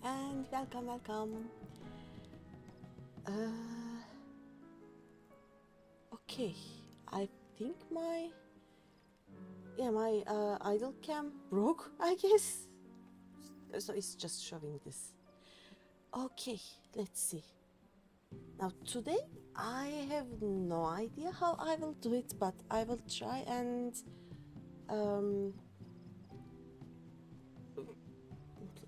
and welcome. Okay, I think my idle cam broke, I guess. So it's just showing this. Okay, let's see. Now today I have no idea how I will do it, but I will try and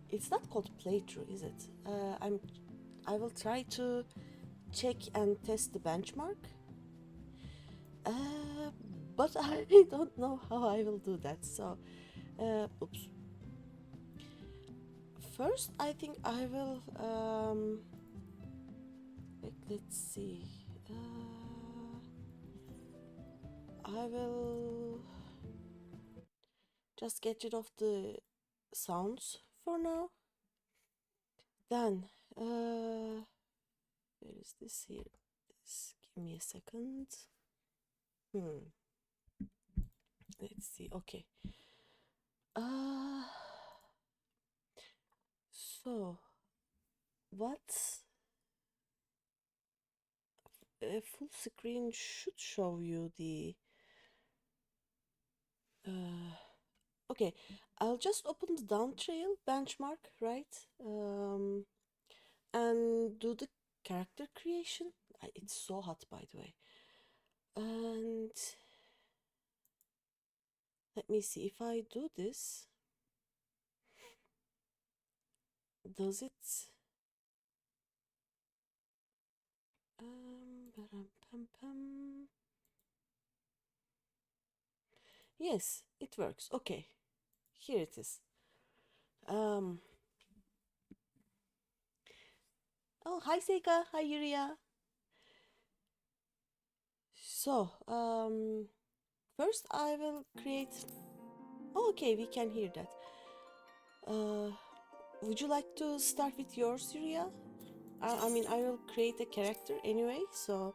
it's not called playthrough, is it? I will try to check and test the benchmark. But I don't know how I will do that. So, oops. First, I think I will. Let's see. I will just get rid of the sounds for now. Then, where is this here? Give me a second. Let's see. Okay. So what a full screen should show you the okay, I'll just open the down trail benchmark, right? And do the character creation. It's so hot, by the way. And let me see if I do this. Does it? Yes, it works. Okay, here it is. Oh, hi Seika, hi Yuria. So, first I will create. Oh, okay, we can hear that. Would you like to start with yours, Yuria? I mean, I will create a character anyway, so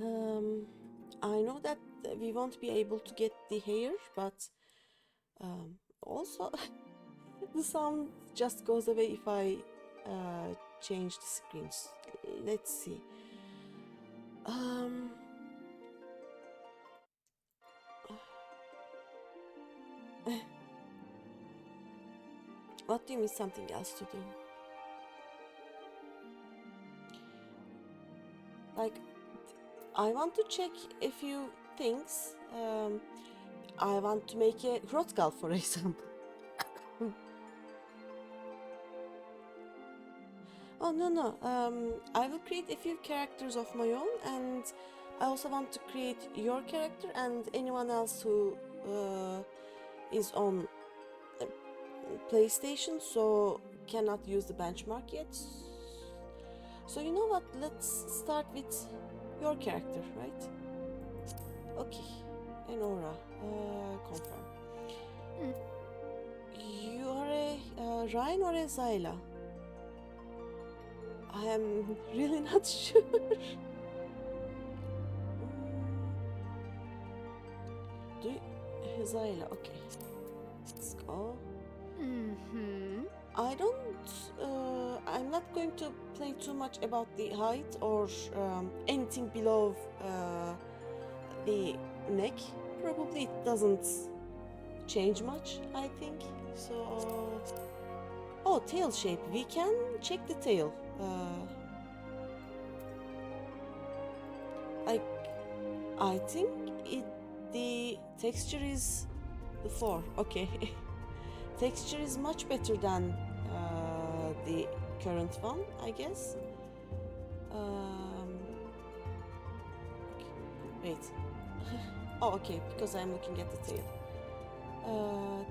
I know that we won't be able to get the hair, but also the sound just goes away if I change the screens. Let's see. What do you mean something else to do? Like, I want to check a few things. I want to make a Hrothgar, for example. Oh, no. I will create a few characters of my own, and I also want to create your character and anyone else who is on PlayStation, so cannot use the benchmark yet. So you know what? Let's start with your character, right? Okay, Enora, confirm. You are a Ryan or a Zyla? I am really not sure. Do you... Zyla, okay. Let's go. I don't... I'm not going to play too much about the height or anything below the neck. Probably it doesn't change much, I think. So... Oh, tail shape. We can check the tail. I think the texture is the 4. Okay. Texture is much better than the current one, I guess. Wait. Oh, okay, because I'm looking at the tail.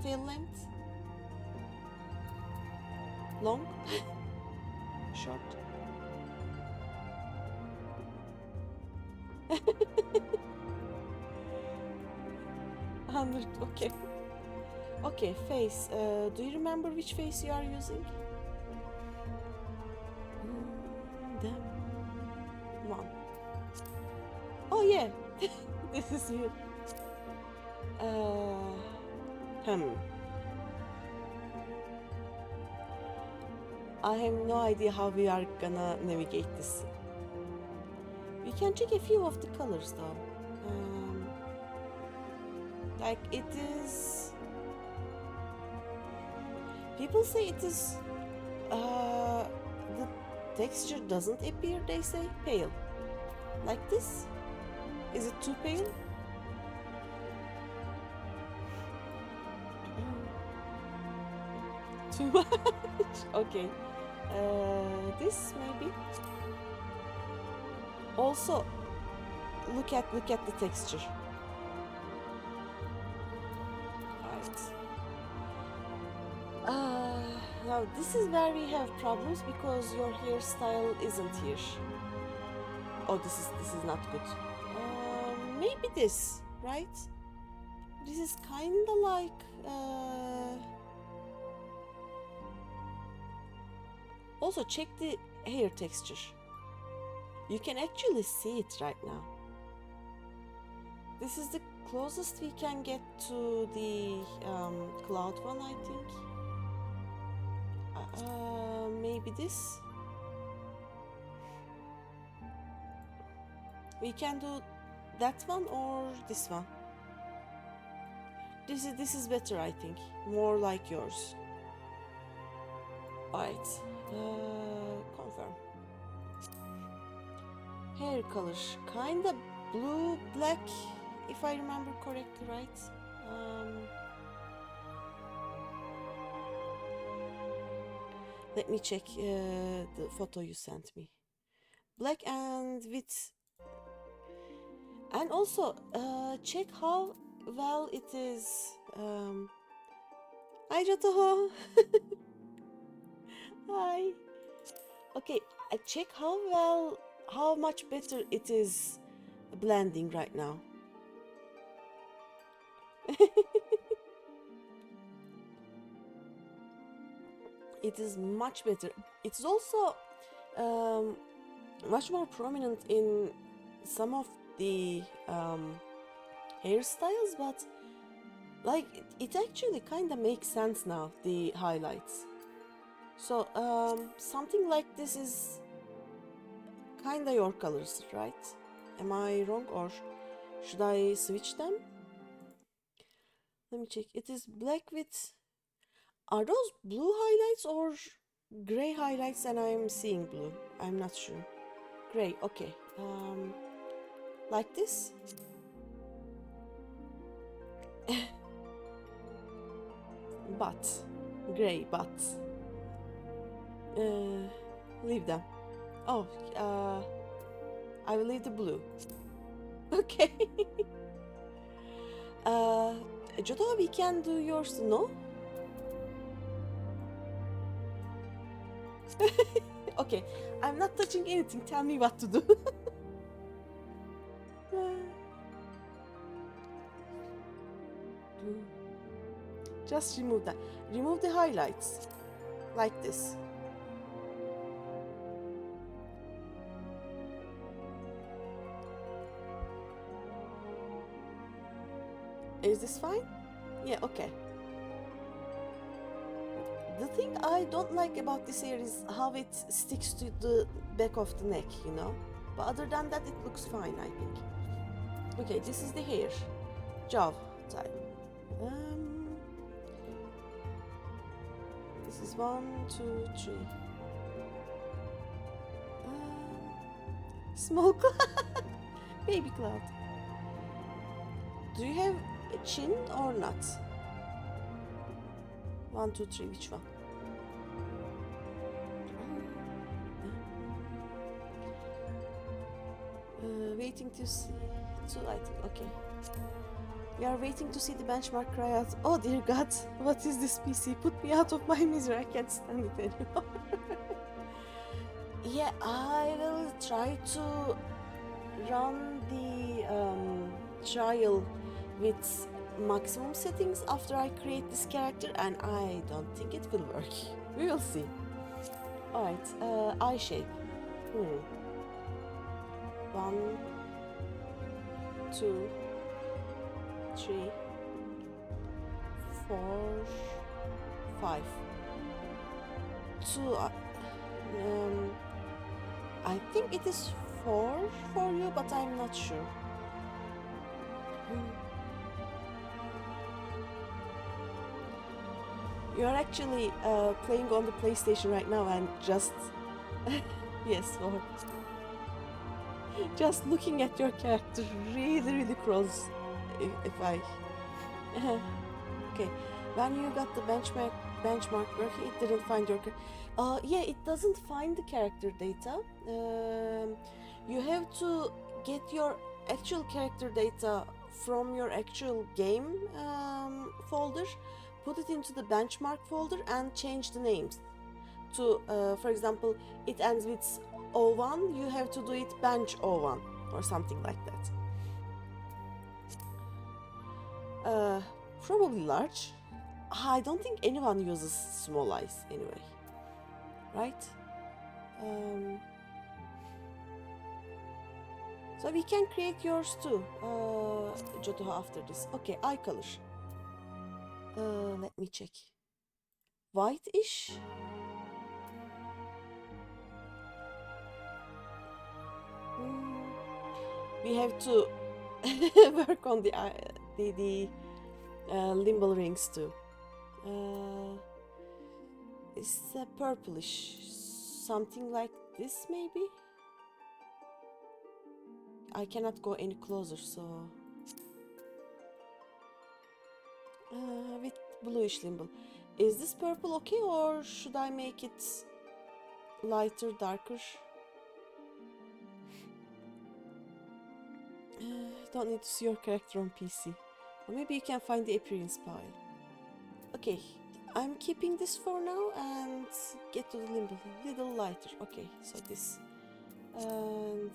Tail length. Long. Short. 100, okay. Okay, face. Do you remember which face you are using? Damn. One. Oh yeah, this is you. I have no idea how we are gonna navigate this. We can check a few of the colors though. Like it is... People say it is... the texture doesn't appear, they say, pale. Like this? Is it too pale? Too much? Okay. This maybe? Also, look at the texture. Right. Now this is where we have problems because your hairstyle isn't here. Oh, this is not good. Maybe this, right? This is kinda like also check the hair texture. You can actually see it right now. This is the closest we can get to the cloud one, I think. Maybe this. We can do that one or this one. This is better, I think. More like yours. Alright. Confirm. Hair color. Kinda blue, black, if I remember correctly, right? Let me check the photo you sent me. Black and with... And also, check how well it is... Hi, Jotoho! Hi! Okay, I check how much better it is blending right now. It is much better. It's also much more prominent in some of the hairstyles, but like it actually kind of makes sense now, the highlights. So something like this is kind of your colors, right? Am I wrong, or should I switch them? Let me check. It is black with... Are those blue highlights or gray highlights and I'm seeing blue? I'm not sure. Gray, okay. Like this? But gray, but leave them. Oh, I will leave the blue. Okay. Jodo, we can do yours, no? Okay, I'm not touching anything. Tell me what to do. Just remove that. Remove the highlights. Like this. Is this fine? Yeah, okay. The thing I don't like about this hair is how it sticks to the back of the neck, you know? But other than that, it looks fine, I think. Okay, this is the hair. Jaw type. This is 1, 2, 3. Small cloud. Baby cloud. Do you have a chin or not? 1, 2, 3, which one? Waiting to see. 2, I think. Okay. We are waiting to see the benchmark cry out. Oh dear God, what is this PC? Put me out of my misery. I can't stand it anymore. Yeah, I will try to run the trial with maximum settings after I create this character, and I don't think it will work. We will see. Alright, eye shape. 1, 2, 3, 4, 5. 2. I think it is 4 for you, but I'm not sure. You're actually playing on the PlayStation right now and just yes, or just looking at your character really close. If I okay, when you got the benchmark working, it didn't find your yeah, it doesn't find the character data. You have to get your actual character data from your actual game folder, put it into the benchmark folder, and change the names to for example, it ends with 01, you have to do it bench 01 or something like that. Probably large. I don't think anyone uses small eyes anyway, right? So we can create yours too, Jotoha, after this. Okay, eye color. Let me check. White-ish? We have to work on the limble rings too. It's a purplish, something like this maybe? I cannot go any closer, so with bluish limble. Is this purple okay, or should I make it lighter, darker? Don't need to see your character on PC. Or maybe you can find the appearance pile. Okay, I'm keeping this for now and get to the limble. Little lighter. Okay, so this. And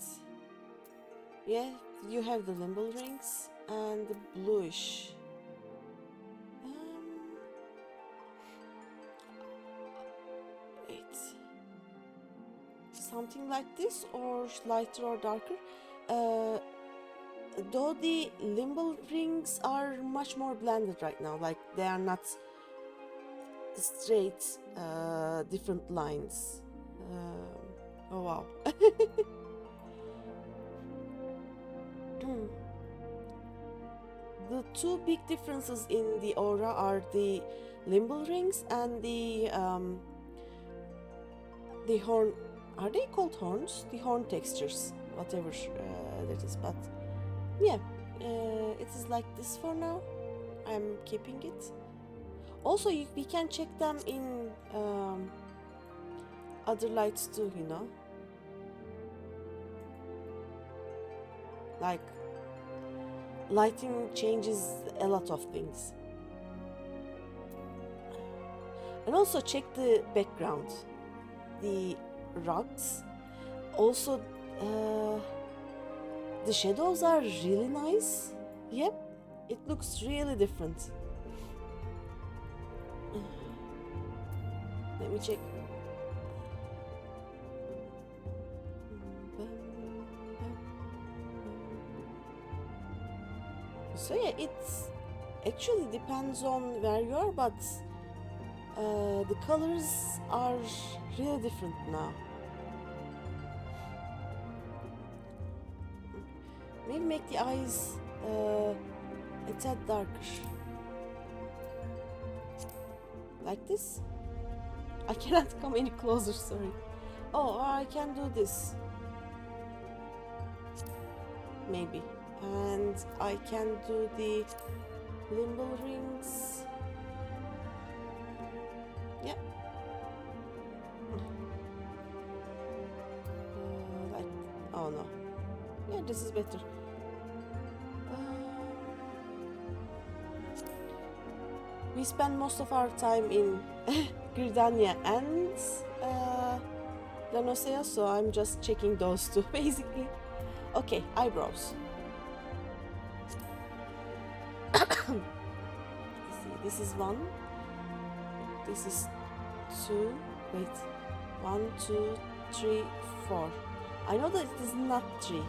yeah, you have the limble rings and the bluish. Wait. Something like this, or lighter or darker. Though the limble rings are much more blended right now, like they are not straight different lines. Oh wow. The two big differences in the aura are the limble rings and the horn. Are they called horns? The horn textures, whatever that is, but yeah, it is like this for now. I'm keeping it. Also, we can check them in other lights too, you know. Like, lighting changes a lot of things. And also check the background, the rugs. Also, the shadows are really nice. Yep, it looks really different. Let me check. So yeah, it actually depends on where you are, but the colors are really different now. Maybe make the eyes a tad darker. Like this? I cannot come any closer, sorry. Oh, I can do this. Maybe. And I can do the limble rings. Yeah. Like, oh no. Yeah, this is better. We spend most of our time in Gridania and Lanosea, so I'm just checking those two basically. Okay, eyebrows. This is 1. This is 2. Wait. 1, 2, 3, 4. I know that it is not 3.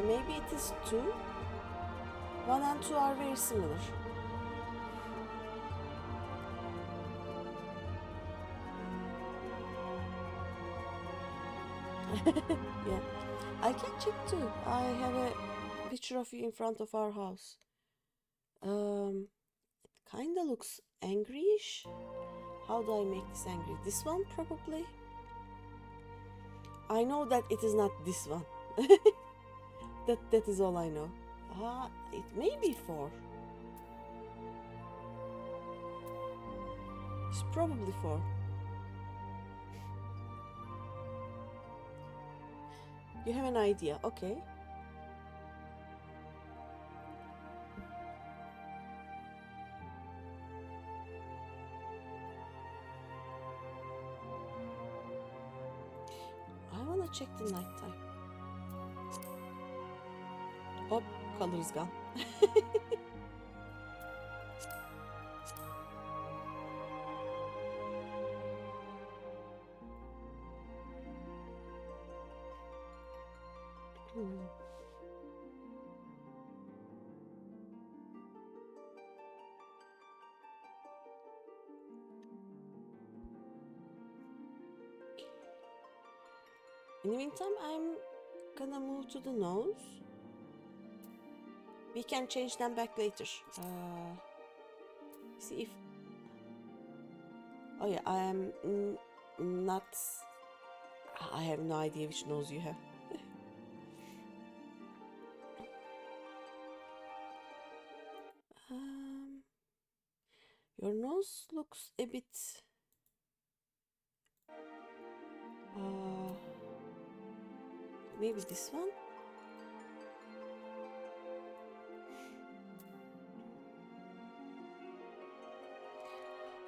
Maybe it is 2. 1 and 2 are very similar. Yeah, I can check too. I have a picture of you in front of our house. It kinda looks angryish. How do I make this angry? This one probably. I know that it is not this one. That is all I know. It may be 4. It's probably 4. You have an idea, okay. I wanna check the nighttime. Oh, color is gone. In the meantime, I'm gonna move to the nose. We can change them back later. See if... Oh yeah, I am not... I have no idea which nose you have. Your nose looks a bit... maybe this one?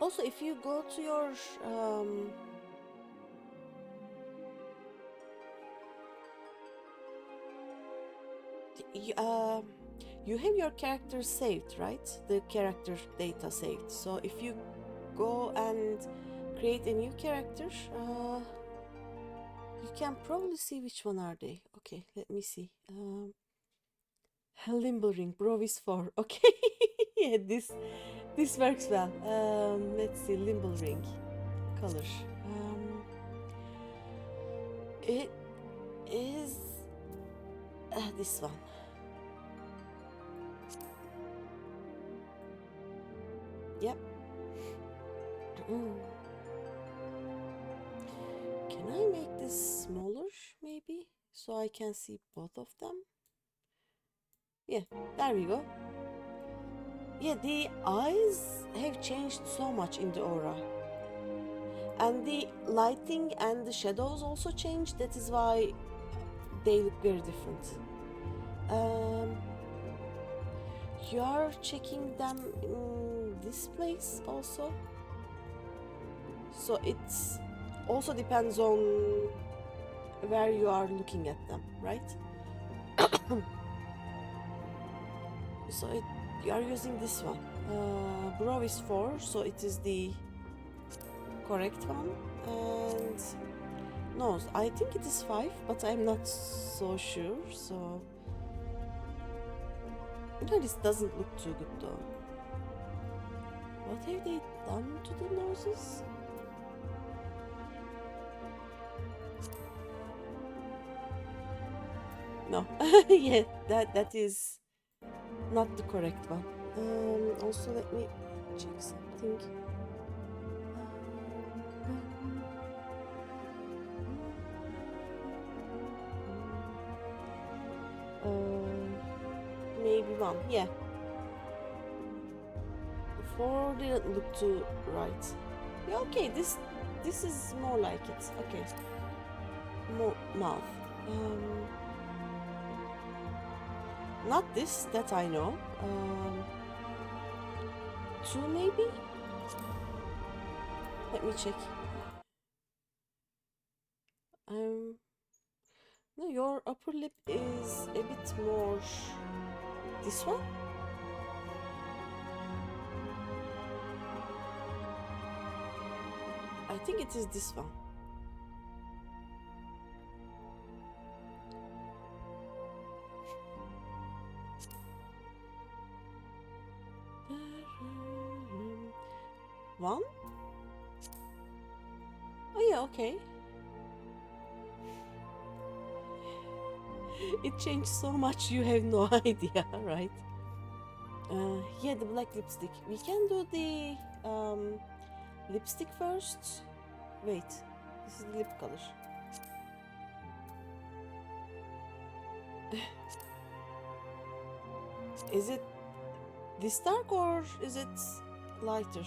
Also, if you go to your you have your character saved, right? The character data saved. So if you go and create a new character, you can probably see which one are they. Okay, let me see. Limbering, Brovis 4. Okay, yeah, this works well. Let's see, Limbering color. It is this one. Yep. Can I make this smaller, maybe, so I can see both of them? Yeah, there we go. Yeah, the eyes have changed so much in the aura. And the lighting and the shadows also changed. That is why they look very different. You are checking them in this place also. So it also depends on where you are looking at them, right? So you are using this one. Brow is 4, so it is the correct one. And nose, I think it is 5, but I'm not so sure. So no, this doesn't look too good though. What have they done to the noses? No, yeah, that is not the correct one. Also, let me check something. Maybe 1, yeah. 4 didn't look too right. Yeah, okay, this is more like it. Okay, more mouth. Not this, that I know. 2 maybe? Let me check. No, your upper lip is a bit more... This one? I think it is this one. One? Oh yeah, okay. It changed so much, you have no idea, right? Yeah, the black lipstick. We can do the lipstick first. Wait, this is the lip color. Is it this dark or is it lighter?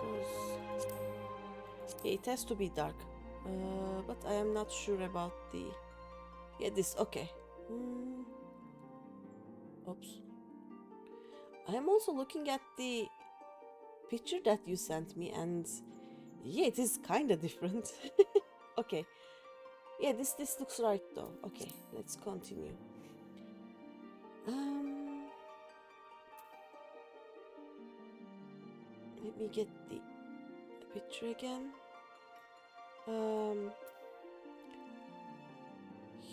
Because it has to be dark. But I am not sure about the... Yeah, this, okay. Oops. I am also looking at the picture that you sent me and yeah, it is kinda different. Okay. Yeah, this looks right though. Okay, let's continue. Let me get the picture again.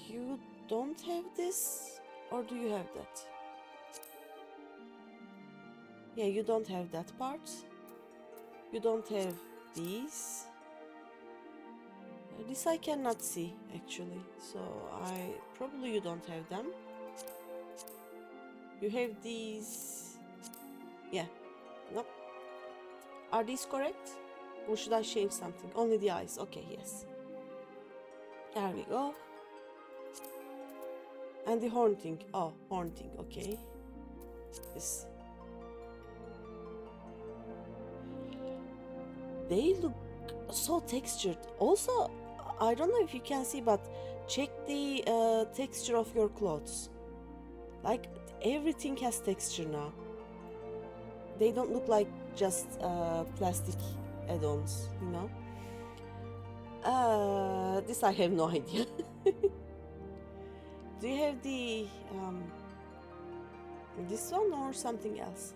You don't have this, or do you have that? Yeah, you don't have that part. You don't have these. This I cannot see actually, so probably you don't have them. You have these. Yeah, nope. Are these correct? Or should I change something? Only the eyes. Okay, yes. There we go. And the haunting. Oh, haunting. Okay. This. They look so textured. Also, I don't know if you can see, but check the texture of your clothes. Like, everything has texture now. They don't look like just plastic add-ons, you know? This I have no idea. Do you have the this one or something else?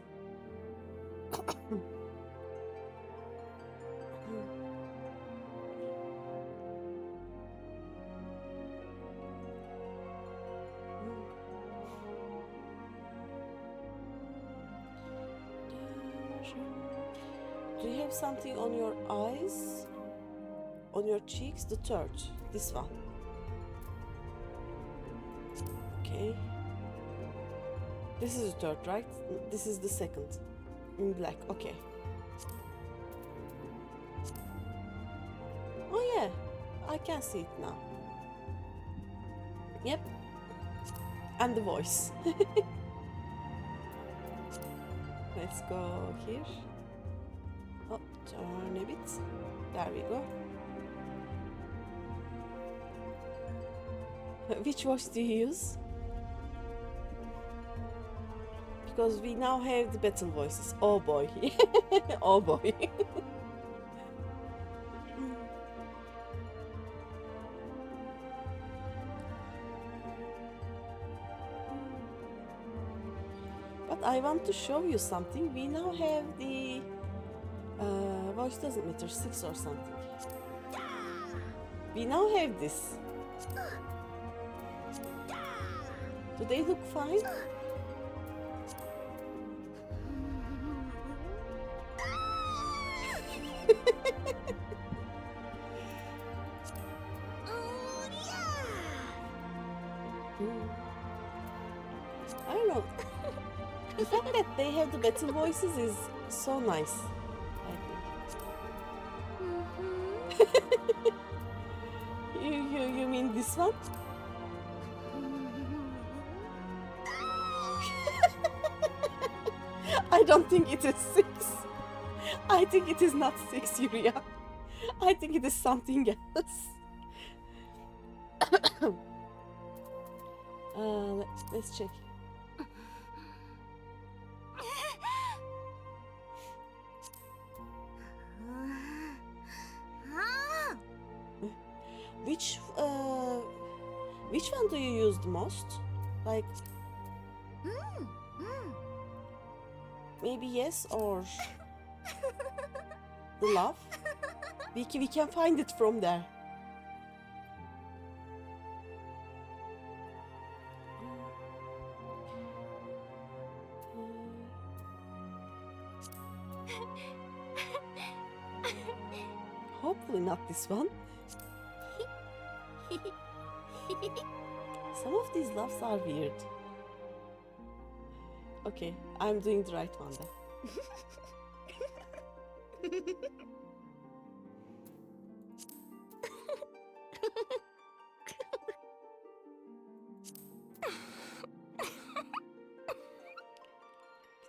Do you have something on your eyes? On your cheeks? The third. This one. Okay. This is the third, right? This is the second. In black. Okay. Oh yeah. I can see it now. Yep. And the voice. Let's go here. Oh, turn a bit. There we go. Which voice do you use? Because we now have the battle voices. Oh boy. Oh boy. But I want to show you something. We now have the voice doesn't matter, 6 or something. We now have this. Do they look fine? I don't know. The fact that they have the battle voices is so nice, I think. You mean this one? I don't think it is 6. I think it is not 6, Yuria. I think it is something else. Let's check. Which one do you use the most? Like, maybe yes or the love? We can find it from there. Hopefully not this one. Some of these laughs are weird. Okay, I'm doing the right one then.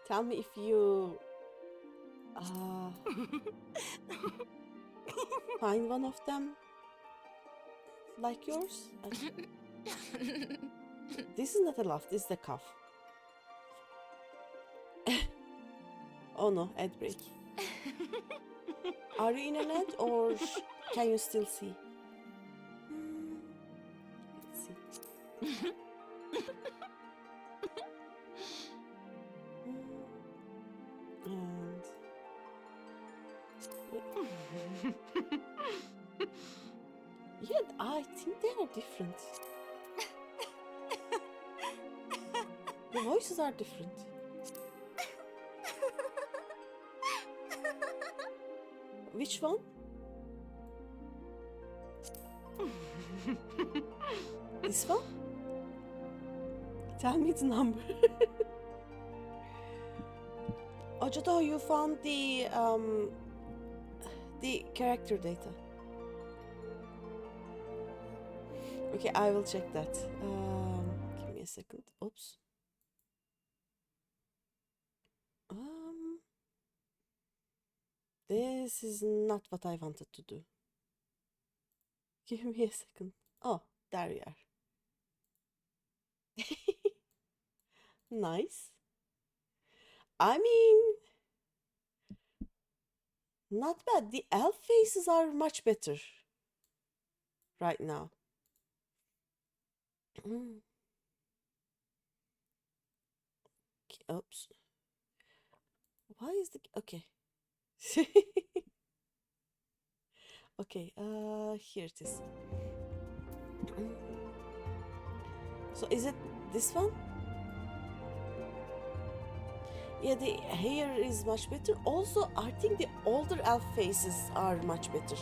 Tell me if you find one of them like yours. This is not a laugh, this is a cough. Oh no, ad break. Are you in an ad or can you still see? Let's see. And yeah, I think they are different. The voices are different. Which one? This one? Tell me the number. Ojodo, you found the character data. Okay, I will check that. Give me a second. Oops. This is not what I wanted to do. Give me a second. Oh, there you are. Nice. I mean, not bad. The elf faces are much better right now. Oops. Why is the... Okay. Okay, here it is. So is it this one? Yeah, the hair is much better. Also, I think the older elf faces are much better.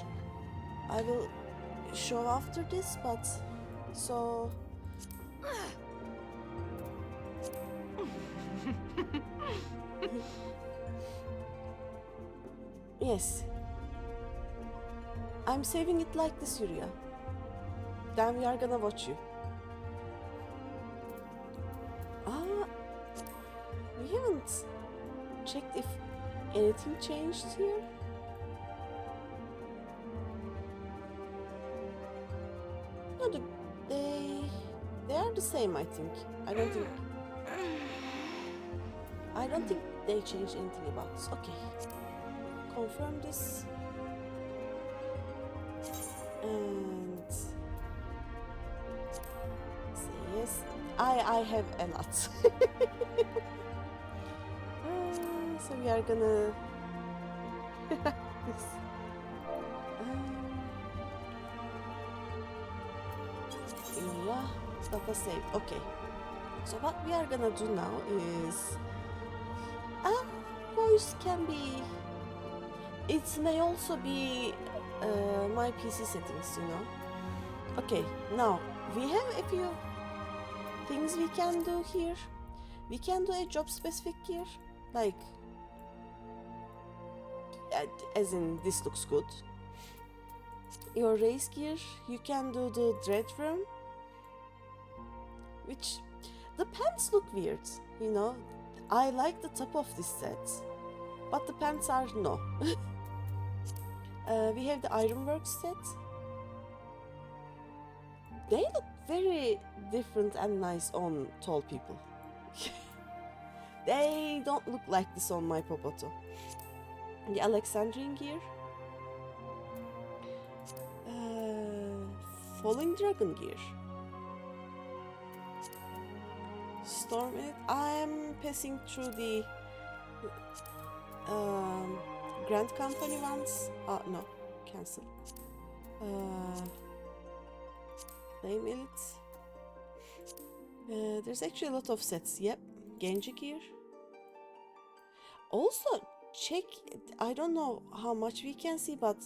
I will show after this, but so... Yes. I'm saving it like this, Yuria. Then we are gonna watch you. We haven't checked if anything changed here. No, they are the same, I think. I don't think they changed anything about this. Okay. Confirm this. And say yes. I have a lot. So we are gonna this. Yeah, data saved. Okay. So what we are gonna do now is voice can be. It may also be my PC settings, you know. Okay, now we have a few things we can do here. We can do a job specific gear, like as in this looks good. Your race gear, you can do the dread worm, which the pants look weird, you know. I like the top of this set, but the pants are no. We have the ironwork set. They look very different and nice on tall people. They don't look like this on my Popoto. The Alexandrian gear. Falling Dragon gear. Storm it. I am passing through the Grand Company ones. No, cancel. Flame Elite. There's actually a lot of sets. Yep, Genji gear. Also, check. I don't know how much we can see, but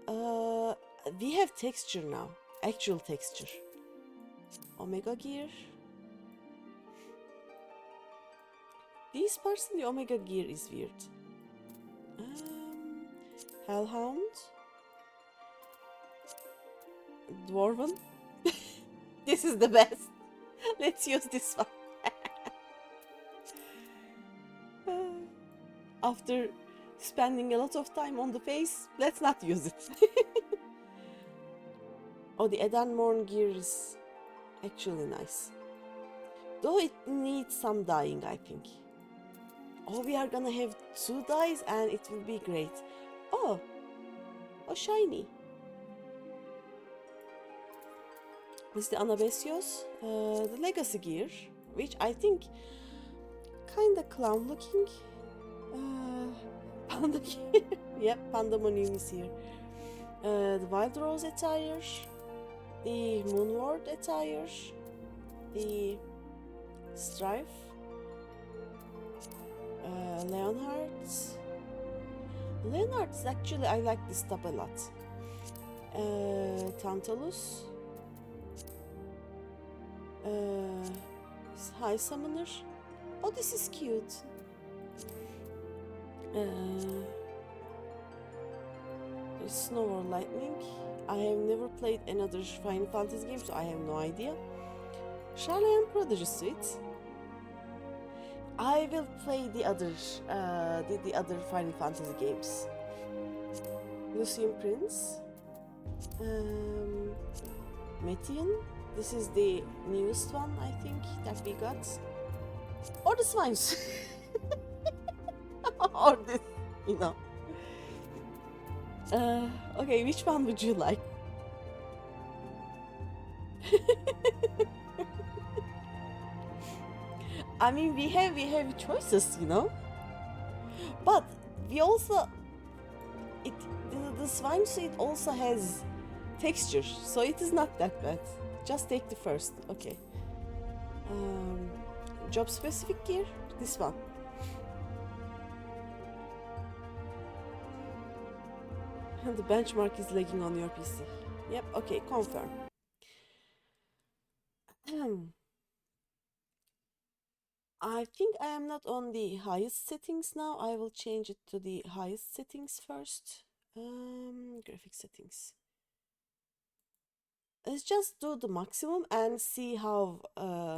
We have texture now. Actual texture. Omega gear. These parts in the Omega gear is weird. Hellhound. Dwarven. This is the best. Let's use this one. After spending a lot of time on the face, let's not use it. Oh, the Edenmorn gear is actually nice. Though it needs some dyeing, I think. Oh, we are gonna have 2 dyes and it will be great. Oh, shiny. This is the Anabesios, the Legacy gear, which I think kinda clown looking. Panda gear. Yep, Pandemonium is here. The Wild Rose attire, the Moonward attire, the Strife, Leonhardt. Leonhardt, actually, I like this top a lot. Tantalus. High Summoner. Oh, this is cute. Snow or Lightning. I have never played another Final Fantasy game, so I have no idea. Charlene Prodigy Suite. I will play the other Final Fantasy games. Lucian Prince. Metian. This is the newest one, I think, that we got. Or the Swines. Or this, you know. Okay, which one would you like? I mean, we have choices, you know. But we also the swine suit also has texture, so it is not that bad. Just take the first, okay. Job specific gear, this one. The benchmark is lagging on your PC. Yep, okay, confirm. I think I am not on the highest settings now. I will change it to the highest settings first. Graphic settings. Let's just do the maximum and see how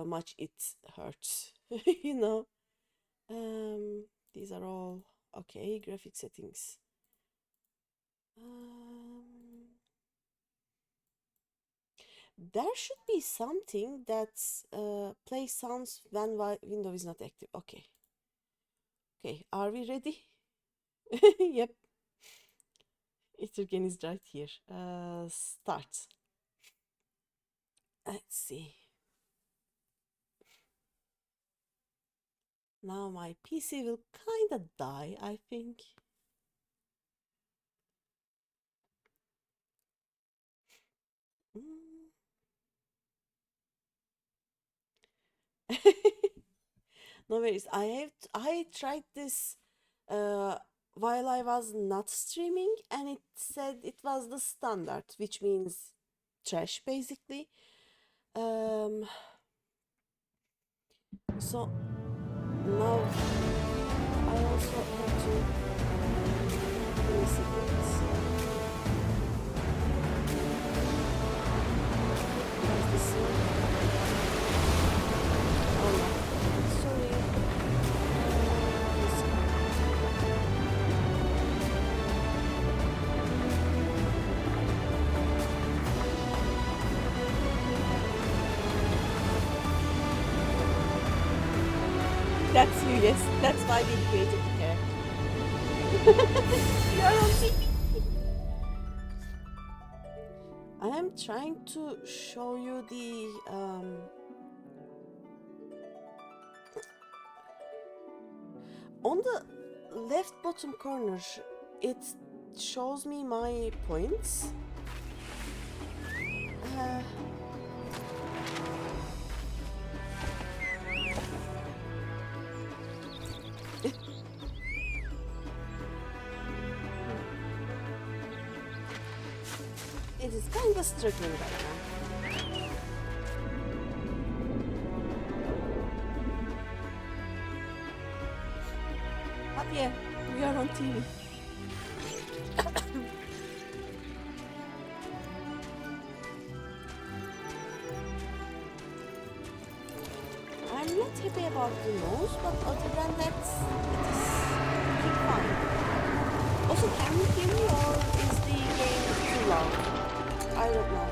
much it hurts. You know. These are all okay. Graphic settings. There should be something that's play sounds when window is not active. Okay. Okay, are we ready? Yep. Etergen is right here. Start. Let's see. Now my PC will kinda die, I think. No worries. I tried this while I was not streaming, and it said it was the standard, which means trash basically. So now I also have to give me a second. Where's the scene? Oh no, sorry. That's you, yes. That's why we created the character. You are on TV. I am trying to show you the on the left bottom corner. It shows me my points. it is kind of struggling right now. But yeah, we are on TV. I'm not happy about the nose, but other than that, it is looking fine. Also, can you hear me or is the game too loud? I don't know.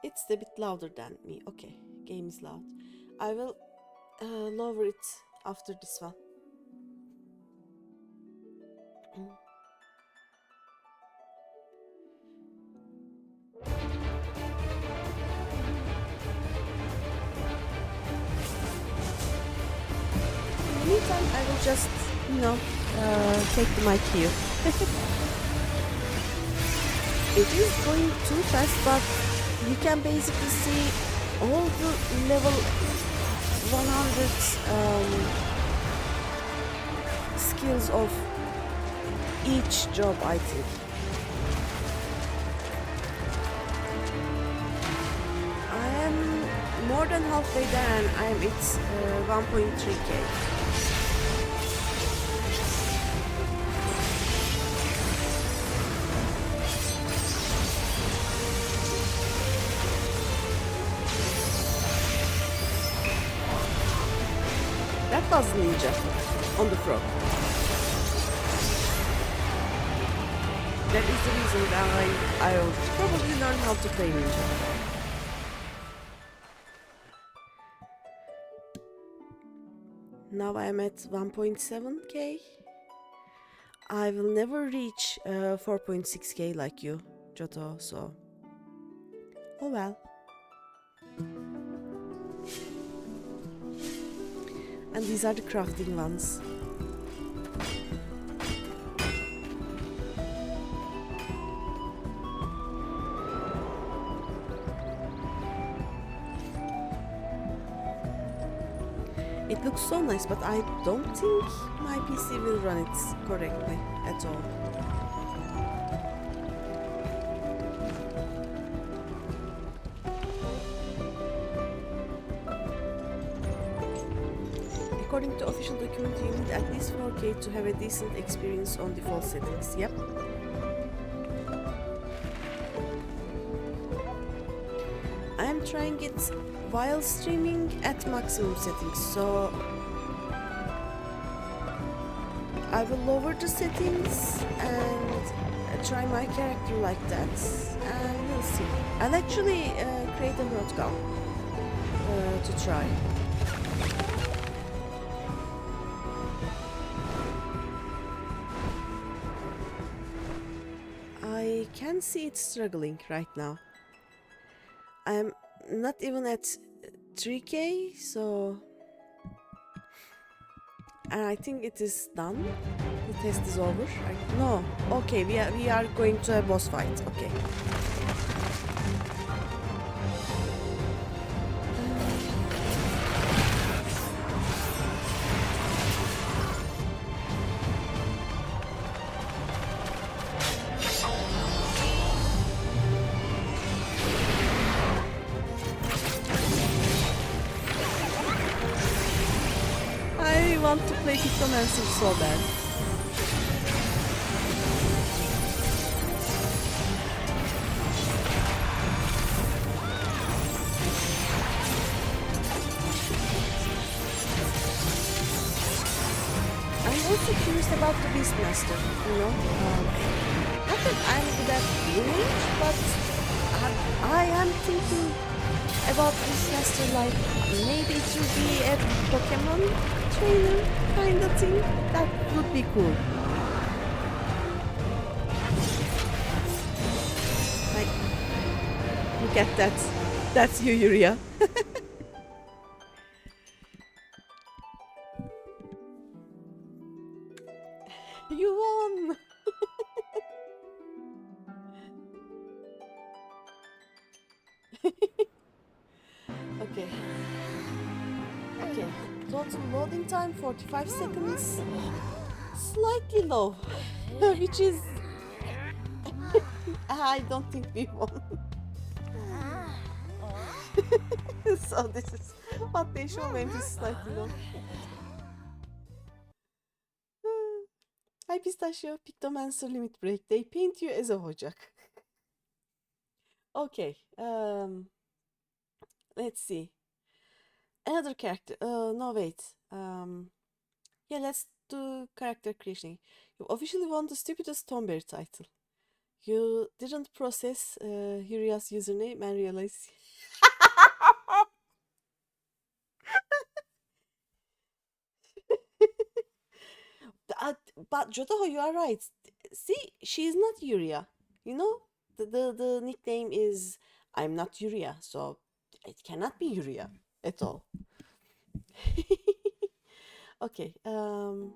It's a bit louder than me. Okay, game is loud. I will lower it after this one. In the meantime, I will just, take the mic here. It is going too fast, but you can basically see all the level 100 skills of each job, I think. I am more than halfway there and I am at 1.3k. That was ninja on the frog. That is the reason that I'll probably learn how to play ninja. Now I'm at 1.7k. I will never reach 4.6k like you, Johto, so... oh well. And these are the crafting ones. It looks so nice, but I don't think my PC will run it correctly at all. According to official document, you need at least 4K to have a decent experience on default settings. Yep. I am trying it while streaming at maximum settings, so I will lower the settings and try my character like that, and we'll see. I'll actually create a notgun to try. I can see it struggling right now. I'm not even at 3k, so... and I think it is done. The test is over. No, okay, we are going to a boss fight. Okay. I want to play Pictomancer so bad. I'm also curious about the Beastmaster, you know? Not that I'm good at doing it, but I am thinking about Beastmaster, like maybe it should be a Pokemon trainer kind of thing. That would be cool. Like, look at that. That's you, Yuria. You won! Okay. total loading time 45 seconds. Slightly low, which is I don't think we won. So this is what they show when it is slightly low. Hi Pistachio, Pictomancer Limit Break. They paint you as a hocak. Okay, let's see. Another character. No, wait. Yeah, let's do character creation. You officially won the stupidest Tomberry title. You didn't process Huria's username and realize. But Jotaho, you are right. See, she's not Yuria. You know, the nickname is I'm not Yuria, so it cannot be Yuria at all. Okay. Now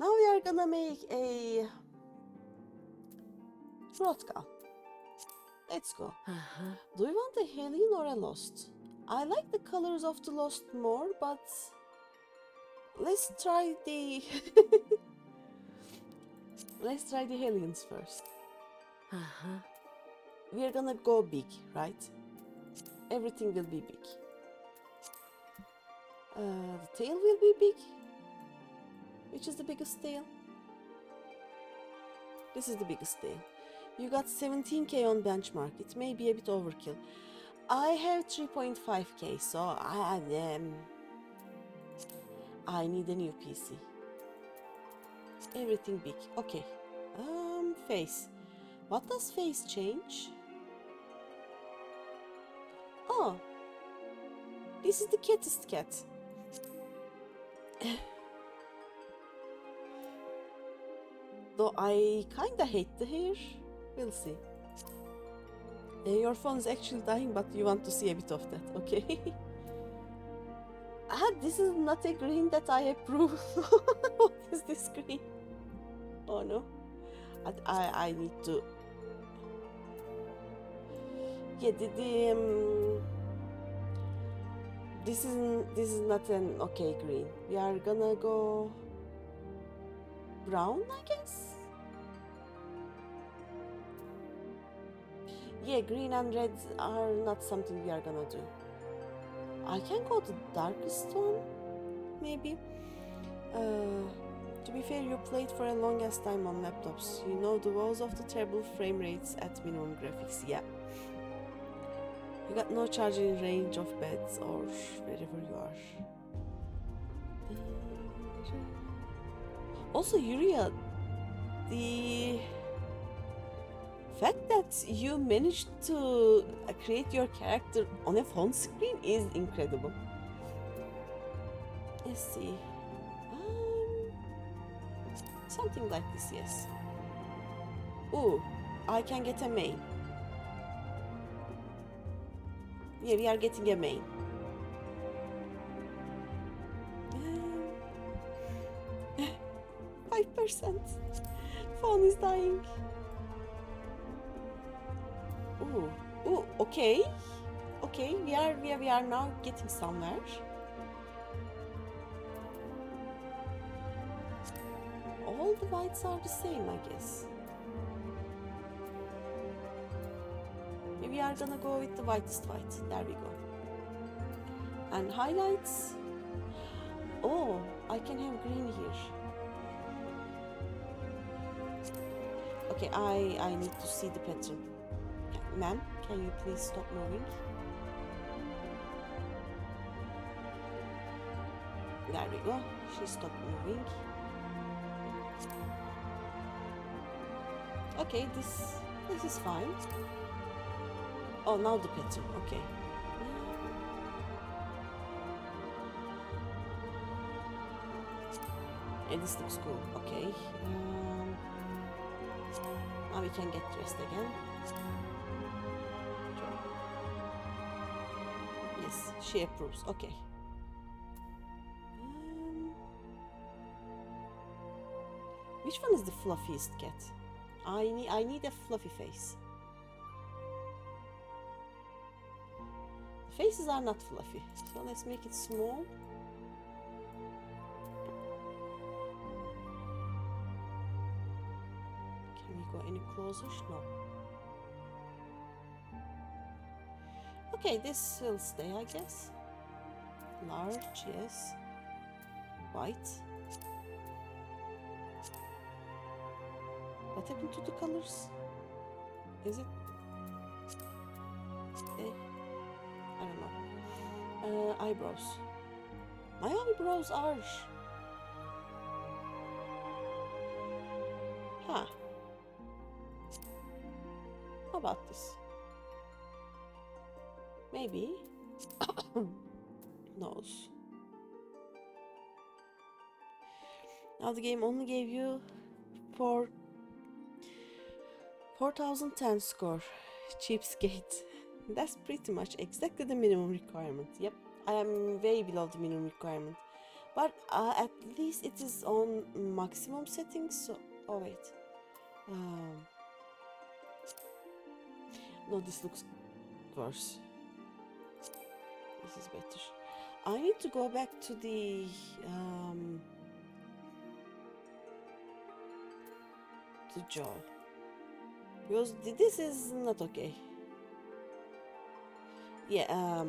we are gonna make a Rotka. Let's go. Do we want a Hellion or a Lost? I like the colors of the Lost more, but let's try the let's try the Hellions first. We are gonna go big, right? Everything will be big. The tail will be big. Which is the biggest tail? This is the biggest tail. You got 17k on benchmark. It may be a bit overkill. I have 3.5k, so I need a new PC. Everything big. Okay. Face. What does face change? Oh, this is the cattest cat. Though I kinda hate the hair. We'll see. Your phone is actually dying, but you want to see a bit of that, okay? This is not a green that I approve. What is this green? Oh no. I need to... Yeah, this is not an okay green. We are gonna go brown, I guess. Yeah, green and red are not something we are gonna do. I can go the darkest one, maybe. To be fair, you played for a longest time on laptops. You know the woes of the terrible frame rates at minimum graphics, yeah. You got no charging range of beds or wherever you are. Also, Yuria, the fact that you managed to create your character on a phone screen is incredible. Let's see. Something like this, yes. Ooh, I can get a main. Yeah, we are getting a main. 5%. Phone is dying. Ooh, okay. Okay, we are now getting somewhere. All the whites are the same, I guess. We are gonna go with the whitest white. There we go. And highlights. Oh, I can have green here. Okay, I need to see the pattern. Ma'am, can you please stop moving? There we go. She stopped moving. Okay, this is fine. Oh, now the pattern. Okay. And this looks cool. Okay. Now we can get dressed again. Yes, she approves. Okay. Which one is the fluffiest cat? I need a fluffy face. Faces are not fluffy, so let's make it small. Can we go any closer? No. Okay, this will stay, I guess. Large, yes. White. What happened to the colors? Is it? I don't know. Eyebrows. My eyebrows are... Huh. How about this? Maybe. Nose. Now the game only gave you 4010 score. Cheapskate. That's pretty much exactly the minimum requirement. Yep, I am way below the minimum requirement. But at least it is on maximum settings, so... Oh wait. No, this looks worse. This is better. I need to go back to the... the jaw. Because this is not okay. Yeah,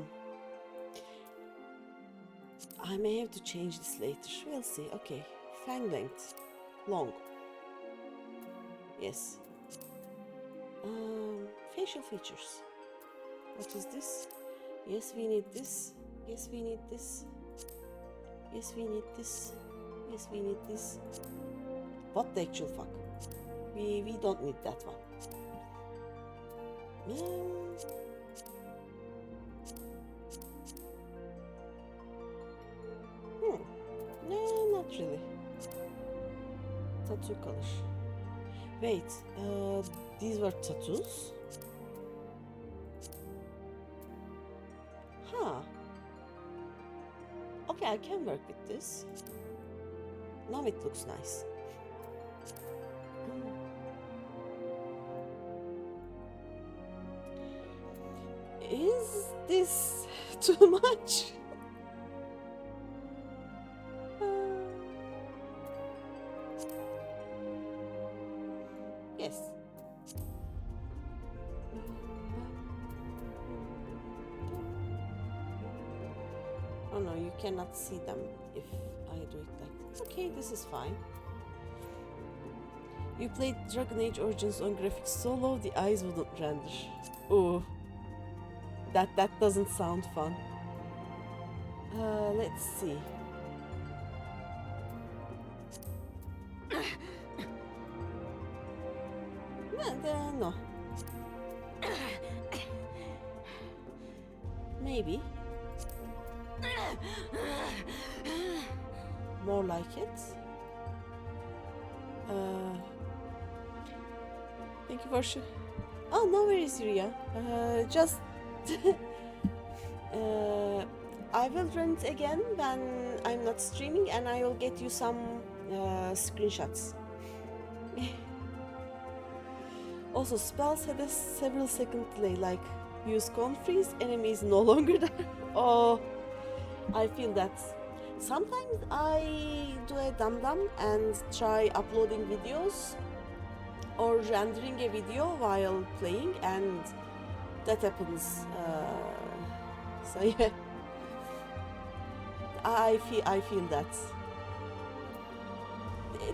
I may have to change this later. We'll see. Okay, fang length, long. Yes. Facial features. What is this? Yes, we need this. Yes, we need this. Yes, we need this. Yes, we need this. What the actual fuck? We don't need that one. No, not really. Tattoo color. Wait, these were tattoos? Huh. Okay, I can work with this. Now it looks nice. Is this too much? Yes. Oh no, you cannot see them if I do it like this. Okay, this is fine. You played Dragon Age Origins on graphics so low the eyes wouldn't render. Ooh. That doesn't sound fun. Let's see. No. Maybe. More like it. Thank you for Oh, no, where is Ria? Just... I will run it again when I'm not streaming and I will get you some screenshots. Also, spells have a several second delay, like use cone freeze, enemy is no longer there. Oh, I feel that. Sometimes I do a dum-dum and try uploading videos or rendering a video while playing, and that happens. So yeah, I feel that.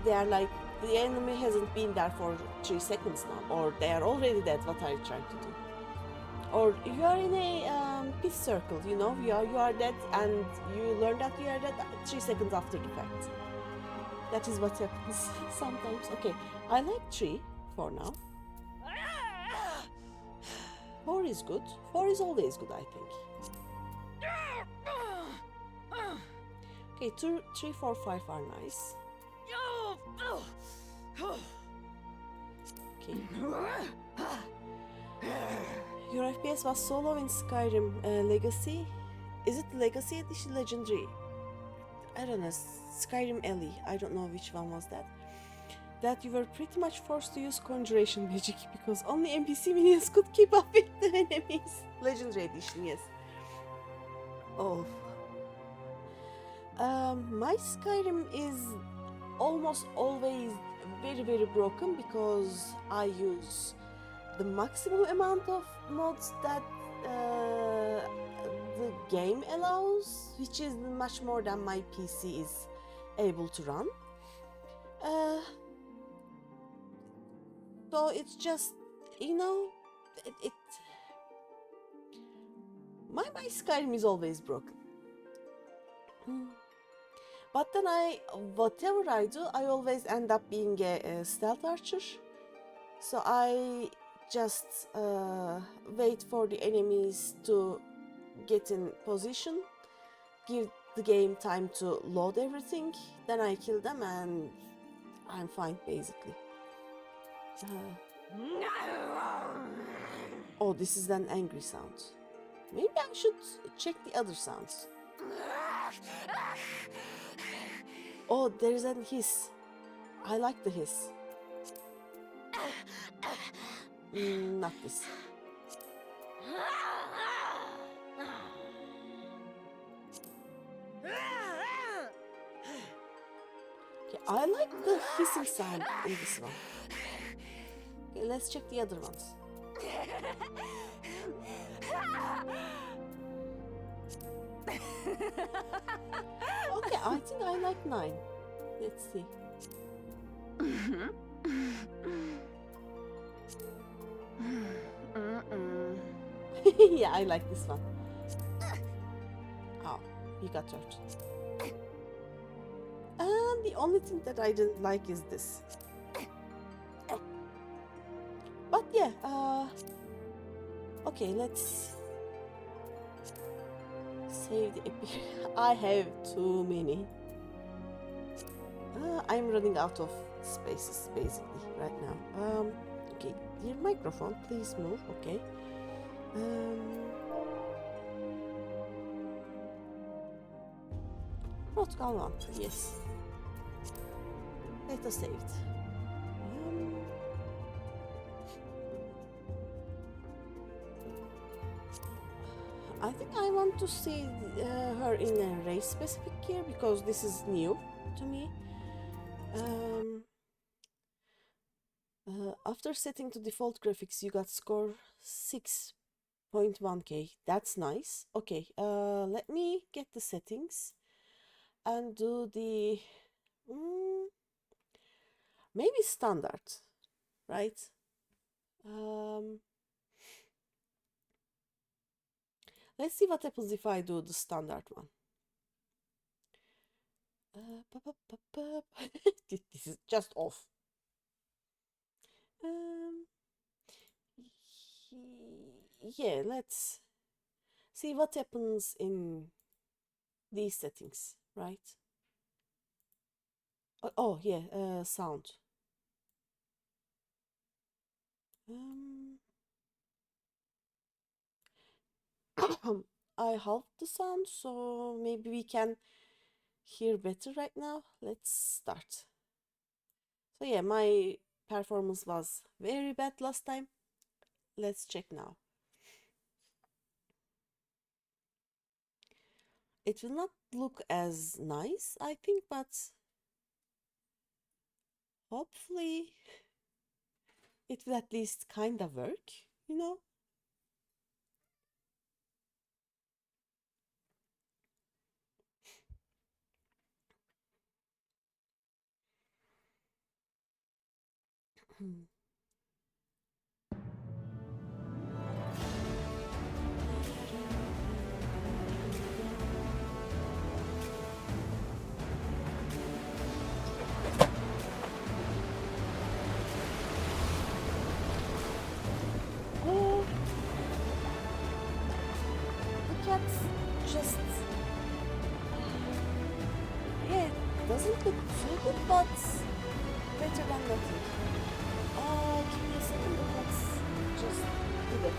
They are like, the enemy hasn't been there for 3 seconds now, or they are already dead. What are you trying to do? Or you are in a peace circle, you know, you are dead and you learn that you are dead 3 seconds after the fact. That is what happens sometimes. Okay, I like 3 for now. 4 is good. 4 is always good, I think. Okay, 2, 3, 4, 5 are nice. Okay. Your FPS was so low in Skyrim Legacy. Is it Legacy Edition Legendary? I don't know. Skyrim Ellie. I don't know which one was that. That you were pretty much forced to use conjuration magic because only NPC minions could keep up with the enemies. Legendary Edition, yes. Oh. My Skyrim is almost always very broken because I use the maximum amount of mods that the game allows, which is much more than my PC is able to run. Uh, so it's just, you know, it my Skyrim is always broken. But then whatever I do, I always end up being a stealth archer. So I just wait for the enemies to get in position, give the game time to load everything, then I kill them and I'm fine basically. Oh, this is an angry sound. Maybe I should check the other sounds. Oh, there's an hiss. I like the hiss. Not this. Okay, I like the hissing sound in this one. Okay, let's check the other ones. Okay, I think I like 9. Let's see. Yeah, I like this one. Oh, you got hurt. And the only thing that I didn't like is this. But yeah, okay, let's save the epic. I have too many. I'm running out of spaces basically right now. Okay, dear microphone, please move. Okay. Protocol 1, yes. Data saved. I think I want to see her in a race specific gear because this is new to me. After setting to default graphics, you got score 6.1k. That's nice. Okay, let me get the settings and do the maybe standard, right? Let's see what happens if I do the standard one. This is just off. Yeah, let's see what happens in these settings, right? Oh yeah, sound. I halved the sound, so maybe we can hear better right now. Let's start. So yeah, my performance was very bad last time. Let's check now. It will not look as nice, I think, but hopefully it will at least kind of work, you know? Oh, the cat's just, yeah, it doesn't look too good, but better than nothing. Give me a second, let's just do that.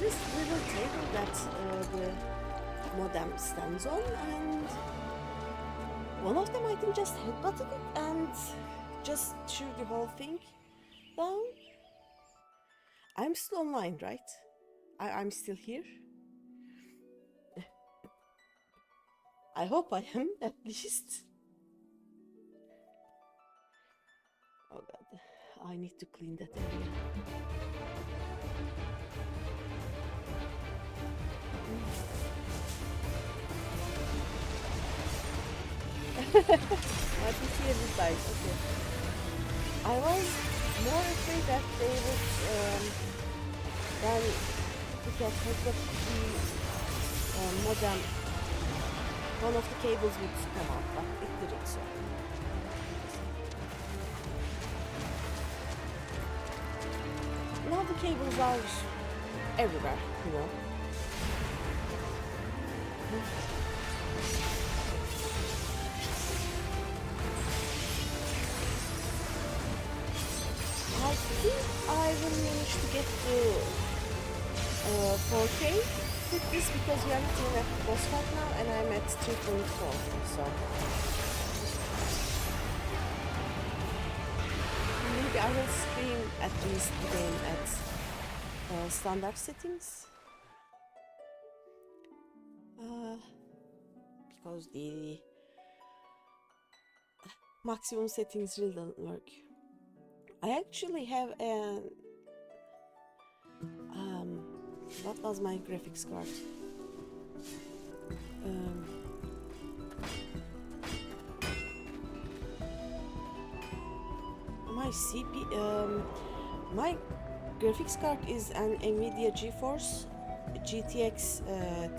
this little table that the modem stands on, and one of them I think just headbutted it and just threw the whole thing down. I'm still online, right? I'm still here. I hope I am, at least. Oh god, I need to clean that area. Let me see every side. Okay. I was more afraid that they would then get hooked up the modem. One of the cables would come out, but it didn't. So. Now the cables are everywhere, you know. I think I will manage to get to 4K with this because we are not even at the boss fight now and I'm at 3.4, so maybe I will stream at least the game at standard settings because the maximum settings really don't work. I actually have an what was my graphics card? My graphics card is an NVIDIA GeForce GTX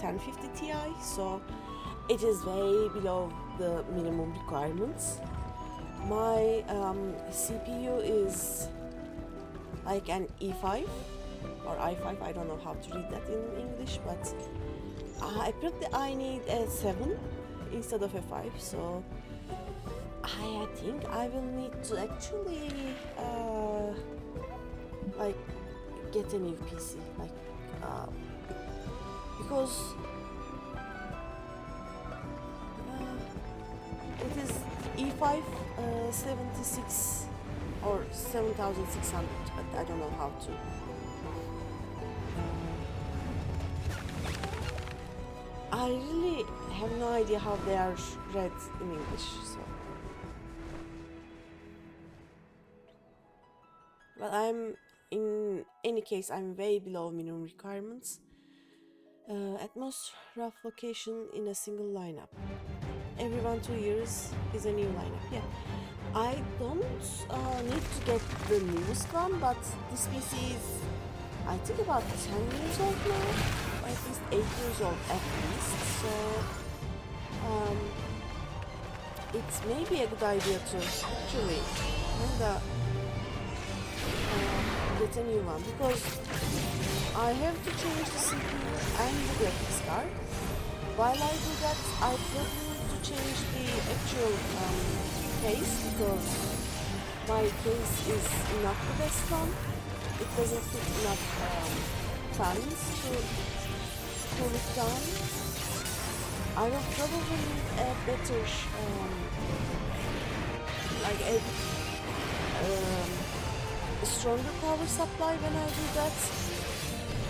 1050 Ti, so it is way below the minimum requirements. My CPU is like an E5 or i5, I don't know how to read that in English, but I need a 7 instead of a 5, so I think I will need to actually like get a new PC, like because it is E5 76 or 7600, but I don't know how to. I really have no idea how they are read in English, so. But in any case, I'm way below minimum requirements. At most rough location in a single lineup. Every 1-2 years is a new lineup. Yeah, I don't need to get the newest one, but this PC is, I think, about 10 years old now, or at least 8 years old at least. So it's maybe a good idea to actually kinda get a new one, because I have to change the CPU and the graphics card. While I do that, I probably need to change the actual case, because my case is not the best one. It doesn't fit enough fans to cool it down. I will probably need a better, like a stronger power supply when I do that.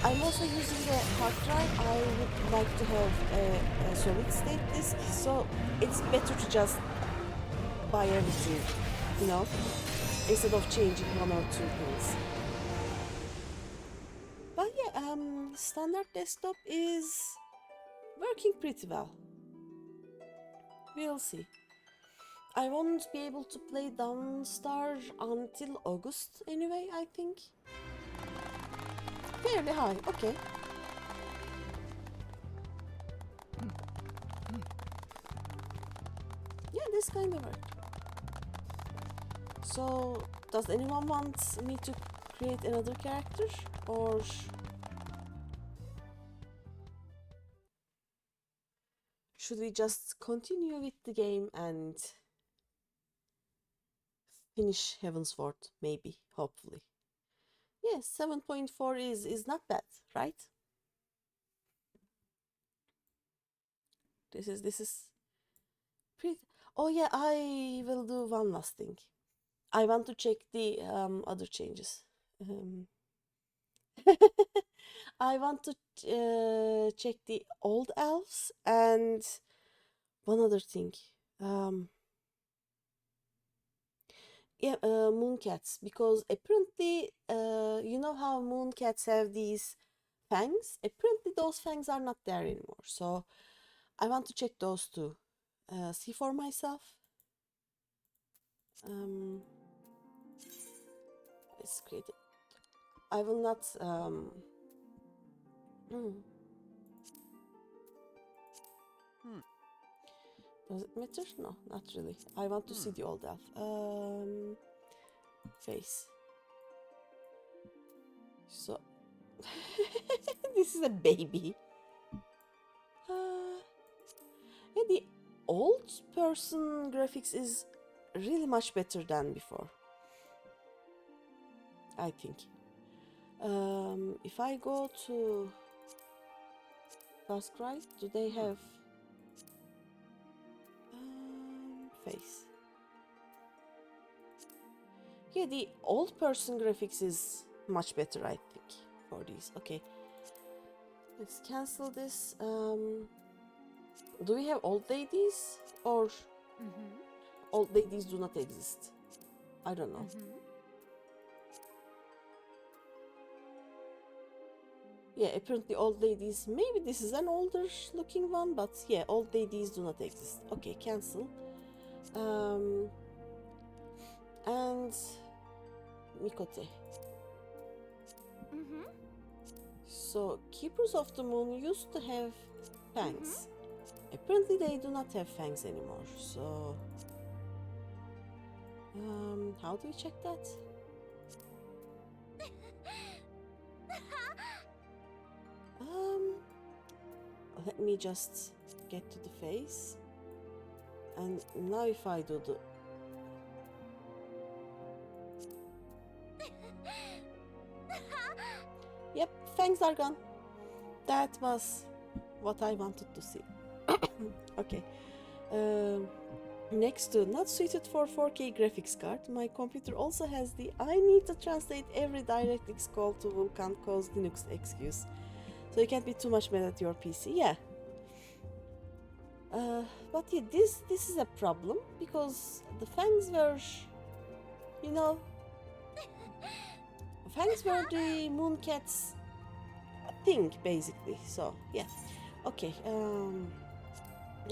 I'm also using the hard drive. I would like to have a solid state disk, so it's better to just buy everything, you know, instead of changing one or two things. But yeah, standard desktop is working pretty well. We'll see. I won't be able to play Dawnstar until August anyway, I think. Fairly high, okay. Yeah, this kind of worked. So, does anyone want me to create another character, or should we just continue with the game and finish Heavensward, maybe, hopefully? Yes, 7.4 is not bad, right? This is pretty. Oh yeah, I will do one last thing. I want to check the other changes. Um, I want to check the old elves and one other thing. Um, yeah, mooncats, because apparently, you know how mooncats have these fangs? Apparently, those fangs are not there anymore. So I want to check those too. See for myself. Um, let's create it. I will not. Hmm, does it matter? No, not really. I want to see the old elf. Face. So this is a baby. Yeah, the old person graphics is really much better than before, I think. If I go to Fast Cry, do they have face? Yeah, the old person graphics is much better, I think, for these. Okay, let's cancel this. Do we have old ladies or old ladies do not exist? I don't know. Yeah, apparently old ladies, maybe this is an older looking one, but yeah, old ladies do not exist. Okay, cancel. And Mikote. So, Keepers of the Moon used to have fangs. Apparently they do not have fangs anymore, so... how do we check that? Let me just get to the face. And now if I do the... Yep, fangs are gone. That was what I wanted to see. Okay. Next to not suited for 4K graphics card, my computer also has the I need to translate every DirectX call to Vulkan cause Linux excuse. So you can't be too much mad at your PC. Yeah. But yeah, this is a problem because the fangs were, you know, fangs were the mooncat's thing basically. So yeah. Okay.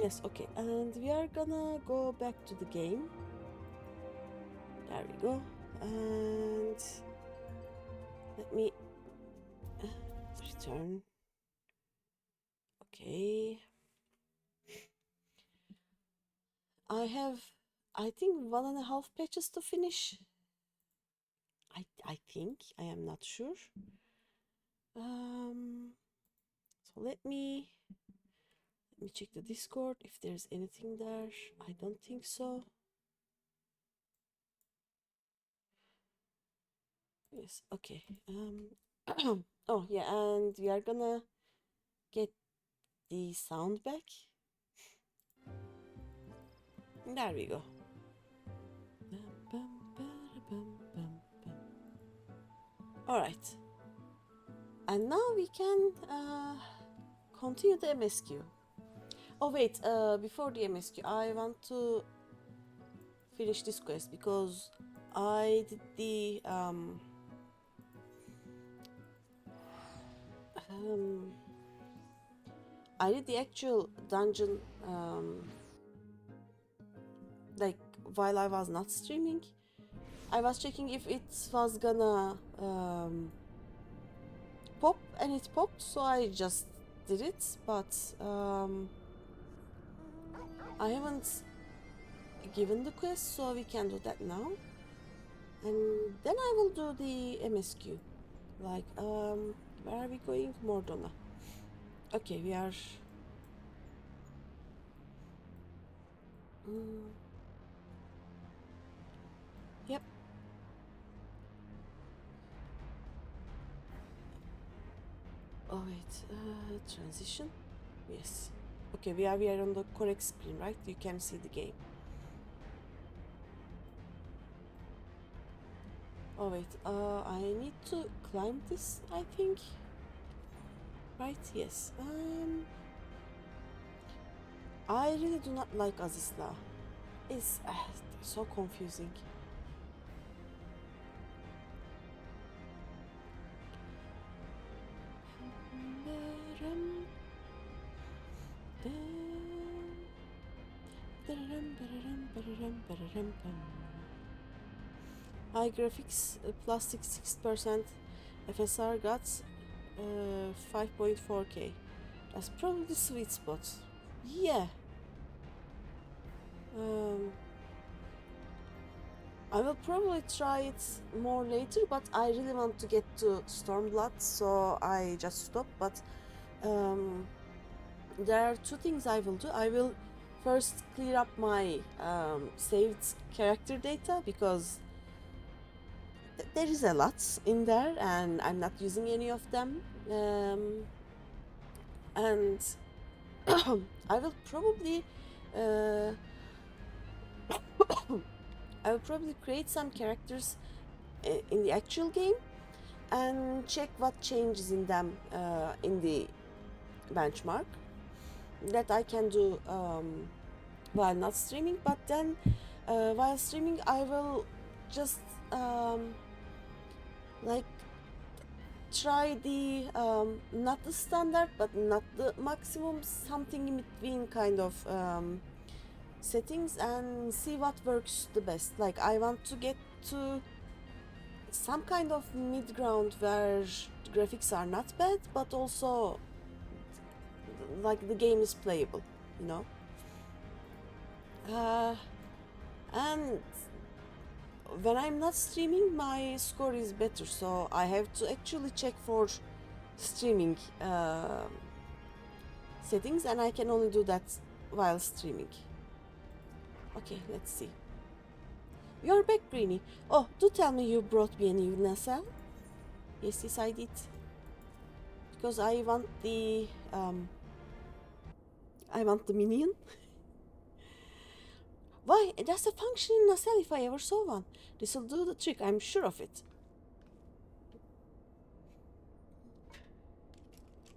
Yes. Okay. And we are gonna go back to the game. There we go. And let me return. Okay. I have, I think, 1.5 patches to finish. I think. I am not sure. So let me check the Discord if there's anything there. I don't think so. Yes, okay. Oh yeah, and we are gonna get the sound back. There we go. All right. And now we can continue the MSQ. Oh wait, before the MSQ, I want to finish this quest because I did the I did the actual dungeon like while I was not streaming. I was checking if it was gonna pop, and it popped, so I just did it, but I haven't given the quest, so we can do that now. And then I will do the MSQ. Like, where are we going? Mordona. Okay, we are... Yep. Oh wait, transition? Yes. Okay, we are on the correct screen, right? You can see the game. Oh wait, I need to climb this, I think. Right? Yes. I really do not like Azizla. It's so confusing. High graphics, plus 66%. FSR got 5.4K. That's probably the sweet spot. Yeah. Um, I will probably try it more later, but I really want to get to Stormblood, so I just stopped. But there are two things I will do. I will first clear up my saved character data because there is a lot in there and I'm not using any of them. And I will probably uh, I will probably create some characters in the actual game and check what changes in them in the benchmark that I can do while not streaming. But then while streaming I will just like try the not the standard but not the maximum, something in between kind of settings and see what works the best. Like I want to get to some kind of mid ground where the graphics are not bad but also like the game is playable, you know. And when I'm not streaming my score is better, so I have to actually check for streaming settings and I can only do that while streaming. Okay, let's see. You're back, Greeny. Oh, do tell me you brought me a new nacelle. Yes, I did. Because I want the minion. Why, that's a functioning nacelle if I ever saw one. This'll do the trick, I'm sure of it.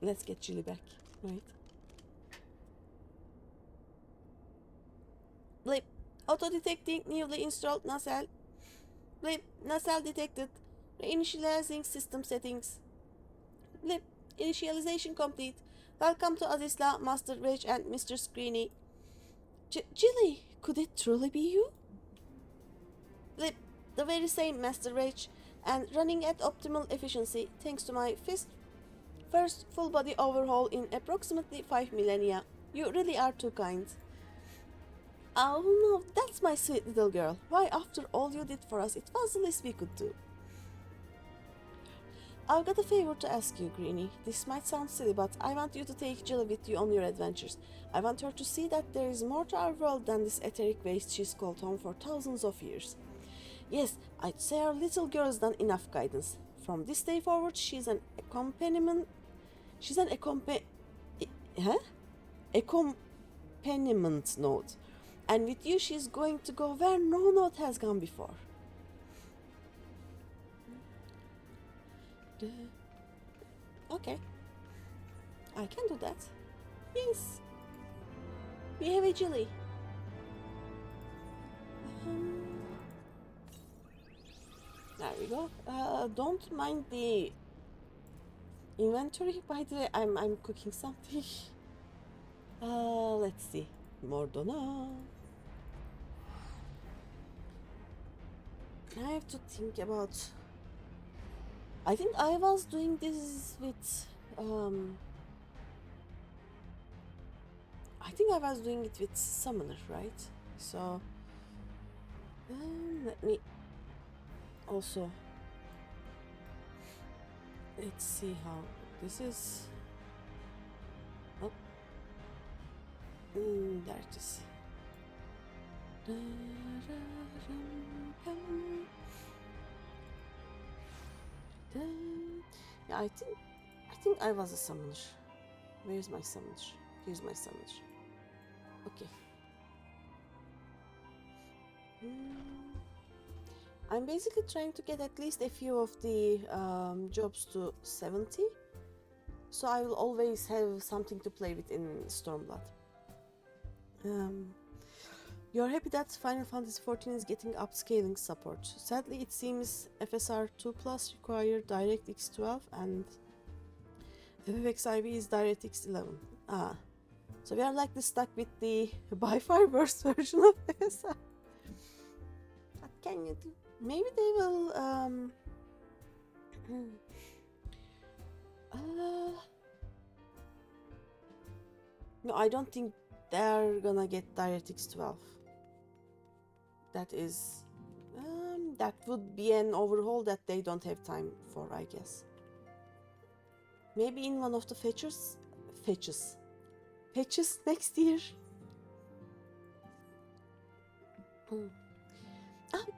Let's get Jilly back, right? Blip, auto-detecting newly installed nacelle. Blip, nacelle detected. Reinitializing system settings. Blip, initialization complete. Welcome to Azizla, Master Rage and Mr. Greeny. Jilly, could it truly be you? Blip, the very same Master Rage, and running at optimal efficiency thanks to my first full body overhaul in approximately 5 millennia. You really are too kind. Oh no, that's my sweet little girl. Why, after all you did for us, it was the least we could do. I've got a favor to ask you, Greeny. This might sound silly, but I want you to take Jill with you on your adventures. I want her to see that there is more to our world than this etheric waste she's called home for thousands of years. Yes, I'd say our little girl's done enough guidance. From this day forward, she's an accompaniment. She's an accompaniment node. And with you, she's going to go where no node has gone before. Okay, I can do that. Yes, we have a Jilly. There we go. Don't mind the inventory, by the way. I'm cooking something. Let's see. Mordona. I have to think about. I think I was doing this with I think I was doing it with Summoner, right? So let me also, let's see how this is. Oh, there it is. Yeah, I think I was a summoner. Where's my summoner? Here's my sandwich. Okay. I'm basically trying to get at least a few of the jobs to 70. So I will always have something to play with in Stormblood. You're happy that Final Fantasy XIV is getting upscaling support. Sadly, it seems FSR 2 Plus require DirectX 12 and FFXIV is DirectX 11. So we are likely stuck with the by far worst version of FSR. What can you do? Maybe they will no, I don't think they're gonna get DirectX 12. That is that would be an overhaul that they don't have time for, I guess. Maybe in one of the patches next year.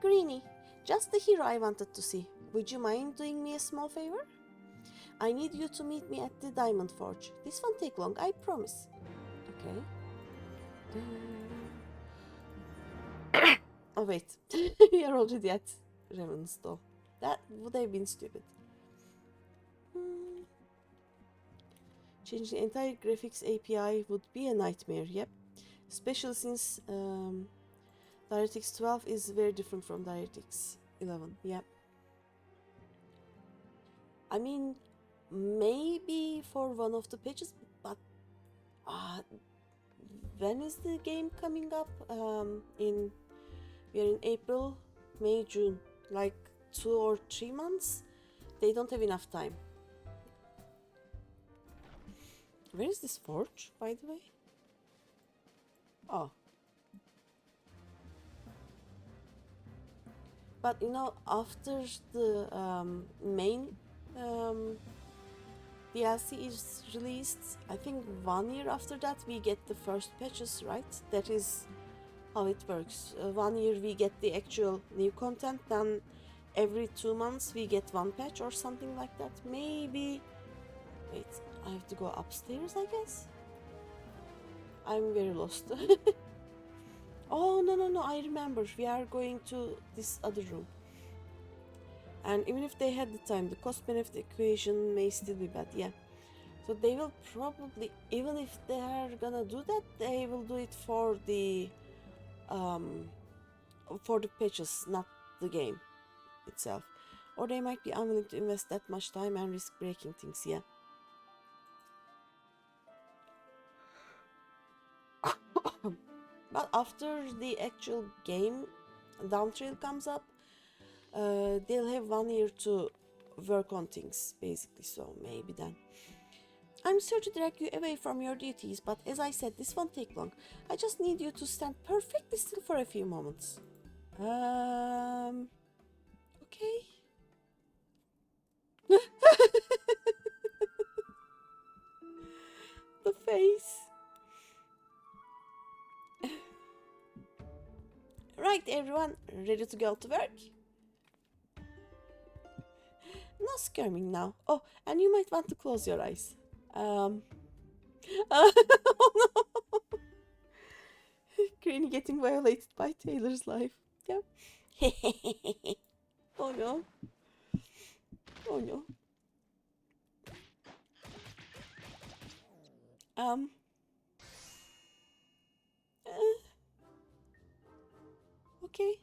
Greeny, just the hero I wanted to see. Would you mind doing me a small favor? I need you to meet me at the Diamond Forge. This won't take long, I promise. Okay. Oh wait, we are already at Ravenstall. That would have been stupid. Changing the entire graphics API would be a nightmare, yep. Especially since DirectX 12 is very different from DirectX 11, yep. I mean, maybe for one of the patches, but when is the game coming up? We are in April, May, June, like 2 or 3 months. They don't have enough time. Where is this forge, by the way? Oh. But you know, after the main DLC is released, I think 1 year after that we get the first patches, right? That is how it works. 1 year we get the actual new content, then every 2 months we get 1 patch or something like that. Maybe... Wait, I have to go upstairs, I guess? I'm very lost. Oh, no, I remember. We are going to this other room. And even if they had the time, the cost-benefit equation may still be bad, yeah. So they will probably, even if they are gonna do that, they will do it for the patches, not the game itself. Or they might be unwilling to invest that much time and risk breaking things, yeah. But after the actual game downtrail comes up, they'll have 1 year to work on things, basically, so maybe then. I'm sorry to drag you away from your duties, but as I said, this won't take long. I just need you to stand perfectly still for a few moments. Okay. The face. Right, everyone, ready to go to work? No skirming now. Oh, and you might want to close your eyes. Oh no! Greeny getting violated by Taylor's life. Yeah. Oh no. Oh no. Okay.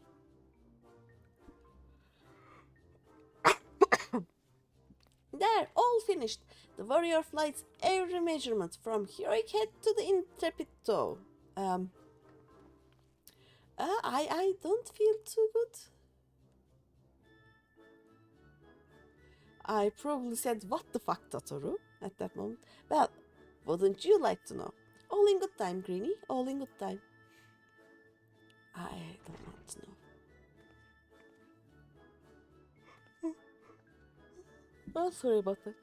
There, all finished. The warrior flights every measurement from heroic head to the intrepid toe. I don't feel too good. I probably said, "What the fuck, Totoro?" at that moment. Well, wouldn't you like to know? All in good time, Greeny. All in good time. I don't want to know. Oh, sorry about that.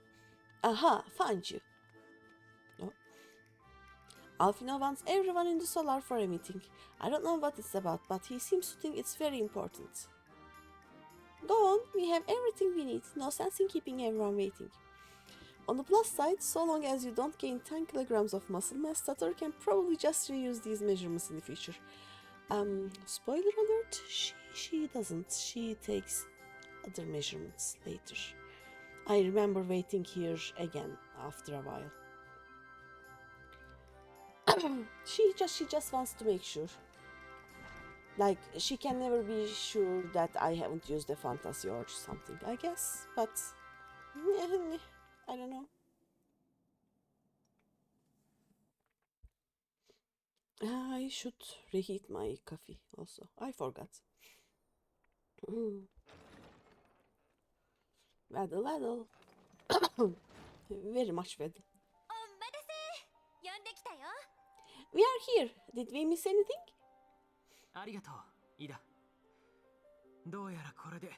Aha, found you. Oh. Alfino wants everyone in the solar for a meeting. I don't know what it's about, but he seems to think it's very important. Go on, we have everything we need. No sense in keeping everyone waiting. On the plus side, so long as you don't gain 10 kilograms of muscle mass, Satoru can probably just reuse these measurements in the future. Spoiler alert, she doesn't. She takes other measurements later. I remember waiting here again after a while. She just wants to make sure. Like, she can never be sure that I haven't used a fantasy or something, I guess, but I don't know. I should reheat my coffee also. I forgot. Waddle, waddle. Very much waddle. We are here. Did we miss anything? ありがとう、イダ。どうやらこれで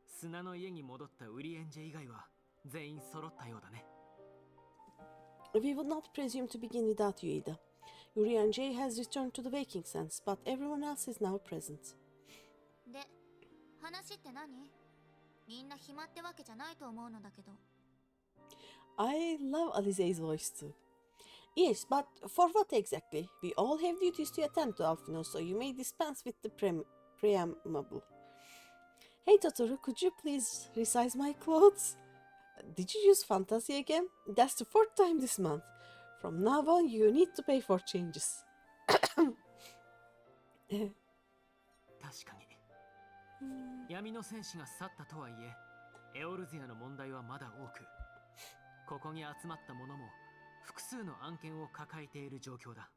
砂の家に戻ったウリエンジェ以外は全員揃ったようだね。We would not presume to begin without you, Ida. Urianger has returned to the waking sense, but everyone else is now present. で、話って何？みんな暇ってわけじゃないと思うのだけど。I love Alize's voice too. Yes, but for what exactly? We all have duties to attend to, Alfino, so you may dispense with the preamble. Hey Totoro, could you please resize my clothes? Did you use fantasy again? That's the 4th time this month. From now on, you need to pay for changes. 確かに。闇の戦士が去ったとはいえ、エオルゼアの問題はまだ多く、ここに集まった者も複数の案件を抱えている状況だ。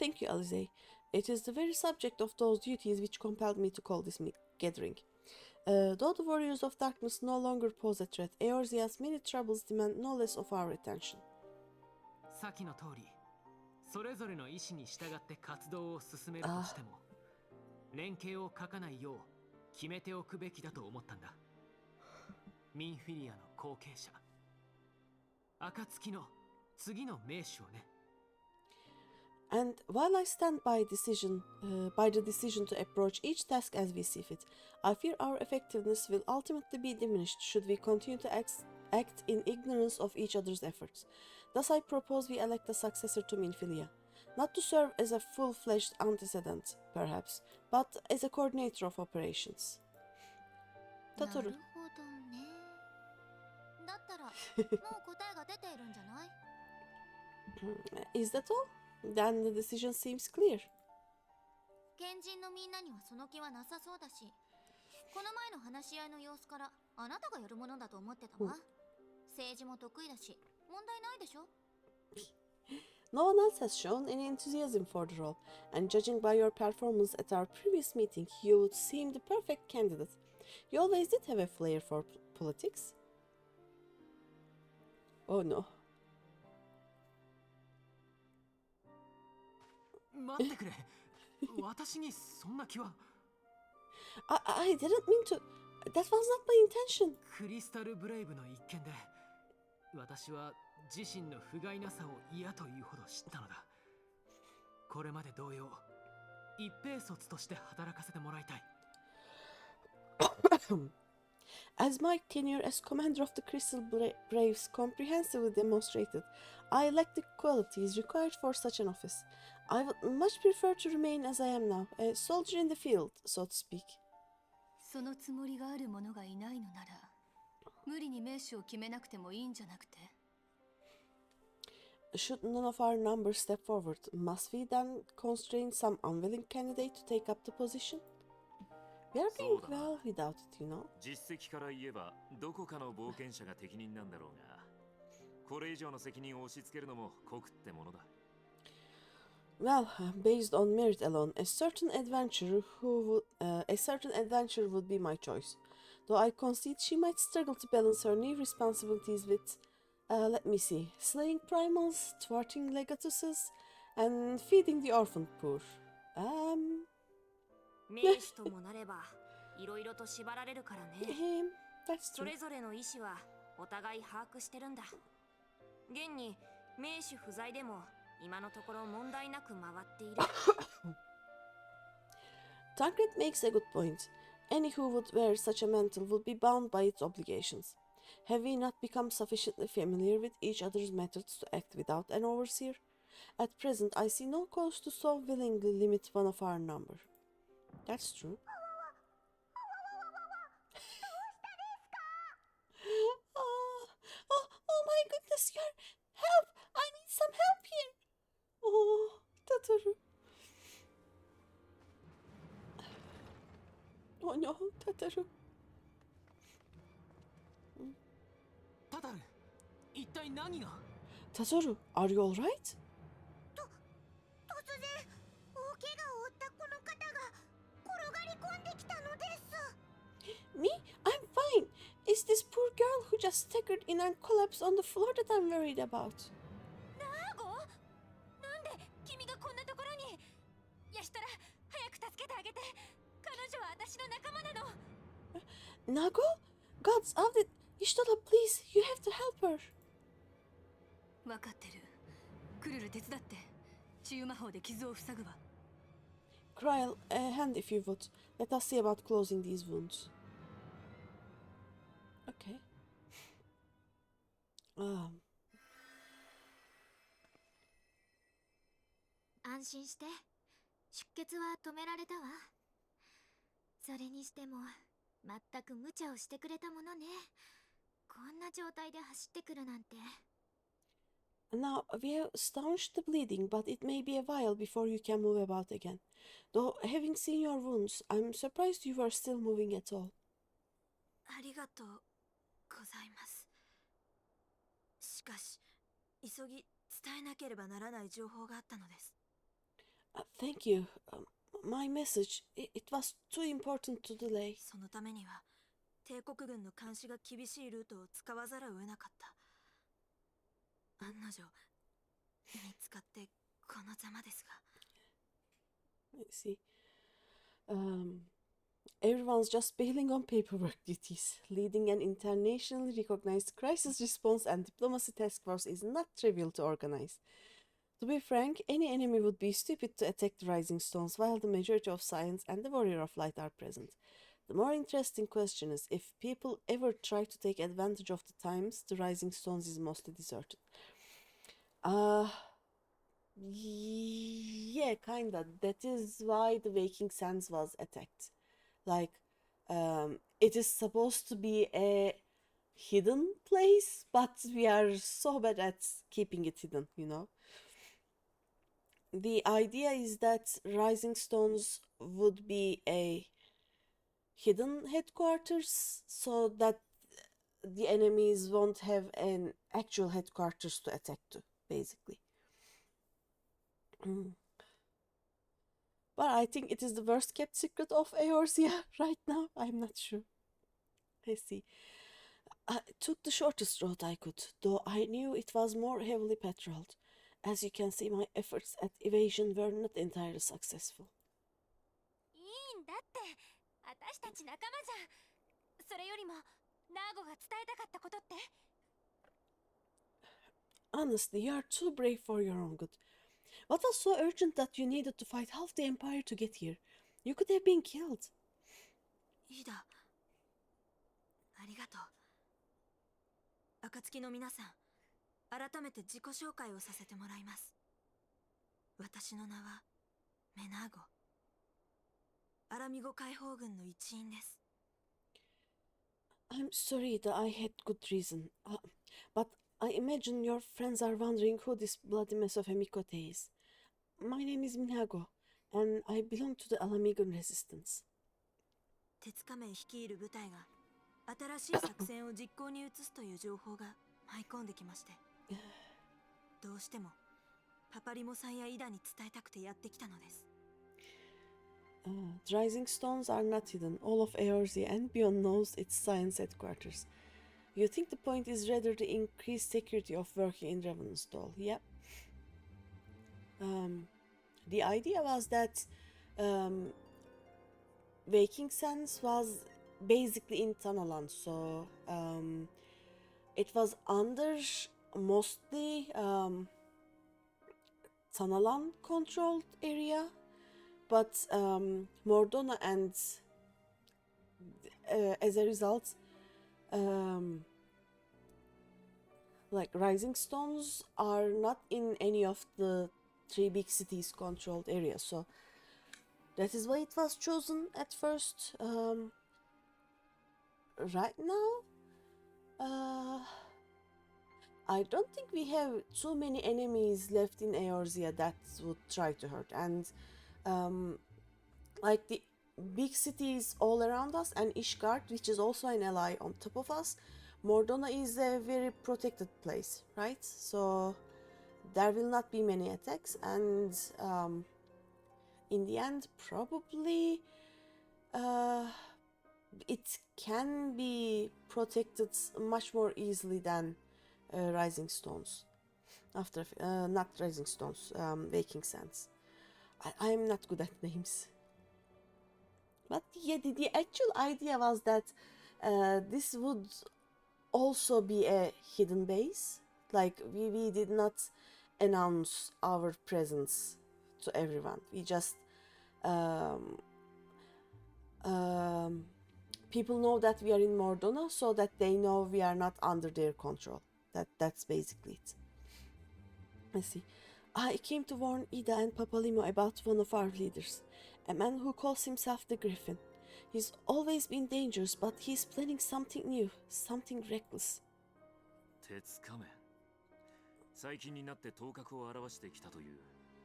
Thank you, Alize. It is the very subject of those duties which compelled me to call this gathering. Though the warriors of darkness no longer pose a threat, Eorzea's many troubles demand no less of our attention. さっきの通り、それぞれの意思に従って活動を進めるとしても、連携を欠かないよう決めておくべきだと思ったんだ。ミンフィリアの後継者、暁の次の名手をね。And while I stand by the decision to approach each task as we see fit, I fear our effectiveness will ultimately be diminished should we continue to act in ignorance of each other's efforts. Thus I propose we elect a successor to Minfilia, not to serve as a full-fledged antecedent, perhaps, but as a coordinator of operations. Totoro. なるほどね。だったら、もう答えが出ているんじゃない？ Is that all? Then the decision seems clear. 賢人のみんなにはその気はなさそうだし、この前の話し合いの様子からあなたがやるものだと思ってたわ。政治も得意だし、問題ないでしょ？ No one else has shown any enthusiasm for the role, and judging by your performance at our previous meeting, you would seem the perfect candidate. You always did have a flair for politics. Oh no. 待ってくれ。私にそんな気は。I didn't mean to. That was not my intention. クリスタルブレイブの一件で、私は自身の不甲斐なさを嫌というほど知ったのだ。これまで同様、一兵卒として働かせてもらいたい。As my tenure as commander of the Crystal Braves comprehensively demonstrated, I lack the qualities required for such an office. I would much prefer to remain as I am now, a soldier in the field, so to speak. そのつもりがある者がいないのなら、無理に名手を決めなくてもいいんじゃなくて。Should none of our numbers step forward, must we then constrain some unwilling candidate to take up the position? We are doing well without it, you know. 実績から言えばどこかの冒険者が適任なんだろうが、これ以上の責任を押し付けるのも酷ってものだ。Well, based on merit alone, a certain adventurer would be my choice. Though I concede she might struggle to balance her new responsibilities with, let me see, slaying primals, thwarting legatuses, and feeding the orphan poor. 名手ともなれば、いろいろと縛られるからね。That's そ true. れぞれの意思はお互い把握してるんだ。現に名手不在でも今のところ問題なく回っている。Tancred makes a good point. Any who would wear such a mantle would be bound by its obligations. Have we not become sufficiently familiar with each other's methods to act without an overseer? At present, I see no cause to so willingly limit one of our number. That's true. Oh my goodness, help! I need some help here. Oh, Tataru. Oh no, Tataru. タタル、一体何が？ Tataru, are you alright? 突然大怪我を負ったこの方が転がり込んできたのです。 Me? I'm fine. It's this poor girl who just staggered in and collapsed on the floor that I'm worried about. ナーゴ？なんで君がこんなところに？ヤシトラ、早く助けてあげて。彼女は私の仲間なの。Nago? Gods, how did... Ishtola, please, you have to help her. 分かってる。クルル手伝って。治癒魔法で傷を塞ぐわ。Kryl, a hand if you would. Let us see about closing these wounds. Okay. 安心して。出血は止められたわ。それにしても全く無茶をしてくれたものね。こんな状態で走ってくるなんて。 Now, we have staunched the bleeding, but it may be a while before you can move about again. Though, having seen your wounds, I'm surprised you are still moving at all. ありがとうございます。しかし、急ぎ伝えなければならない情報があったのです。Thank you. My message, it was too important to delay. そのためには、帝国軍の監視が厳しいルートを使わざるを得なかった。案の定、見つかってこのざまですが。I see. Everyone's just bailing on paperwork duties. Leading an internationally recognized crisis response and diplomacy task force is not trivial to organize. To be frank, any enemy would be stupid to attack the Rising Stones while the majority of science and the Warrior of Light are present. The more interesting question is if people ever try to take advantage of the times the Rising Stones is mostly deserted. Yeah, kinda. That is why the Waking Sands was attacked. Like, it is supposed to be a hidden place, but we are so bad at keeping it hidden, you know? The idea is that Rising Stones would be a hidden headquarters so that the enemies won't have an actual headquarters to attack to, basically. But I think it is the worst kept secret of Eorzea right now. I'm not sure. I see. I took the shortest road I could, though I knew it was more heavily patrolled. As you can see, my efforts at evasion were not entirely successful. いいんだって。私たち仲間じゃん。それよりも、ナーゴが伝えたかったことって？ Honestly, you are too brave for your own good. What was so urgent that you needed to fight half the Empire to get here? You could have been killed. いいだ。ありがとう。暁の皆さん、改めて自己紹介をさせてもらいます。私の名はメナーゴ。アラミゴ解放軍の一員です。I'm sorry that I had good reason, but I imagine your friends are wondering who this bloody mess of a Mikote is. My name is Minago, and I belong to the Alamigon Resistance. 鉄仮面率いる部隊が新しい作戦を実行に移すという情報が舞い込んできまして、どうしてもパパリモさんやイダに伝えたくてやってきたのです。The Rising Stones are not hidden. All of Eorzea and beyond knows its science headquarters. You think the point is rather the increased security of working in Ravenstall, yep. The idea was that Waking Sands was basically in Tanaland, so it was under mostly Tanaland controlled area, but Mordona and as a result like rising stones are not in any of the three big cities controlled areas, so that is why it was chosen at first. Right now, I don't think we have too many enemies left in Eorzea that would try to hurt, and like the big cities all around us and Ishgard, which is also an ally on top of us, Mordona is a very protected place, right? So there will not be many attacks, and in the end, probably it can be protected much more easily than Rising Stones. After not Rising Stones, Waking Sands. I'm not good at names. But yeah, the actual idea was that this would also be a hidden base. Like we did not announce our presence to everyone. We just people know that we are in Mordona, so that they know we are not under their control. That's basically it. Let's see. I came to warn Ida and Papalimo about one of our leaders, a man who calls himself the Griffin. He's always been dangerous, but he's planning something new, something reckless. 鉄仮面。最近になって頭角を現してきたという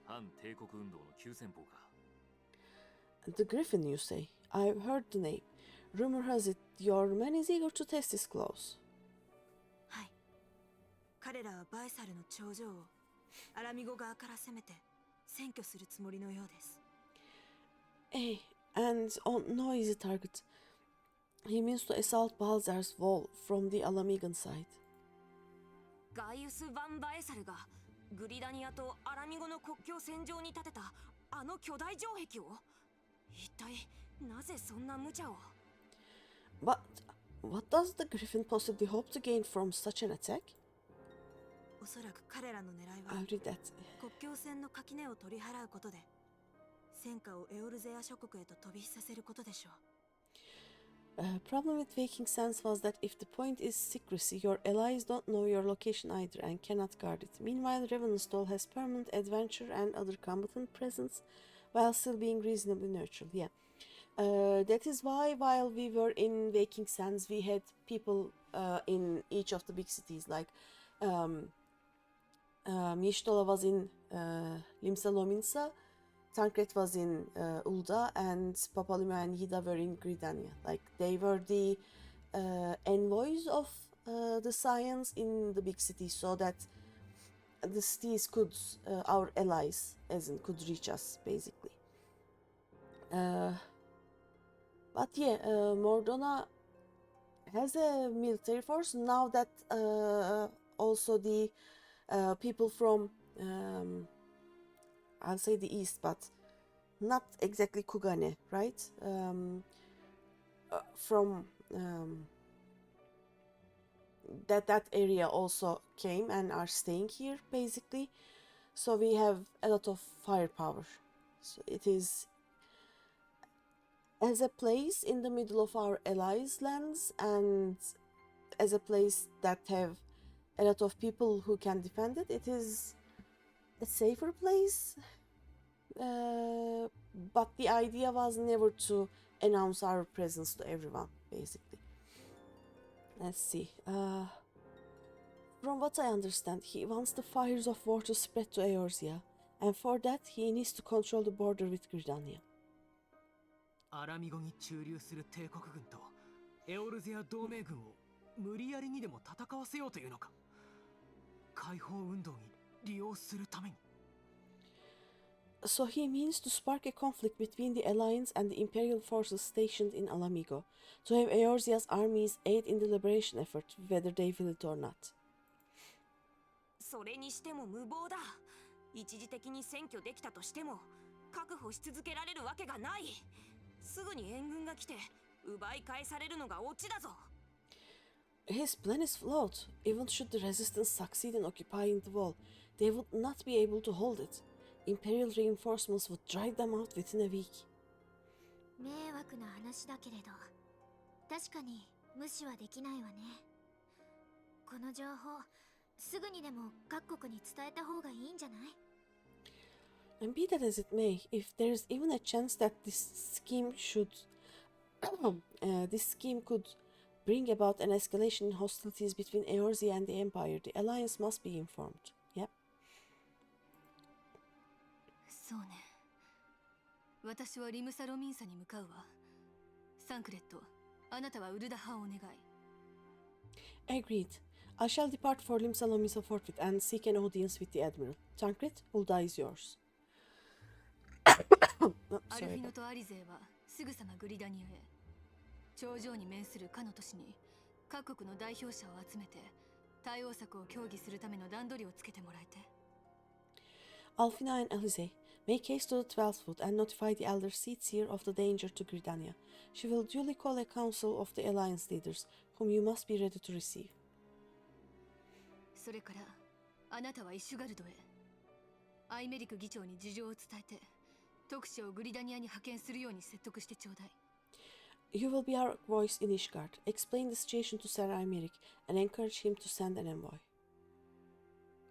反帝国運動の急先鋒か。The Griffin, you say? I've heard the name. Rumor has it your man is eager to test his claws. はい。彼らはバイサルの頂上をアラミゴ側から攻めて占拠するつもりのようです。Eh, and on noisy target. He means to assault Balzar's wall from the Alamigan side. ガイウス・ヴァン・バエサルがグリダニアとアラミゴの国境線上に立てたあの巨大城壁を一体なぜそんな無茶を But what does the Griffin possibly hope to gain from such an attack? おそらく彼らの狙いは I'll read that. 国境線の垣根を取り払うことで戦火をエオルゼア諸国へと飛び火させることでしょう。Problem with Waking Sands was that if the point is secrecy, your allies don't know your location either and cannot guard it. Meanwhile, Revenantstall has permanent adventure and other combatant presence while still being reasonably neutral. Yeah. That is why while we were in Waking Sands, we had people in each of the big cities. Like Mishtola was in Limsa Lominsa, Tancred was in Ulda, and Papalima and Yida were in Gridania. Like they were the envoys of the science in the big cities, so that the cities could, our allies, as in, could reach us basically. But yeah, Mordona has a military force now that also the people from I'll say the east, but not exactly Kugane, right? From that area also came and are staying here basically. So we have a lot of firepower. So it is as a place in the middle of our allies' lands and as a place that have a lot of people who can defend it. It is a safer place, but the idea was never to announce our presence to everyone, basically. Let's see. From what I understand, he wants the fires of war to spread to Eorzea, and for that he needs to control the border with Gridania. アラミゴに駐留する帝国軍とエオルゼア同盟軍を無理やりにでも戦わせようというのか。解放運動に利用するために。So he means to spark a conflict between the Alliance and the Imperial forces stationed in Alamigo, to have Eorzea's armies aid in the liberation effort, whether they will it or not. それにしても無謀だ。一時的に占拠できたとしても確保し続けられるわけがない。すぐに援軍が来て奪い返されるのがオチだぞ。His plan is flawed. Even should the resistance succeed in occupying the wall, they would not be able to hold it. Imperial reinforcements would drive them out within a week. 迷惑な話だけれど、確かに無視はできないわね。この情報、すぐにでも各国に伝えた方がいいんじゃない？ And be that as it may, if there's even a chance that this scheme should, this scheme could bring about an escalation in hostilities between Eorzea and the Empire, the Alliance must be informed. Yep. そうね。私はリムサロミンサに向かうわ。サンクレット、あなたはウルダ派をお願い。 Agreed. I shall depart for Limsa Lomisa Fortwith and seek an audience with the Admiral. Tancred, Ulda is yours. Oh, アル sorry. フィノとアリゼーはすぐさまグリダニアへ。頂上に面するかの都市に各国の代表者を集めて対応策を協議するための段取りをつけてもらえて。 Alfina and Alize, make haste to the 12th Foot and notify the elder seats here of the danger to Gridania. She will duly call a council of the Alliance leaders, whom you must be ready to receive. それからあなたはイシュガルドへ。アイメリク議長に事情を伝えて特使をグリダニアに派遣するように説得してちょうだい。 You will be our voice in Ishgard. Explain the situation to Sir Imeric and encourage him to send an envoy.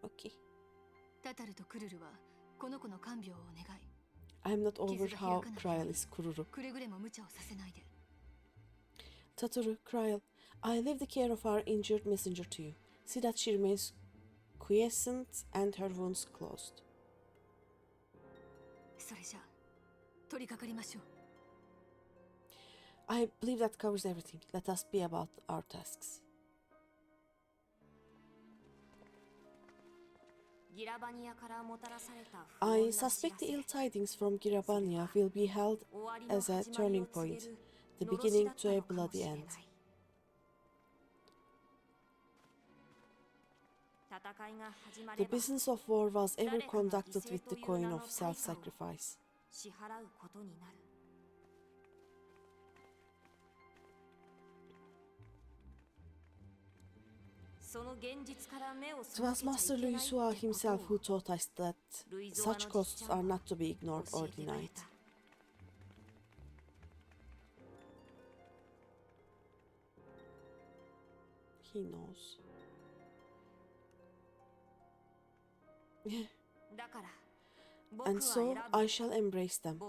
Okay. タタルとクルルはこの子の看病をお願い。 I'm not over how Kryl is Kururu. くれぐれも無茶をさせないで。 Tataru, Kryl, I leave the care of our injured messenger to you. See that she remains quiescent and her wounds closed. それじゃ取り掛かりましょう。 I believe that covers everything. Let us be about our tasks. ギラバニアからもたらされた I suspect the ill tidings from Girabania will be held as a turning point, the beginning to a bloody end. The business of war was ever conducted with the coin of self-sacrifice. 支払うことになる。 It was Master Luisua himself who taught us that such costs are not to be ignored or denied. He knows. And so I shall embrace them.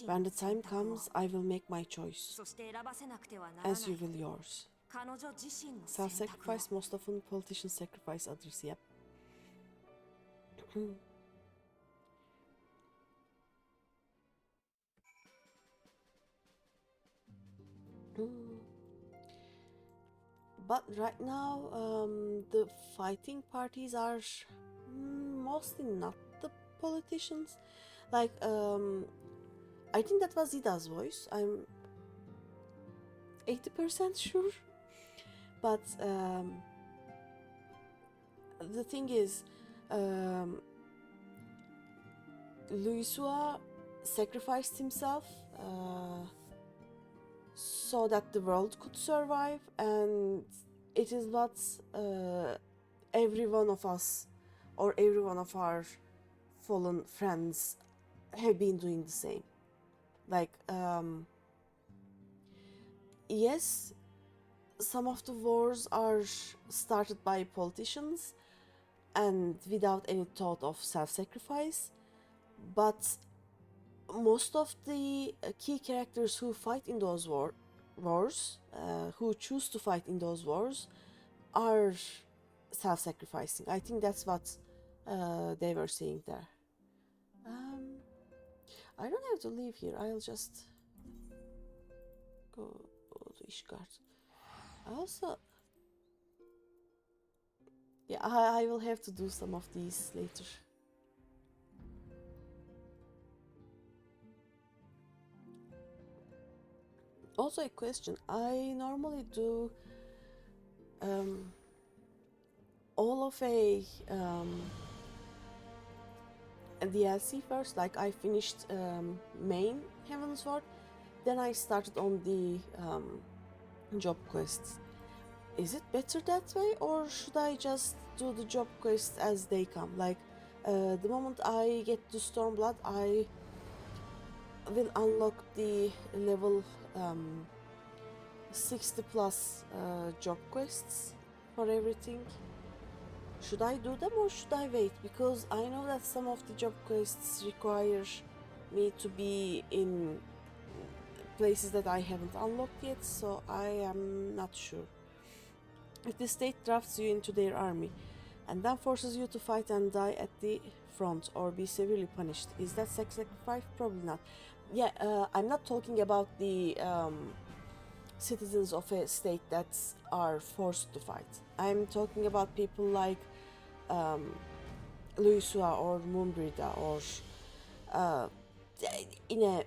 When the time comes, I will make my choice, as you will yours. Self-sacrifice, most often politicians sacrifice others, yep. But right now, the fighting parties are mostly not the politicians. Like, I think that was Zida's voice. I'm 80% sure. But the thing is, Luisua sacrificed himself so that the world could survive, and it is what every one of us or every one of our fallen friends have been doing the same. Like, yes, some of the wars are started by politicians and without any thought of self-sacrifice, but most of the key characters who fight in those wars, who choose to fight in those wars, are self-sacrificing. I think that's what they were saying there. I don't have to leave here. I'll just go to Ishgard. Also, yeah, I will have to do some of these later. Also a question, I normally do all of a DLC first, like I finished main Heavensward, then I started on the job quests. Is it better that way, or should I just do the job quests as they come? Like, the moment I get to Stormblood, I will unlock the level 60 plus job quests for everything. Should I do them or should I wait? Because I know that some of the job quests require me to be in places that I haven't unlocked yet, so I am not sure. If the state drafts you into their army and then forces you to fight and die at the front or be severely punished, is that sacrifice? Probably not. Yeah, I'm not talking about the citizens of a state that are forced to fight. I'm talking about people like Luisua or Mumbrida or in a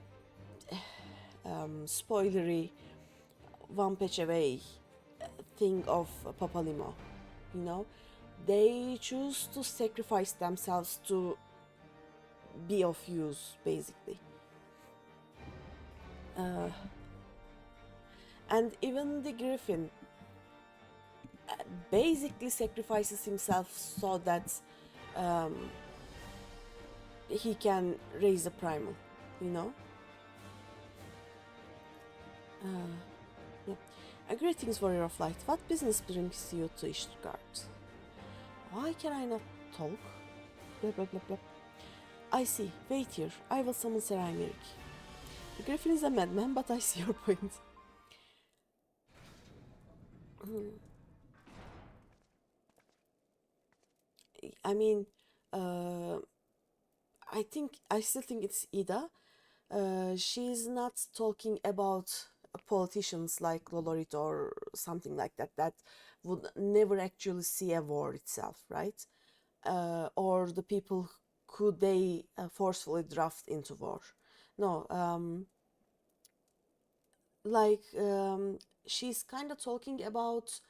spoilery one patch away thing of Papalimo, you know, they choose to sacrifice themselves to be of use, basically. And even the Griffin basically sacrifices himself so that he can raise a primal, you know. Yeah. Greetings, warrior of light. What business brings you to Ishgard? Why can I not talk? Blah blah blah blah. I see. Wait here. I will summon Sarai Merrick. The Griffin is a madman, but I see your point. I mean, I still think it's Ida. She's not talking about politicians like Lolorit or something like that that would never actually see a war itself, right? Or the people who they forcefully draft into war. No, she's kind of talking about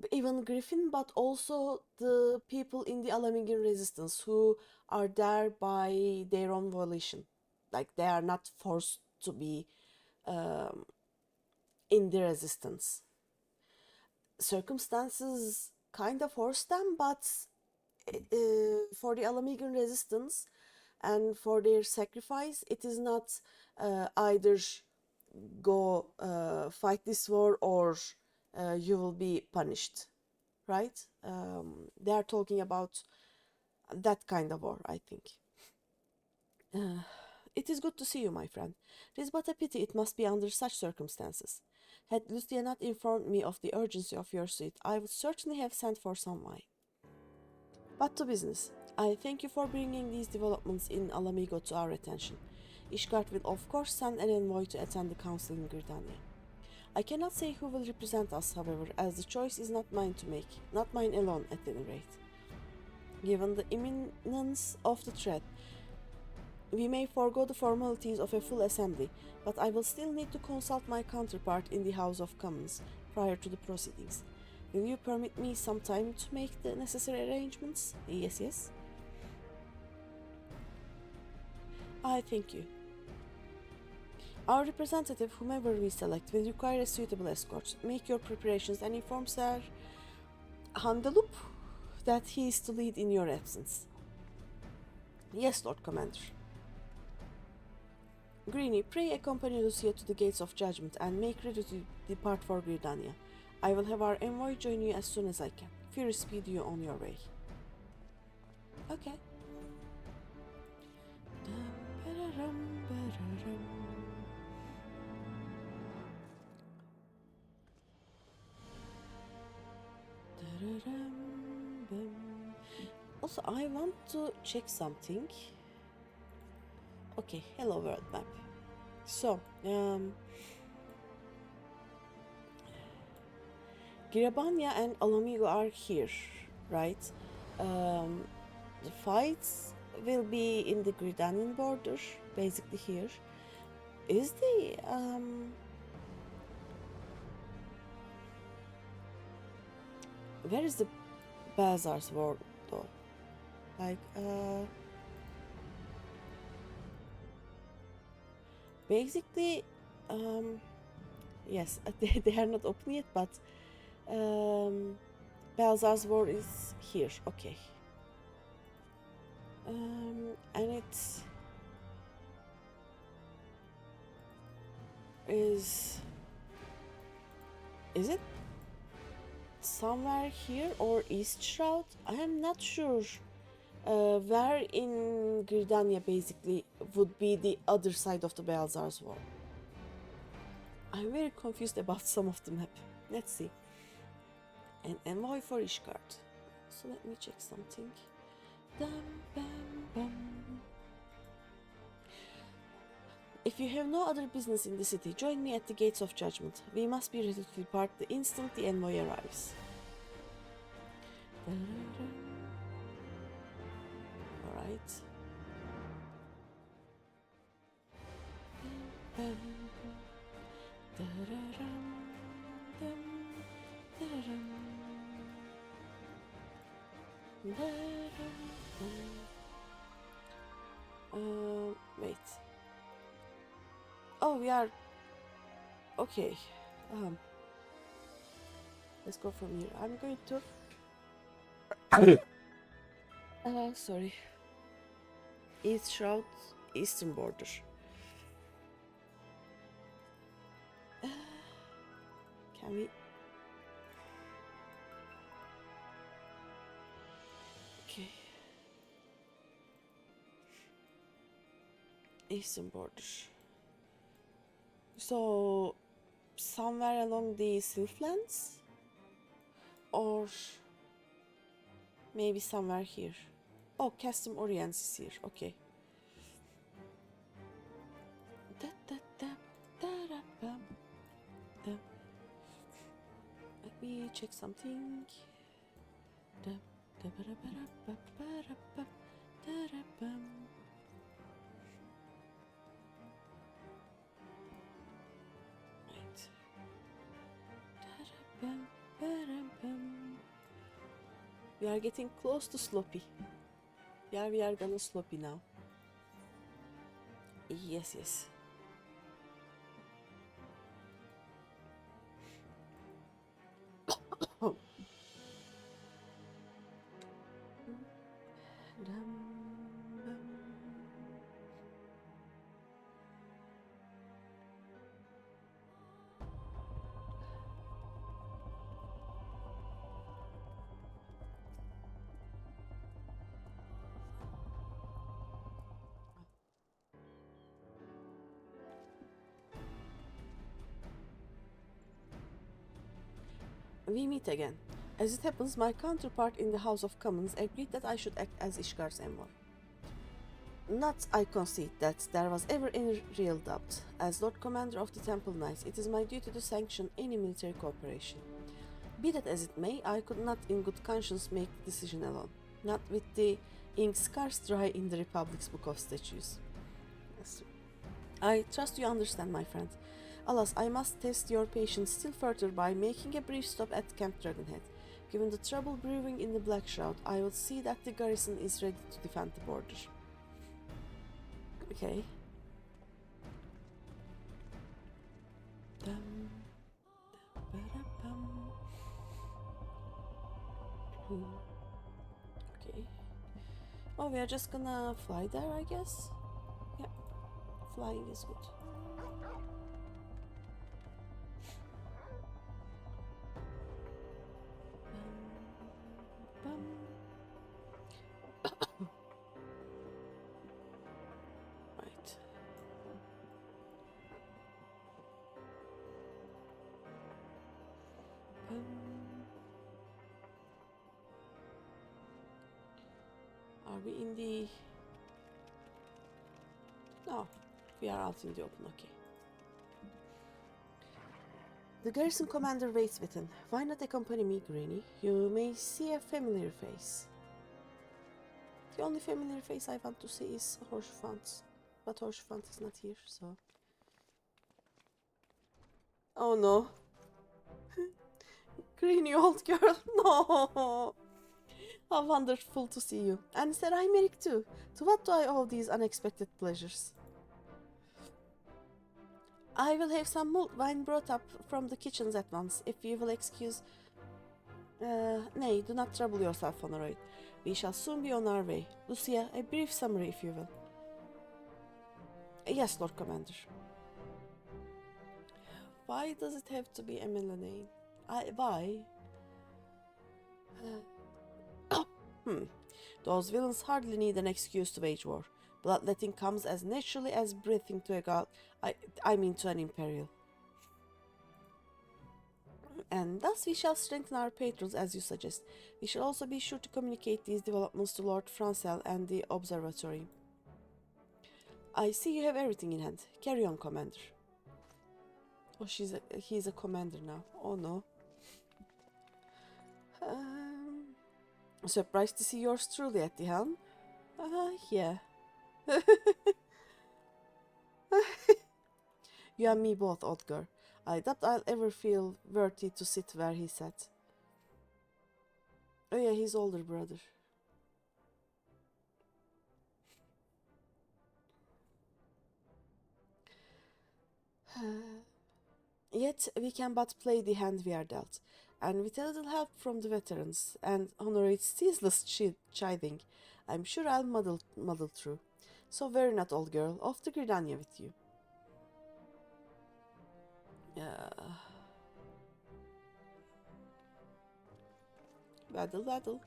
even Griffin, but also the people in the Alamegan resistance who are there by their own volition. Like they are not forced to be in the resistance. Circumstances kind of force them, but for the Alamegan resistance and for their sacrifice, it is not either go fight this war or you will be punished, right? They are talking about that kind of war, I think. It is good to see you, my friend. It is but a pity it must be under such circumstances. Had Lucia not informed me of the urgency of your suit, I would certainly have sent for some wine. But to business. I thank you for bringing these developments in Alamigo to our attention. Ishgard will of course send an envoy to attend the council in Gridania. I cannot say who will represent us, however, as the choice is not mine to make, not mine alone at any rate. Given the imminence of the threat, we may forego the formalities of a full assembly, but I will still need to consult my counterpart in the House of Commons prior to the proceedings. Will you permit me some time to make the necessary arrangements? Yes, yes. I thank you. Our representative, whomever we select, will require a suitable escort. Make your preparations and inform Sir Handelup that he is to lead in your absence. Yes, Lord Commander. Greeny, pray accompany Lucia to the gates of judgment and make ready to depart for Gridania. I will have our envoy join you as soon as I can. Fury speed you on your way. Okay. Also, I want to check something. Okay, hello world map. So, Girabanya and Alamigo are here, right? The fights will be in the Gridanian border, basically here. Is the where is the Bazaar's war though? Like basically yes, they are not open yet, but Balzar's war is here. Okay. And it is it? somewhere here or East Shroud. I am not sure where in Gridania basically would be the other side of the Beelzar's wall. I'm very confused about some of the map. Let's see. An envoy for Ishgard. So let me check something. Dum, bam, bam. If you have no other business in the city, join me at the gates of judgment. We must be ready to depart the instant the envoy arrives. Alright. Wait. Oh, we are... Okay. Let's go from here. I'm going to... sorry. East Shroud, eastern border. Can we... Okay. Eastern border. So, somewhere along the Sylphlands? Or maybe somewhere here. Oh, Custom Orients is here. Okay. Let me check something. We are getting close to Sloppy. Yeah, we are gonna Sloppy now. Yes, yes. We meet again. As it happens, my counterpart in the House of Commons agreed that I should act as Ishgar's envoy. Not, I concede, that there was ever any real doubt. As Lord Commander of the Temple Knights, it is my duty to sanction any military cooperation. Be that as it may, I could not in good conscience make the decision alone. Not with the ink scarce dry in the Republic's Book of Statutes. Yes. I trust you understand, my friend. Alas, I must test your patience still further by making a brief stop at Camp Dragonhead. Given the trouble brewing in the Black Shroud, I will see that the garrison is ready to defend the border. Okay. Okay. Oh, we are just gonna fly there, I guess? Yeah. Flying is good. Right. Are we in the... No, we are out in the open, okay. The garrison commander waits within. Why not accompany me, Greeny? You may see a familiar face. The only familiar face I want to see is Horsefant. But Horsefant is not here, so... Oh no. Greeny old girl, no! How wonderful to see you. And said I'm Eric too. To what do I owe these unexpected pleasures? I will have some mulled wine brought up from the kitchens at once, if you will excuse... nay, do not trouble yourself, Honoroid. We shall soon be on our way. Lucia, a brief summary, if you will. Yes, Lord Commander. Why does it have to be a Melanine? Why? Those villains hardly need an excuse to wage war. Bloodletting comes as naturally as breathing to a god. I mean to an imperial. And thus we shall strengthen our patrons as you suggest. We shall also be sure to communicate these developments to Lord Francel and the observatory. I see you have everything in hand. Carry on, Commander. Oh, he's a commander now. Oh no. Surprised to see yours truly at the helm? Yeah. You and me both, Odger. I doubt I'll ever feel worthy to sit where he sat. Oh yeah, his older brother. Yet we can but play the hand we are dealt, and with a little help from the veterans and Honorate's ceaseless chiding, I'm sure I'll muddle through. So very not, old girl. Off to Gridania with you. Waddle.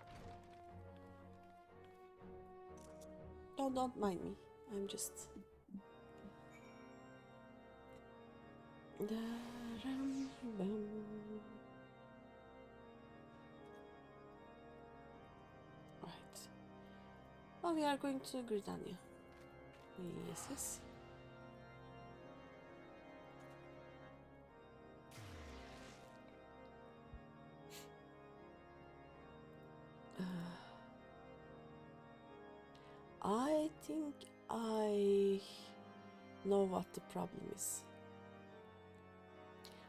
Don't mind me. I'm just... Right. Now we are going to Gridania. Yes. I think I know what the problem is.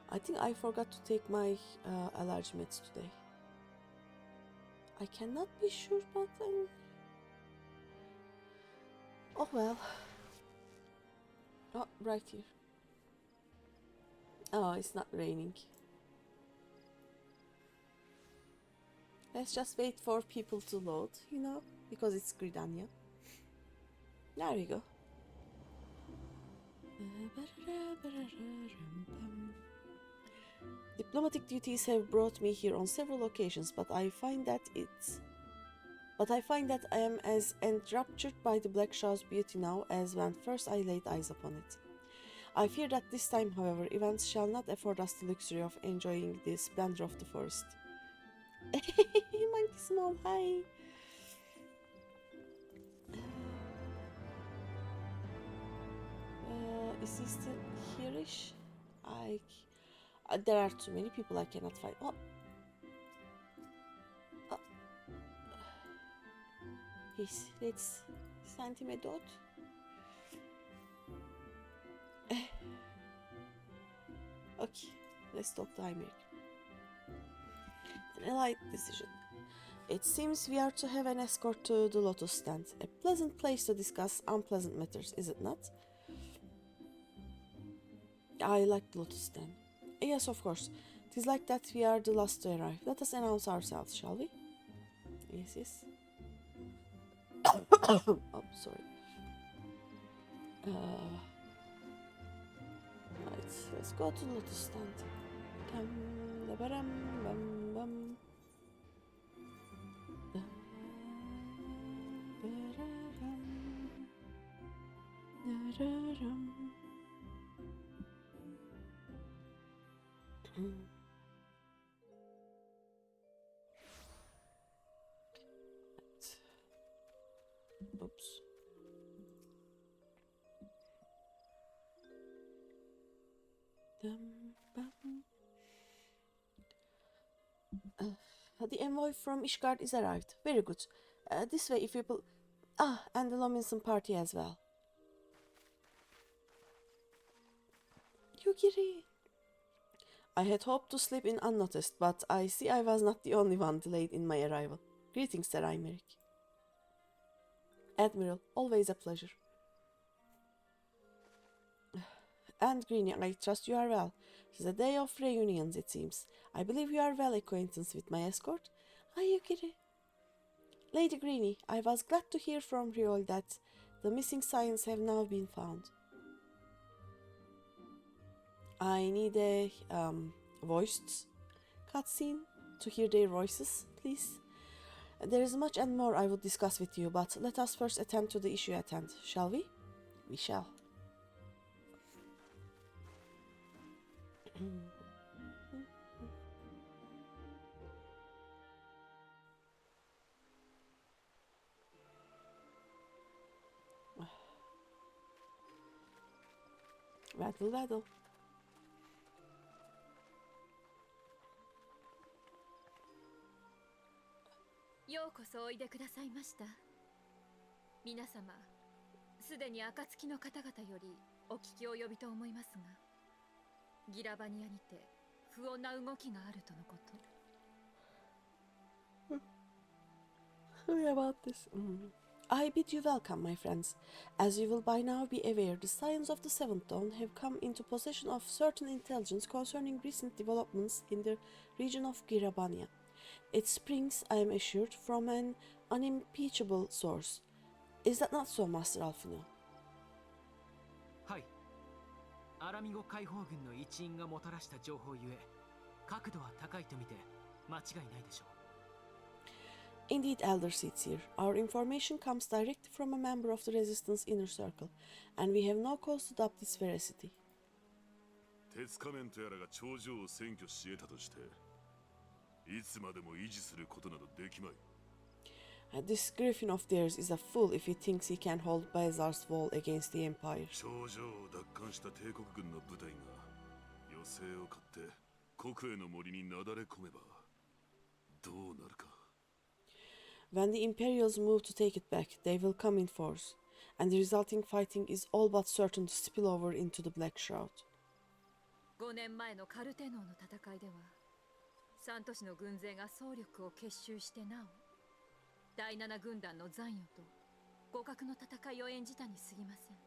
I think I forgot to take my allergy meds today. I cannot be sure, but oh well. Oh, right here. Oh, it's not raining. Let's just wait for people to load, you know, because it's Gridania. There we go. Diplomatic duties have brought me here on several occasions, but I find that I am as enraptured by the Black Shaw's beauty now as when first I laid eyes upon it. I fear that this time, however, events shall not afford us the luxury of enjoying the splendor of the forest. Monkey Small, hi! Is he still here-ish? There are too many people I cannot find. Let's send him a dot. Okay, let's talk to Heinrich. An allied decision. It seems we are to have an escort to the Lotus Stand. A pleasant place to discuss unpleasant matters, is it not? I like the Lotus Stand. Yes, of course. It is like that we are the last to arrive. Let us announce ourselves, shall we? Yes. Oh, sorry. Right, let's go to the Lotus Stand. Oops. The envoy from Ishgard is arrived. Very good. This way, if you will... and the Lominson party as well. Yukiri! I had hoped to slip in unnoticed, but I see I was not the only one delayed in my arrival. Greetings, Sir Imeric. Admiral, always a pleasure. And Greeny, I trust you are well. It is a day of reunions, it seems. I believe you are well acquainted with my escort. Yukiri. Lady Greeny, I was glad to hear from Riol that the missing science have now been found. I need a voiced cutscene to hear their voices, please. There is much and more I would discuss with you, but let us first attend to the issue at hand, shall we? We shall. Waddle waddle. ようこそおいでくださいました。皆様、すでに暁の方々よりお聞き及びと思いますが、ギラバニアにて不穏な動きがあるとのこと。Sorry about this. I bid you welcome, my friends. As you will by now be aware, the Scions of the Seventh Dawn have come into possession of certain intelligence concerning recent developments in the region of Girabania. It springs, I am assured, from an unimpeachable source. Is that not so, Master Alfino? はい。アラミゴ解放軍の一員がもたらした情報ゆえ、角度は高いとみて間違いないでしょう。Indeed, Elder Seatsier, our information comes directly from a member of the Resistance Inner Circle, and we have no cause to doubt its veracity. 鉄仮面とやらが頂上を占拠し得たとして、いつまでも維持することなどできまい。This griffin of theirs is a fool if he thinks he can hold Baezar's wall against the Empire. 頂上を奪還した帝国軍の部隊が余勢を買って国営の森になだれ込めばどうなるか。When the Imperials move to take it back, they will come in force, and the resulting fighting is all but certain to spill over into the Black Shroud. 5年前のカルテノーの戦いでは、3都市の軍勢が総力を結集してなお、第7軍団の残余と互角の戦いを演じたに過ぎません。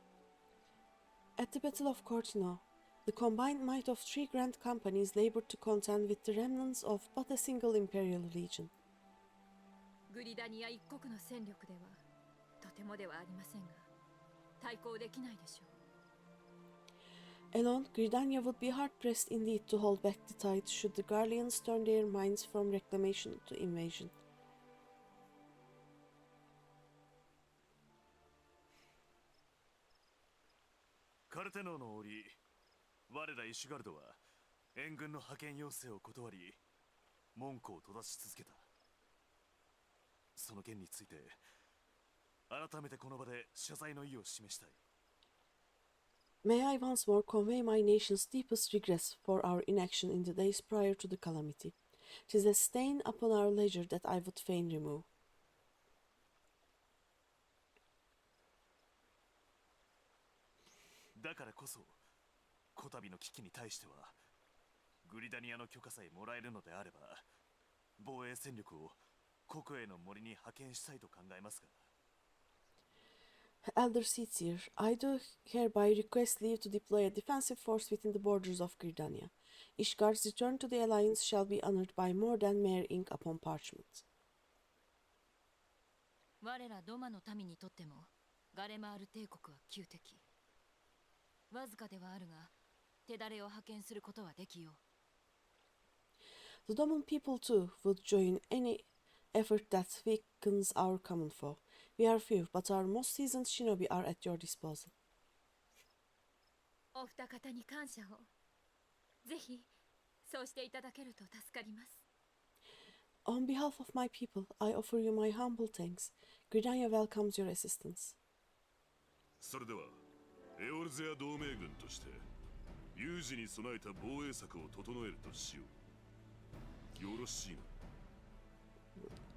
At the Battle of Cortino, the combined might of 3 grand companies labored to contend with the remnants of but a single Imperial legion. グリダニア一国の戦力ではとてもではありませんが、対抗できないでしょう。Alone, Gridania would be hard-pressed indeed to hold back the tide should the Garleans turn their minds from reclamation to invasion. カルテノーの折、我らイシュガルドは援軍の派遣要請を断り、門戸を閉ざし続けた。その件について、改めてこの場で謝罪の意を示したい。May I once more convey my nation's deepest regrets for our inaction in the days prior to the calamity. 'Tis a stain upon our ledger that I would fain remove. だからこそ、こたびの危機に対しては、グリダニアの許可さえもらえるのであれば、防衛戦力を国営の森に派遣したいと考えますが。Elder Seatsier, I do hereby request leave to deploy a defensive force within the borders of Gridania. Ishgard's return to the Alliance shall be honored by more than mere ink upon parchment. 我らドマの民にとってもガレマール帝国は旧敵。わずかではあるが、手だれを派遣することはできよう。 The Doman people too would join any effort that weakens our common foe. We are few, but our most seasoned shinobi are at your disposal. お二方に感謝を。ぜひ、そうしていただけると助かります。On behalf of my people, I offer you my humble thanks. Gridania welcomes your assistance. それでは、エオルゼア同盟軍として、有事に備えた防衛策を整えるとしよう。よろしいな。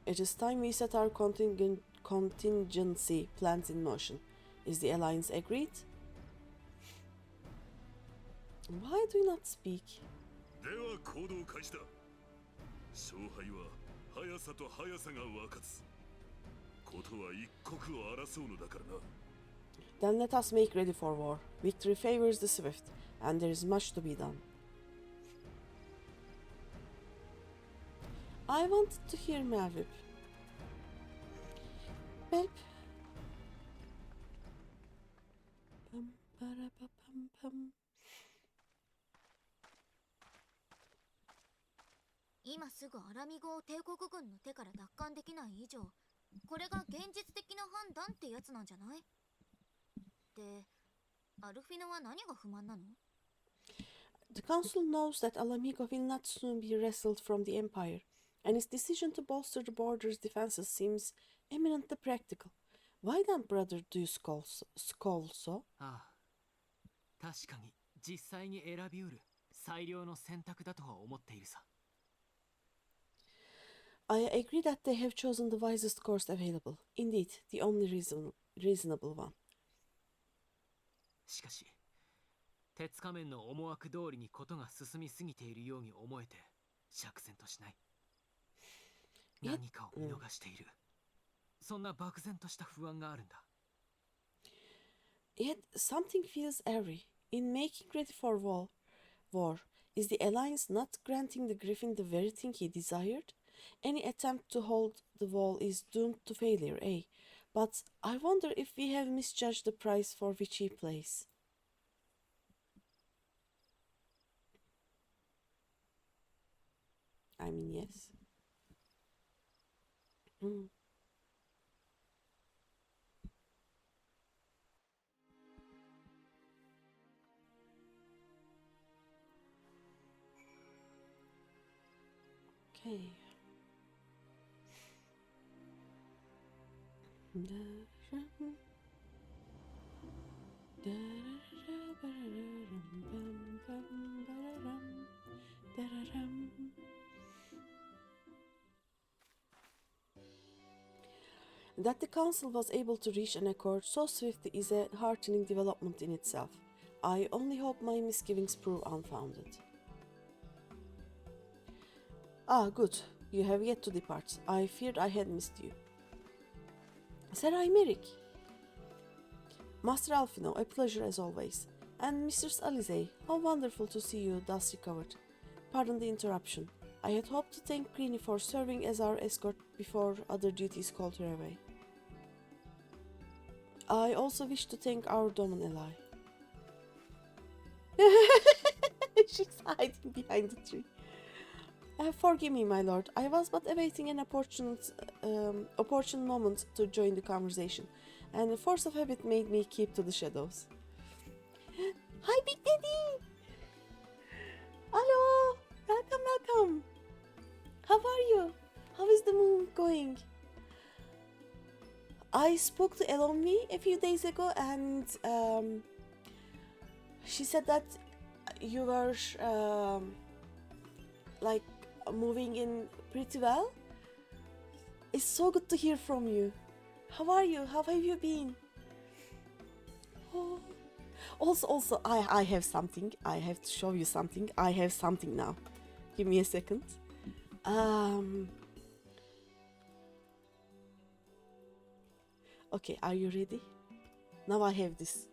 It is time we set our contingency plans in motion. Is the Alliance agreed? Why do you not speak? では行動開始だ。勝敗は速さと速さが分かつ。ことは一国を争うのだからな。Then let us make ready for war. Victory favors the swift, and there is much to be done. I wanted to hear Mavip. Belp. 今すぐアラミ語を帝国軍の手から奪還できない以上、これが現実的な判断ってやつなんじゃない？で、アルフィノは何が不満なの？ The council knows that Alamigo will not soon be wrestled from the Empire, and his decision to bolster the border's defenses seems eminently practical. Why then, brother, do you scold so? ああ、確かに実際に選びうる最良の選択だとは思っているさ。I agree that they have chosen the wisest course available. Indeed, the only reasonable one. しかし、鉄仮面の思惑通りにことが進みすぎているように思えて釈然としない。何かを見逃している。そんな漠然とした不安があるんだ。Yet something feels airy. In making ready for war, is the Alliance not granting the Griffin the very thing he desired? Any attempt to hold the wall is doomed to failure, eh? But I wonder if we have misjudged the price for which he plays. I mean, yes. Okay. That the council was able to reach an accord so swiftly is a heartening development in itself. I only hope my misgivings prove unfounded. Ah, good. You have yet to depart. I feared I had missed you. Sarai Merrick. Master Alfino, a pleasure as always. And Mistress Alize, how wonderful to see you thus recovered. Pardon the interruption. I had hoped to thank Greeny for serving as our escort before other duties called her away. I also wish to thank our Domin ally. She's hiding behind the tree. Forgive me, my lord. I was but awaiting an opportune moment to join the conversation, and the force of habit made me keep to the shadows. Hi, Big Daddy! Hello! Welcome! How are you? How is the moon going? I spoke to Elonvi a few days ago, and she said that you were like moving in pretty well. It's so good to hear from you. How are you? How have you been? Oh. Also, I have something. I have to show you something. I have something now. Give me a second. Okay, are you ready? Now I have this.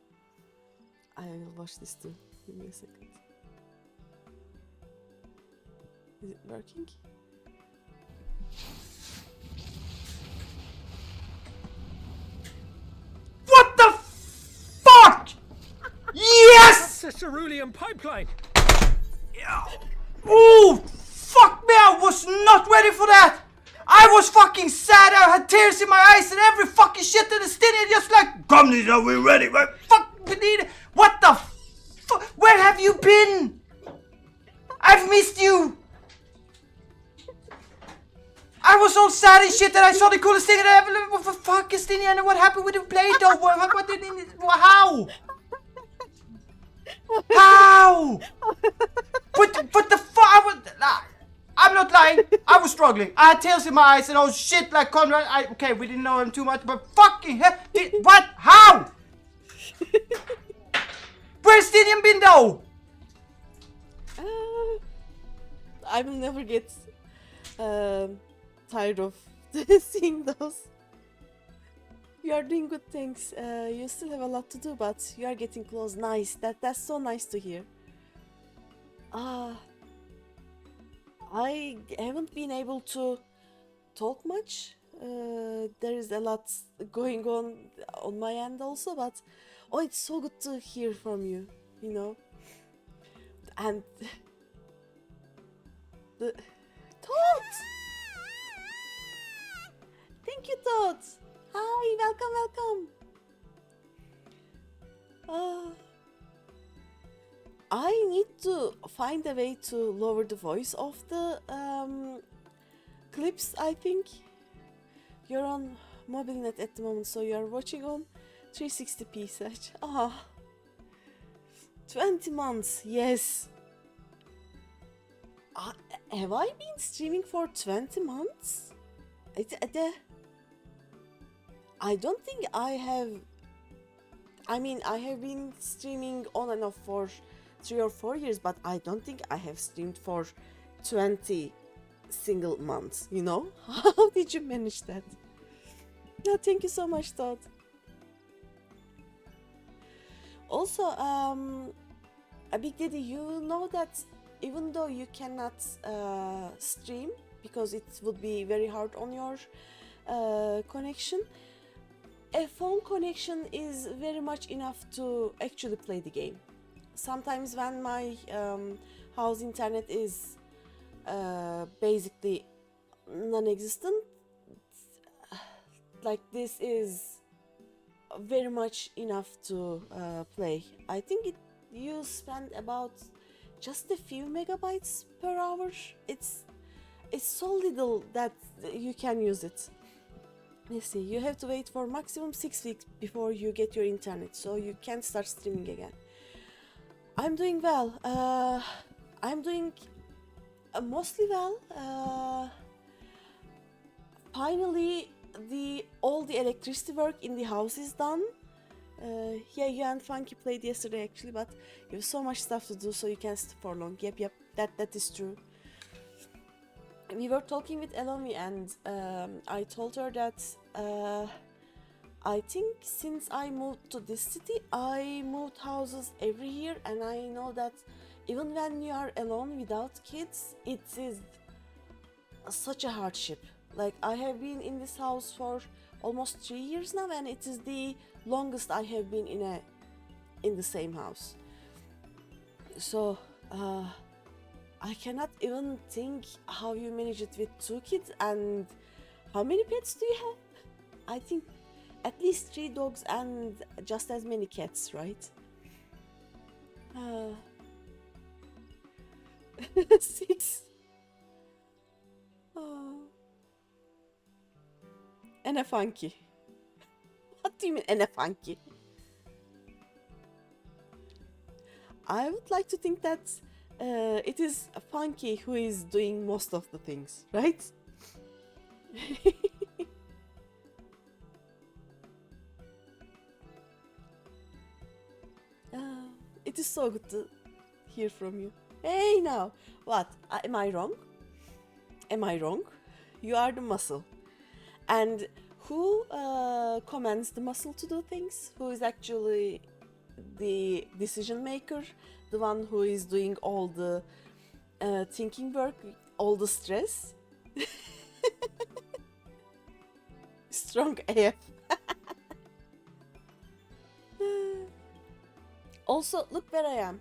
I will watch this too. Give me a second. Is it working? What the fuck? Yes! That's a cerulean pipeline. Oh, fuck me! I was not ready for that. I was fucking sad. I had tears in my eyes and every fucking shit in the studio. Just like, come, Nina, we're ready. Fuck, we need it. What the fuck? Where have you been? I've missed you. I was all sad and shit that I saw the coolest thing that I ever. What the fuck is Stinny and what happened with the blade though? What did it? How? How? What the fuck? I'm not lying. I was struggling. I had tears in my eyes and oh shit like Conrad. Okay, we didn't know him too much, but fucking hell. What? How? Where's Stinian been though? I will never get tired of seeing those. You are doing good things. You still have a lot to do, but you are getting close. Nice. That's so nice to hear. I haven't been able to talk much. There is a lot going on my end also, but oh, it's so good to hear from you, you know. And Todd! Thank you, Todd. Hi, welcome. I need to find a way to lower the voice of the clips, I think. You're on MobileNet at the moment, so you're watching on 360p such. 20 months, yes. Have I been streaming for 20 months? I don't think I have. I mean, I have been streaming on and off for 3 or 4 years, but I don't think I have streamed for 20 single months, you know? How did you manage that? Yeah, thank you so much, Todd. Also, Big Daddy, you know that even though you cannot stream because it would be very hard on your connection, a phone connection is very much enough to actually play the game. Sometimes when my house internet is basically non-existent, like this is very much enough to play. I think you spend about just a few megabytes per hour. It's so little that you can use it. Let's see, you have to wait for maximum 6 weeks before you get your internet, so you can start streaming again. I'm doing well. I'm doing mostly well. Finally, all the electricity work in the house is done. Yeah, you and Funky played yesterday actually, but you have so much stuff to do, so you can't stay for long. Yep, that is true. We were talking with Elomi, and I told her that I think since I moved to this city, I moved houses every year, and I know that even when you are alone without kids, it is such a hardship. Like, I have been in this house for almost 3 years now, and it is the longest I have been in the same house. So I cannot even think how you manage it with 2 kids. And how many pets do you have? I think at least 3 dogs and just as many cats, right? 6. And a Funky. What do you mean, and a Funky? I would like to think that it is Funky who is doing most of the things, right? It is so good to hear from you. Hey, now, what? Am I wrong? Am I wrong? You are the muscle. And who commands the muscle to do things? Who is actually the decision maker? The one who is doing all the thinking work, all the stress? Strong AF. Also, look where I am.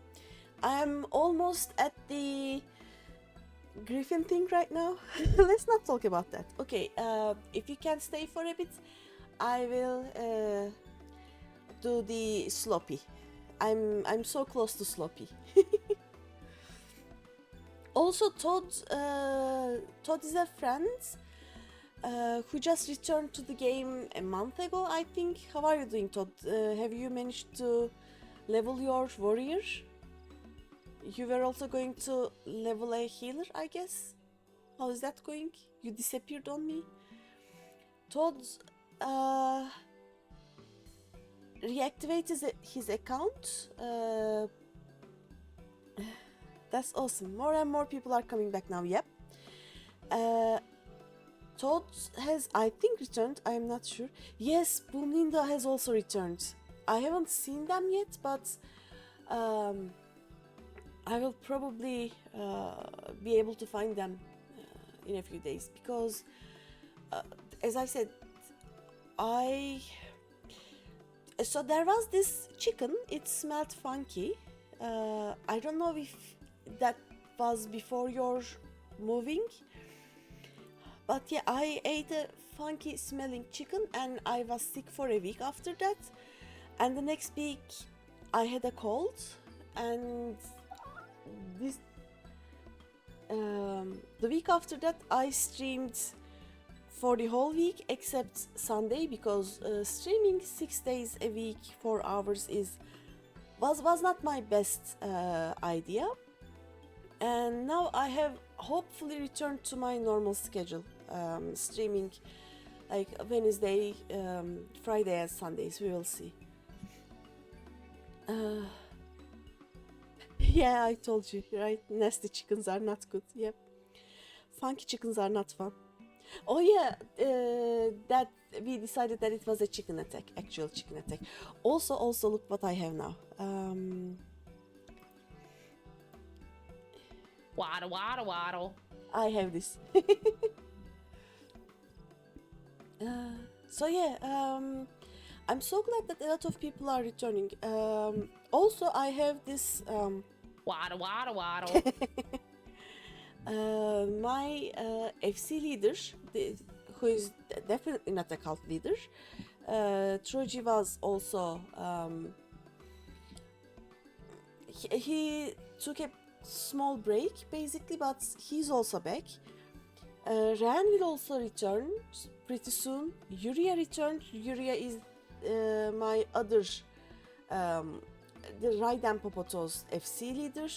I am almost at the Griffin thing right now. Let's not talk about that. Okay, if you can stay for a bit, I will do the sloppy. I'm so close to sloppy. Also, Todd is a friend who just returned to the game a month ago, I think. How are you doing, Todd? Have you managed to level your warrior? You were also going to level a healer, I guess? How is that going? You disappeared on me. Todd reactivated his account. That's awesome. More and more people are coming back now, yep. Todd has, I think, returned. I am not sure. Yes, Boomlinda has also returned. I haven't seen them yet, but I will probably be able to find them in a few days, because as I said, so there was this chicken, it smelled funky. I don't know if that was before your moving, But yeah, I ate a funky smelling chicken and I was sick for a week after that. And the next week I had a cold, and this the week after that I streamed for the whole week except Sunday, because streaming 6 days a week 4 hours was not my best idea. And now I have hopefully returned to my normal schedule, streaming like Wednesday, Friday and Sundays. We will see. Yeah, I told you, right? Nasty chickens are not good. Yep. Funky chickens are not fun. Oh yeah, that we decided that it was a chicken attack, actual chicken attack. Also look what I have now. Waddle, waddle, waddle. I have this. So yeah, I'm so glad that a lot of people are returning. Also, I have this. Waddle, waddle, waddle. My FC leader, who is definitely not a cult leader, Troji was also. He took a small break basically, but he's also back. Ran will also return pretty soon. Yuria returned. Yuria is my other the Raiden Popoto's FC leader.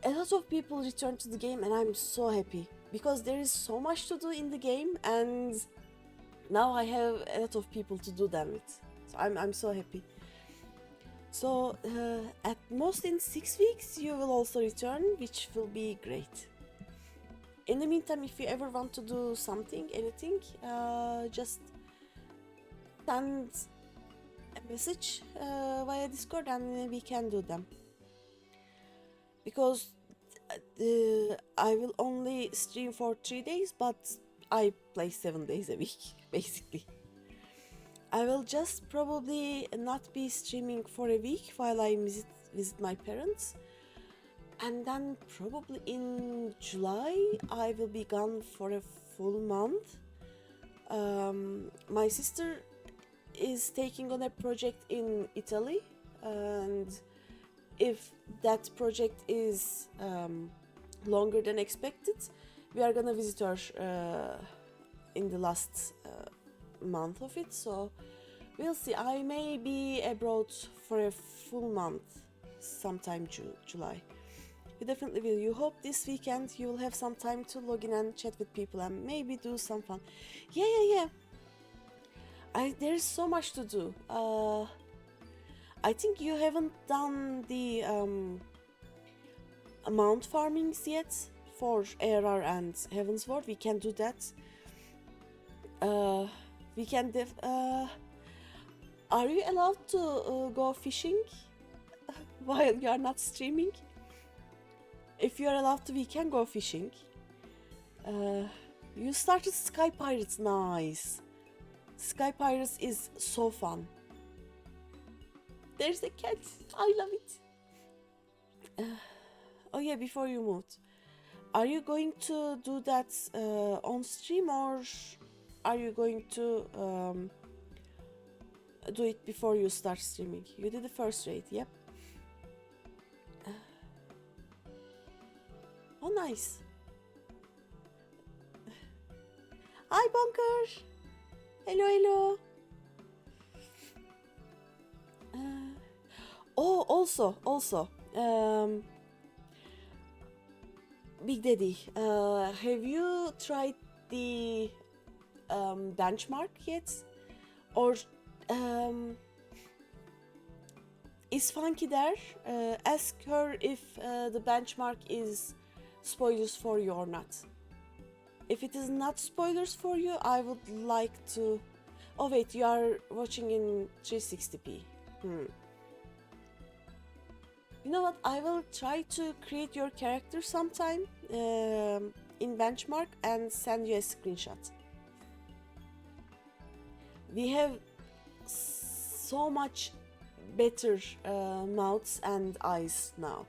A lot of people returned to the game and I'm so happy because there is so much to do in the game, and now I have a lot of people to do them with. So I'm so happy. So at most in 6 weeks you will also return, which will be great. In the meantime, if you ever want to do something, anything, just send a message via Discord and we can do them. Because I will only stream for 3 days, but I play 7 days a week, basically. I will just probably not be streaming for a week while I visit my parents. And then probably in July, I will be gone for a full month. My sister is taking on a project in Italy, and if that project is longer than expected, we are gonna visit her in the last month of it. So we'll see. I may be abroad for a full month sometime July. You definitely will. You hope this weekend you will have some time to log in and chat with people and maybe do some fun. Yeah. There is so much to do. I think you haven't done the mount farmings yet for ARR and Heavensward. We can do that. We can are you allowed to go fishing while you are not streaming? If you are allowed to, we can go fishing. You started Sky Pirates, nice. Sky Pirates is so fun. There's a cat, I love it. Oh yeah, before you moved, are you going to do that on stream, or are you going to do it before you start streaming? You did the first raid, yep. Oh, nice. Hi, Bunker. Hello. Also, Big Daddy, have you tried the benchmark yet? Or is Funky there? Ask her if the benchmark is spoilers for you or not. If it is not spoilers for you, I would like to... Oh wait, you are watching in 360p. You know what, I will try to create your character sometime in benchmark and send you a screenshot. We have so much better mouths and eyes now,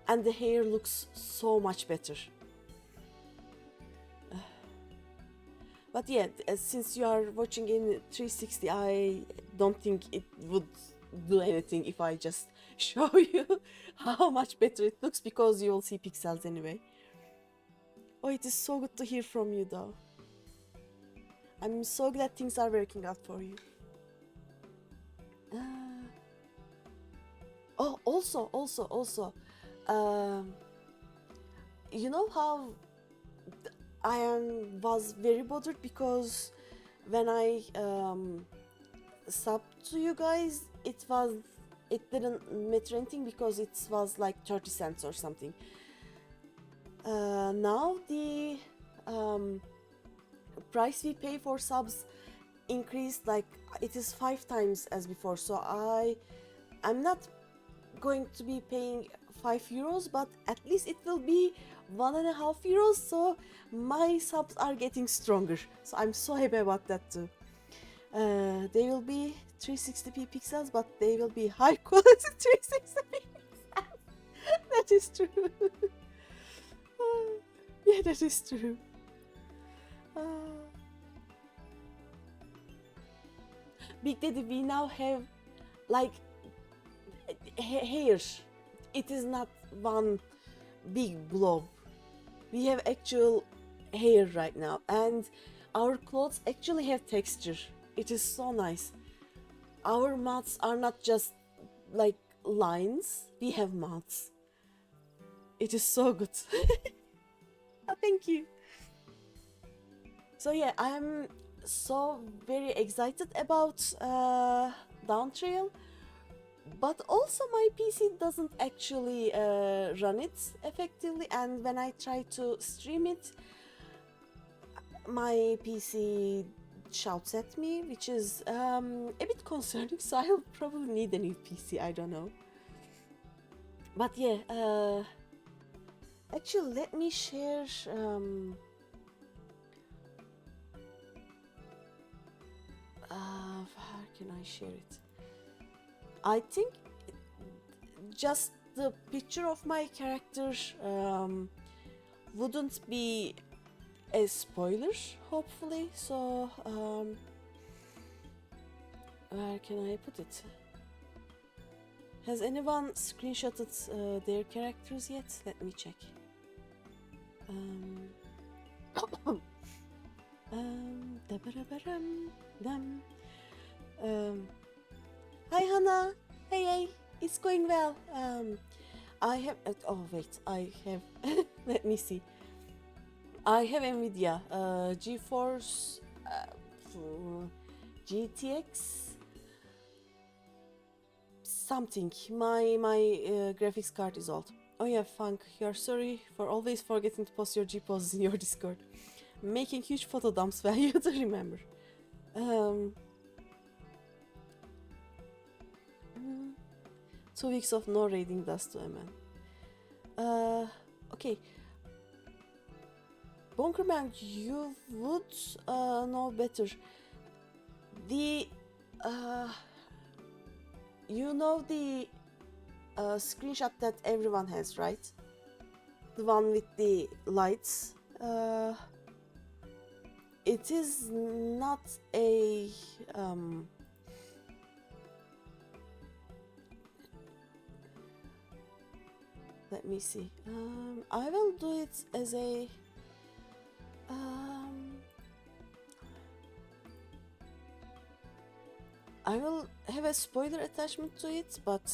and the hair looks so much better. But yeah, since you are watching in 360, I don't think it would do anything if I just show you how much better it looks, because you will see pixels anyway. Oh, it is so good to hear from you though. I'm so glad things are working out for you. Oh, also, you know how was very bothered because when I subbed to you guys, it didn't matter anything because it was like 30 cents or something. Now the price we pay for subs increased, like it is 5 times as before, so I'm not going to be paying €5, but at least it will be €1.5, so my subs are getting stronger, so I'm so happy about that too. They will be 360p pixels, but they will be high quality 360p pixels. That is true. Yeah, that is true. Big Daddy, we now have like hair. It is not one big blob. We have actual hair right now, and our clothes actually have texture. It is so nice. Our mouths are not just like lines, we have mouths. It is so good. Oh, thank you. So yeah, I'm so very excited about Downtrail, but also my PC doesn't actually run it effectively, and when I try to stream it, my PC shouts at me, which is a bit concerning, so I'll probably need a new PC, I don't know. But yeah, actually let me share how can I share it? I think just the picture of my character wouldn't be a spoiler, hopefully, so where can I put it? Has anyone screenshotted their characters yet? Let me check. Hi Hannah. Hey, it's going well. I have. Oh wait, I have. Let me see. I have Nvidia GeForce GTX something. My graphics card is old. Oh yeah, Funk, you're sorry for always forgetting to post your G poses in your Discord. Making huge photo dumps for you to remember. 2 weeks of no raiding does to a man. Okay. Bonkerman, you would know better. The you know the screenshot that everyone has, right? The one with the lights. It is not a let me see. I will do it as a I will have a spoiler attachment to it, but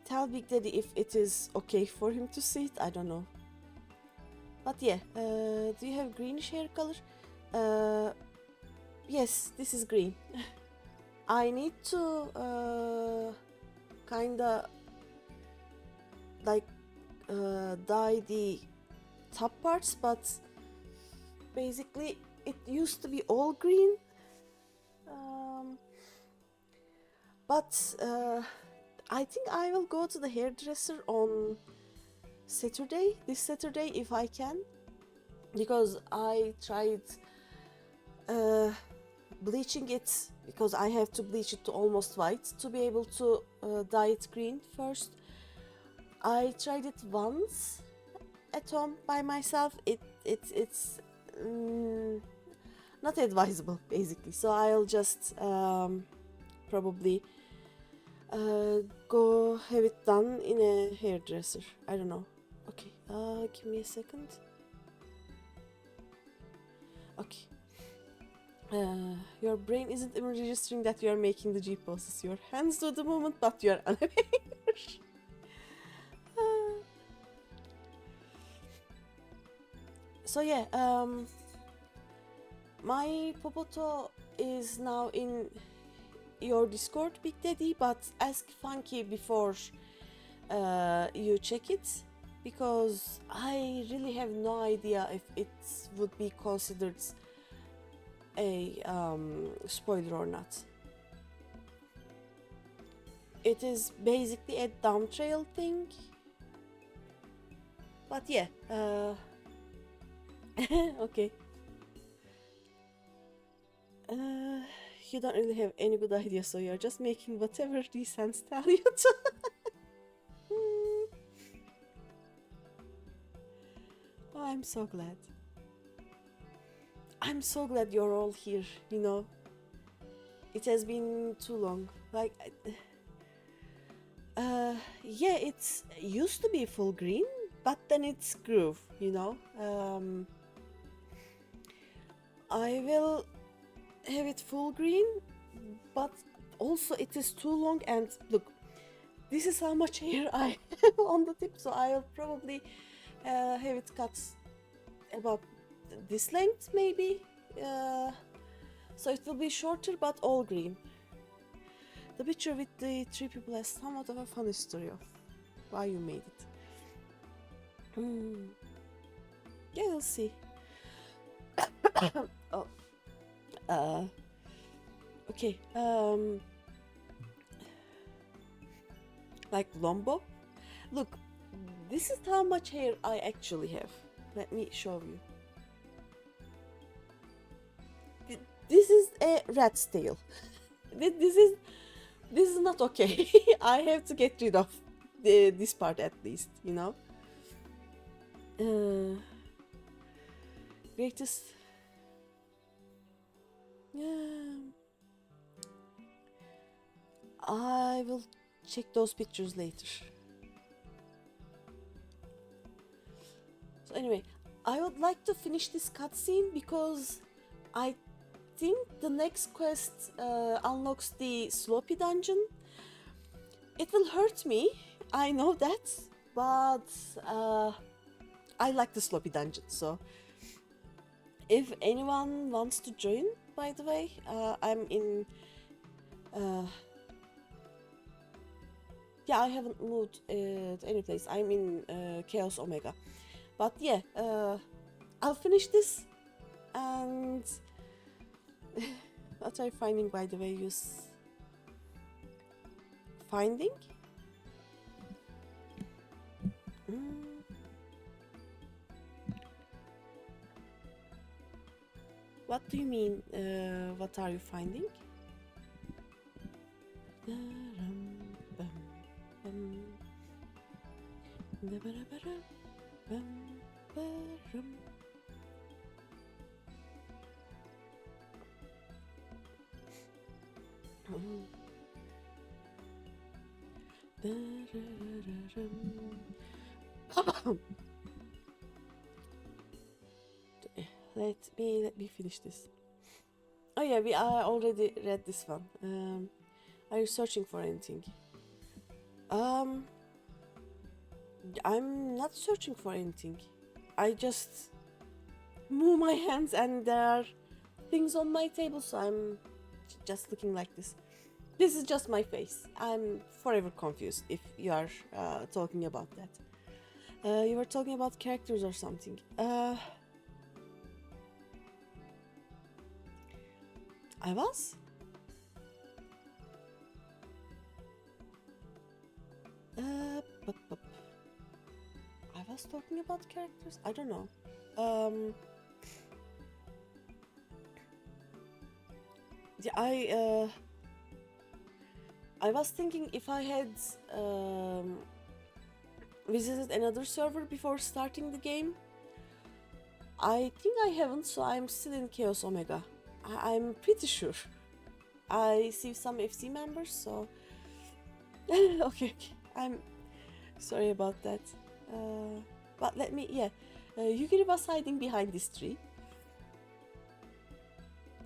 tell Big Daddy if it is okay for him to see it. I don't know. But yeah, do you have greenish hair color? Yes, this is green. I need to kinda like dye the top parts, but basically it used to be all green. But I think I will go to the hairdresser on this Saturday if I can, because I tried bleaching it, because I have to bleach it to almost white to be able to dye it green first. I tried it once at home by myself. It it's not advisable basically. So I'll just probably go have it done in a hairdresser. I don't know. Okay, give me a second. Okay. Your brain isn't even registering that you are making the G poses. Your hands do the movement, but you are unaware. So yeah, my Popoto is now in your Discord, Big Daddy, but ask Funky before you check it, because I really have no idea if it would be considered a spoiler or not. It is basically a dumb trail thing, but yeah, okay. You don't really have any good idea, so you're just making whatever these hands tell you to. Oh, I'm so glad. I'm so glad you're all here, you know. It has been too long. Like, yeah, it's used to be full green, but then it's groove, you know. I will have it full green, but also it is too long, and look, this is how much hair I have on the tip, so I'll probably have it cut about this length maybe, so it will be shorter but all green. The picture with the three people has somewhat of a funny story of why you made it. Yeah, we'll see. Oh, okay, like Lombo, look, this is how much hair I actually have. Let me show you. This is a rat's tail. This is not okay. I have to get rid of this part at least, you know. Greatest. I will check those pictures later. So anyway, I would like to finish this cutscene because I think the next quest unlocks the Sloppy dungeon. It will hurt me, I know that, but I like the Sloppy dungeon, so if anyone wants to join, by the way, I'm in... yeah, I haven't moved to any place. I'm in Chaos Omega. But yeah, I'll finish this, and what are you finding, by the way? Use finding? What do you mean, what are you finding? Let me finish this. Oh yeah, I already read this one. Are you searching for anything? I'm not searching for anything. I just move my hands and there are things on my table, so I'm just looking like this. This is just my face. I'm forever confused if you are talking about that. You were talking about characters or something. I was? I was talking about characters? I don't know. Yeah, I was thinking if I had visited another server before starting the game, I think I haven't, so I'm still in Chaos Omega. I'm pretty sure. I see some FC members, so... okay. I'm sorry about that. But let me, yeah. Yugiri was hiding behind this tree.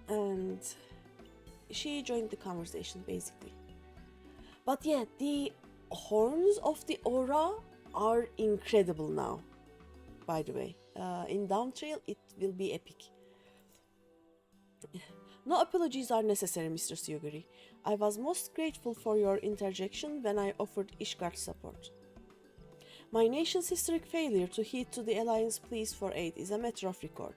And she joined the conversation, basically. But yeah, the horns of the aura are incredible now, by the way. In Downtrail, it will be epic. No apologies are necessary, Mr. Yugiri. I was most grateful for your interjection when I offered Ishgard support. My nation's historic failure to heed to the Alliance pleas for aid is a matter of record.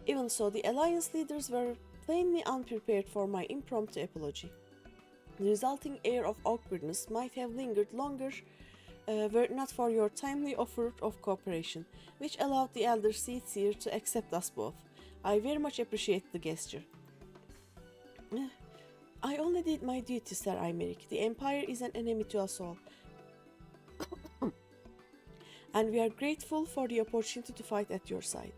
Even so, the Alliance leaders were plainly unprepared for my impromptu apology. The resulting air of awkwardness might have lingered longer were it not for your timely offer of cooperation, which allowed the elder Seer to accept us both. I very much appreciate the gesture. I only did my duty, Sir Aymeric. The Empire is an enemy to us all. And we are grateful for the opportunity to fight at your side.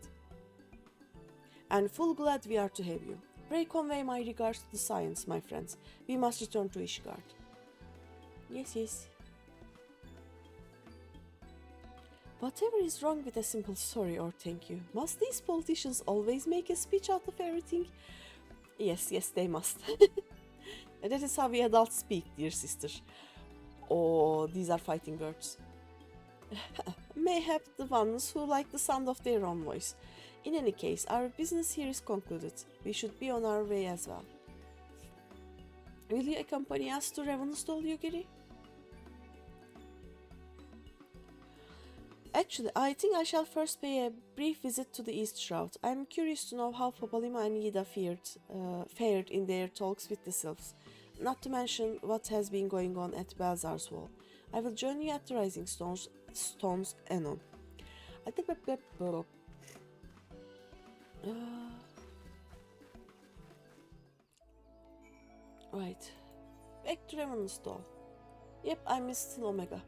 And full glad we are to have you. Pray convey my regards to the science, my friends. We must return to Ishgard. Yes, yes. Whatever is wrong with a simple sorry or thank you? Must these politicians always make a speech out of everything? Yes, yes, they must. That is how we adults speak, dear sister. Oh, these are fighting words. Mayhap the ones who like the sound of their own voice. In any case, our business here is concluded. We should be on our way as well. Will you accompany us to Heavensward, Yugiri? Actually, I think I shall first pay a brief visit to the East Shroud. I'm curious to know how Papalima and Yida fared in their talks with the Sylphs, not to mention what has been going on at Belzar's Wall. I will join you at the Rising Stones anon. I think right. Back to Ravenstall. Yep, I missed still Omega.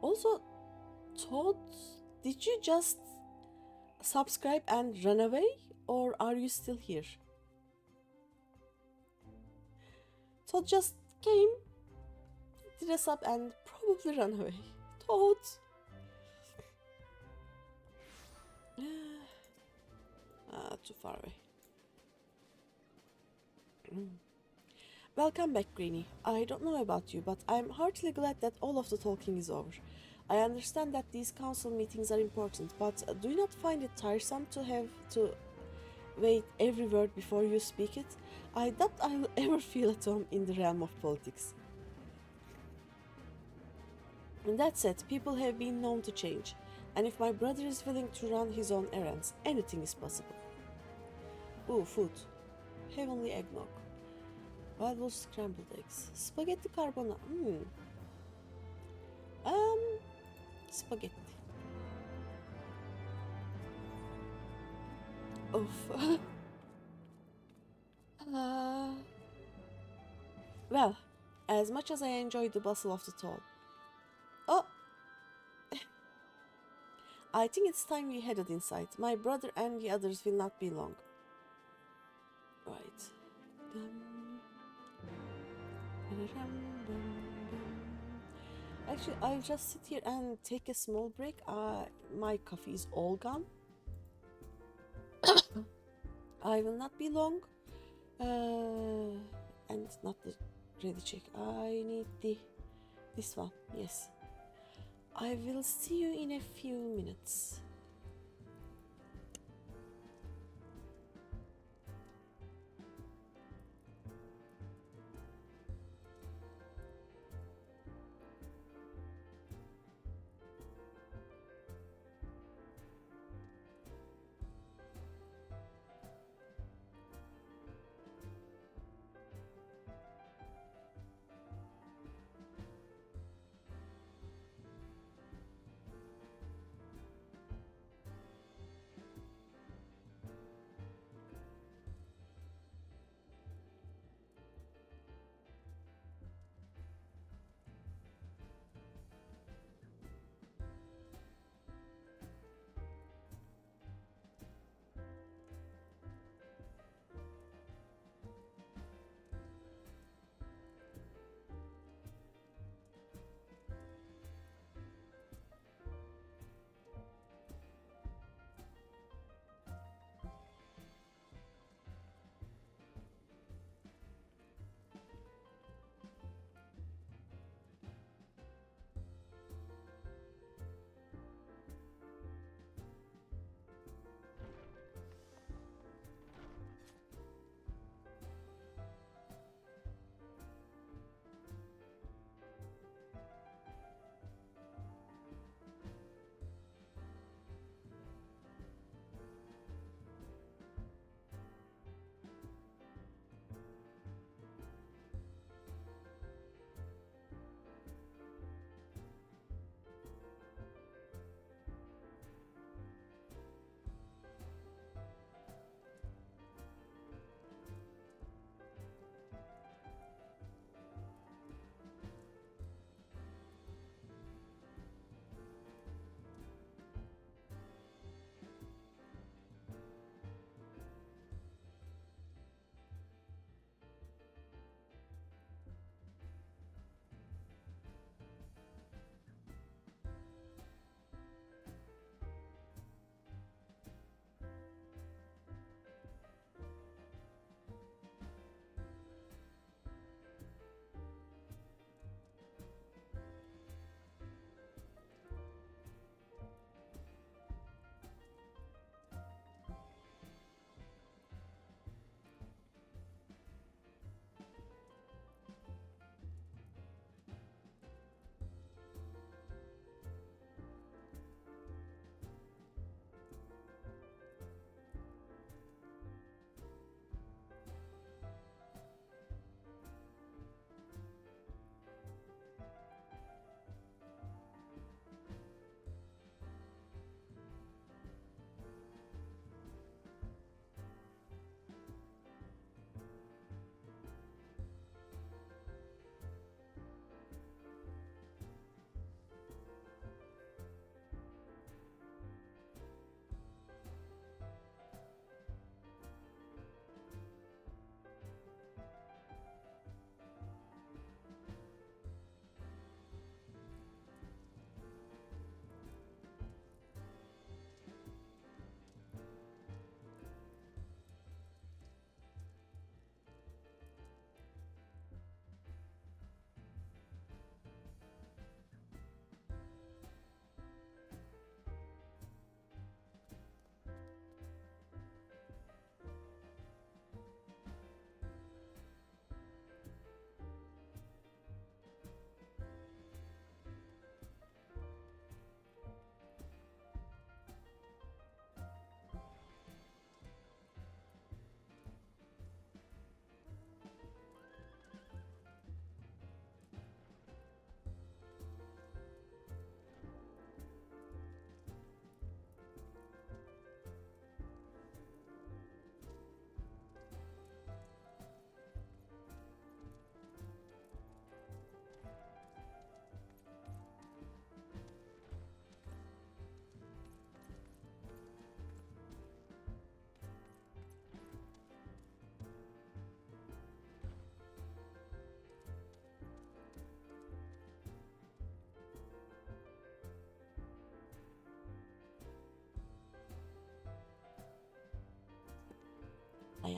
Also, Todd, did you just subscribe and run away, or are you still here? Todd just came, did a sub, and probably ran away. Todd! Too far away. Welcome back, Greeny. I don't know about you, but I'm heartily glad that all of the talking is over. I understand that these council meetings are important, but do you not find it tiresome to have to wait every word before you speak it? I doubt I'll ever feel at home in the realm of politics. And that said, people have been known to change, and if my brother is willing to run his own errands, anything is possible. Ooh, food. Heavenly eggnog. Wild Wolf scrambled eggs. Spaghetti carbonara. Spaghetti. Oof. Well, as much as I enjoy the bustle of the toll. Oh! I think it's time we headed inside. My brother and the others will not be long. Right. Actually, I'll just sit here and take a small break. My coffee is all gone. I will not be long. And not the ready check. I need this one. Yes. I will see you in a few minutes.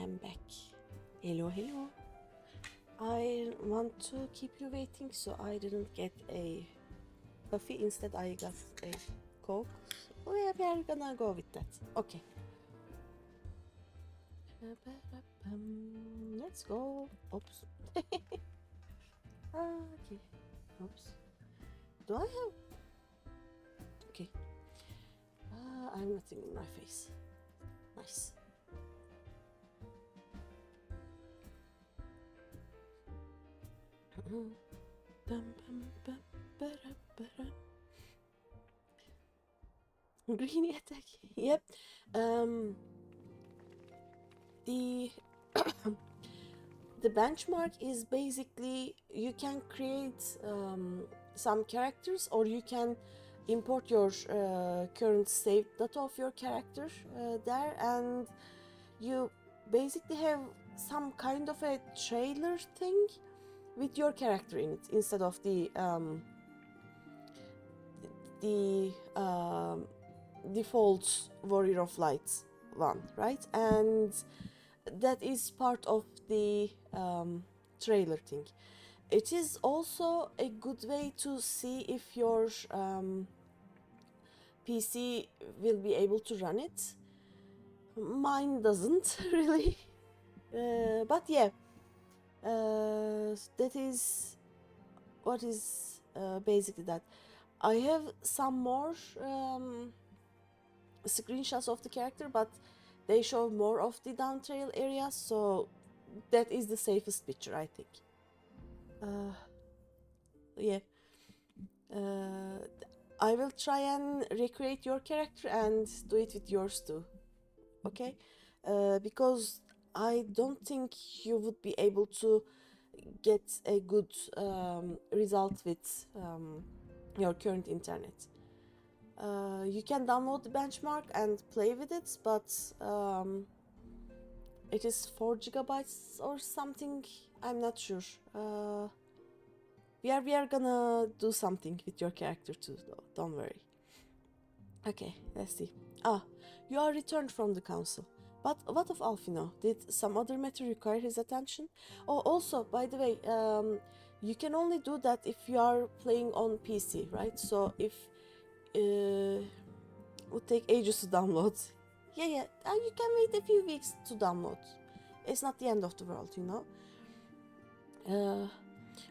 am back. Hello, hello. I want to keep you waiting, so I didn't get a coffee. Instead, I got a Coke. So we are gonna go with that. Okay. Let's go. Oops. Okay. Oops. Do I have? Okay. I'm nothing in my face. Nice. Greeny attack. Yep. The the benchmark is basically you can create some characters, or you can import your current saved data of your character there, and you basically have some kind of a trailer thing with your character in it instead of the default Warrior of Light one, right? And that is part of the trailer thing. It is also a good way to see if your PC will be able to run it. Mine doesn't really, but yeah, that is what is basically that. I have some more screenshots of the character, but they show more of the down trail area, so that is the safest picture, I think. Yeah. I will try and recreate your character and do it with yours too. Okay? Because I don't think you would be able to get a good result with your current internet. You can download the benchmark and play with it, but it is 4 gigabytes or something. I'm not sure. We are gonna do something with your character too, though. Don't worry. Okay, let's see. You are returned from the council. But what of Alfino? Did some other matter require his attention? Oh, also, by the way, you can only do that if you are playing on PC, right? So if it would take ages to download. Yeah, you can wait a few weeks to download. It's not the end of the world, you know?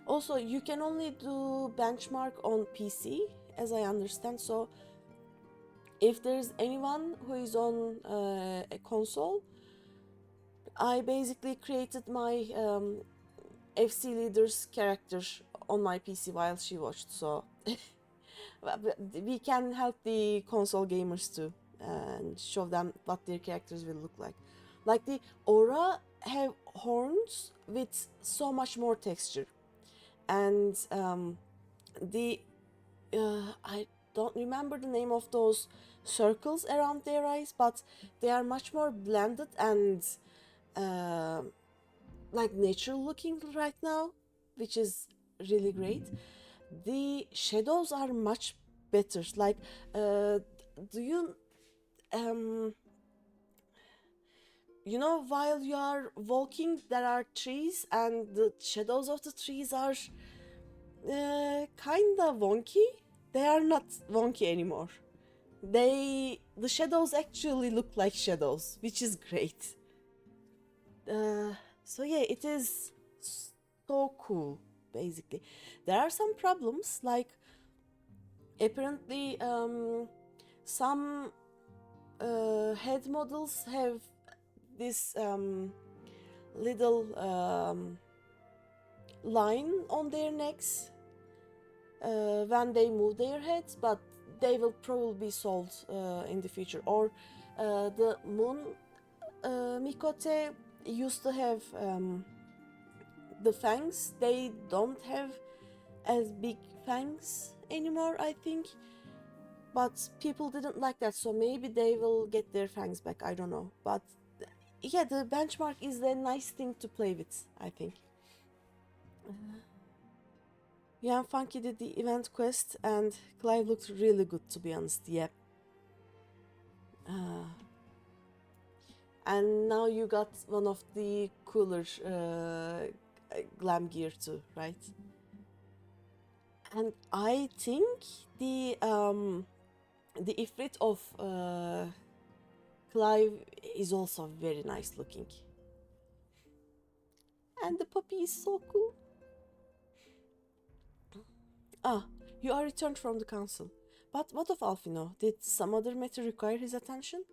Also, you can only do benchmark on PC, as I understand. So if there's anyone who is on a console, I basically created my FC leader's character on my PC while she watched. So we can help the console gamers too and show them what their characters will look like. Like the Aura have horns with so much more texture. And I don't remember the name of those circles around their eyes, but they are much more blended and like natural looking right now, which is really great. The shadows are much better. Like, do you you know, while you are walking, there are trees, and the shadows of the trees are kinda wonky. They are not wonky anymore. The shadows actually look like shadows, which is great. So yeah, it is so cool. Basically, there are some problems, like apparently some head models have this little line on their necks when they move their heads, but they will probably be solved in the future. Or the moon Mikote used to have the fangs. They don't have as big fangs anymore, I think. But people didn't like that, so maybe they will get their fangs back, I don't know. But yeah, the benchmark is a nice thing to play with, I think. Yeah, Funky did the event quest, and Clive looked really good, to be honest. Yeah. And now you got one of the cooler glam gear too, right? And I think the Ifrit of Clive is also very nice looking. And the puppy is so cool. Ah, you are returned from the council. But what of Alfino? Did some other matter require his attention?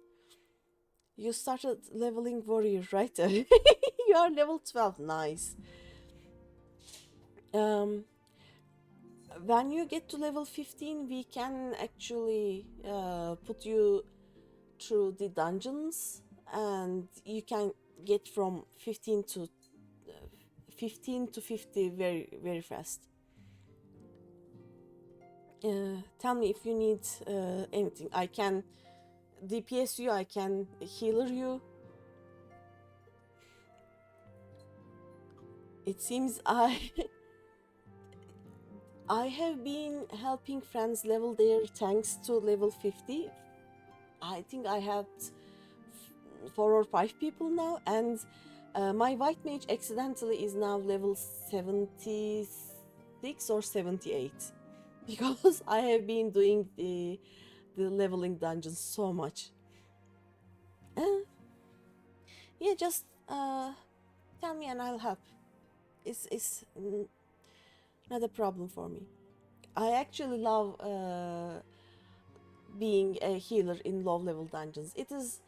You started leveling warrior, right? You are level 12, nice. When you get to level 15, we can actually put you through the dungeons, and you can get from 15 to 50 very fast. Tell me if you need anything. I can DPS you, I can healer you. It seems I have been helping friends level their tanks to level 50. I think I helped 4 or 5 people now, and my white mage accidentally is now level 76 or 78 because I have been doing the leveling dungeons so much. Yeah, just tell me and I'll help. It's not a problem for me. I actually love being a healer in low level dungeons. It is,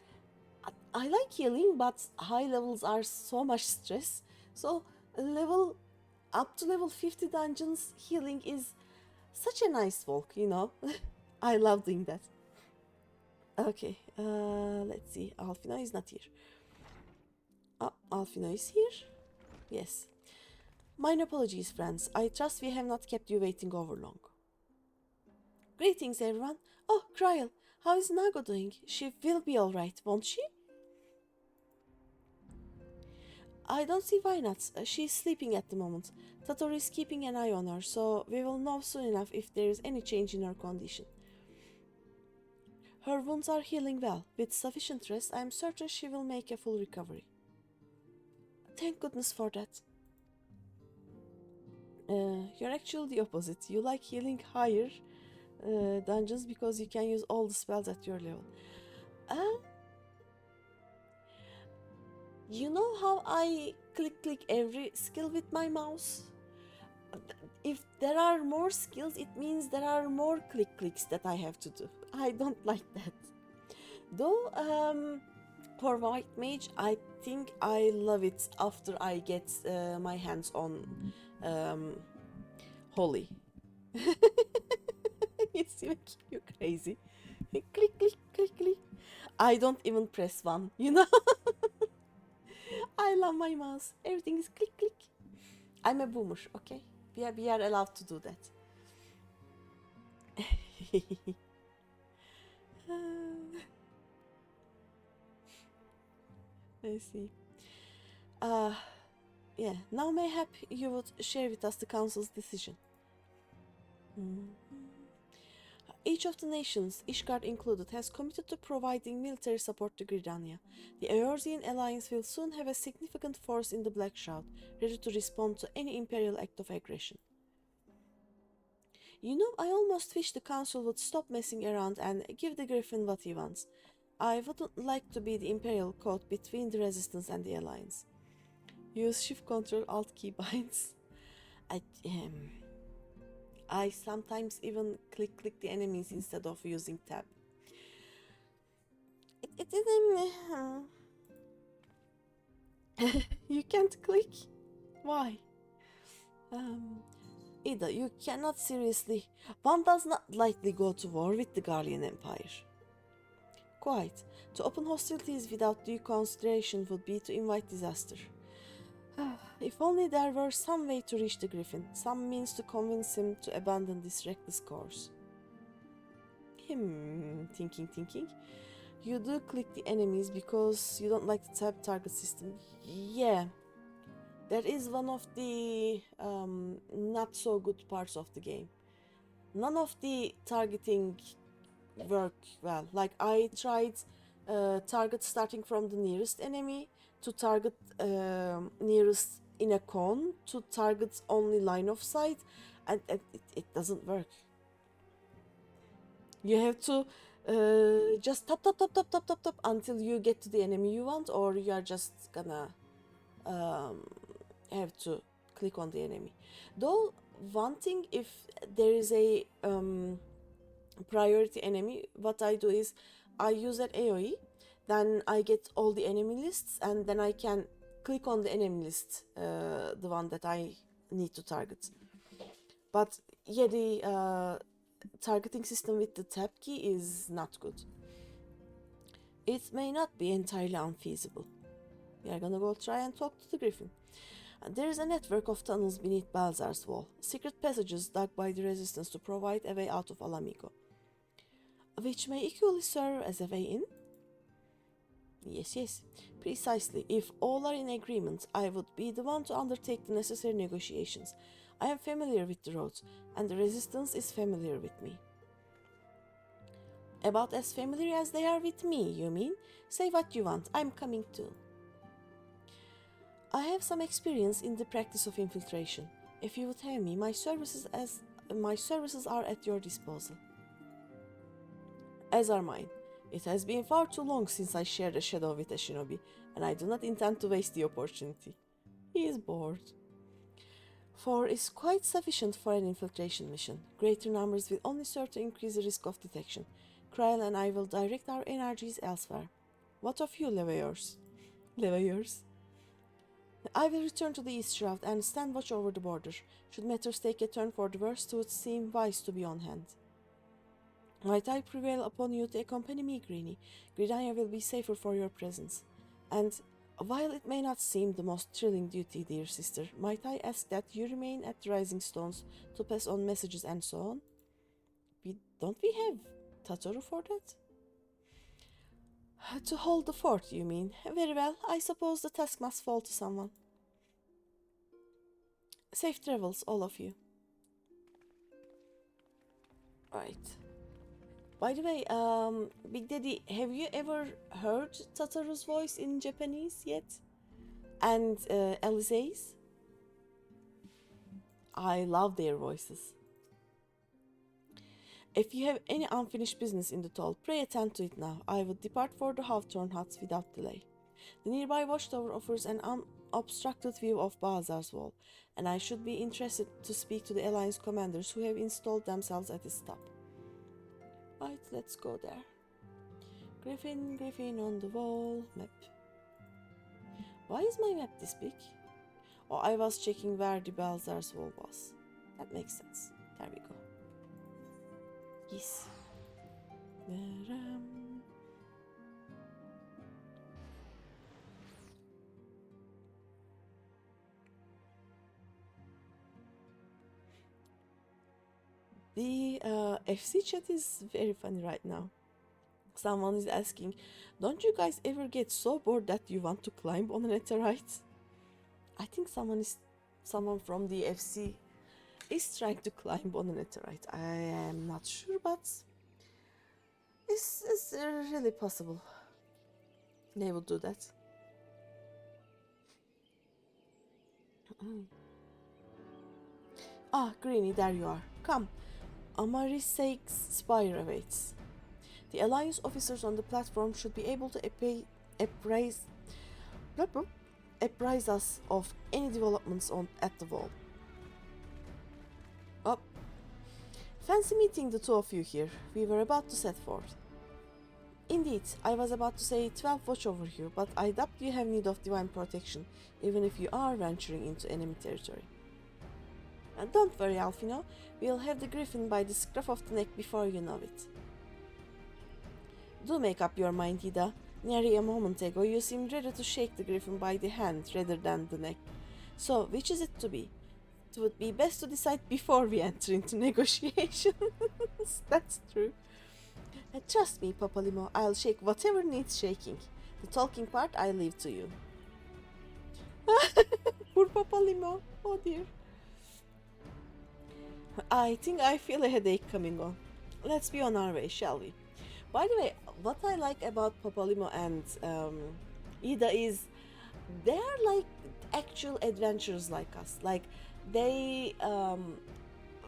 I like healing, but high levels are so much stress. So up to level 50 dungeons, healing is such a nice walk, you know. I love doing that. Okay, let's see. Alfino is not here. Oh, Alfino is here. Yes. Mine apologies, friends. I trust we have not kept you waiting over long. Greetings, everyone. Oh, Kryl, how is Nago doing? She will be alright, won't she? I don't see why not. She's sleeping at the moment. Tatori is keeping an eye on her, so we will know soon enough if there is any change in her condition. Her wounds are healing well. With sufficient rest, I am certain she will make a full recovery. Thank goodness for that. You're actually the opposite. You like healing higher dungeons because you can use all the spells at your level. You know how I click every skill with my mouse? If there are more skills, it means there are more clicks that I have to do. I don't like that. Though, for White Mage, I think I love it after I get my hands on Holy. It's making you crazy. Click. I don't even press one, you know? I love my mouse. Everything is click. I'm a boomer, okay? We are allowed to do that. Let's see. Yeah, now mayhap you would share with us the council's decision. Each of the nations, Ishgard included, has committed to providing military support to Gridania. The Eorzean alliance will soon have a significant force in the Black Shroud, ready to respond to any imperial act of aggression. You know, I almost wish the council would stop messing around and give the Griffin what he wants. I wouldn't like to be the imperial code between the resistance and the alliance. Use shift control alt key binds. I sometimes even click the enemies instead of using tab. You can't click? Why? Ida, you cannot seriously. One does not lightly go to war with the Garlean Empire. Quite. To open hostilities without due consideration would be to invite disaster. If only there were some way to reach the Griffin, some means to convince him to abandon this reckless course. Thinking. You do click the enemies because you don't like the tab target system. Yeah. That is one of the not so good parts of the game. None of the targeting work well. Like I tried target starting from the nearest enemy to target nearest in a cone to target only line of sight, and it doesn't work. You have to just tap until you get to the enemy you want, or you are just gonna have to click on the enemy. Though one thing, if there is a priority enemy, what I do is I use an AoE, then I get all the enemy lists, and then I can click on the enemy list, the one that I need to target. But yeah, the targeting system with the tab key is not good. It may not be entirely unfeasible. We are gonna go try and talk to the griffin. There is a network of tunnels beneath Balzar's wall, secret passages dug by the resistance to provide a way out of Alamigo, which may equally serve as a way in? Yes, precisely. If all are in agreement, I would be the one to undertake the necessary negotiations. I am familiar with the roads, and the resistance is familiar with me. About as familiar as they are with me, you mean? Say what you want, I'm coming too. I have some experience in the practice of infiltration. If you would have me, my services are at your disposal. As are mine. It has been far too long since I shared a shadow with a shinobi, and I do not intend to waste the opportunity. He is bored. 4 is quite sufficient for an infiltration mission. Greater numbers will only serve to increase the risk of detection. Kryl and I will direct our energies elsewhere. What of you, Leveilleurs? I will return to the East Shroud and stand watch over the border. Should matters take a turn for the worse, it would seem wise to be on hand. Might I prevail upon you to accompany me, Greeny? Gridania will be safer for your presence. And while it may not seem the most thrilling duty, dear sister, might I ask that you remain at the Rising Stones to pass on messages and so on? Don't we have Tataru for that? To hold the fort, you mean? Very well, I suppose the task must fall to someone. Safe travels, all of you. Right. By the way, Big Daddy, have you ever heard Tataru's voice in Japanese yet? And Alize's? I love their voices. If you have any unfinished business in the toll, pray attend to it now. I would depart for the Hawthorne Huts without delay. The nearby watchtower offers an unobstructed view of Bazar's wall, and I should be interested to speak to the Alliance commanders who have installed themselves at its top. Right, let's go there. Griffin on the wall, map. Why is my map this big? Oh, I was checking where the Balzar's wall was. That makes sense. There we go. Yes. The FC chat is very funny right now. Someone is asking, don't you guys ever get so bored that you want to climb on an Netherite? I think someone from the FC is trying to climb on a Netherite. I am not sure, but it's really possible. They would do that. Ah, Greeny, there you are. Come. Amarisake's spire awaits. The Alliance officers on the platform should be able to apprise us of any developments at the wall. Oh, fancy meeting the two of you here. We were about to set forth. Indeed, I was about to say 12 watch over you, but I doubt you have need of divine protection, even if you are venturing into enemy territory. And don't worry, Alfino, we'll have the griffin by the scruff of the neck before you know it. Do make up your mind, Ida. Nearly a moment ago you seemed ready to shake the griffin by the hand rather than the neck. So, which is it to be? It would be best to decide before we enter into negotiations. That's true. Trust me, Papalimo, I'll shake whatever needs shaking. The talking part I leave to you. Poor Papalimo. Oh dear. I think I feel a headache coming on. Let's be on our way, shall we? By the way, what I like about Papalimo and Ida is they're like actual adventurers like us. Like they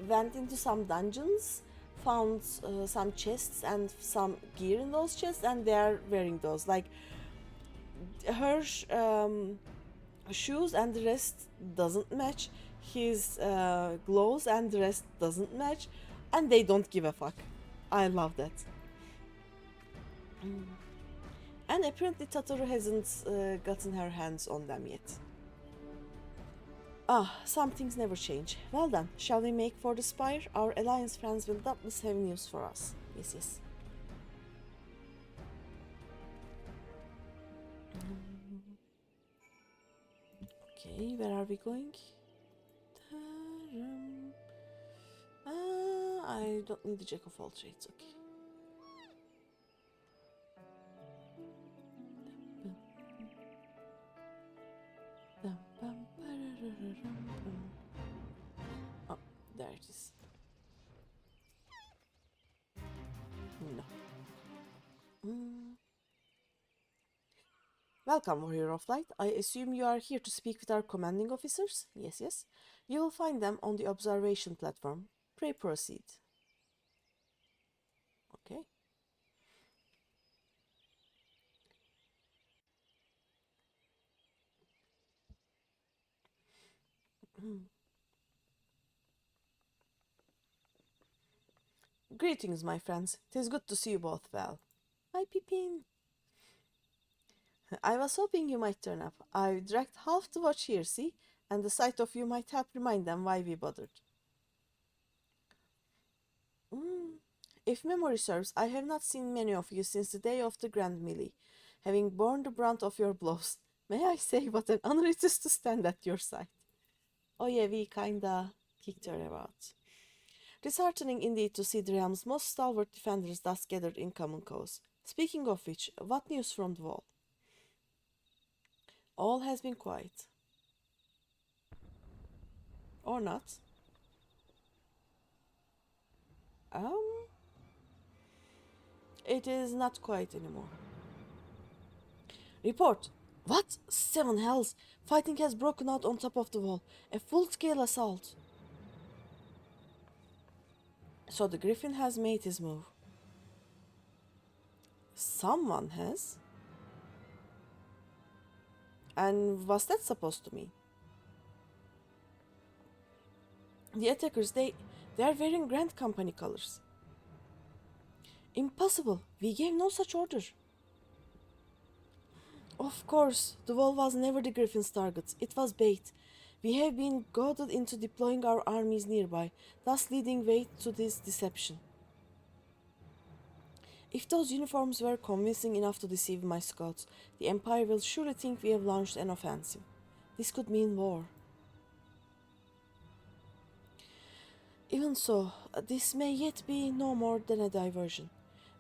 went into some dungeons, found some chests and some gear in those chests, and they're wearing those. Like her shoes and the rest doesn't match. His gloves and the rest doesn't match, and they don't give a fuck. I love that. And apparently Tataru hasn't gotten her hands on them yet. Ah, some things never change. Well then, shall we make for the spire? Our alliance friends will doubtless have news for us. Yes, yes. Okay, where are we going? I don't need the jack of all trades, okay. Oh, there it is. No. Welcome, Warrior of Light. I assume you are here to speak with our commanding officers? Yes, yes. You will find them on the observation platform. Pray proceed. Okay. Greetings, my friends. 'Tis good to see you both well. Hi, Pippin. I was hoping you might turn up. I dragged half the watch here, see? And the sight of you might help remind them why we bothered. If memory serves, I have not seen many of you since the day of the Grand Melee, having borne the brunt of your blows. May I say what an honor it is to stand at your side. Oh yeah, we kinda kicked her about. Disheartening indeed to see the realm's most stalwart defenders thus gathered in common cause. Speaking of which, what news from the wall? All has been quiet. Or not. It is not quiet anymore. Report! What? Seven hells! Fighting has broken out on top of the wall. A full-scale assault. So the Griffin has made his move. Someone has? And what's that supposed to mean? The attackers, they are wearing Grand Company colors. Impossible! We gave no such order. Of course, the wall was never the Griffin's target. It was bait. We have been goaded into deploying our armies nearby, thus leading way to this deception. If those uniforms were convincing enough to deceive my scouts, the Empire will surely think we have launched an offensive. This could mean war. Even so, this may yet be no more than a diversion.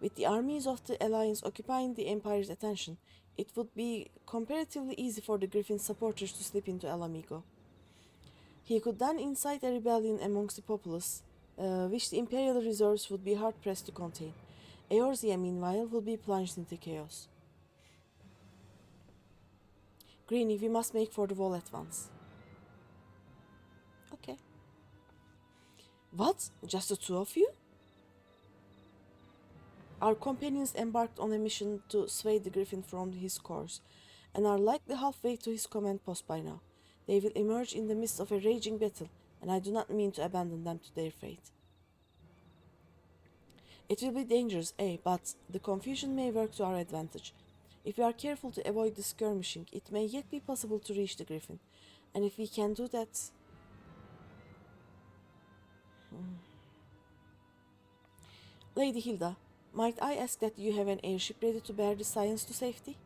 With the armies of the Alliance occupying the Empire's attention, it would be comparatively easy for the Griffin's supporters to slip into El Amigo. He could then incite a rebellion amongst the populace, which the Imperial reserves would be hard-pressed to contain. Eorzea, meanwhile, will be plunged into chaos. Greeny, we must make for the wall at once. Okay. What? Just the two of you? Our companions embarked on a mission to sway the Griffin from his course, and are likely halfway to his command post by now. They will emerge in the midst of a raging battle, and I do not mean to abandon them to their fate. It will be dangerous, but the confusion may work to our advantage. If we are careful to avoid the skirmishing, it may yet be possible to reach the Griffin, and if we can do that... Lady Hilda, might I ask that you have an airship ready to bear the science to safety?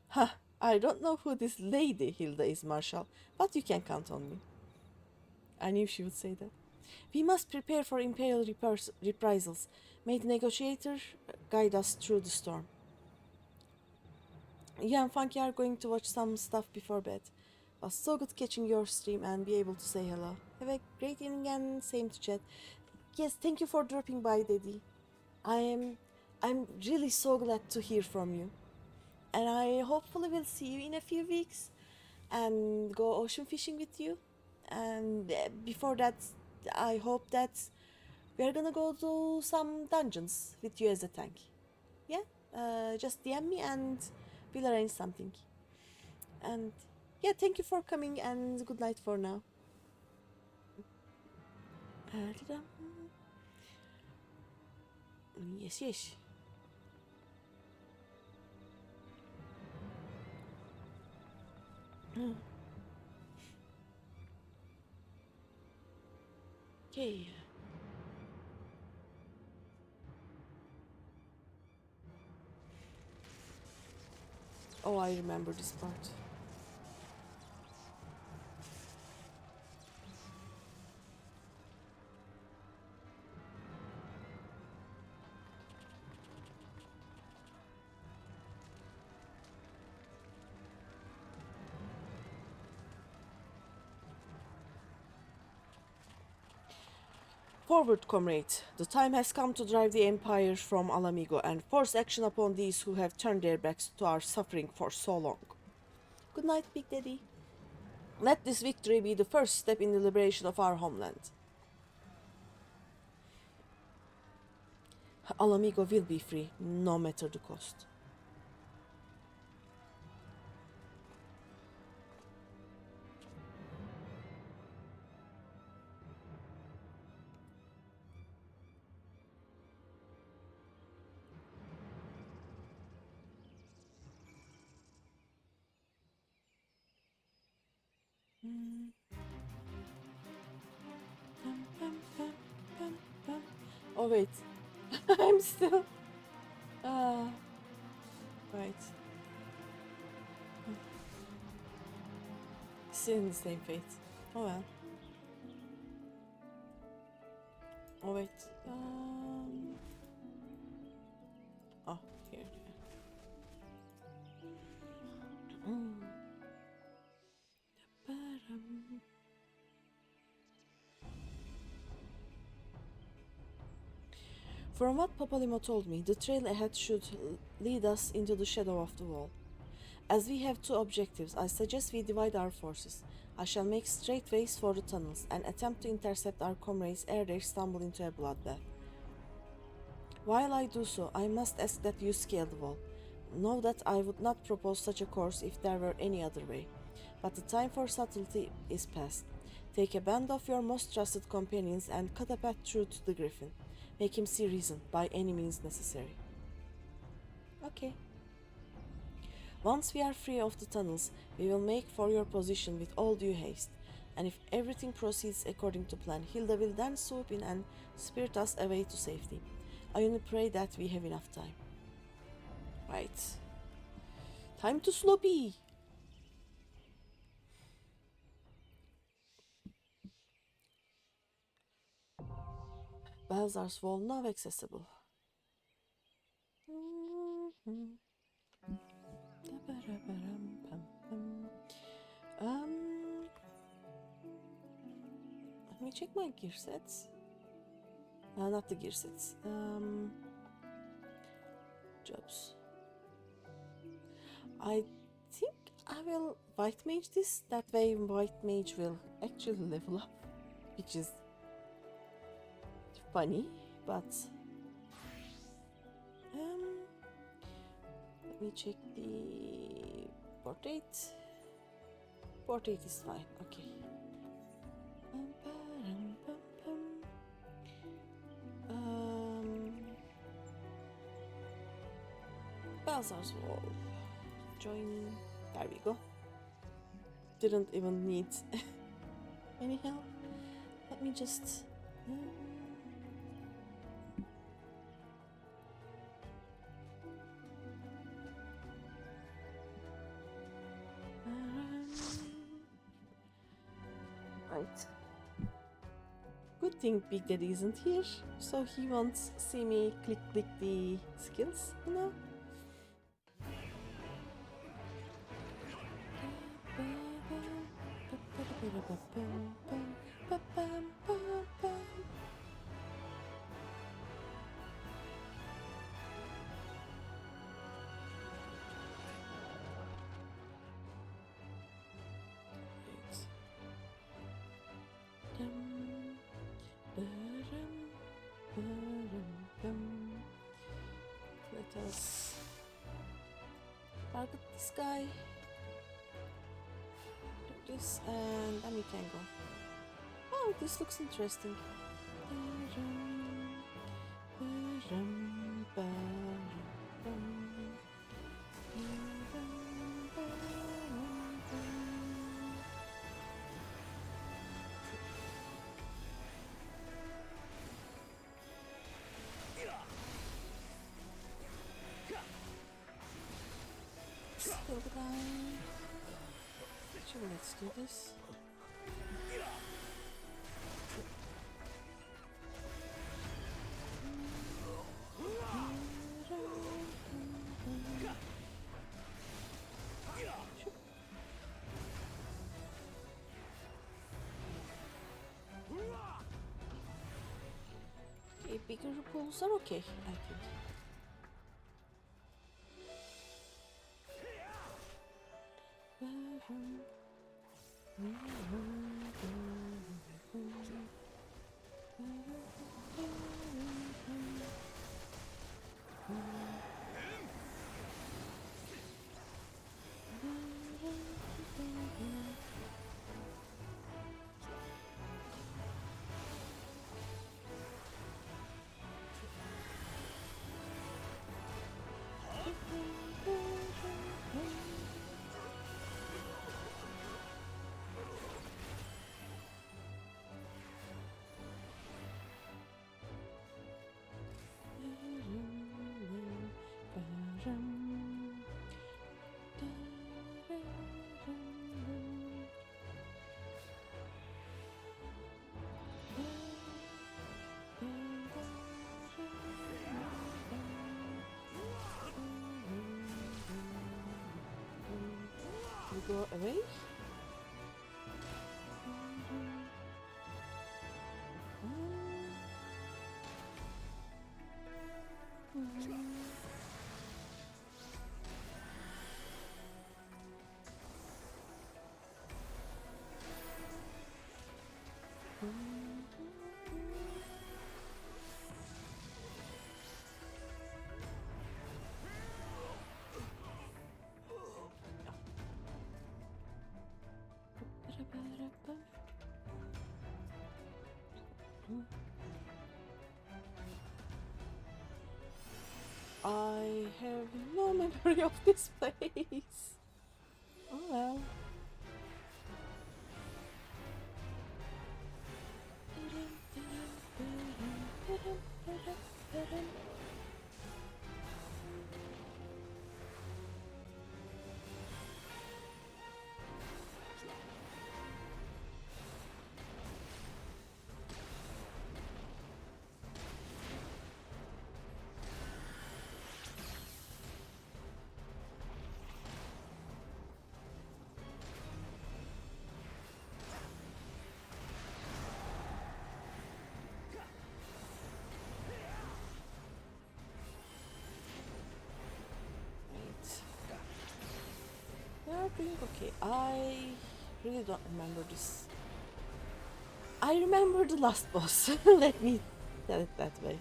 Ha! I don't know who this Lady Hilda is, Marshal, but you can count on me. I knew she would say that. We must prepare for Imperial reprisals. May the negotiator guide us through the storm. You and Funky are going to watch some stuff before bed. Was so good catching your stream and be able to say hello. Have a great evening and same to chat. Yes, thank you for dropping by, Daddy. I'm I'm really so glad to hear from you. And I hopefully will see you in a few weeks and go ocean fishing with you. And before that, I hope that we are gonna go do some dungeons with you as a tank. Yeah? Just DM me and we'll arrange something. And yeah, thank you for coming and good night for now. Ta-da. Yes, yes. Okay. Oh, I remember this part. Forward, comrade. The time has come to drive the Empire from Alamigo and force action upon these who have turned their backs to our suffering for so long. Good night, Big Daddy. Let this victory be the first step in the liberation of our homeland. Alamigo will be free, no matter the cost. Oh wait, I'm still. Right. Still in the same fate. Oh well. Oh wait. Oh, here. From what Papalimo told me, the trail ahead should lead us into the shadow of the wall. As we have two objectives, I suggest we divide our forces. I shall make straight ways for the tunnels and attempt to intercept our comrades ere they stumble into a bloodbath. While I do so, I must ask that you scale the wall. Know that I would not propose such a course if there were any other way. But the time for subtlety is past. Take a band of your most trusted companions and cut a path through to the griffin. Make him see reason by any means necessary. Okay. Once we are free of the tunnels, we will make for your position with all due haste. And if everything proceeds according to plan, Hilda will then swoop in and spirit us away to safety. I only pray that we have enough time. Right. Time to sloppy. Balzar's Wall now accessible. Let me check my gear sets. Not the gear sets. Jobs. I think I will white mage this. That way white mage will actually level up, which is funny, but let me check the portrait. Portrait is fine. Okay. Balzar's Wall. Join. There we go. Didn't even need any help. Let me just. Right. Good thing Big Daddy isn't here, so he won't see me click the skills, you know? Let's target this guy. Do this, and then we can go. Oh, this looks interesting. Sure, let's do this. Okay, bigger pools are okay, I think. We go away. I have no memory of this place. Oh well. They are doing okay. I really don't remember this. I remember the last boss. Let me tell it that way.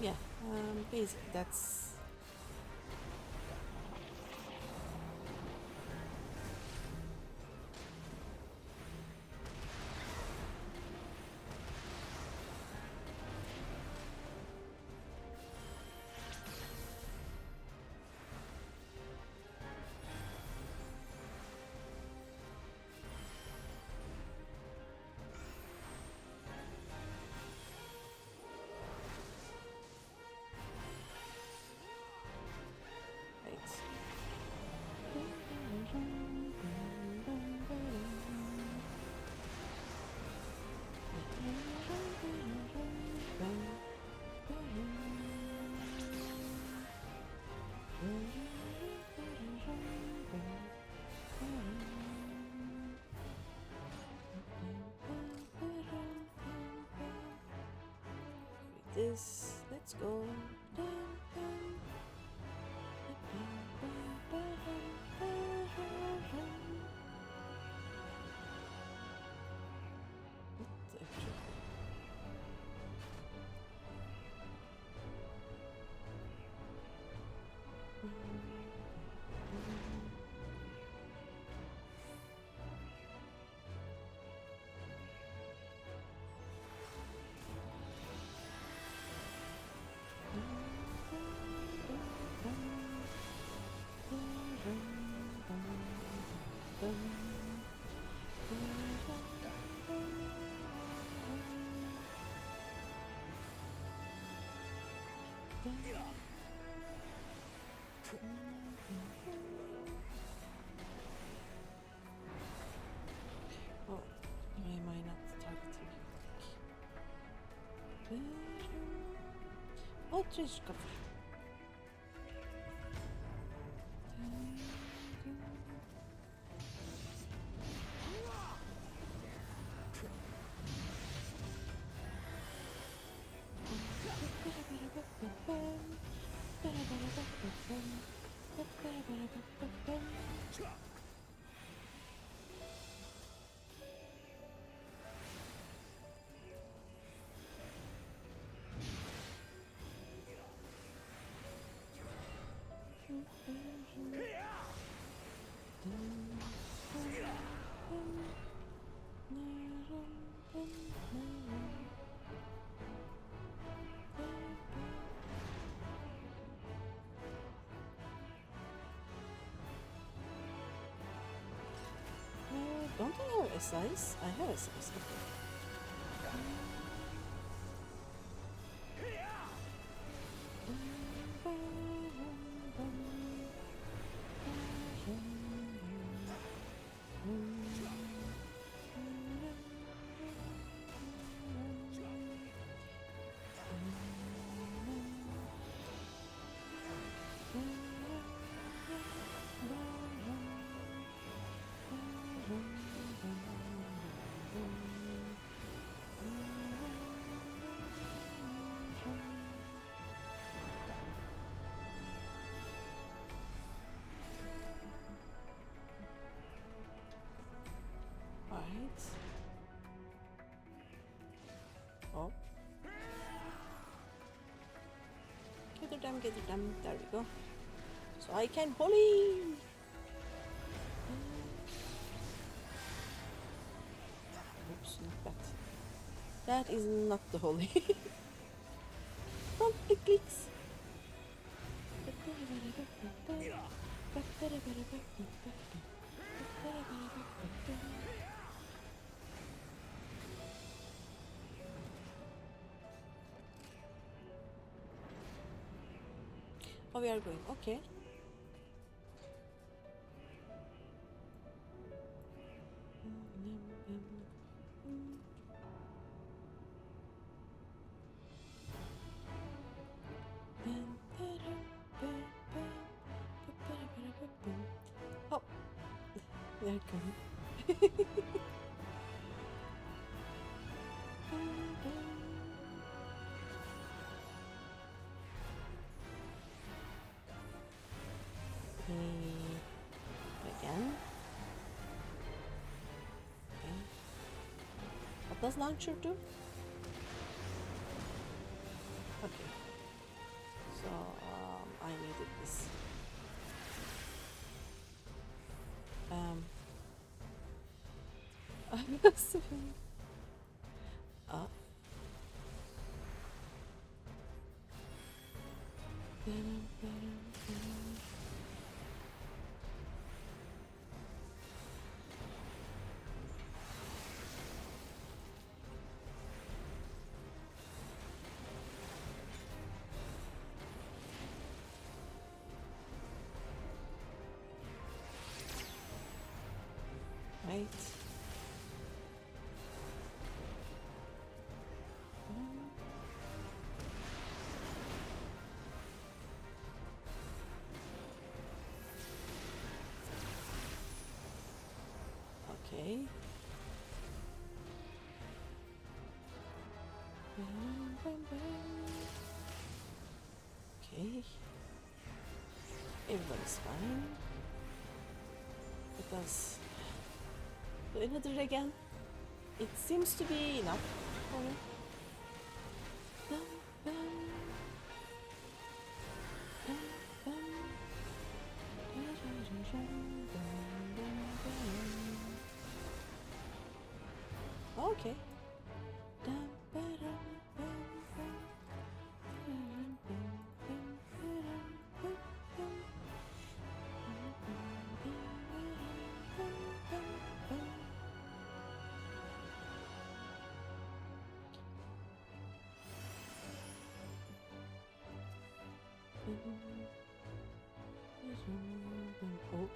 Yeah, basically that's... This, let's go. Oh, why am I not targeting him? Oh, treasure cover. Don't I have SIs? I have SIs. Alright. Oh. Gather them, gather them. There we go. So I can holy. Oops, not that. That is not the holy. Don't click clicks. Oh, we are going. Okay. Oh, they're coming. Again. Okay. What does launcher do? Okay. So I needed this. Up. Right. Okay. Okay. Everybody's fine. Because do another again. It seems to be enough for me. Okay. Oh.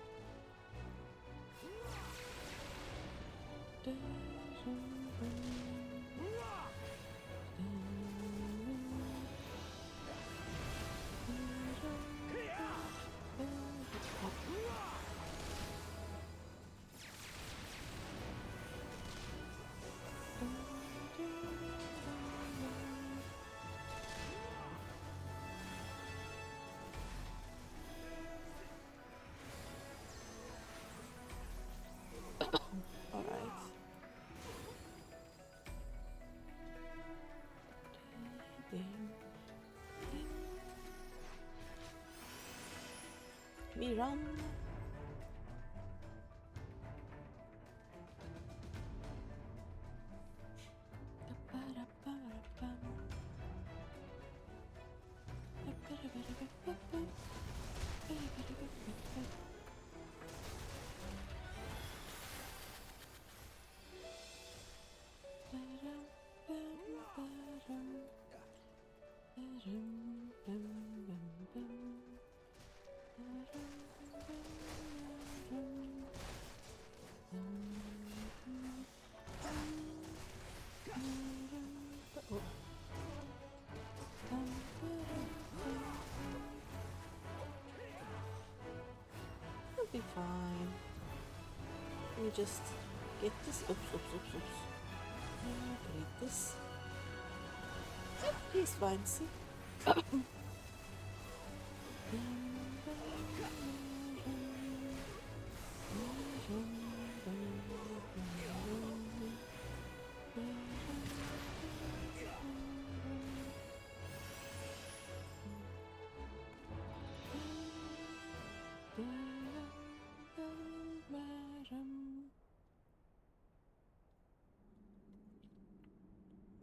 All right. We run. It'll be fine. Let me just get this. Oops. Delete this. He's fine, see?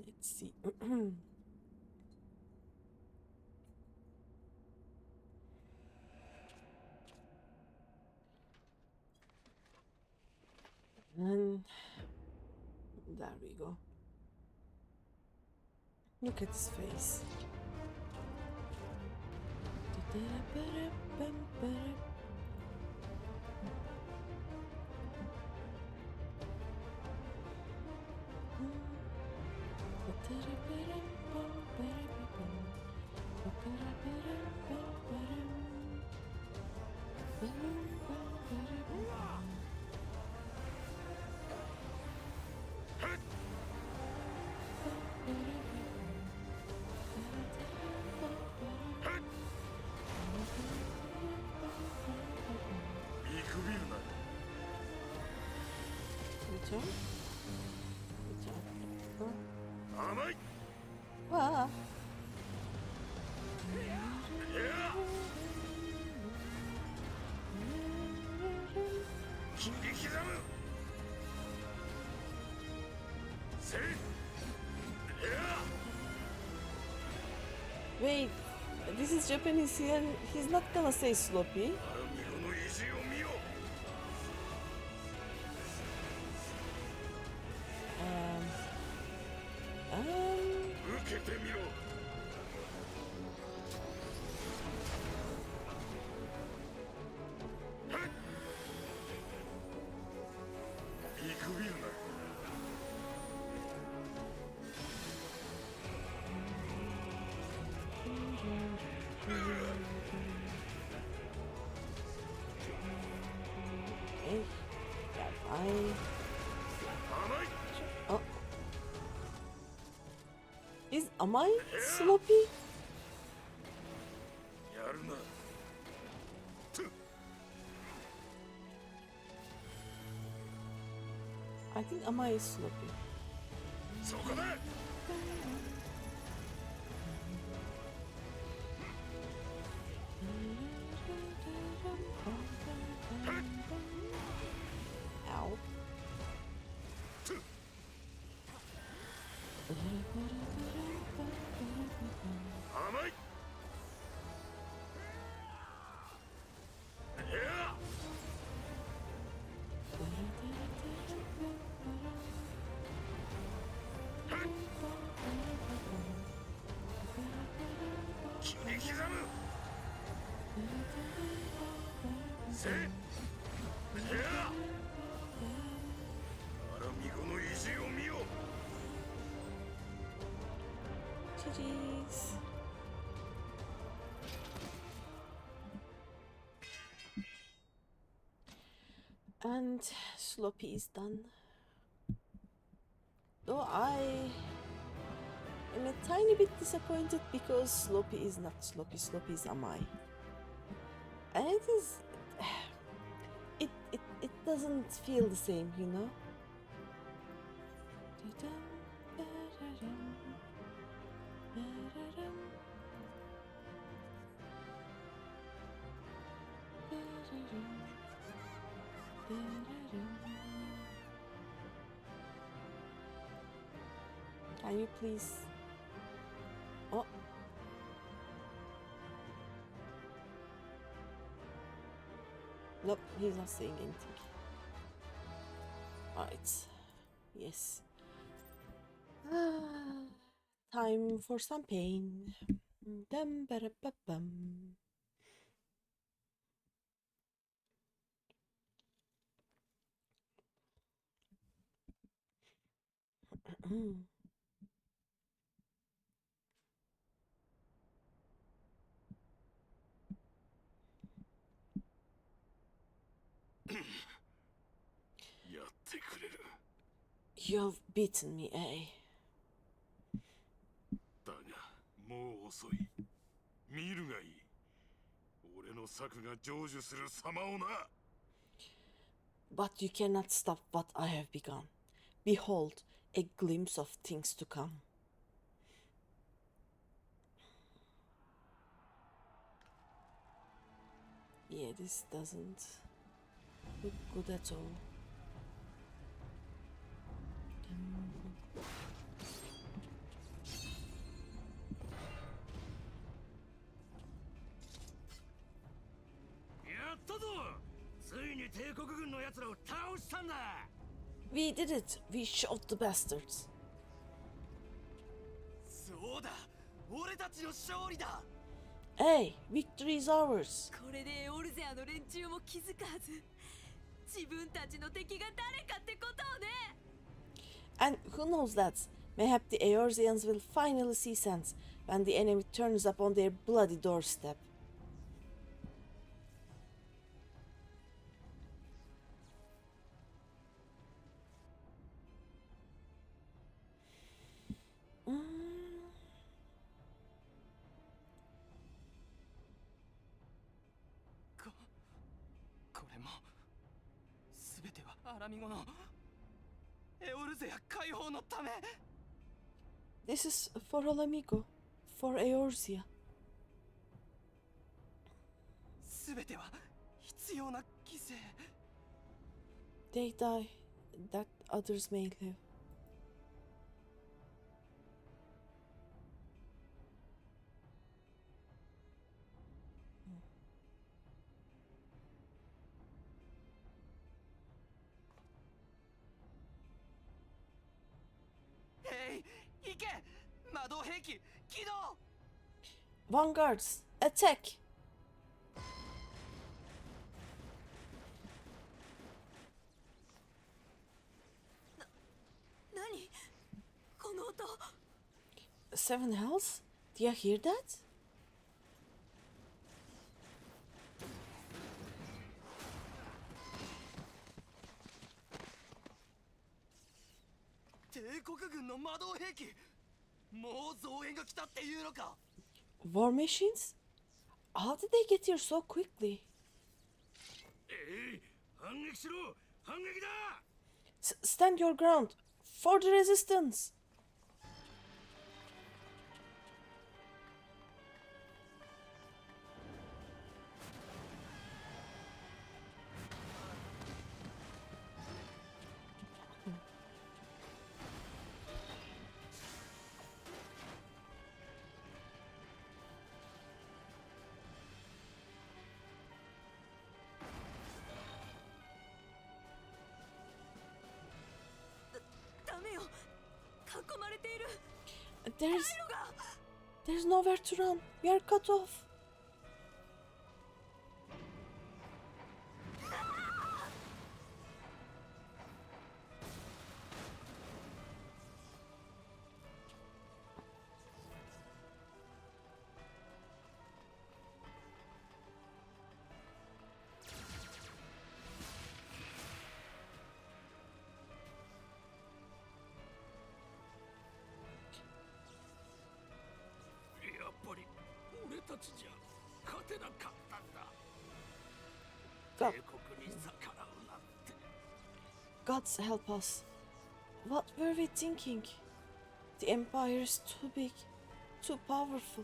Let's see. And there we go. Look at his face. Return? Wow. Wait, this is Japanese here. He's not gonna say sloppy. Okay, yeah, fine. Oh. Am I sloppy? I think Amai is sloppy. Ow. せいやアラミゴの意地を見よ GG's. And Sloppy is done. Though I am a tiny bit disappointed because Sloppy is not Sloppy, Sloppy is Amai. And it is... It doesn't feel the same, you know? Can you please? Oh. Nope, he's not saying anything. Alright. Yes. Time for some pain. Dum ba ba bum. Mm. やってくれる You've beaten me, eh? だがもう遅い見るがいい俺の策が成就する様をな But you cannot stop what I have begun. Behold, a glimpse of things to come. Yeah, this doesn't look good at all. We did it! We shot the bastards! そうだ俺たちの勝利だ Hey, victory is ours! これでオルゼアの連中も気づくはず。自分たちの敵が誰かってことをね。 And who knows that? Mayhap the Eorzeans will finally see sense when the enemy turns up on their bloody doorstep. Mm. これも全てはアラミゴのエオルゼア解放のため This is for Olamigo, for Eorzea. 全ては必要な犠牲 They die that others may live. Hey, 行け魔導兵器起動 Vanguards, attack! 何この音。 Seven hells? Do you hear that? 帝国軍の魔導兵器もう増援が来たっていうのか War machines? How did they get here so quickly? 反撃しろ反撃だ Stand your ground! For the resistance! There's nowhere to run. We are cut off. たちじゃ勝てなかったんだ。 God, 帝国に逆らうなんて。 gods help us. What were we thinking? The empire is too big, too powerful.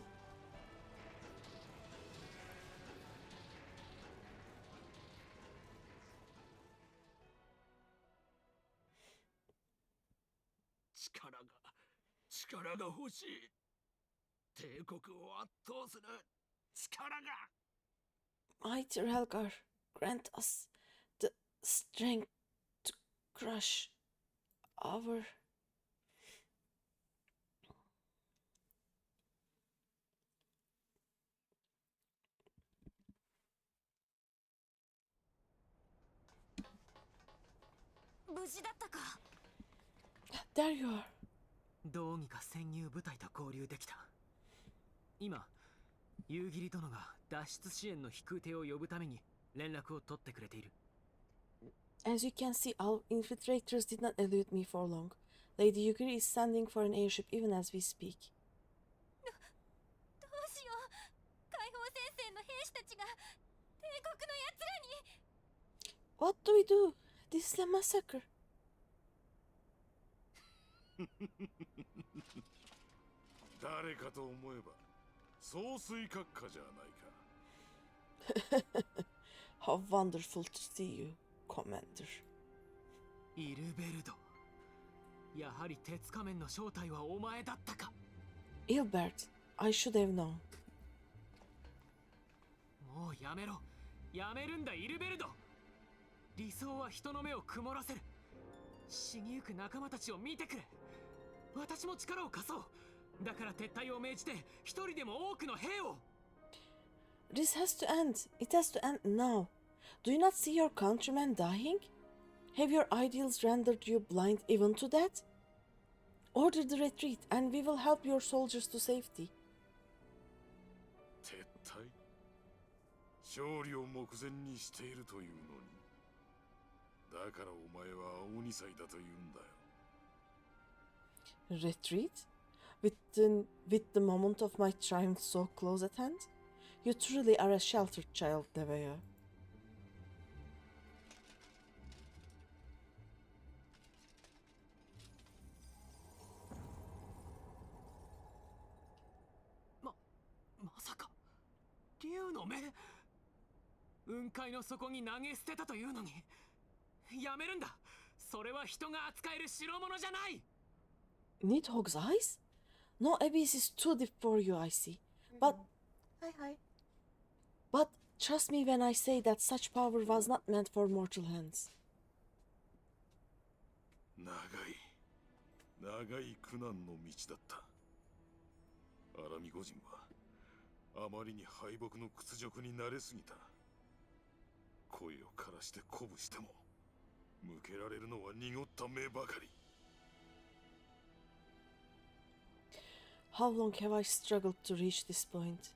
Chikara ga hoshii. 帝国を圧倒する力が。 Mighty Relgar, grant us the strength to crush our... There you are. どうにか潜入部隊と交流できた。今、夕霧殿が脱出支援の飛空艇を呼ぶために連絡を取ってくれている。As you can see, our infiltrators did not elude me for long. Lady Yugiri is sending for an airship even as we speak. どうしよう。解放戦線の兵士たちが帝国のやつらに。 What do we do? This is a massacre. 誰かと思えば総帥閣下じゃないか。 How wonderful to see you, Commander. イルベルド。やはり鉄仮面の正体はお前だったか。 Ilbert, I should have known. もうやめろ。やめるんだ、イルベルド。理想は人の目を曇らせる。死にゆく仲間たちを見てくれ。私も力を貸そう。だから撤退を命じて一人でも多くの兵を。 This has to end. It has to end now. Do you not see your countrymen dying? Have your ideals rendered you blind even to that? Order the retreat and we will help your soldiers to safety. 撤退？勝利を目前にしているというのに。だからお前は青二歳だと言うんだよ。 Retreat? With the moment of my triumph so close at hand? You truly are a sheltered child, Neveya. まさか竜の目。雲海の底に投げ捨てたというのに。やめるんだ。それは人が扱える代物じゃない。 Nidhogg's eyes? No abyss is too deep for you, I see. But... Hi. But trust me when I say that such power was not meant for mortal hands. 長い苦難の道だった。アラミゴ人はあまりに敗北の屈辱に慣れすぎた。声を枯らして鼓舞しても向けられるのは濁った目ばかり。 How long have I struggled to reach this point?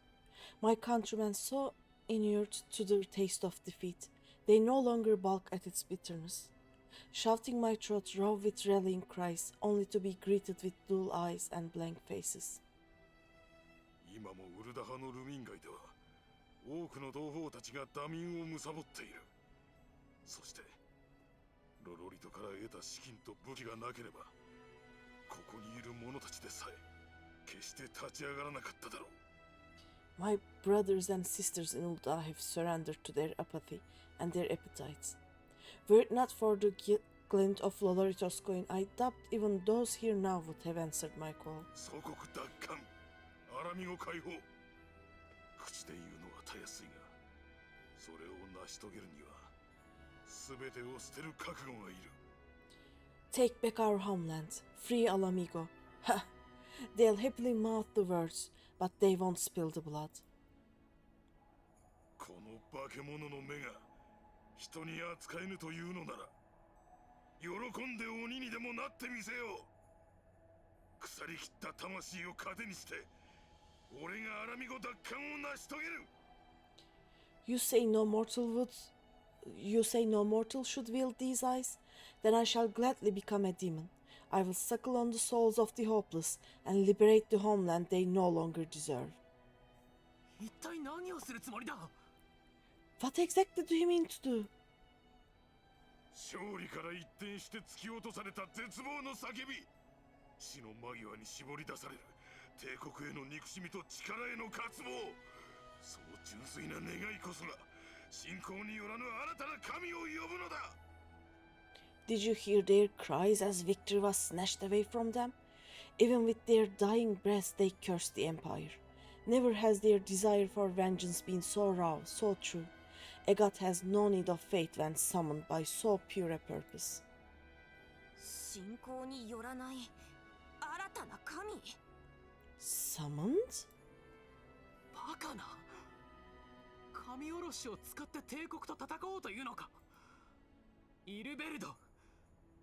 My countrymen so inured to the taste of defeat, they no longer balk at its bitterness. Shouting my throat raw with rallying cries, only to be greeted with dull eyes and blank faces. 今もウルダ派のルミン街では多くの同胞たちがダ民を貪っている。そしてロロリトから得た資金と武器がなければここにいる者たちでさえ決して立ち上がらなかっただろう。 My brothers and sisters in Ulda have surrendered to their apathy and their appetites. Were it not for the glint of Loloritos coin, I doubt even those here now would have answered my call. 祖国奪還、アラミゴ解放。口で言うのはたやすいが、それを成し遂げるには全てを捨てる覚悟がいる。 Take back our homeland, free Alamigo. Ha! They'll happily mouth the words, but they won't spill the blood. この化け物の目が人に扱えぬというのなら、喜んで鬼にでもなってみせよう。腐りきった魂を糧にして、俺がアラミゴ奪還を成し遂げる。 You say no mortal should wield these eyes? Then I shall gladly become a demon. I will suckle on the souls of the hopeless and liberate the homeland they no longer deserve. 一体何をするつもりだ。 What exactly do you mean to do? 勝利から一転して突き落とされた絶望の叫び、死の間際に絞り出される帝国への憎しみと力への渇望、その純粋な願いこそが信仰によらぬ新たな神を呼ぶのだ。 Did you hear their cries as victory was snatched away from them? Even with their dying breaths, they cursed the Empire. Never has their desire for vengeance been so raw, so true. A god has no need of fate when summoned by so pure a purpose. 信仰によらない新たな神。 Summoned? バカな。神おろしを使って帝国と戦おうというのか。イルベルド、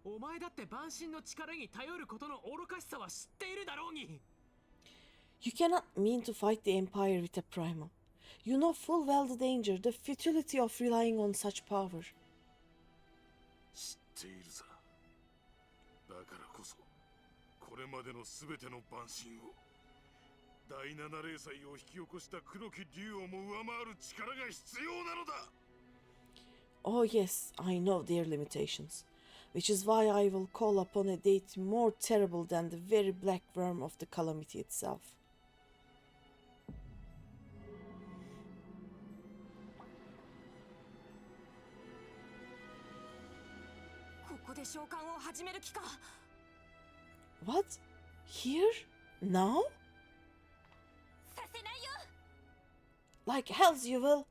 お前だって万神の力に頼ることの愚かしさは知っているだろうに。 You cannot mean to fight the Empire with a primal. You know full well the danger, the futility of relying on such power. 知っているさ。だからこそこれまでの全ての万神を、第七霊祭を引き起こした黒き竜をも上回る力が必要なのだ。 Oh yes, I know their limitations, which is why I will call upon a deity more terrible than the very black worm of the calamity itself. ここで召喚を始める気か。 What? Here? Now? させないよ。 Like hells you will!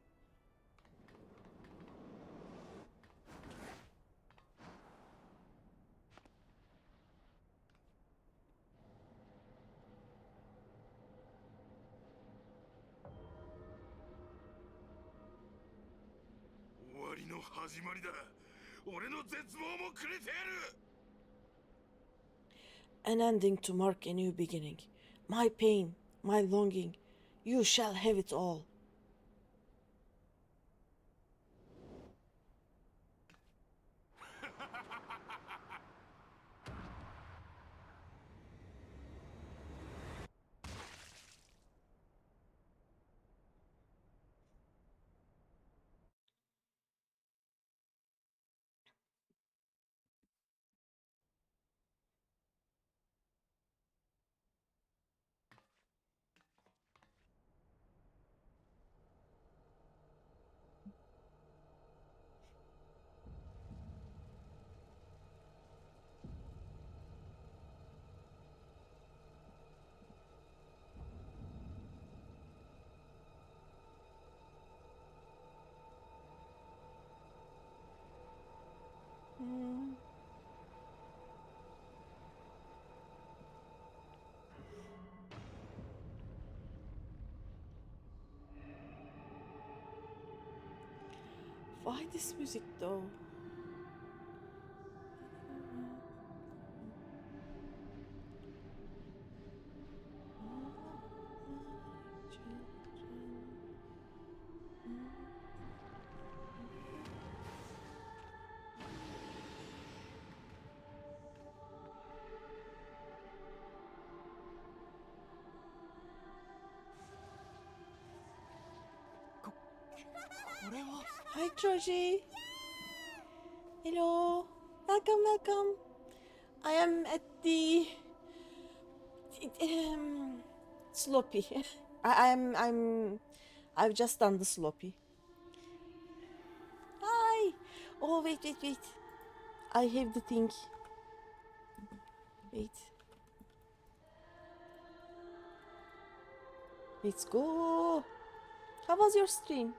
終わりの始まりだ。俺の絶望もくれてやる。 An ending to mark a new beginning. My pain, my longing, you shall have it all. Why this music though? Hi Georgie. Hello. Welcome, welcome. I am at the sloppy. I've just done the sloppy. Hi. Oh wait. I have the thing. Wait. Let's go. How was your stream?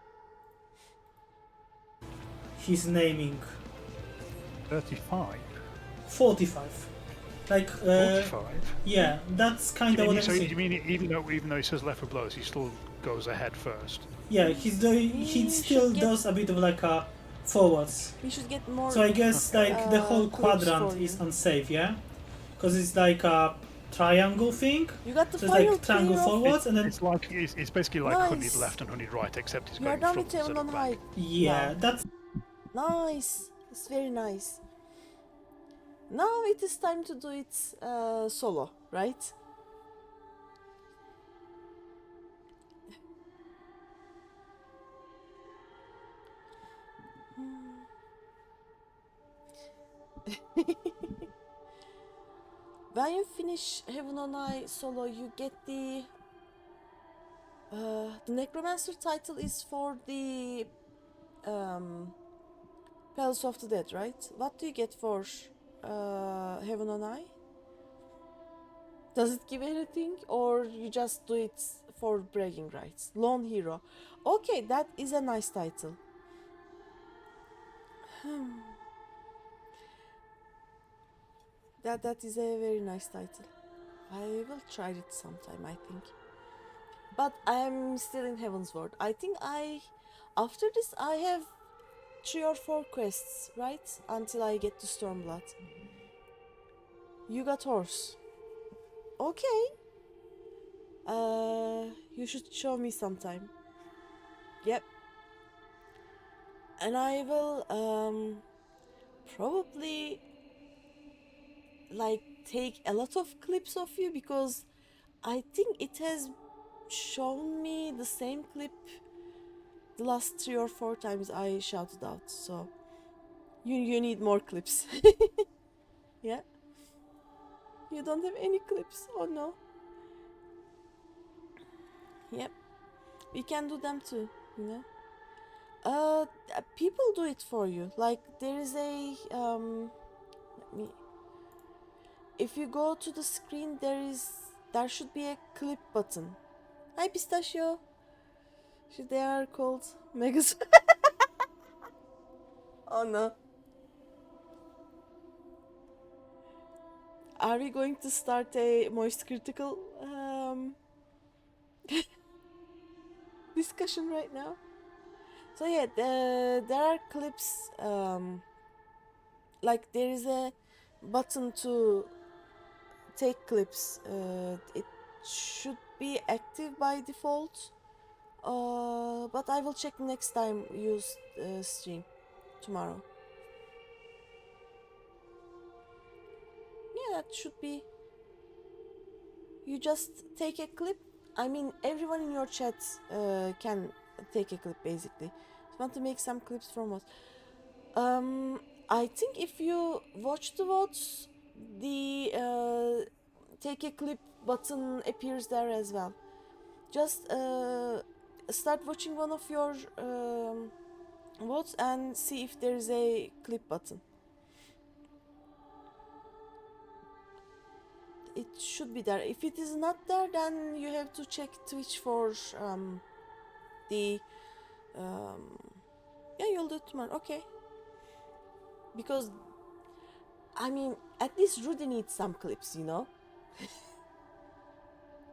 He's naming 35. 45. Like 45. yeah, that's kind of what I'm So saying. you mean even though he says left for blows, he still goes ahead first? Yeah, he's doing. He still does a bit of like a forwards. We should get more. So I guess like the whole clothes quadrant for is you. unsafe, yeah, because it's like a triangle thing. You got the So it's final like triangle clear off. forwards and then It's like it's basically like Nice. hooded left and hooded right, except he's You are going done front with instead Heaven of on back. High. yeah, Now. that's Nice. It's very nice. Now it is time to do it solo, right? when you finish Heaven on High solo, you get the Necromancer title is for the Palace of the Dead, right? What do you get for Heaven on High? Does it give anything, or you just do it for bragging rights? Lone Hero. Okay, that is a nice title. That is a very nice title. I will try it sometime, I think. But I'm still in Heavensward. I think after this I have 3 or 4 quests, right? Until I get to Stormblood. You got horse. Okay. You should show me sometime. Yep. And I will probably like take a lot of clips of you, because I think it has shown me the same clip the last 3 or 4 times I shouted out. So you need more clips. Yeah. You don't have any clips. Oh no. Yep. We can do them too, you know. People do it for you. Like there is a let me, if you go to the screen, there should be a clip button. Hi Pistachio. They are called Megas. Oh no. Are we going to start a moist critical discussion right now? So yeah, there are clips. Like there is a button to take clips. It should be active by default. But I will check next time you stream tomorrow. Yeah, that should be. You just take a clip. I mean, everyone in your chat can take a clip basically. I want to make some clips from us. I think if you watch the votes, the take a clip button appears there as well. Just start watching one of your votes and see if there is a clip button. It should be there. If it is not there, then you have to check Twitch for the yeah, you'll do it tomorrow. Okay. Because I mean, at least Rudy needs some clips, you know.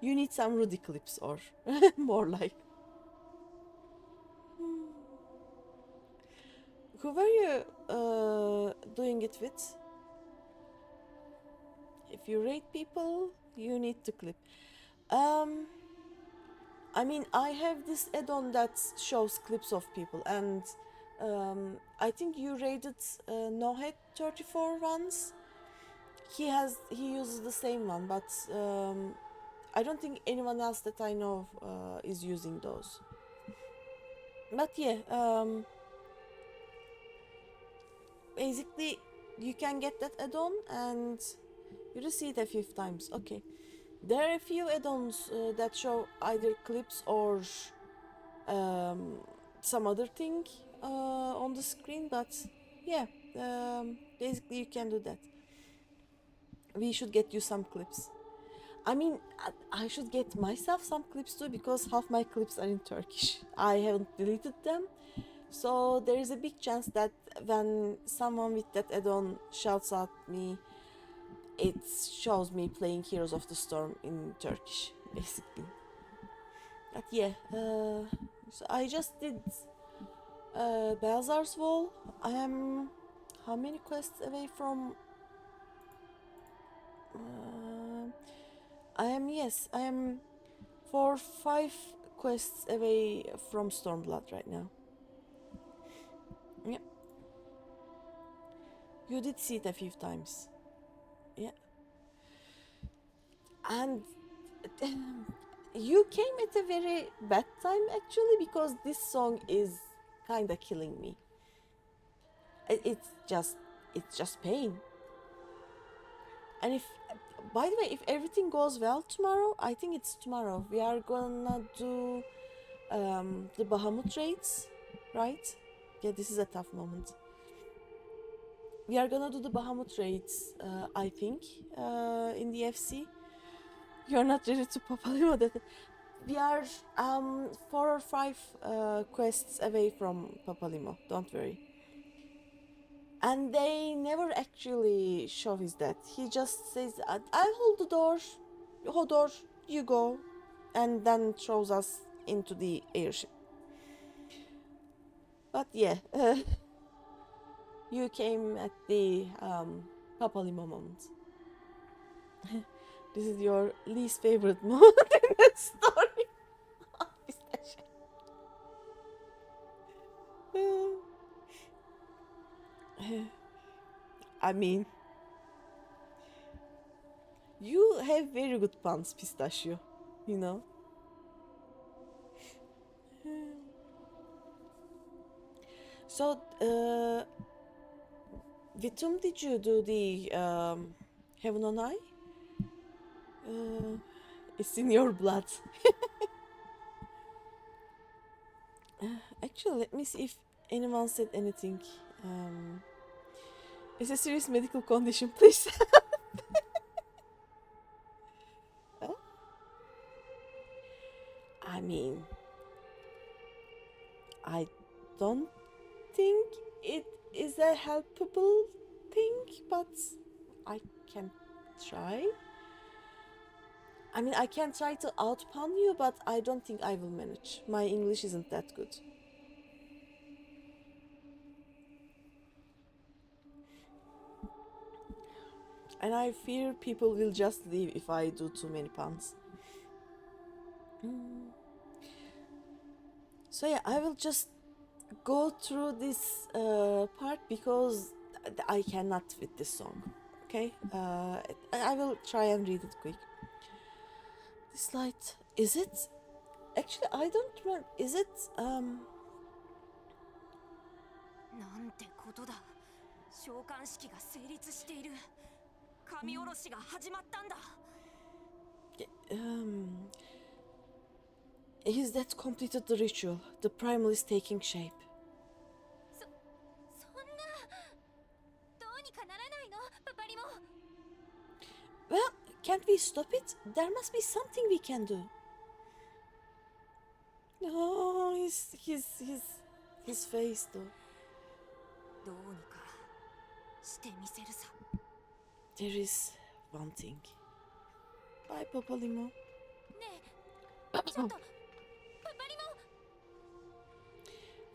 You need some Rudy clips, or more like. Who were you doing it with? If you rate people, you need to clip. I mean, I have this add-on that shows clips of people, and I think you rated Nohead 34 once. He uses the same one, but I don't think anyone else that I know is using those. But yeah, basically you can get that add-on and you just see it a few times. Okay, there are a few add-ons that show either clips or some other thing on the screen, but yeah, basically you can do that. We should get you some clips. I mean, I should get myself some clips too, because half my clips are in Turkish. I haven't deleted them. So there is a big chance that when someone with that add-on shouts at me, it shows me playing Heroes of the Storm in Turkish, basically. But yeah, so I just did Balzar's Wall. I am how many quests away from... I am 5 quests away from Stormblood right now. Yeah. You did see it a few times. Yeah. And you came at a very bad time actually, because this song is kinda killing me. It's just pain. And if by the way, if everything goes well tomorrow, I think it's tomorrow, we are gonna do the Bahamut raids, right? Yeah, this is a tough moment. We are gonna do the Bahamut raids, I think, in the FC. You're not ready to Papalimo. That we are 4 or 5 quests away from Papalimo. Don't worry. And they never actually show his death. He just says, "I'll hold the door, Hodor, you go," and then throws us into the airship. But yeah, you came at the Papalimo moment. This is your least favorite moment in the story. I mean, you have very good puns, Pistachio, you know. So, with whom did you do the Heaven on High? It's in your blood. Actually, let me see if anyone said anything. It's a serious medical condition, please. Huh? I mean, I don't think it is a helpable thing, but I can try. I mean, I can try to outpun you, but I don't think I will manage. My English isn't that good. And I fear people will just leave if I do too many puns. So yeah, I will just go through this part because I cannot with this song. Okay, I will try and read it quick. This light, is it? Actually, I don't remember. Is it? なんてことだ。召喚式が成立している。神下ろしが始まったんだ。His death completed the ritual. The primal is taking shape. そんな。どうにかならないの、パパリモ。Well, can't we stop it? There must be something we can do. Oh, his face though. どうにかしてみせるさ。There is one thing. Bye, Papalimo. ねえ、ちょっと、パパリ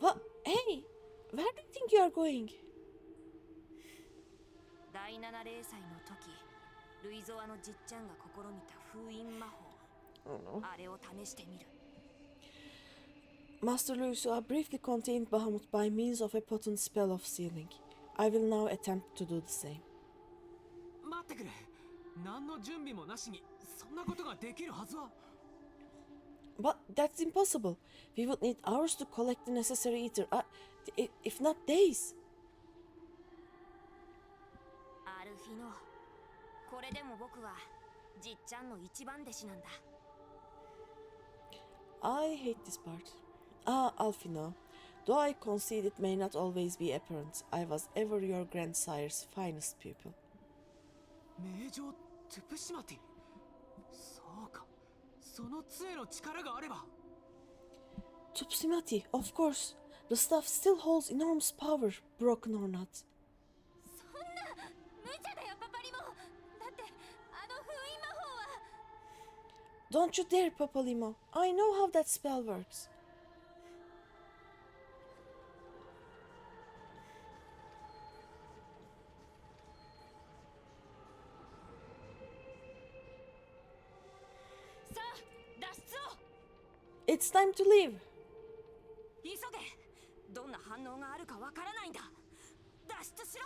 モ。 What? Hey, where do you think you are going? 第七霊祭の時、ルイゾアのじっちゃんが試みた封印魔法。あれを試してみる。Master Lucio briefly contained Bahamut by means of a potent spell of sealing. I will now attempt to do the same. 待ってくれ。何の準備もなしにそんなことができるはずは。But that's impossible. We would need hours to collect the necessary ether, if not days. アルフィノ、これでも僕はじっちゃんの一番弟子なんだ。I hate this part. Alfino. Though I concede it may not always be apparent, I was ever your grandsire's finest pupil. 名城トゥプシマティ。そうか。その杖の力があれば。Tupsimati, of course. The stuff still holds enormous power, broken or not. そんな、無茶だよ、パパリモ。だって、あの封印魔法は。Don't you dare, Papalimo. I know how that spell works. It's time to leave. 急げ。どんな反応があるかわからないんだ。脱出しろ。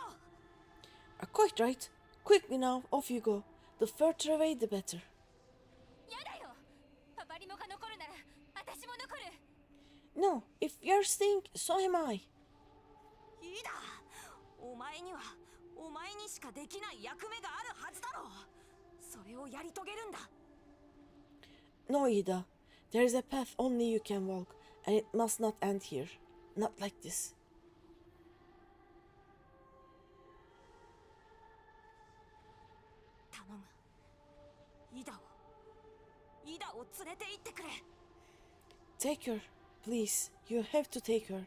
Quite right. Quickly now, off you go. The further away, the better. やだよ。パパリモが残るなら、私も残る。No, if you're staying, so am I. いいだ。お前にはお前にしかできない役目があるはずだろう。そそれをやり遂げるんだ。 No, Ida. There is a path only you can walk, and it must not end here. Not like this. 頼む。イダを連れて行ってくれ。 Take her, please. You have to take her.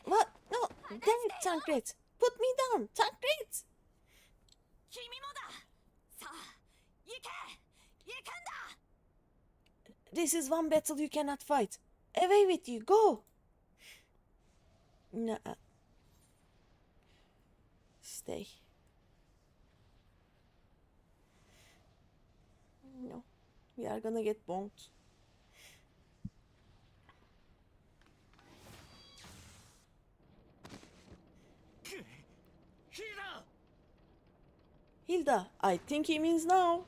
What? No, damn it, Tancred. Put me down, Tancred. 君もだ。さあ、行け。行くんだ。 This is one battle you cannot fight. Away with you, go. Nah. Stay. No, we are gonna get bonked. Hilda, I think he means now.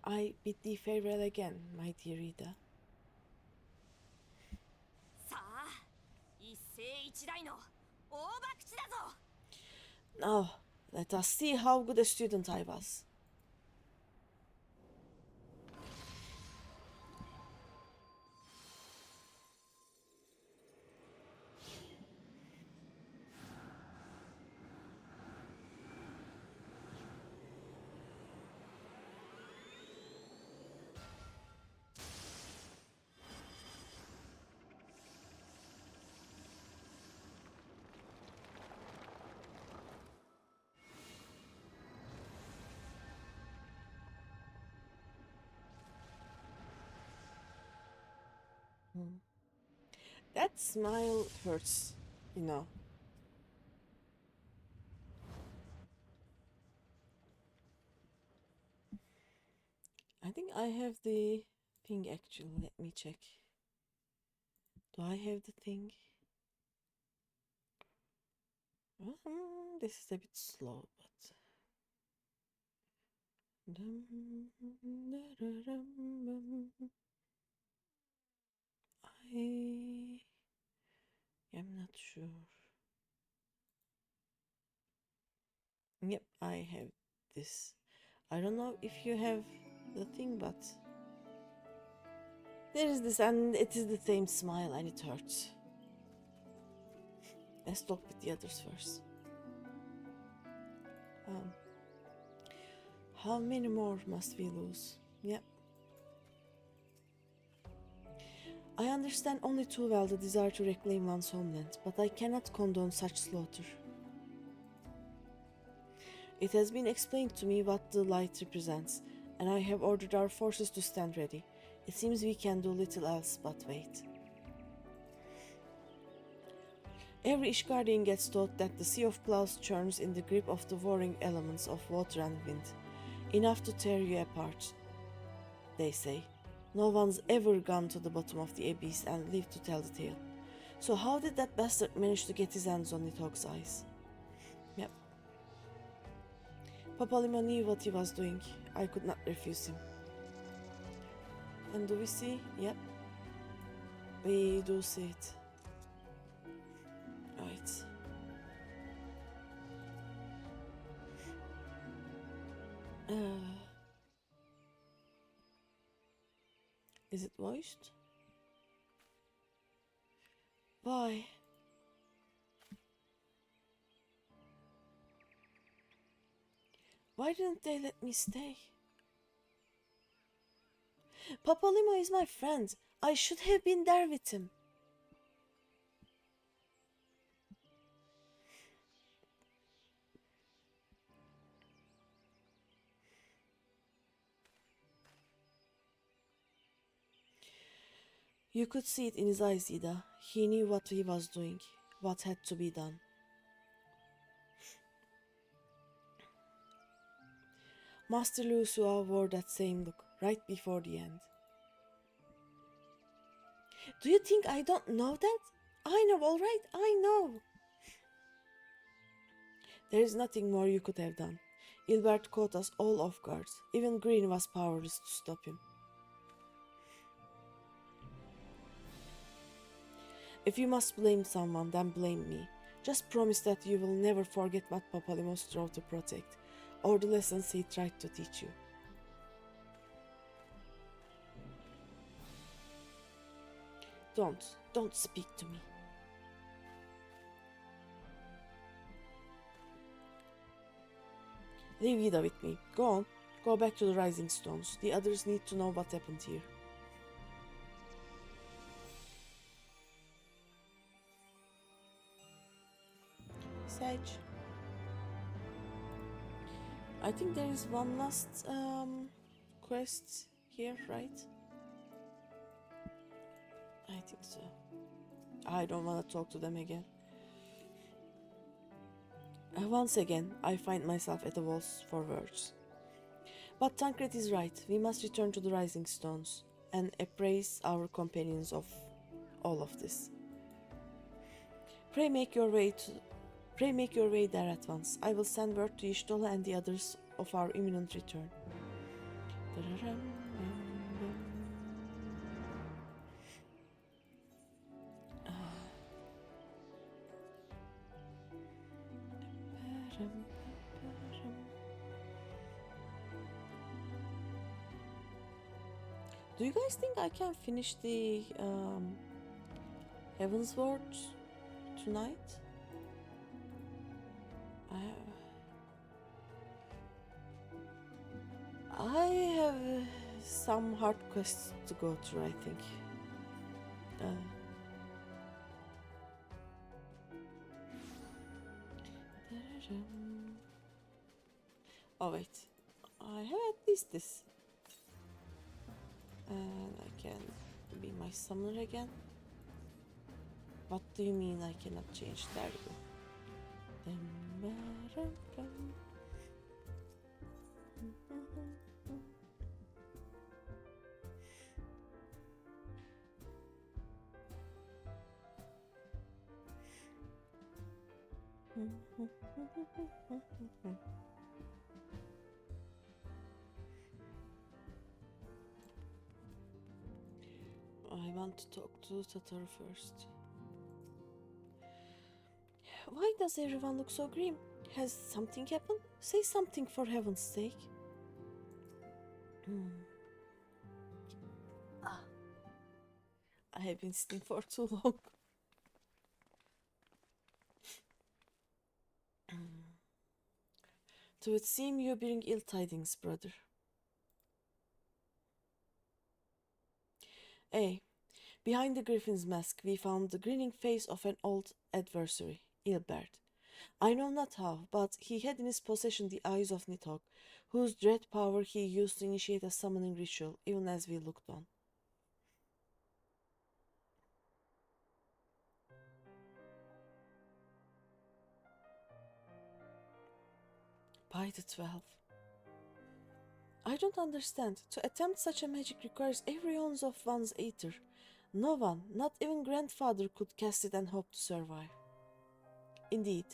I bid thee farewell again, my dear Ida. さあ、一世一代の大博打だぞ。 Now, let us see how good a student I was. That smile hurts, you know. I think I have the thing actually. Let me check. Do I have the thing? This is a bit slow, but. I am not sure. Yep, I have this. I don't know if you have the thing, but there is this, and it is the same smile, and it hurts. Let's talk with the others first. How many more must we lose? Yep. I understand only too well the desire to reclaim one's homeland, but I cannot condone such slaughter. It has been explained to me what the light represents, and I have ordered our forces to stand ready. It seems we can do little else but wait. Every Ishgardian gets taught that the Sea of Clouds churns in the grip of the warring elements of water and wind, enough to tear you apart, they say. No one's ever gone to the bottom of the abyss and lived to tell the tale. So how did that bastard manage to get his hands on Nidhogg's eyes? Yep. Papalima knew what he was doing. I could not refuse him. And do we see? Yep. We do see it. Right. Is it voiced? Why? Why didn't they let me stay? Papalima is my friend. I should have been there with him. You could see it in his eyes, Ida. He knew what he was doing, what had to be done. Master Lusua wore that same look right before the end. Do you think I don't know that? I know, all right, I know. There is nothing more you could have done. Ilbert caught us all off guard. Even Green was powerless to stop him. If you must blame someone, then blame me. Just promise that you will never forget what Papalimo strove to protect, or the lessons he tried to teach you. Don't speak to me. Leave Ida with me. Go on. Go back to the Rising Stones. The others need to know what happened here. Sage. I think there is one last quest here, right? I think so. I don't want to talk to them again. Once again, I find myself at a loss for words. But Tancred is right. We must return to the Rising Stones and appraise our companions of all of this. Pray make your way there at once. I will send word to Ishtola and the others of our imminent return. Do you guys think I can finish the Heavensward tonight? I have some hard quests to go through, I think. Oh wait, I have at least this. And I can be my summoner again. What do you mean I cannot change? There we go. I want to talk to Tataru first. Why does everyone look so grim? Has something happened? Say something for heaven's sake. I have been sitting for too long. To it seem you bring ill tidings, brother. Behind the griffin's mask we found the grinning face of an old adversary, Ilbert. I know not how, but he had in his possession the eyes of Nidhogg, whose dread power he used to initiate a summoning ritual, even as we looked on. By the 12. I don't understand. To attempt such a magic requires every ounce of one's ether. No one, not even grandfather, could cast it and hope to survive. Indeed,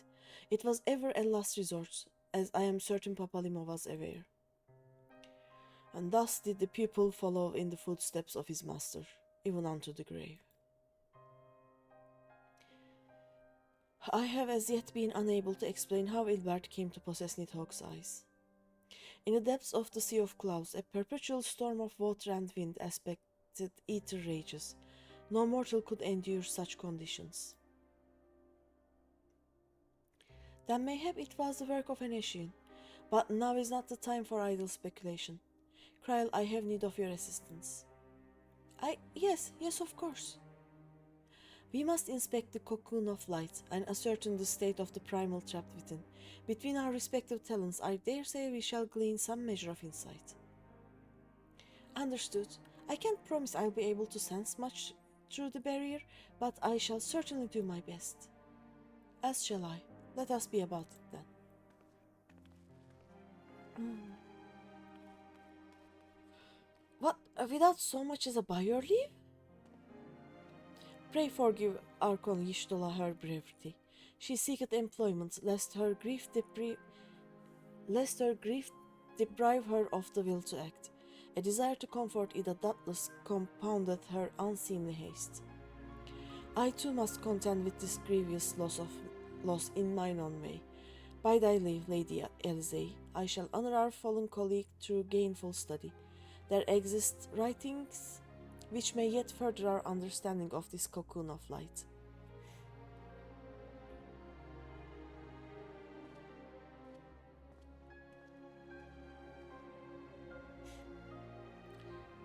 it was ever a last resort, as I am certain Papalimo was aware. And thus did the pupil follow in the footsteps of his master, even unto the grave. I have as yet been unable to explain how Ilbert came to possess Nidhogg's eyes. In the depths of the Sea of Clouds, a perpetual storm of water and wind aspected ether rages. No mortal could endure such conditions. Then mayhap it was the work of an Ashian, but now is not the time for idle speculation. Kryl, I have need of your assistance. Yes, of course. We must inspect the cocoon of light and ascertain the state of the primal trapped within. Between our respective talents, I dare say we shall glean some measure of insight. Understood. I can't promise I'll be able to sense much through the barrier, but I shall certainly do my best. As shall I. Let us be about it then. What? Without so much as a by your leave? Pray forgive Archon Yishtola her brevity. She seeketh employment, lest her grief deprive her of the will to act. A desire to comfort Ida doubtless compounded her unseemly haste. I too must contend with this grievous loss in mine own way. By thy leave, Lady Elzey, I shall honor our fallen colleague through gainful study. There exist writings which may yet further our understanding of this cocoon of light.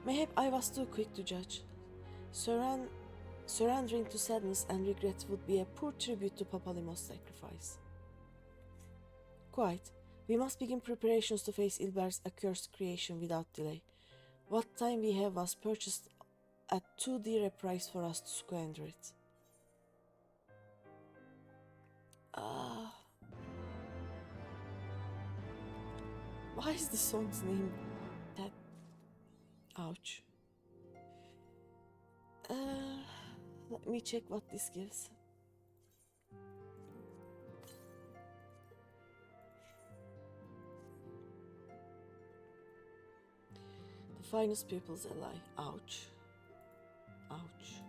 Mayhap I was too quick to judge. Surrendering to sadness and regret would be a poor tribute to Papalimos' sacrifice. Quite. We must begin preparations to face Ilber's accursed creation without delay. What time we have was purchased at too dear a price for us to squander it. Why is the song's name that? Ouch. Let me check what this gives. The finest pupils ally. Ouch. Ouch.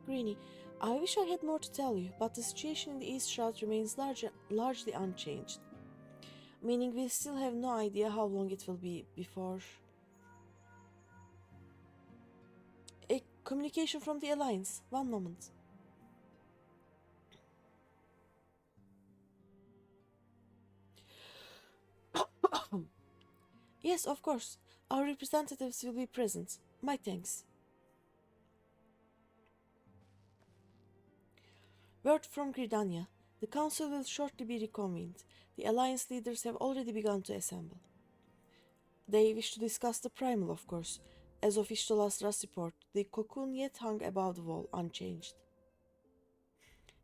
Greeny, I wish I had more to tell you, but the situation in the East Shroud remains largely unchanged. Meaning we still have no idea how long it will be before... A communication from the Alliance. One moment. Yes, of course. Our representatives will be present. My thanks. Word from Gridania. The council will shortly be reconvened. The alliance leaders have already begun to assemble. They wish to discuss the primal, of course. As of Ishtola's last report, the cocoon yet hung above the wall, unchanged.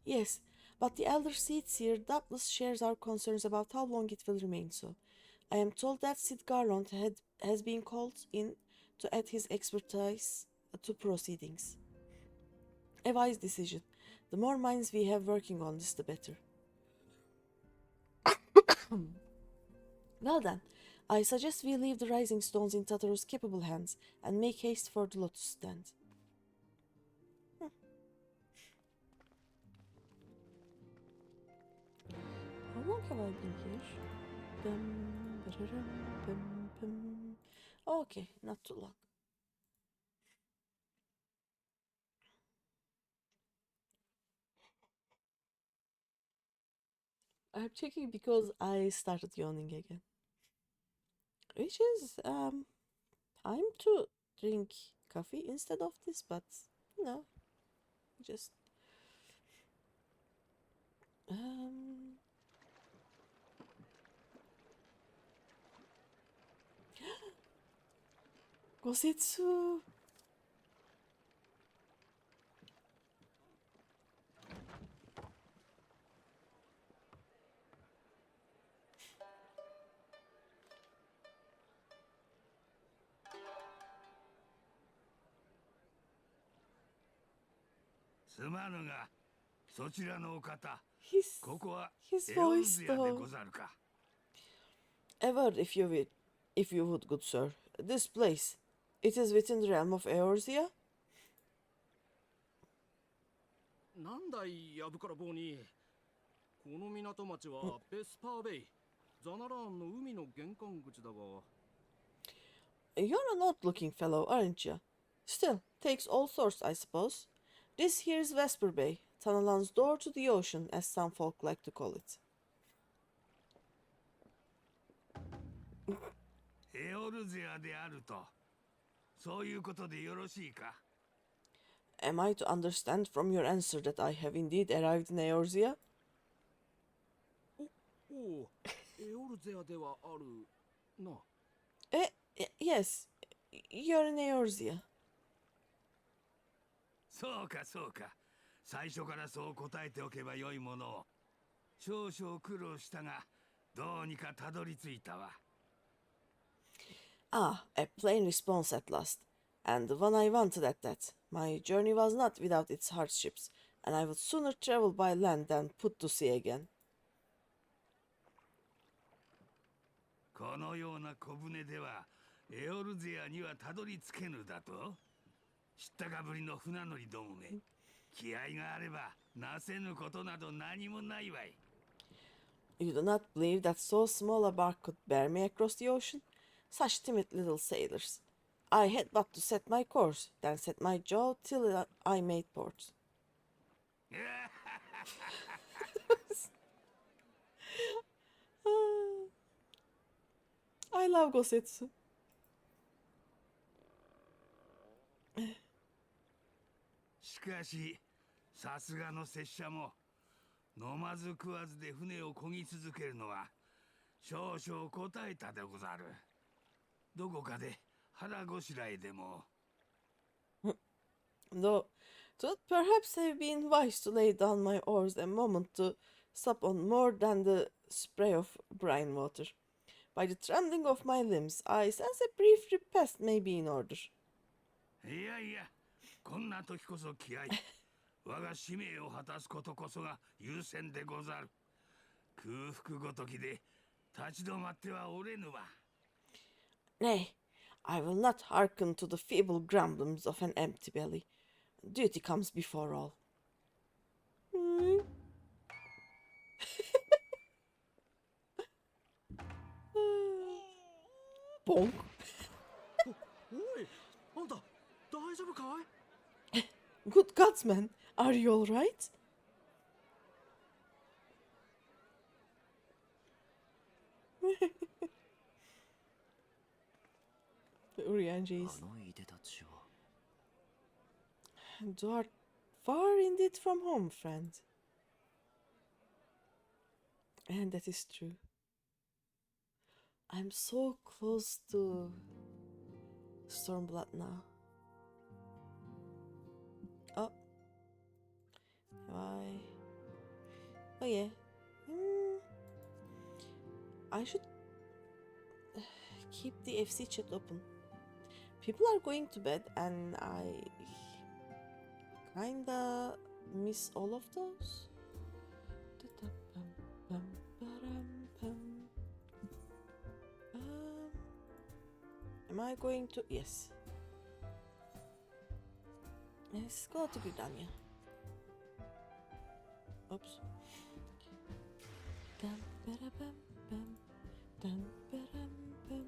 Yes, but the elder Seed Seer doubtless shares our concerns about how long it will remain so. I am told that Sid Garland has been called in to add his expertise to proceedings. A wise decision. The more minds we have working on this, the better. Well then, I suggest we leave the rising stones in Tataru's capable hands and make haste for the Lotus Stand. How long have I been here? Okay, not too long. I'm checking because I started yawning again. Which is, time to drink coffee instead of this, but, you know, just, Gosetsu! His voice though. A word, if you would, good sir. This place, it is within the realm of Eorzea? なんだい、やぶから棒に。この港町はベスパーベイ、ザナラーンの海の玄関口だが。You're an odd-looking fellow, aren't you? Still, takes all sorts, I suppose. This here's Vesper Bay, Tanalan's door to the ocean, as some folk like to call it. Am I to understand from your answer that I have indeed arrived in Eorzea? おお、エオルゼアではある。な。Yes, you're in Eorzea. そうかそうか。最初からそう答えておけばよいものを。少々苦労したが、どうにかたどり着いたわ。Ah, a plain response at last, and the one I wanted at that. My journey was not without its hardships, and I would sooner travel by land than put to sea again. このような小舟ではエオルゼアにはたどり着けぬだと。知ったかぶりの船乗りどもめ、気合があればなせぬことなど何もないわい。You do not believe that so small a bark could bear me across the ocean? Such timid little sailors. I had but to set my course, then set my jaw till I made port. I love Gosetsu. しかし、さすがの拙者も飲まず食わずで船を漕ぎ続けるのは少々答えたでござる。どこかで腹ごしらえでも。Though, it would perhaps have been wise to lay down my oars a moment to sup on more than the spray of brine water. By the trembling of my limbs, I sense a brief repast may be in order. いやいや、こんな時こそ気合い。我が使命を果たすことこそが優先でござる。空腹ごときで立ち止まってはおれぬわ。Nay, I will not hearken to the feeble grumblings of an empty belly. Duty comes before all. Bonk. おい、あんた大丈夫かい？ Good gods, man, are you all right? The Urianjis. You are far indeed from home, friend. And that is true. I'm so close to Stormblood now. Oh. Why? Oh yeah. I should keep the FC chat open. People are going to bed and I kinda miss all of those. Am I going to? Yes. Let's go to Gridania. Oops. Dum, ba-da-bum, bum. Dum, ba-dum, bum.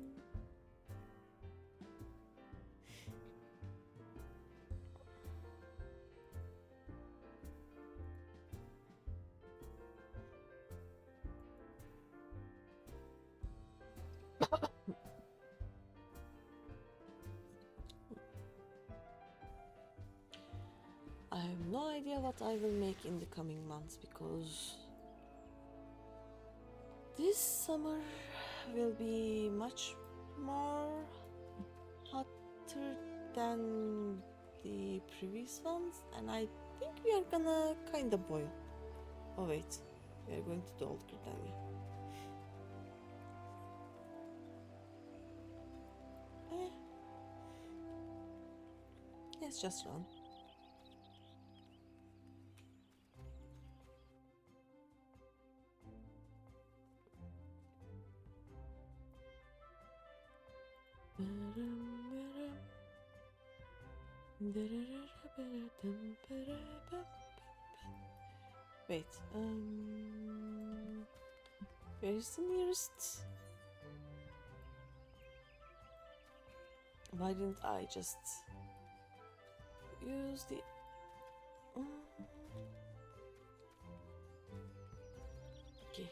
I have no idea what I will make in the coming months because this summer will be much more hotter than the previous ones, and I think we are gonna kinda boil. Oh wait, we are going to the Old Britannia. Let's just run. Wait, where is the nearest? Why didn't I just use the... Okay.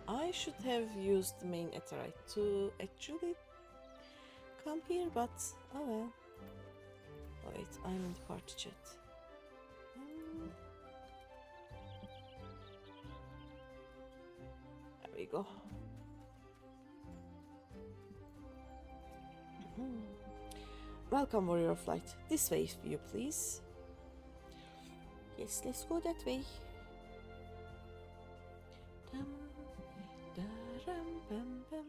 I should have used the main Etherite to actually come here, but oh well. Oh wait, I'm in the party chat. we go. Welcome, Warrior of Light. This way, if you please. Yes, let's go that way. Dum, da-ram, bam, bam.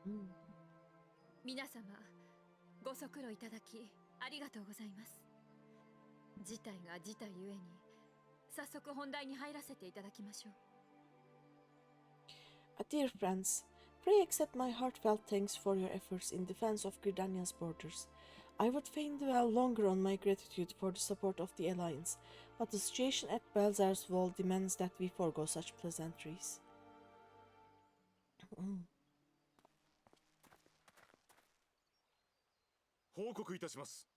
Mm. 皆様ご足労いただきありがとうございます。事態が事態ゆえに早速本題に入らせていただきましょう。 Dear friends, pray accept my heartfelt thanks for your efforts in defense of Gridania's borders. I would fain dwell longer on my gratitude for the support of the Alliance, but the situation at Balzar's Wall demands that we forego such pleasantries. 報告いたします。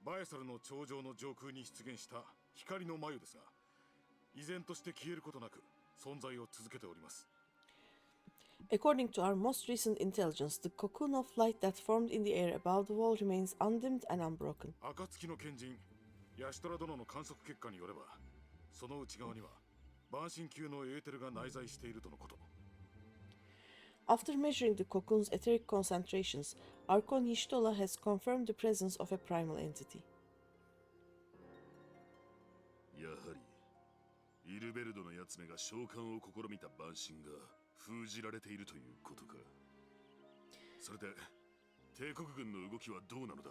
バエサルの頂上の上空に出現した光の繭ですが、依然として消えることなく存在を続けております。 According to our most recent intelligence, the cocoon of light that formed in the air above the wall remains undimmed and unbroken. 暁の賢人、ヤシトラ殿の観測結果によれば、その内側には万神級のエーテルが内在しているとのこと。 After measuring the cocoon's etheric concentrations, Archon Hishtola has confirmed the presence of a primal entity. やはりイルベルドのやつめが召喚を試みた万神が封じられているということか。それで帝国軍の動きはどうなのだ?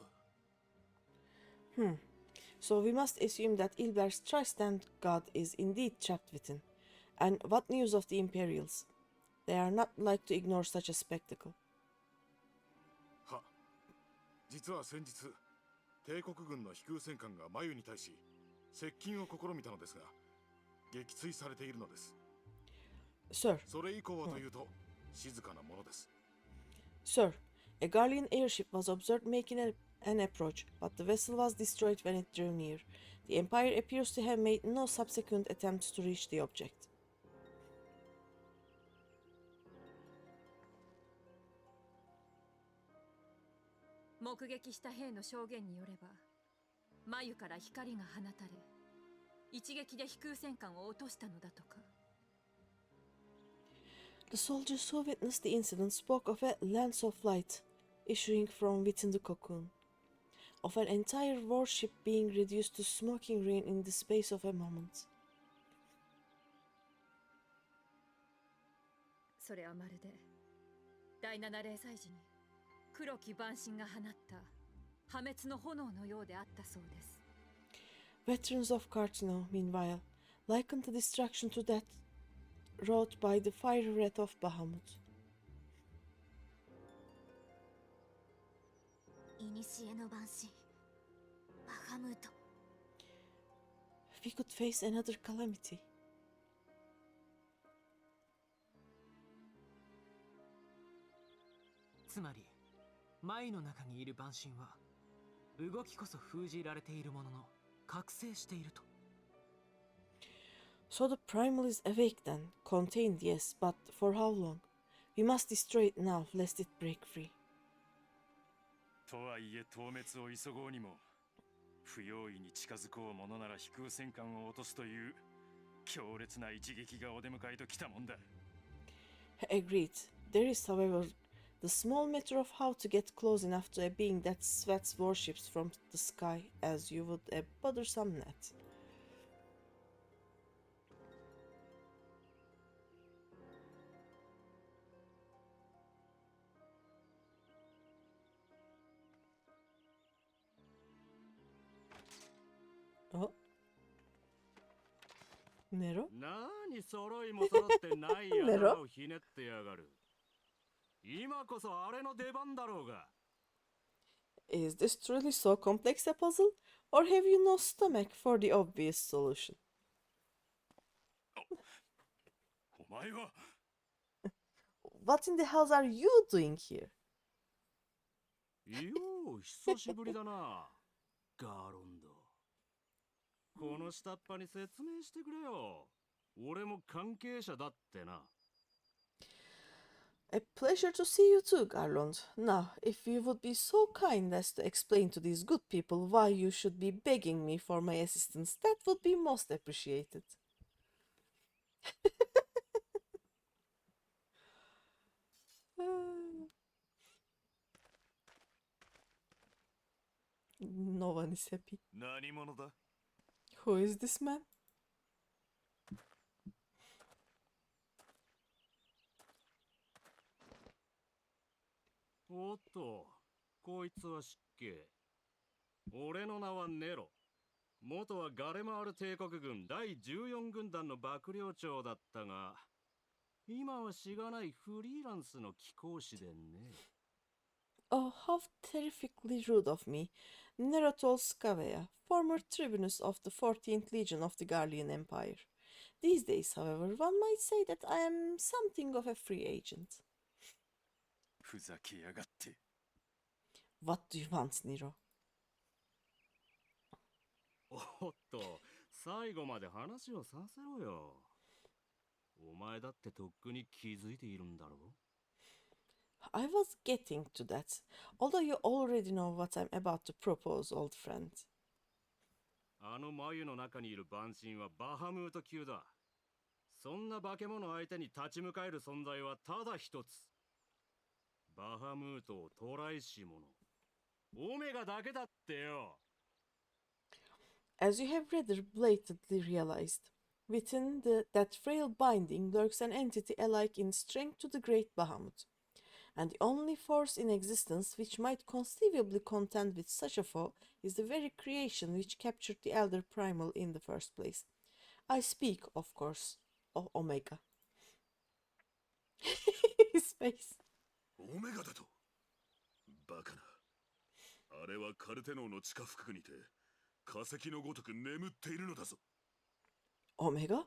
So we must assume that Ilber's tri-stand god is indeed trapped within. And what news of the Imperials? They are not like to ignore such a spectacle. は、実は先日、帝国軍の飛空戦艦が繭に対し接近を試みたのですが、撃墜されているのです。 Sir. それ以降はというと、静かなものです。 Sir, a Garlean airship was observed making an approach, but the vessel was destroyed when it drew near. The Empire appears to have made no subsequent attempts to reach the object. 目撃した兵の証言によれば、繭から光が放たれ、一撃で飛空戦艦を落としたのだとか。 The soldiers who witnessed the incident spoke of a lance of light issuing from within the cocoon, of an entire warship being reduced to smoking ruin in the space of a moment. それはまるで第七零歳時に黒き万神が放った破滅の炎のようであったそうです。 Veterans of Cartino, meanwhile, likened the destruction to that wrought by the fiery wrath of Bahamut. 古の万神バハムート。 We could face another calamity. つまり繭の中にいる万神は動きこそ封じられているものの覚醒していると。 So the primal is awake then, contained, yes, but for how long? We must destroy it now, lest it break free. とはいえ討滅を急ごうにも、不用意に近づこうものなら飛空戦艦を落とすという強烈な一撃がお出迎えときたもんだ。 Agreed. There is, however, the small matter of how to get close enough to a being that swats warships from the sky as you would a bothersome gnat. Oh. Nero? 何揃いも揃ってないやをひねってやがる。今こそあれの出番だろうが。 Is this truly so complex a puzzle? Or have you no stomach for the obvious solution? 前は What in the hell are you doing here? よう久しぶりだな、ガーロンド。この下っ端に説明してくれよ。俺も関係者だってな。A pleasure to see you too, Garland. Now, if you would be so kind as to explain to these good people why you should be begging me for my assistance, that would be most appreciated. No one is happy. 何者だ Who is this man? おっと、こいつは失敬。俺の名はネロ。元はガレマール帝国軍第14軍団の幕僚長だったが、今はしがないフリーランスの貴公子でね。Oh, how terrifically rude of me. Neratol Skavea, former tribunus of the 14th Legion of the Garlean Empire. These days, however, one might say that I am something of a free agent. ふざけやがって。 What do you want, Nero? おっと、最後まで話をさせろよ。お前だってとっくに気づいているんだろう。 I was getting to that, although you already know what I'm about to propose, old friend. あの眉の中にいる蛮神はバハムート級だ。そんな化け物相手に立ち向かえる存在はただ一つ。バハムートを捕らえし者。オメガだけだってよ。 As you have rather blatantly realized, within that frail binding lurks an entity alike in strength to the great Bahamut, and the only force in existence which might conceivably contend with such a foe is the very creation which captured the Elder Primal in the first place. I speak, of course, of Omega. His face. オメガだとバカな。あれはカルテノーの地下深くにて化石のごとく眠っているのだぞ。 Omega?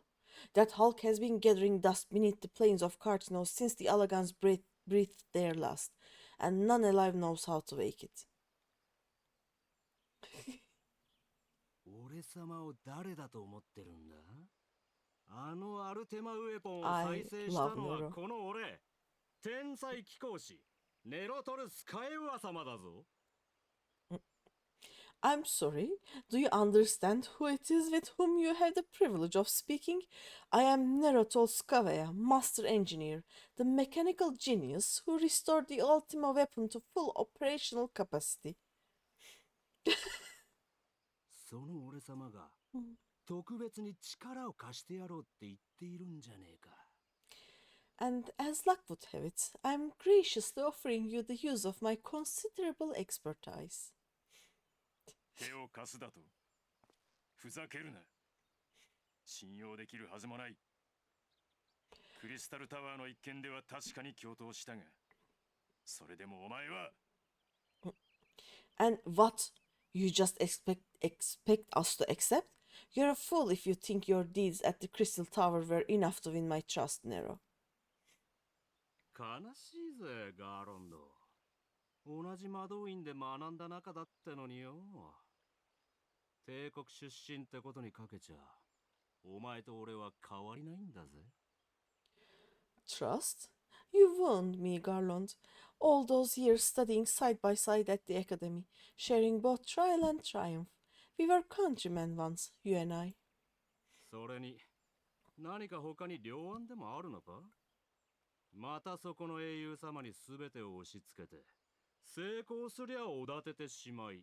That Hulk has been gathering dust beneath the plains of Cartinos since the Alagans breathed there last, and none alive knows how to wake it. 俺様を誰だと思ってるんだ？あのアルテマウェポンを再生したのはこの俺、天才貴公子ネロトルスカエウア様だぞ。 I'm sorry, do you understand who it is with whom you have the privilege of speaking? I am Nerotol Skavea, Master Engineer, the mechanical genius who restored the Ultima weapon to full operational capacity. その俺様が特別に力を貸してやろうって言っているんじゃねえか。 And as luck would have it, I'm graciously offering you the use of my considerable expertise. 手を貸すだとふざけるな。信用できるはずもない。クリスタルタワーの一件では確かに共闘したが、それでもお前は。 And what? You just expect us to accept? You're a fool if you think your deeds at the Crystal Tower were enough to win my trust, Nero. 悲しいぜ、ガーロンド。同じ魔導院で学んだ仲だってのによ。帝国出身ってことにかけちゃ、お前と俺は変わりないんだぜ。 Trust? You wound me, Garland. All those years studying side by side at the academy, sharing both trial and triumph. We were countrymen once, you and I. それに、何か他に良案でもあるのか？またそこの英雄様に全てを押し付けて、成功すりゃおだててしまい、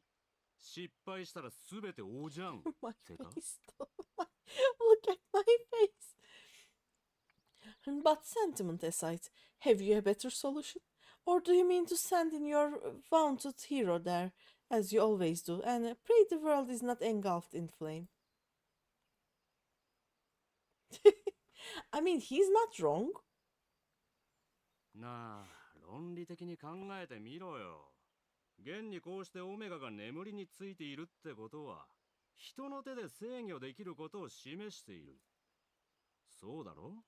失敗したら全ておじゃんってか？ My face, look at my face. But sentiment aside, have you a better solution? Or do you mean to send in your vaunted hero there, as you always do, and pray the world is not engulfed in flame? I mean, he's not wrong. なあ、論理的に考えてみろよ。現にこうしてオメガが眠りについているってことは、人の手で制御できることを示している。そうだろ？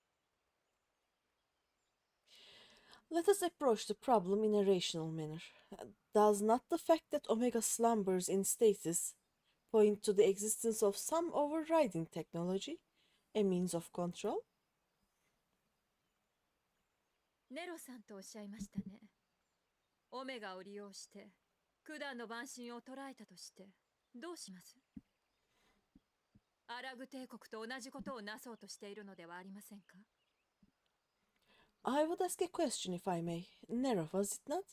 Let us approach the problem in a rational manner. Does not the fact that Omega slumbers in stasis point to the existence of some overriding technology, a means of control? ネロさんとおっしゃいましたね。オメガを利用して九段の万神を捕らえたとしてどうします？アラグ帝国と同じことをなそうとしているのではありませんか？ I would ask a question if I may. Nero, was it not?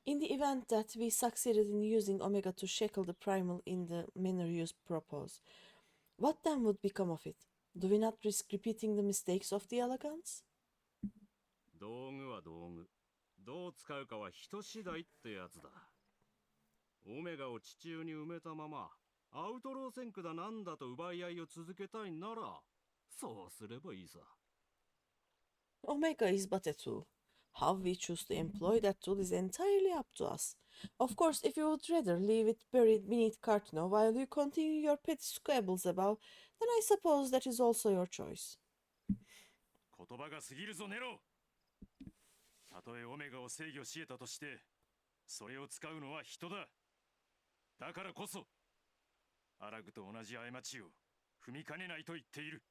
In the event that we succeeded in using Omega to shackle the primal in the manner you propose, what then would become of it? Do we not risk repeating the mistakes of the Elegants? 道具は道具。どう使うかは人次第ってやつだ。オメガを地中に埋めたまま、アウトロー戦区だなんだと奪い合いを続けたいなら、そうすればいいさ。Omega is but a tool. How we choose to employ that tool is entirely up to us. Of course, if you would rather leave it buried beneath Cartino while you continue your petty squabbles above, then I suppose that is also your choice. 言葉が過ぎるぞネロ。たとえオメガを制御し得たとして、それを使うのは人だ。だからこそ、アラグと同じ過ちを踏みかねないと言っている。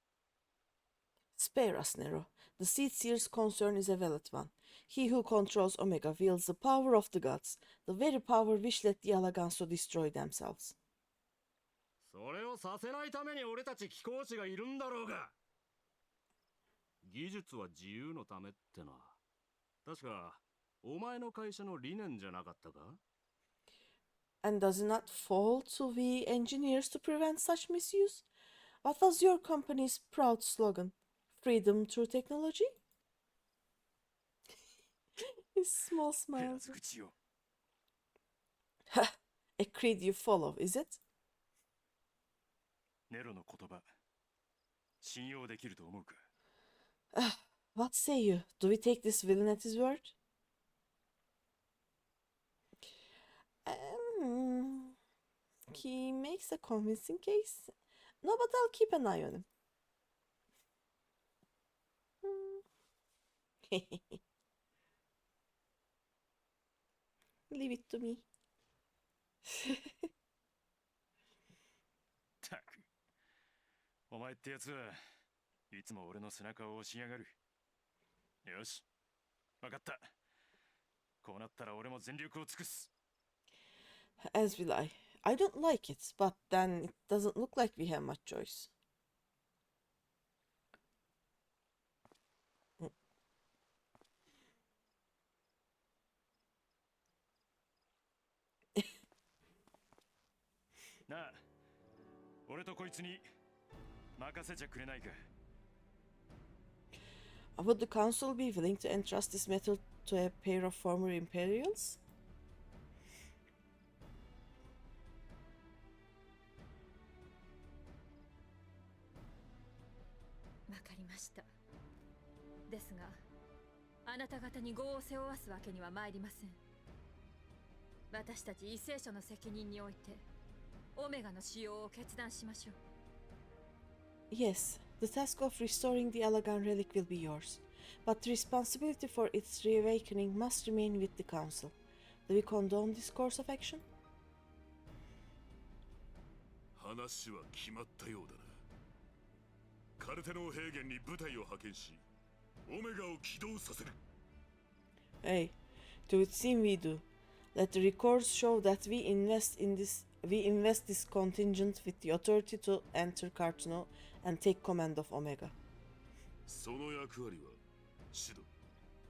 Spare us, Nero. The Seedseer's concern is a valid one. He who controls Omega wields the power of the gods, the very power which led the Elegants to destroy themselves. それをさせないために俺たち貴公子がいるんだろうが。技術は自由のためってな。確か、お前の会社の理念じゃなかったか？ And does it not fall to we engineers to prevent such misuse? What was your company's proud slogan? Freedom through technology? His small smile. A creed you follow, is it? ネロの言葉、信用できると思うか？ What say you? Do we take this villain at his word? He makes a convincing case. No, but I'll keep an eye on him. Leave it to me. たく、お前ってやつはいつも俺の背中を押しやがる。よし、わかった。こうなったら俺も全力を尽くす。As will I. I don't like it, but then it doesn't look like we have much choice. Mm. なあ、俺とこいつに任せちゃくれないか。Would the council be willing to entrust this matter to a pair of former Imperials? わかりました。ですが、あなた方に業を背負わすわけには参りません。私たち異聖書の責任において、オメガの使用を決断しましょう。Yes, the task of restoring the Elegant relic will be yours, but the responsibility for its reawakening must remain with the council. Do we condone this course of action? 話は決まったようだな。カルテノ平原に部隊を派遣し、オメガを起動させる。Hey, to it seem we do. Let the records show that we invest this contingent with the authority to enter Cartino and take command of Omega. その役割はシド、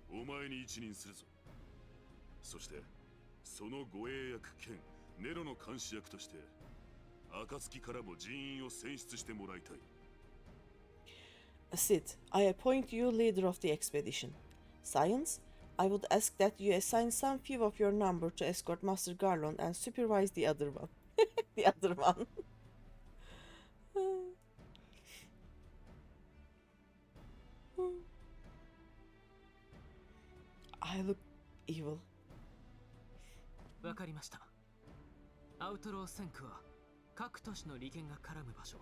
お前に一任するぞ。そしてその護衛役兼ネロの監視役として暁からも人員を選出してもらいたい。Sid, I appoint you leader of the expedition. Science, I would ask that you assign some few of your number to escort Master Garlon and supervise the other one. The other one. I look evil. わかりました。アウトロー戦区は各都市の利権が絡む場所。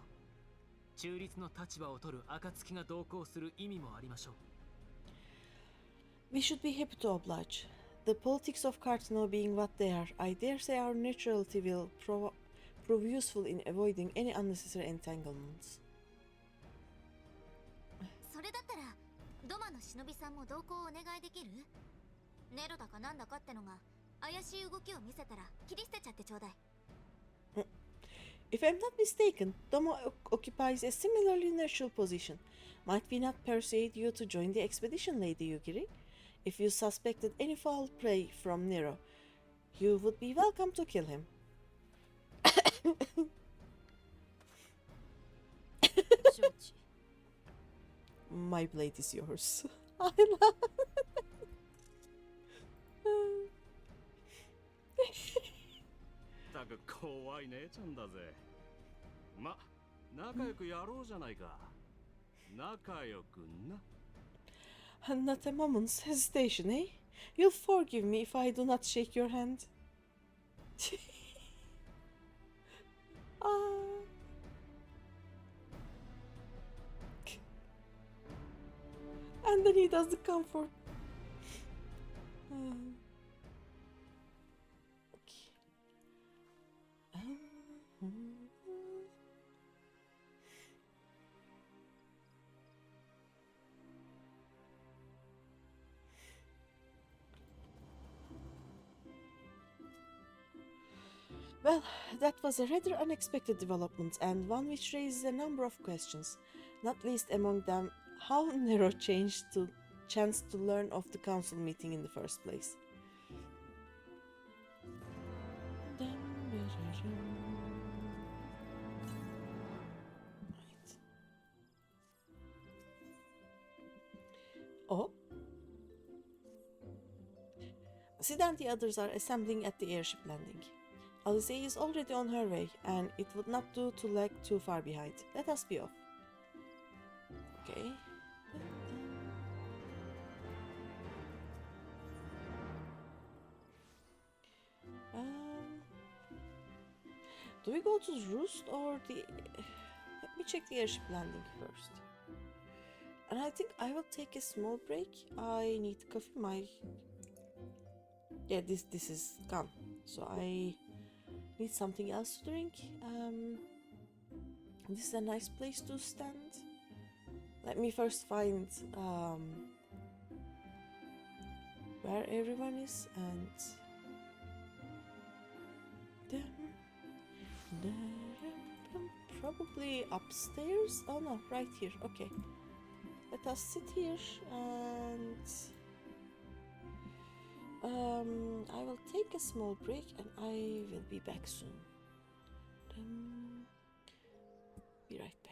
中立の立場を取る暁が同行する意味もありましょう。We should be happy to oblige. The politics of Cartano being what they are, I dare say our neutrality will prove useful in avoiding any unnecessary entanglements. それだったらドマの忍びさんも同行お願いできる？ネロだかなんだかってのが怪しい動きを見せたら切り捨てちゃってちょうだい。If I'm not mistaken, Doma occupies a similarly neutral position. Might we not persuade you to join the expedition, Lady Yugiri? If you suspected any foul play from Nero, you would be welcome to kill him. My blade is yours. I love it. たく怖い姉ちゃんだぜ。ま、仲良くやろうじゃないか。仲良くな。Not a moment's hesitation, eh? You'll forgive me if I do not shake your hand. And then he does the comfort. Well, that was a rather unexpected development, and one which raises a number of questions, not least among them how Nero chanced to learn of the council meeting in the first place. Oh. Sid and the others are assembling at the airship landing. Alice is already on her way, and it would not do to lag too far behind. Let us be off. Okay. Do we go to Roost or the... Let me check the airship landing first. And I think I will take a small break. I need coffee. Yeah, this is gone. So I need something else to drink. This is a nice place to stand. Let me first find where everyone is and probably upstairs. Oh no, right here. Okay, let us sit here and I will take a small break and I will be back soon. Be right back.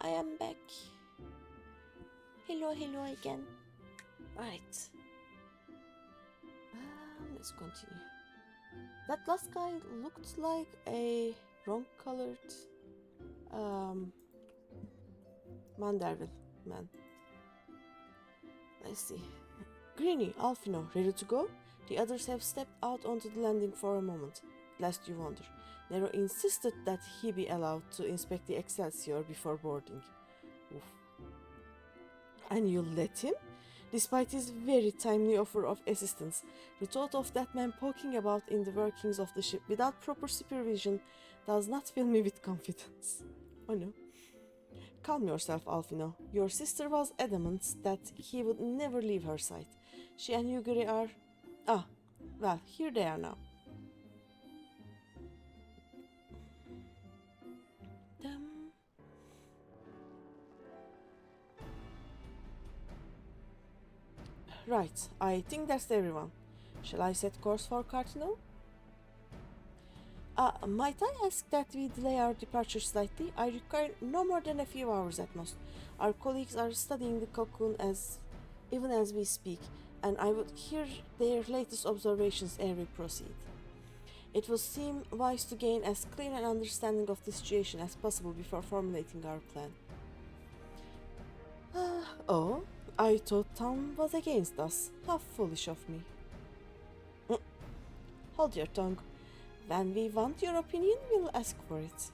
I am back. Hello, hello again. Right. Let's continue. That last guy looked like a wrong-colored Manderville man. Let's see. Greeny, Alfino, ready to go? The others have stepped out onto the landing for a moment, lest you wonder. Nero insisted that he be allowed to inspect the Excelsior before boarding. Oof. And you let him? Despite his very timely offer of assistance, the thought of that man poking about in the workings of the ship without proper supervision does not fill me with confidence. Oh no. Calm yourself, Alfino. Your sister was adamant that he would never leave her side. She and Yuguri are... Ah, well, here they are now. Right, I think that's everyone. Shall I set course for Cartino? Might I ask that we delay our departure slightly? I require no more than a few hours at most. Our colleagues are studying the cocoon even as we speak, and I would hear their latest observations ere we proceed. It will seem wise to gain as clear an understanding of the situation as possible before formulating our plan. Oh, I thought Tom was against us. How foolish of me. Hold your tongue. When we want your opinion, we'll ask for it.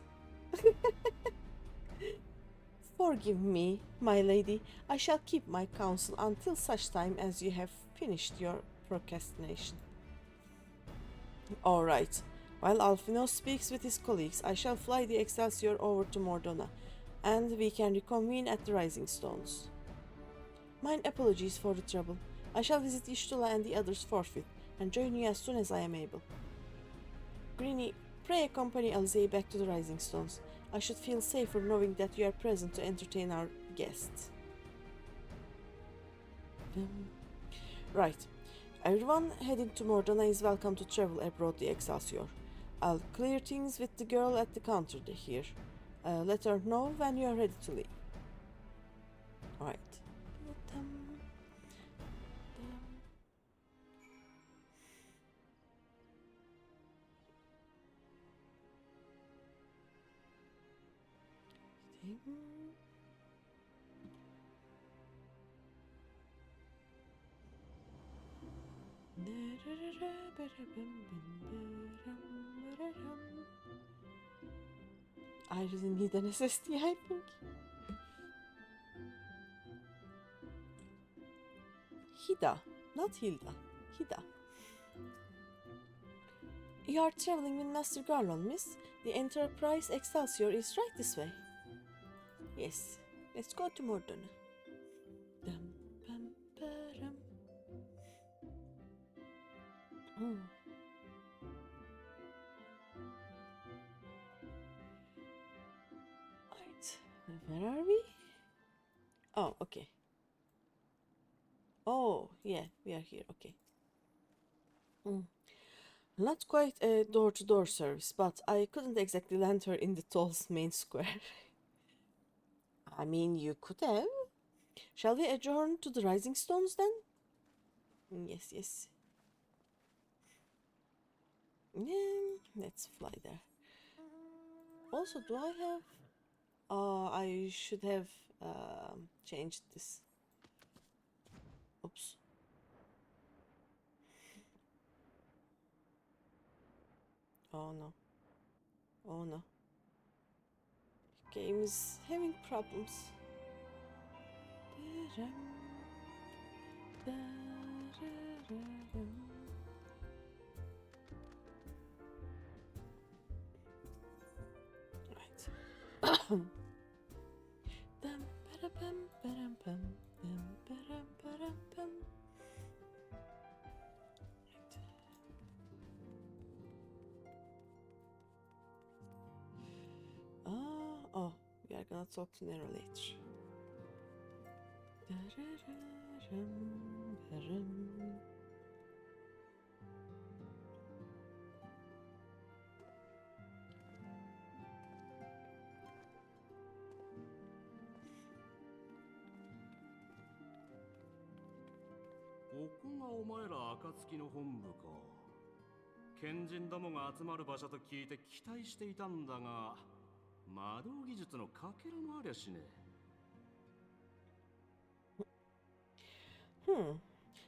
Forgive me, my lady. I shall keep my counsel until such time as you have finished your procrastination. All right. While Alfino speaks with his colleagues, I shall fly the Excelsior over to Mordona, and we can reconvene at the Rising Stones. Mine apologies for the trouble. I shall visit Ishtula and the others forthwith, and join you as soon as I am able. Greeny, pray accompany Alizé back to the Rising Stones. I should feel safer knowing that you are present to entertain our guests. Right. Everyone heading to Mordona is welcome to travel aboard the Excelsior. I'll clear things with the girl at the counter here. Let her know when you are ready to leave. Alright. I really need an SSD, I think. Hida, not Hilda. Hida. You are traveling with Master Garlon, miss. The Enterprise Excelsior is right this way. Yes, let's go to Mordona. Right, where are we? Oh, okay. Oh, yeah, we are here, okay. Not quite a door-to-door service, but I couldn't exactly land her in the Toll's main square. I mean, you could have. Shall we adjourn to the Rising Stones then? Yes, yes. Yeah, let's fly there. Also, do I have... I should have changed this. Oops. Oh no. Oh no. Game is having problems. Right. Oh, we are gonna talk to Nero later. ここがお前ら暁の本部か。賢人どもが集まる場所と聞いて期待していたんだが、魔導技術のかけらもありゃしね。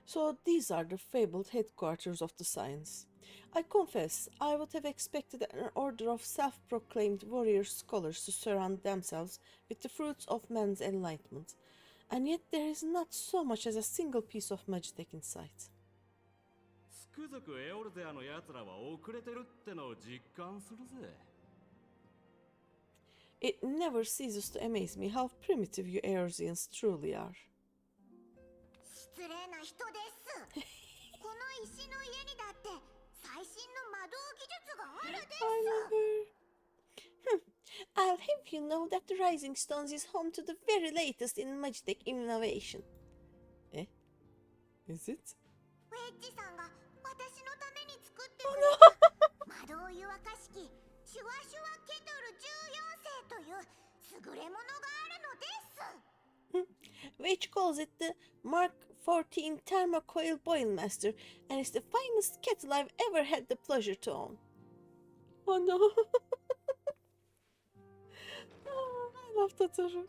So these are the fabled headquarters of the science. I confess, I would have expected an order of self-proclaimed warrior scholars to surround themselves with the fruits of man's enlightenment, and yet there is not so much as a single piece of magitech in sight. つくづくエオルゼアの奴らは遅れてるってのを実感するぜ。It never ceases to amaze me how primitive you Eorzeans truly are. 失礼な人です。この石の家にだって最新の魔導技術があるです。I'll have you know that the Rising Stones is home to the very latest in magitech innovation. Eh? Is it? ウェッジさんが私のために作ってくれた魔導湯沸かし器シュワシュワケトル14世という優れものがあるのです。 Which calls it the Mark 14 Thermocoil Boilmaster and is the finest kettle I've ever had the pleasure to own. Oh no! Oh, I love Totoro.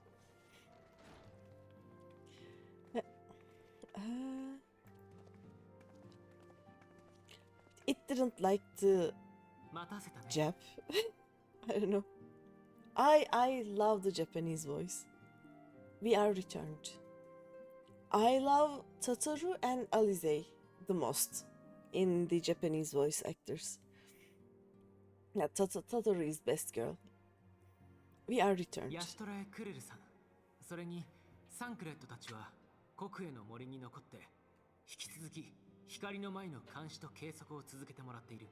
It didn't like the Jap. I don't know. I love the Japanese voice. We are returned. I love Totoro and Alize the most in the Japanese voice actors. Yeah, Totoro is best girl. We are returned. ヤシトラエクレルさん、それにサンクレットたちは国営の森に残って引き続き光の舞の監視と計測を続けてもらっている。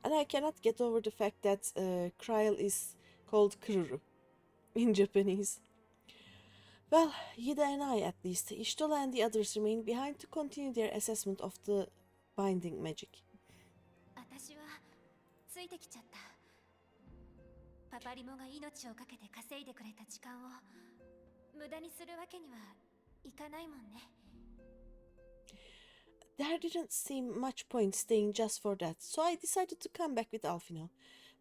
And I cannot get over the fact that Kryl is called Kururu in Japanese. Well, Yida and I at least, Ishtola and the others remain behind to continue their assessment of the binding magic. 私はついてきちゃった。パパリモが命をかけて稼いでくれた時間を無駄にするわけにはいかないもんね。There didn't seem much point staying just for that, so I decided to come back with Alfino.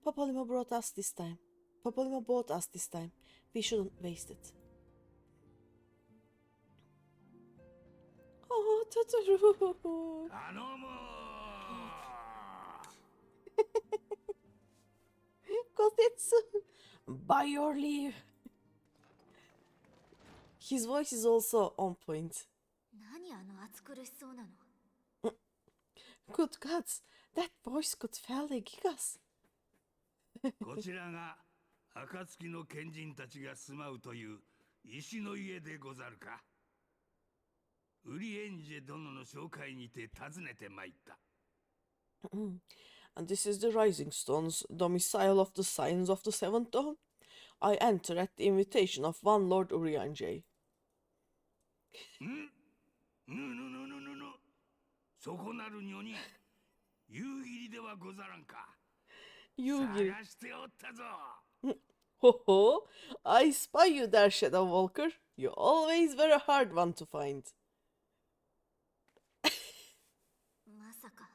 Papolimo brought us this time. Papolimo bought us this time. We shouldn't waste it. Oh, Totoro! Kotetsu! By your leave! His voice is also on point. 何あの暑苦しそうなの。Good gods, that voice could fell the gigas. こちらが暁の賢人たちが住まうという石の家でござるか。ウリエンジェ殿の紹介にて訪ねてまいった。And this is the Rising Stones, domicile of the Scions of the Seventh Dawn. I enter at the invitation of one Lord Urianger. そこなる女に夕霧ではござらんか。夕霧。探しておったぞ。Ho ho! I spy you there, Shadow Walker. You always were a hard one to find. まさか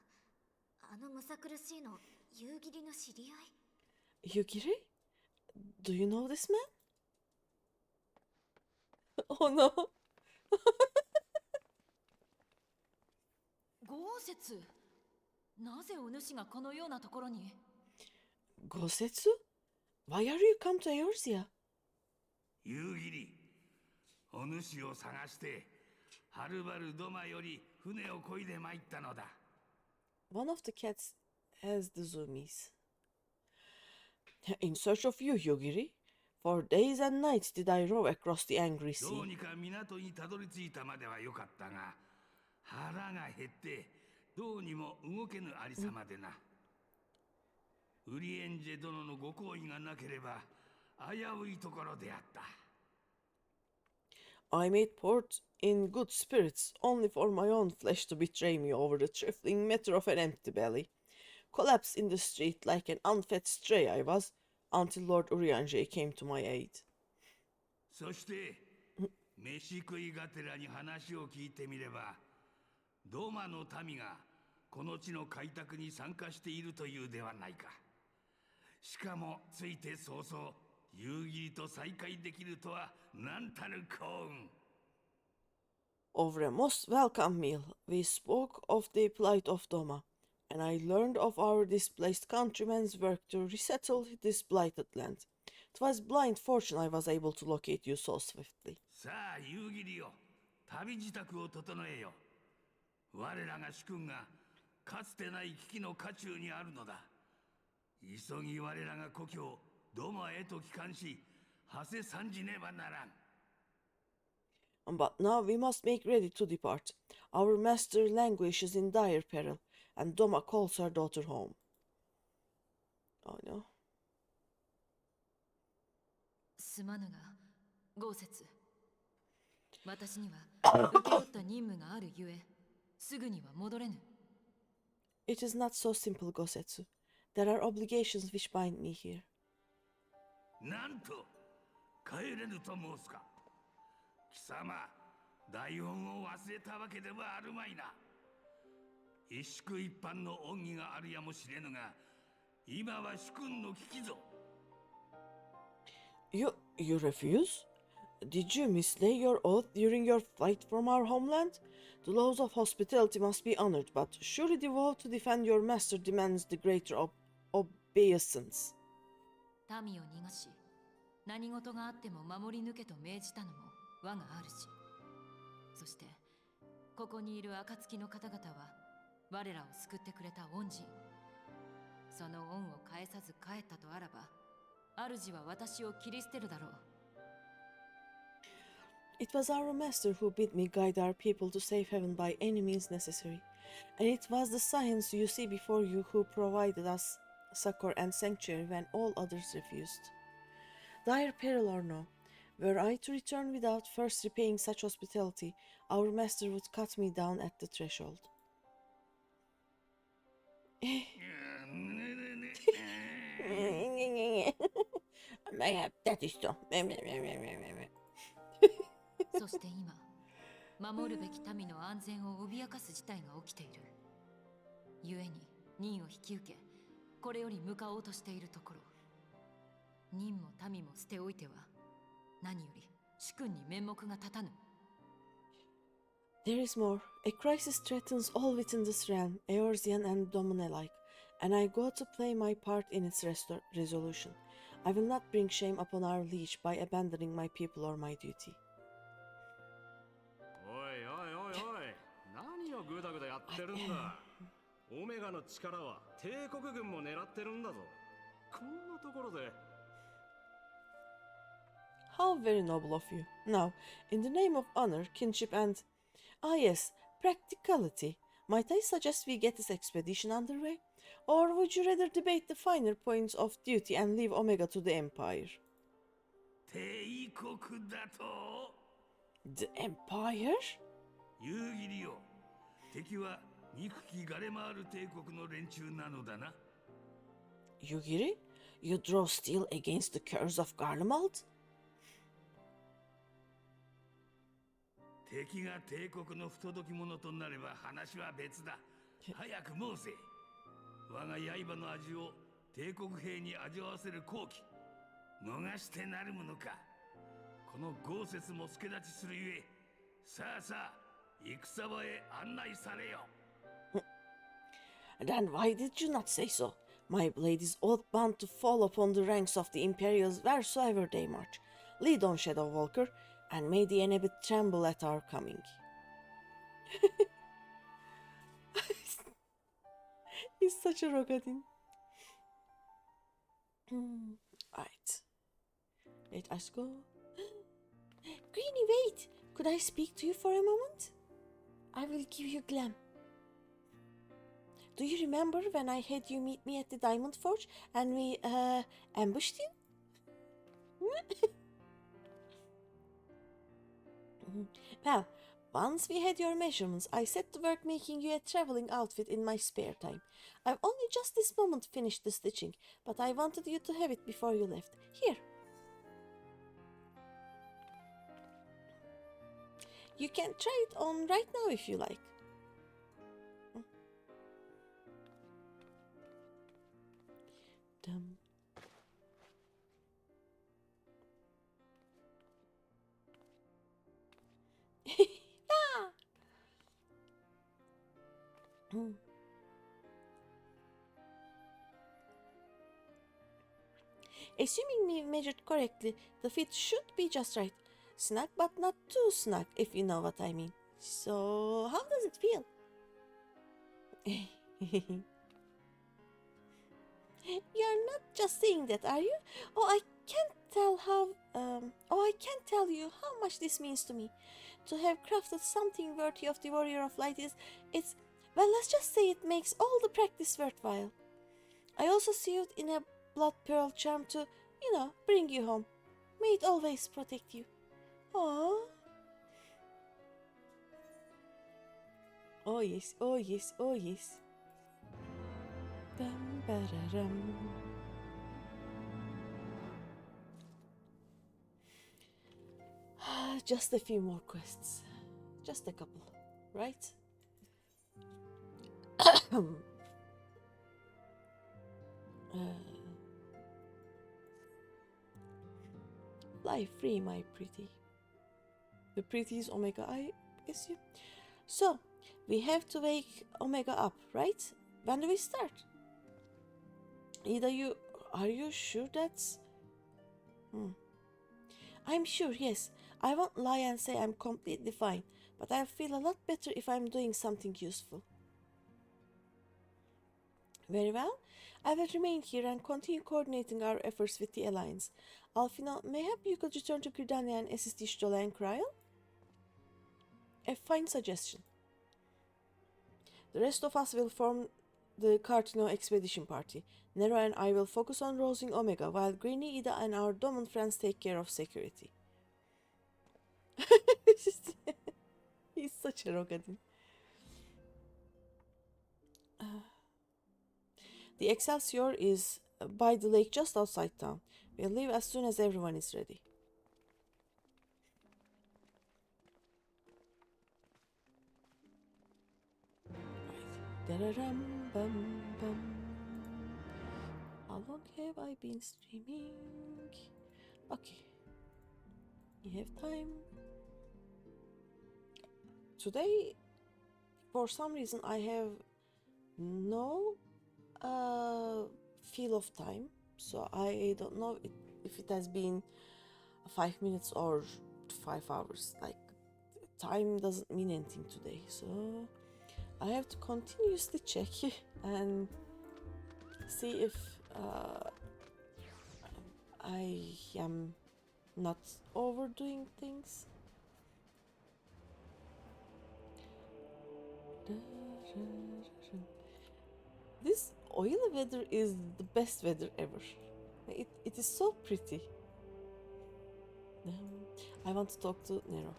あのむさ苦しいの夕霧の知り合い。 Yugiri? Do you know this man? Oh no! 豪雪、なぜお主がこのようなところに。 Gosetsu? Why are you come to Eorzea? 夕霧、お主を探してはるばる土間より船を漕いで参ったのだ。 One of the cats has the zoomies. In search of you, Yugiri. For days and nights did I row across the angry sea. どうにか港にたどり着いたまではよかったが、腹が減ってどうにも動けぬありさまでな。ウリエンジェ殿のご好意がなければ危ういところであった。 I made port in good spirits, only for my own flesh to betray me over the trifling matter of an empty belly. Collapsed in the street like an unfed stray I was, until Lord Urianger came to my aid. そして飯食いがてらに話を聞いてみれば、ドマの民がこの地の開拓に参加しているというではないか。しかもついて早々夕霧と再会できるとは何たる幸運。 Over a most welcome meal, we spoke of the plight of Doma, and I learned of our displaced countrymen's work to resettle this blighted land. It was blind fortune I was able to locate you so swiftly. さあ夕霧よ、旅支度を整えよ。我らが主君がかつてない危機の渦中にあるのだ。急ぎ我らが故郷ドマへと帰還し、馳せ参じねばならん。 But now we must make ready to depart. Our master languishes in dire peril, and Doma calls her daughter home. Oh no. すまぬが、豪雪。私には受け負った任務があるゆえ、すぐには戻れぬ。It is not so simple, Gosetsu. There are obligations which bind me here. なんと帰れぬと申すか。貴様、台本を忘れたわけではあるまいな。一宿一般の恩義があるやもしれぬが、今は主君の危機ぞ。You refuse? Did you mislay your oath during your flight from our homeland? The laws of hospitality must be honored, but surely the vow to defend your master demands the greater obeisance. 民を逃がし、何事があっても守り抜けと命じたのも我が主。そして、ここにいる暁の方々は、我らを救ってくれた恩人。その恩を返さず帰ったとあらば、主は私を切り捨てるだろう。It was our master who bid me guide our people to safe haven by any means necessary, and it was the science you see before you who provided us succor and sanctuary when all others refused. Dire peril or no, were I to return without first repaying such hospitality, our master would cut me down at the threshold. That is so. そして今、守るべき民の安全を脅かす事態が起きている。故に任を引き受け、これより向かおうとしているところ。任も民も捨ておいては、何より主君に面目が立たぬ。There is more. A crisis threatens all within this realm, Eorzean and Domin alike, and I go to play my part in its resolution. I will not bring shame upon our liege by abandoning my people or my duty. おいおいおいおい、何をグダグダやってるんだ。オメガの力は帝国軍も狙ってるんだぞ。こんなところで。How very noble of you. Now, in the name of honor, kinship, and yes, practicality, might I suggest we get this expedition underway? Or would you rather debate the finer points of duty and leave Omega to the Empire? 帝国だと The Empire? 夕霧よ、敵は憎きガレマール帝国の連中なのだな。 Yugiri? You draw steel against the curse of Garlemald? 敵が帝国の不届き者となれば話は別だ。早く申せ。我が刃の味を帝国兵に味わわせる好機。逃してなるものか。この豪雪も助立ちするゆえ、さあさあ、戦場へ案内されよ。Then why did you not say so? My blade is oath-bound to fall upon the ranks of the Imperials wheresoever they march. Lead on, Shadow Walker, and may the Enebit tremble at our coming. He's such a Rogadin. Alright. Let us go. Greeny, wait! Could I speak to you for a moment? I will give you glam. Do you remember when I had you meet me at the Diamond Forge and we, ambushed you? Well, once we had your measurements, I set to work making you a traveling outfit in my spare time. I've only just this moment finished the stitching, but I wanted you to have it before you left. Here. You can try it on right now if you like. Dum. Ah! Assuming we measured correctly, the fit should be just right. Snug but not too snug, if you know what I mean. So, how does it feel? You're not just saying that, are you? Oh, I can't tell I can't tell you how much this means to me. To have crafted something worthy of the Warrior of Light well, let's just say it makes all the practice worthwhile. I also sealed in a blood pearl charm to, bring you home. May it always protect you. Aww. Oh yes, oh yes, oh yes. Dum, ba-da-dum. Just a few more quests. Just a couple, right? Fly free, my pretty. The pretty is Omega, I assume. So, we have to wake Omega up, right? When do we start? Are you sure that's... I'm sure, yes. I won't lie and say I'm completely fine, but I feel a lot better if I'm doing something useful. Very well. I will remain here and continue coordinating our efforts with the Alliance. Alfino, mayhap you could return to Gridania and assist Ishtola and Kryl? A fine suggestion. The rest of us will form the Cartino expedition party. Nero and I will focus on rosing Omega, while Greeny, Ida, and our Domin friends take care of security. He's such a Rogadin. The Excelsior is by the lake just outside town. We'll leave as soon as everyone is ready. Right. Bum, bum. How long have I been streaming? Okay. You have time. Today, for some reason, I have no feel of time, so I don't know if it has been 5 minutes or 5 hours. Like, time doesn't mean anything today, so I have to continuously check and see if I am not overdoing things. This oily weather is the best weather ever. It is so pretty. I want to talk to Nero.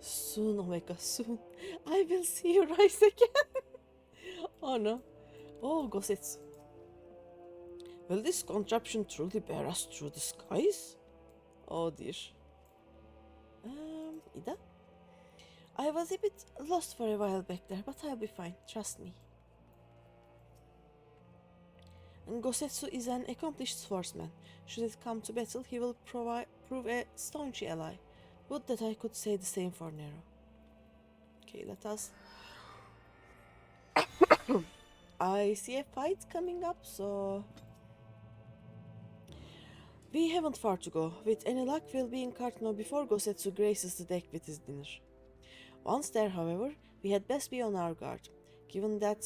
Soon, Omega, soon. I will see you rise again. Oh no. Oh, Gosetsu. Will this contraption truly bear us through the skies? Oh dear. Ida? I was a bit lost for a while back there, but I'll be fine, trust me. Gosetsu is an accomplished swordsman. Should it come to battle, he will prove a staunch ally. Would that I could say the same for Nero. Okay, let us... I see a fight coming up, so... We haven't far to go. With any luck, we'll be in Cartino before Gosetsu graces the deck with his dinner. Once there, however, we had best be on our guard, given that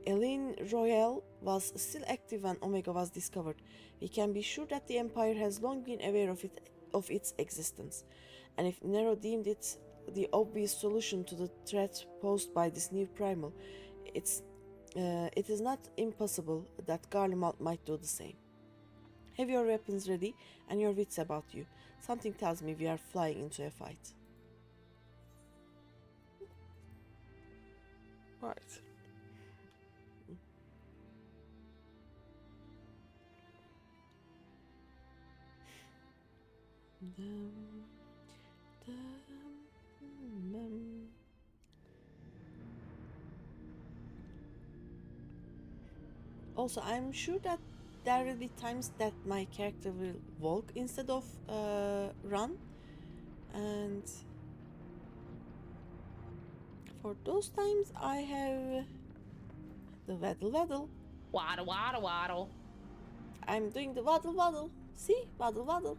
Eline Royale was still active when Omega was discovered. We can be sure that the Empire has long been aware of its existence, and if Nero deemed it the obvious solution to the threat posed by this new primal, it is not impossible that Garlemald might do the same. Have your weapons ready and your wits about you. Something tells me we are flying into a fight. Right. Also, I'm sure that there will be times that my character will walk instead of run, and for those times I have the waddle waddle. Waddle, waddle, waddle. I'm doing the waddle waddle. See? Waddle waddle.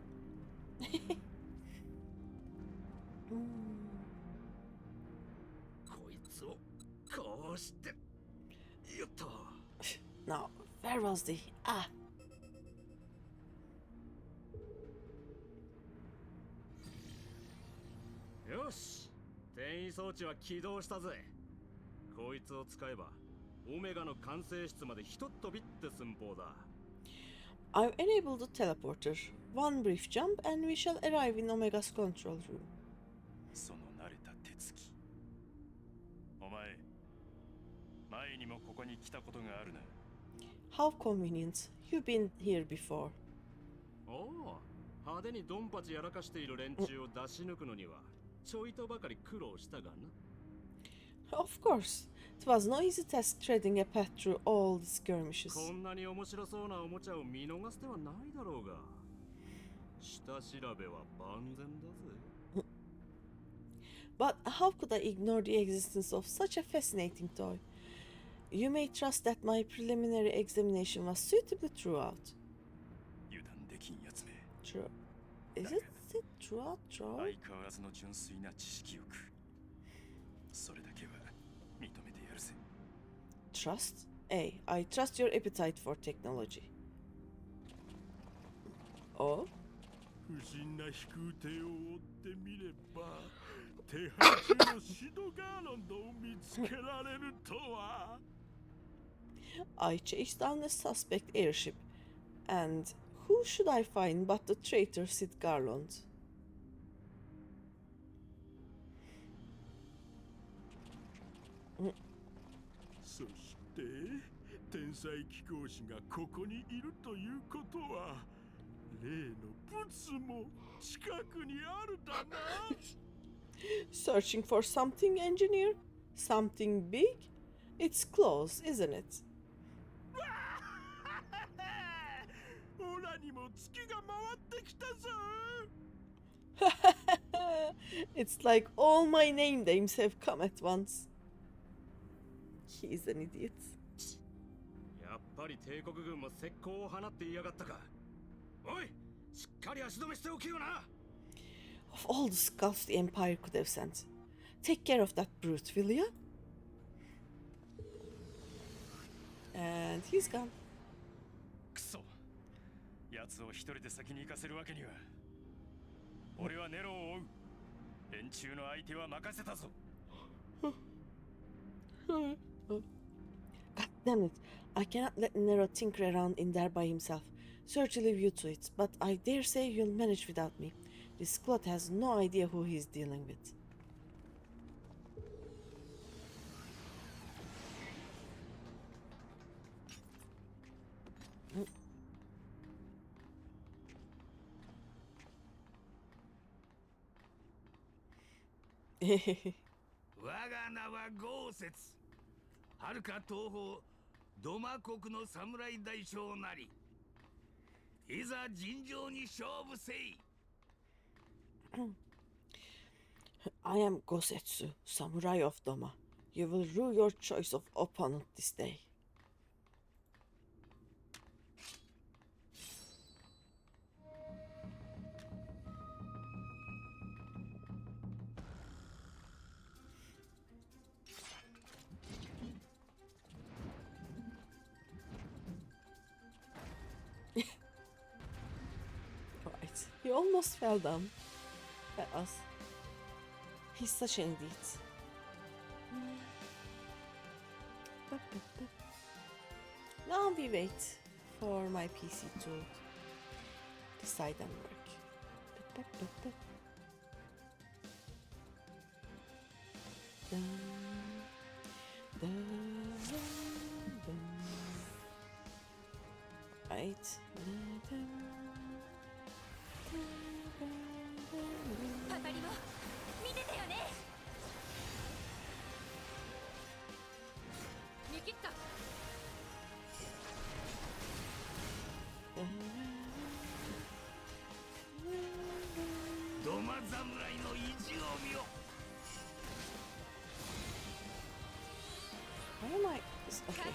Now, where was the... Ah! よし、転移装置は起動したぜ。こいつを使えばオメガの管制室までひとっ飛びって寸法だ。I've enabled the teleporter. One brief jump and we shall arrive in Omega's control room. その慣れた手つき。お前、前にもここに来たことがあるな。How convenient. You've been here before. おお、派手にドンパチやらかしている連中を出し抜くのにはちょいとばかり苦労したがな。Of course. It was no easy task treading a path through all the skirmishes. こんなに面白そうなおもちゃを見逃す手はないだろうが。下調べは万全だぜ。But how could I ignore the existence of such a fascinating toy? You may trust that my preliminary examination was suitably throughout. 油断できんやつめ。True. Is it throughout? 相変わらずの純粋な知識欲。それだけは認めてやるぜ。Trust? A. I trust your appetite for technology. Oh? 不審な飛空艇を追ってみれば手配中のシドガーランドを見つけられるとは。I chased down a suspect airship, and who should I find but the traitor Sid Garland? そして天才飛行士がここにいるということは例のブツも近くにあるだな。Searching for something, engineer? Something big? It's close, isn't it? オラにも月が回ってきたぞ。It's like all my name names have come at once. He's an idiot. やっぱり帝国軍も石膏を放っていやがったか。おい、しっかり足止めしておけよな。Of all the skulls the Empire could have sent, take care of that brute, will ya? And he's gone. クソ。奴を一人で先に行かせるわけには。俺はネロを追う。連中の相手は任せたぞ。God damn it. I cannot let Nero tinker around in there by himself. Search will leave you to it, but I dare say you'll manage without me. This squad has no idea who he's dealing with. Mm. 我が名は豪雪。遥か東方ドマ国の侍大将なり。いざ尋常に勝負せい。I am Gosetsu, samurai of Doma. You will rue your choice of opponent this day. Right, he almost fell down. That was. He's such an idiot. Now we wait for my PC to decide and work. Right. パパリモ Why am I? Okay.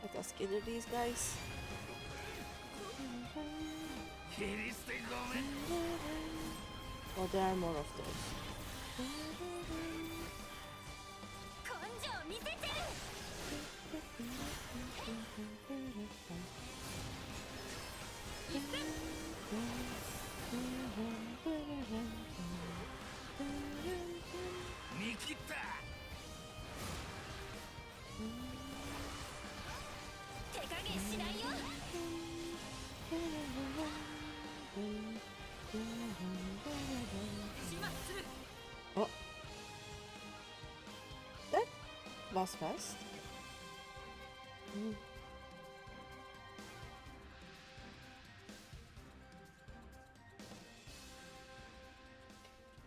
Let us gather these guys. Oh, there are more of those. Oh, that was fast.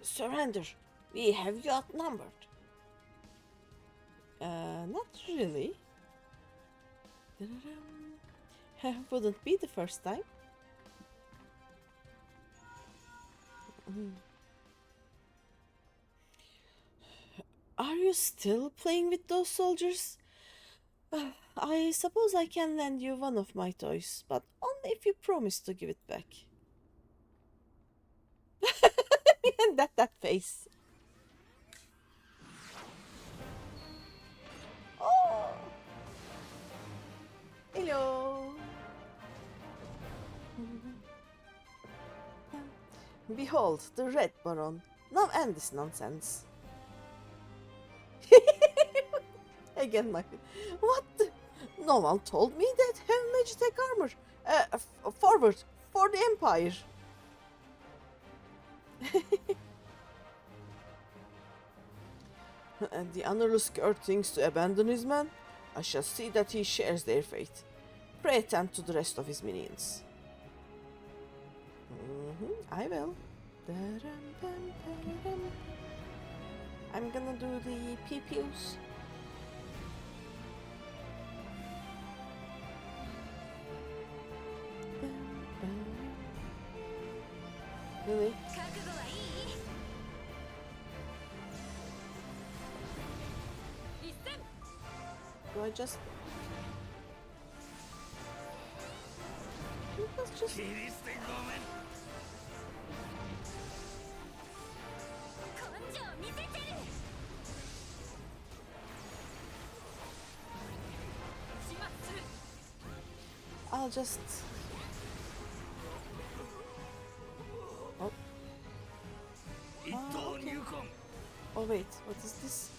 Surrender. We have you outnumbered. Not really. Wouldn't be the first time. Are you still playing with those soldiers? I suppose I can lend you one of my toys, but only if you promise to give it back. And that face. Oh! Hello! Behold, the Red Baron. Now end this nonsense. Again, my... What the... No one told me that have Magitech armor. Forward, for the Empire. And the honorless Kurt thinks to abandon his men? I shall see that he shares their fate. Pray attend to the rest of his minions. I will. I'm gonna do the PPUs. Really? Do I just... Let's just... I'll just... Oh. Okay. Oh wait, what is this?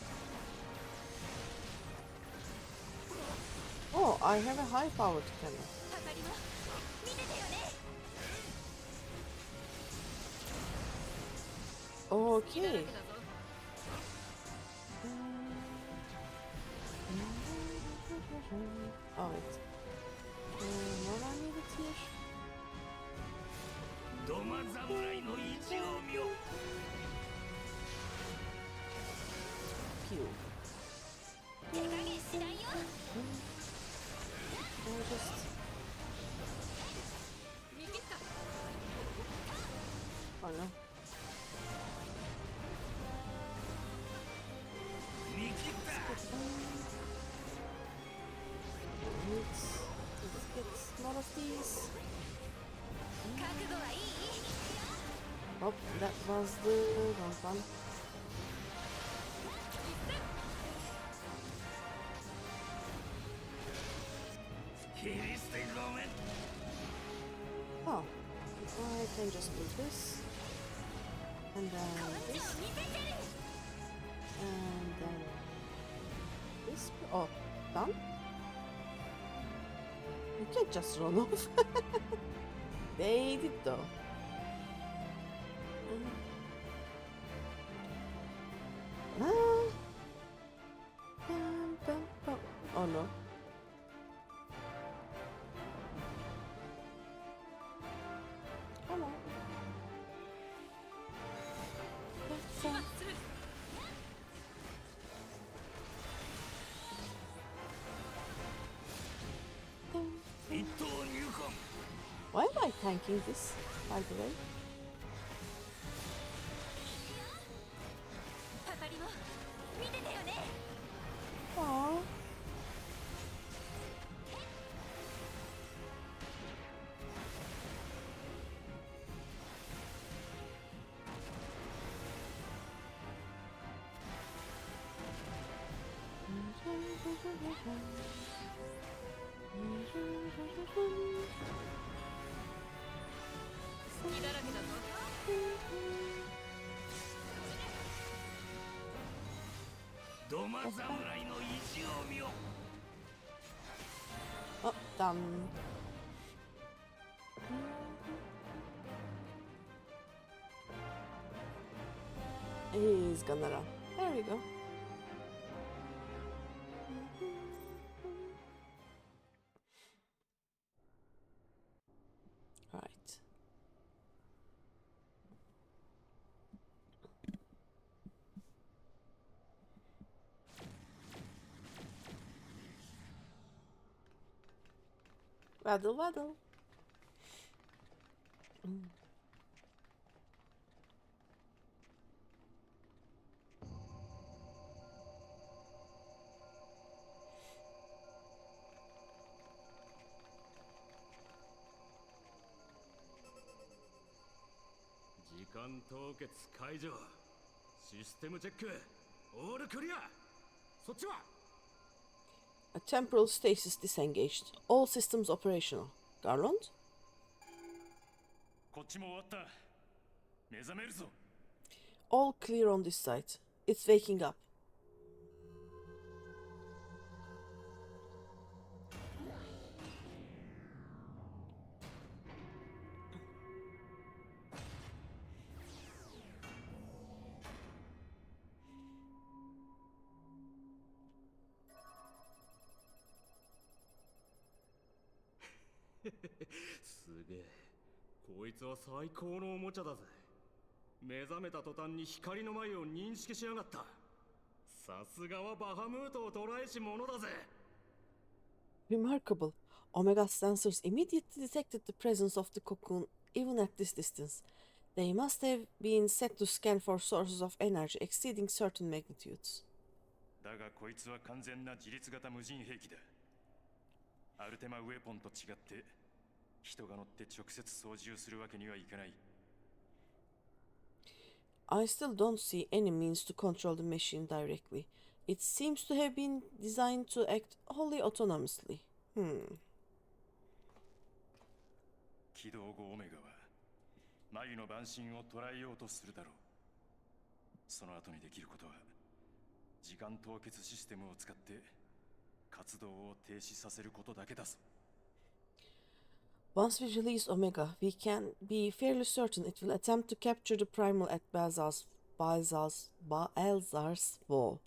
Oh, I have a high-powered cannon. Okay. Oh wait. What I needed here? Pew. Just... Oh no. Let's get more of these. Oh, that was the wrong one. Oh, I can just do this. And then this. And then this. Oh, done? You can't just run off. They did though. Oh no. Come on. Why am I tanking this, by the way? パパリも見てたよね。 Aww. Oh, done. He's gonna run. There we go. Right. Waddle, waddle. Mm. A temporal stasis disengaged. All systems operational. Garland? こっちも終わった。目覚めるぞ。 All clear on this side. It's waking up. Hehehe すげえ。こいつは最高のおもちゃだぜ。目覚めた途端に光の前を認識しやがった。さすがはバハムートを捕らえし者だぜ。 Remarkable. Omega's sensors immediately detected the presence of the cocoon even at this distance. They must have been set to scan for sources of energy exceeding certain magnitudes. だがこいつは完全な自律型無人兵器だ。アルテマウェポンと違って人が乗って直接操縦するわけにはいかない。 I still don't see any means to control the machine directly. It seems to have been designed to act wholly autonomously. 起動後オメガは眉の晩神を捉えようとするだろう。その後にできることは時間凍結システムを使って活動を停止させることだけだぞ。 Once we release Omega, we can be fairly certain it will attempt to capture the primal at Balzar's wall.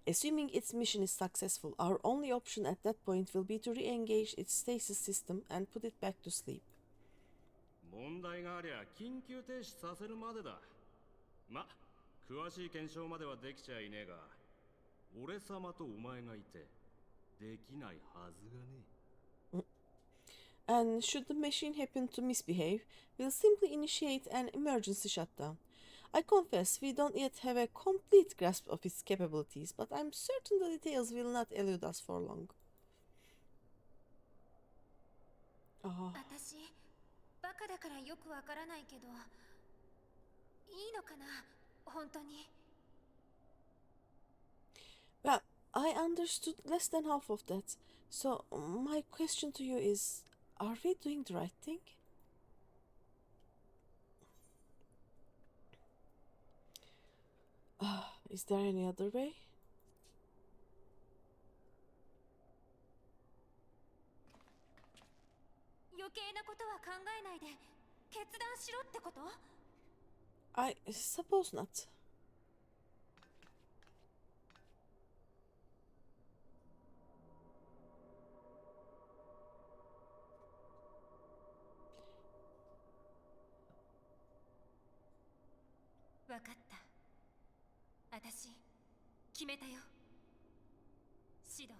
Assuming its mission is successful, our only option at that point will be to re-engage its stasis system and put it back to sleep. 問題がありゃ緊急停止させるまでだ。ま、詳しい検証まではできちゃいねえが、俺様とお前がいてできないはずがね。 And should the machine happen to misbehave, we'll simply initiate an emergency shutdown. I confess we don't yet have a complete grasp of its capabilities, but I'm certain the details will not elude us for long. 私、バカだからよくわからないけど、いいのかな、本当に。 Well, I understood less than half of that, so my question to you is, are we doing the right thing? Is there any other way? 余計なことは考えないで決断しろってこと？ I suppose not. わかった。私決めたよ。シド、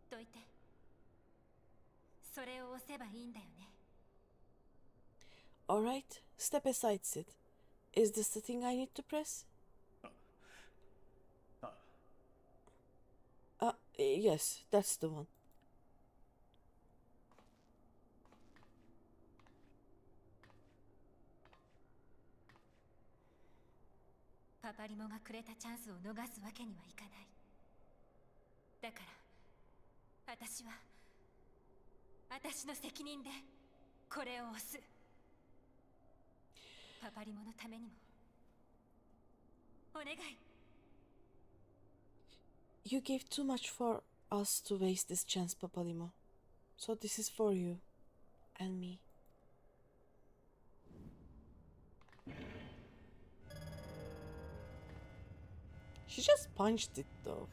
どいて。それを押せばいいんだよね。Alright, step aside, Sid. Is this the thing I need to press? Yes, that's the one. Papa Limo がくれたチャンスを逃すわけにはいかない。だから、私は私の責任でこれを押す。パパリモのためにもお願い。You gave too much for us to waste this chance, Papa Limo. So this is for you and me. She just punched it though.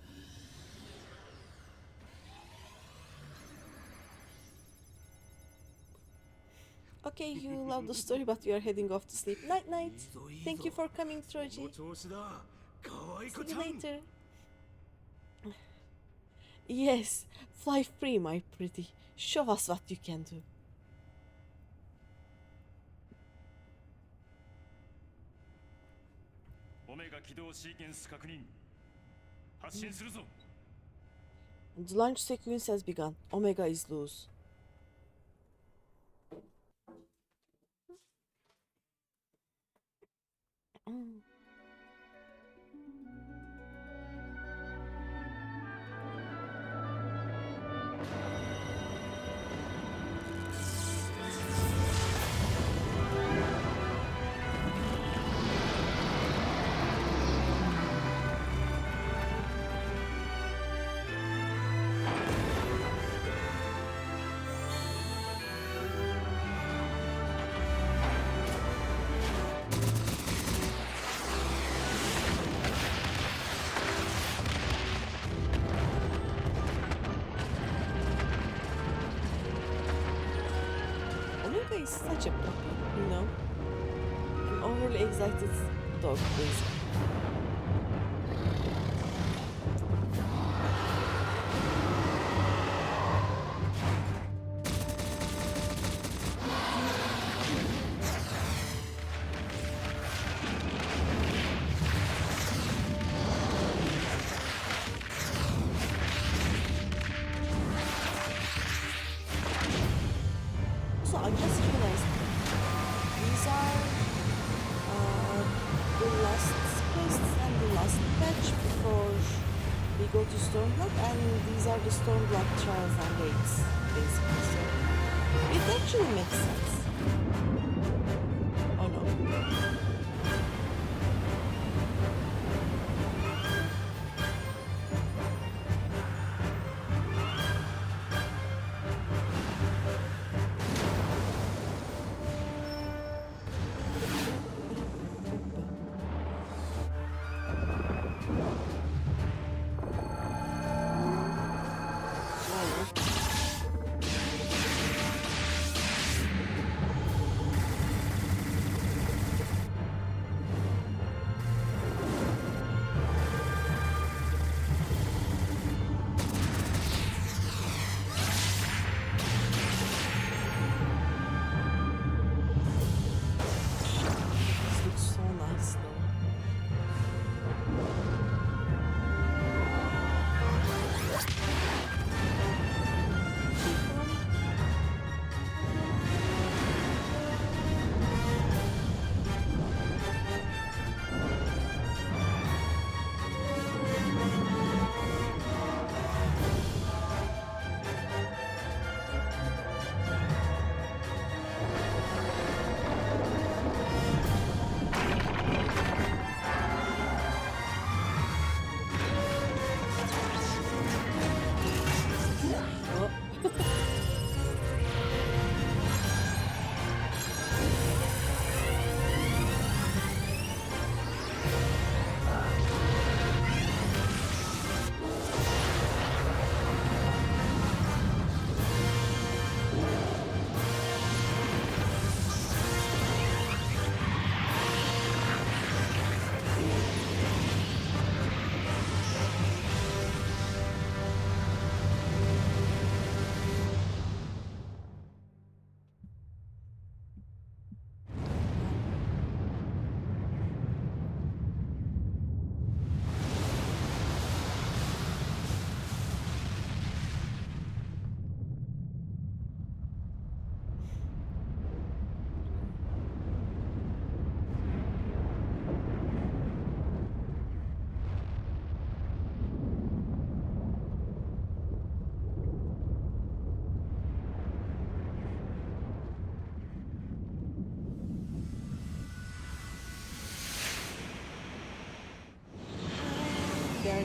Okay, you love the story, but you are heading off to sleep. Night, night. Thank you for coming, Troji. See you later. Yes, fly free, my pretty. Show us what you can do. Omega 起動シーケンス確認。発進するぞ。The launch sequence has begun. Omega is loose. Omega is such a puppy, you know? An overly excited dog, basically. So I just realized these are the last quests and the last patch before we go to Stormblood, and these are the Stormblood trials and raids, basically. So it actually makes sense. Oh no.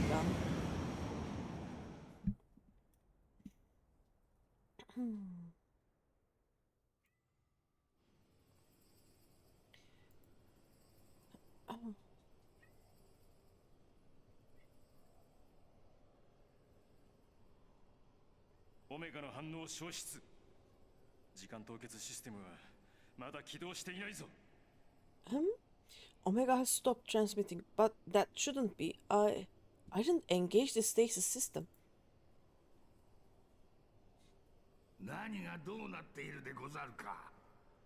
gun. Oh. オメガの反応消失。時間凍結システムはまだ起動していないぞ。Omega has stopped transmitting, but that shouldn't be. I didn't engage the stasis system. 何がどうなっているでござるか。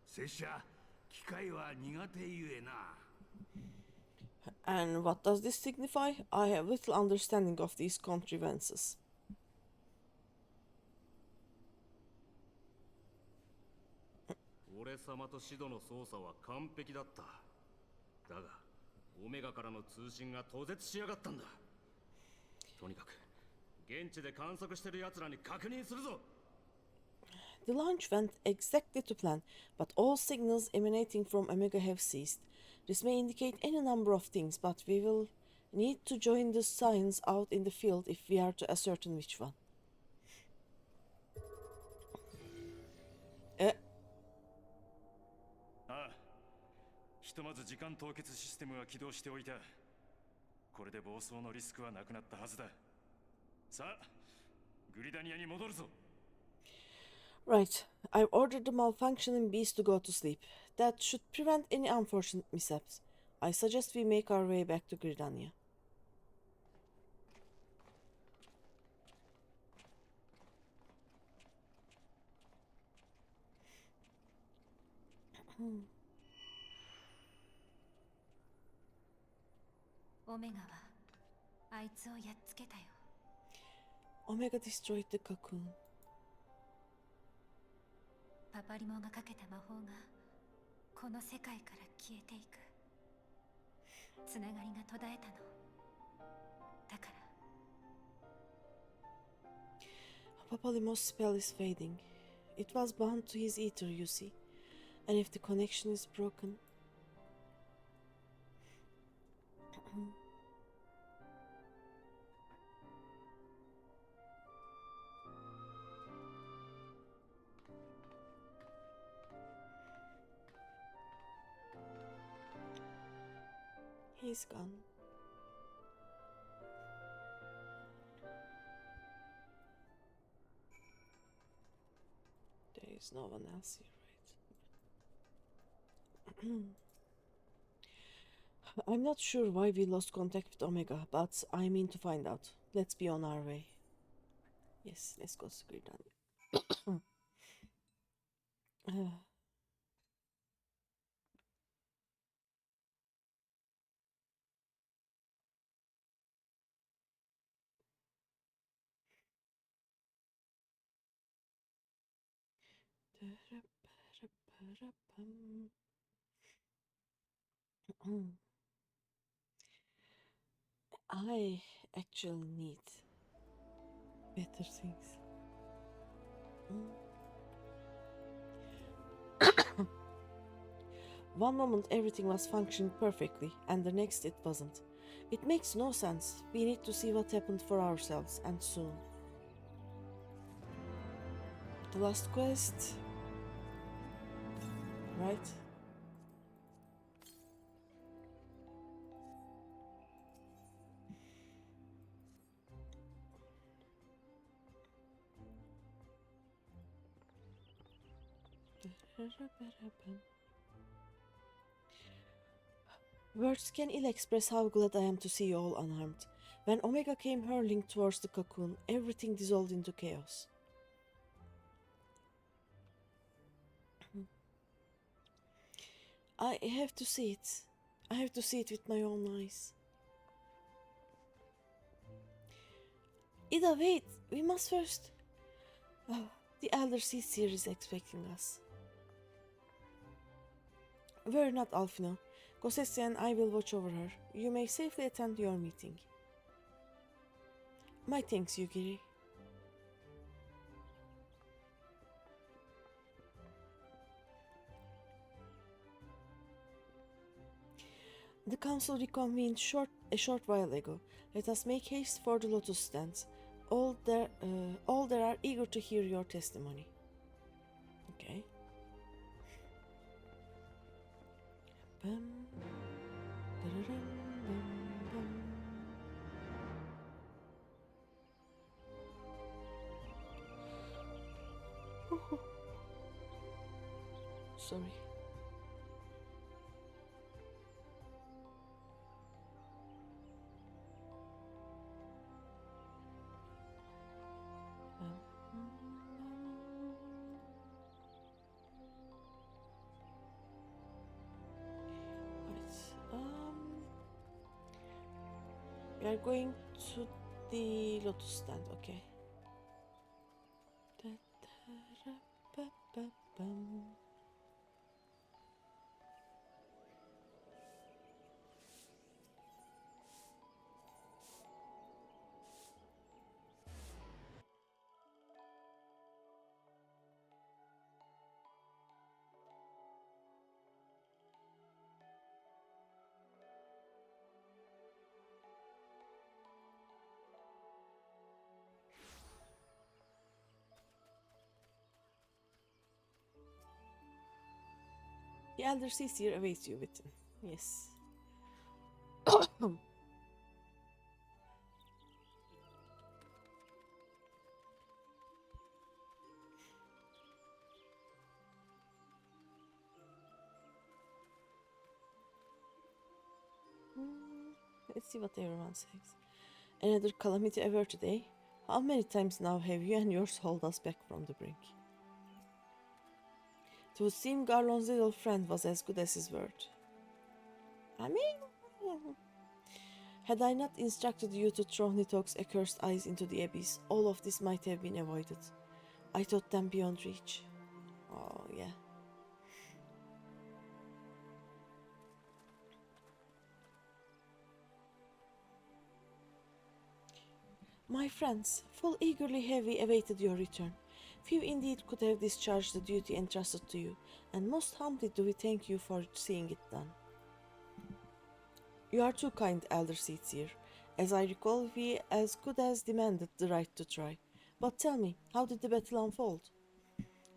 拙者、機械は苦手ゆえな。And what does this signify? I have little understanding of these contrivances. 俺様とシドの操作は完璧だった。だが、オメガからの通信が途絶しやがったんだ。とにかく、現地で観測してる奴らに確認するぞ。The launch went exactly to plan, but all signals emanating from Omega have ceased. This may indicate any number of things, but we will need to join the science out in the field if we are to ascertain which one. ああ、ひとまず時間凍結システムは起動しておいた。これで暴走のリスクはなくなったはずだ。さあ、グリダニアに戻るぞ。Right, I've ordered the malfunctioning beast to go to sleep. That should prevent any unfortunate mishaps. I suggest we make our way back to Gridania. Omega はあいつをやっつけたよ。 Omega destroyed the cocoon. パパリモがかけた魔法がこの世界から消えていく。つながりが途絶えたの。だから Papalimo's spell is fading. It was bound to his ether, you see. And if the connection is broken... He's gone. There is no one else here, right? I'm not sure why we lost contact with Omega, but I mean to find out. Let's be on our way. Yes, let's go to Gridania. I actually need better things. One moment everything was functioning perfectly, and the next it wasn't. It makes no sense. We need to see what happened for ourselves, and soon. The last quest. Right? Words can ill express how glad I am to see you all unharmed. When Omega came hurling towards the cocoon, everything dissolved into chaos. I have to see it. I have to see it with my own eyes. Ida, wait! We must first... Oh, the Elder Seer is expecting us. Worry not, Alfino. Gossessi and I will watch over her. You may safely attend your meeting. My thanks, Yugiri. The council reconvened a short while ago. Let us make haste for the lotus stands. All there are eager to hear your testimony. Okay. Bum, da-da-dum, bum, bum. Sorry. We are going to the lotus stand, okay. Da-da-da-ba-ba-bum. The elder Sisir awaits you with him. Yes. Let's see what everyone says. Another calamity averted, eh? How many times now have you and yours hauled us back from the brink? It would seem Garlon's little friend was as good as his word. I mean, had I not instructed you to throw Nitok's accursed eyes into the abyss, all of this might have been avoided. I thought them beyond reach. Oh, yeah. My friends, full eagerly have we awaited your return. Few indeed could have discharged the duty entrusted to you, and most humbly do we thank you for seeing it done. You are too kind, Elder Seatsir. As I recall, we as good as demanded the right to try. But tell me, how did the battle unfold?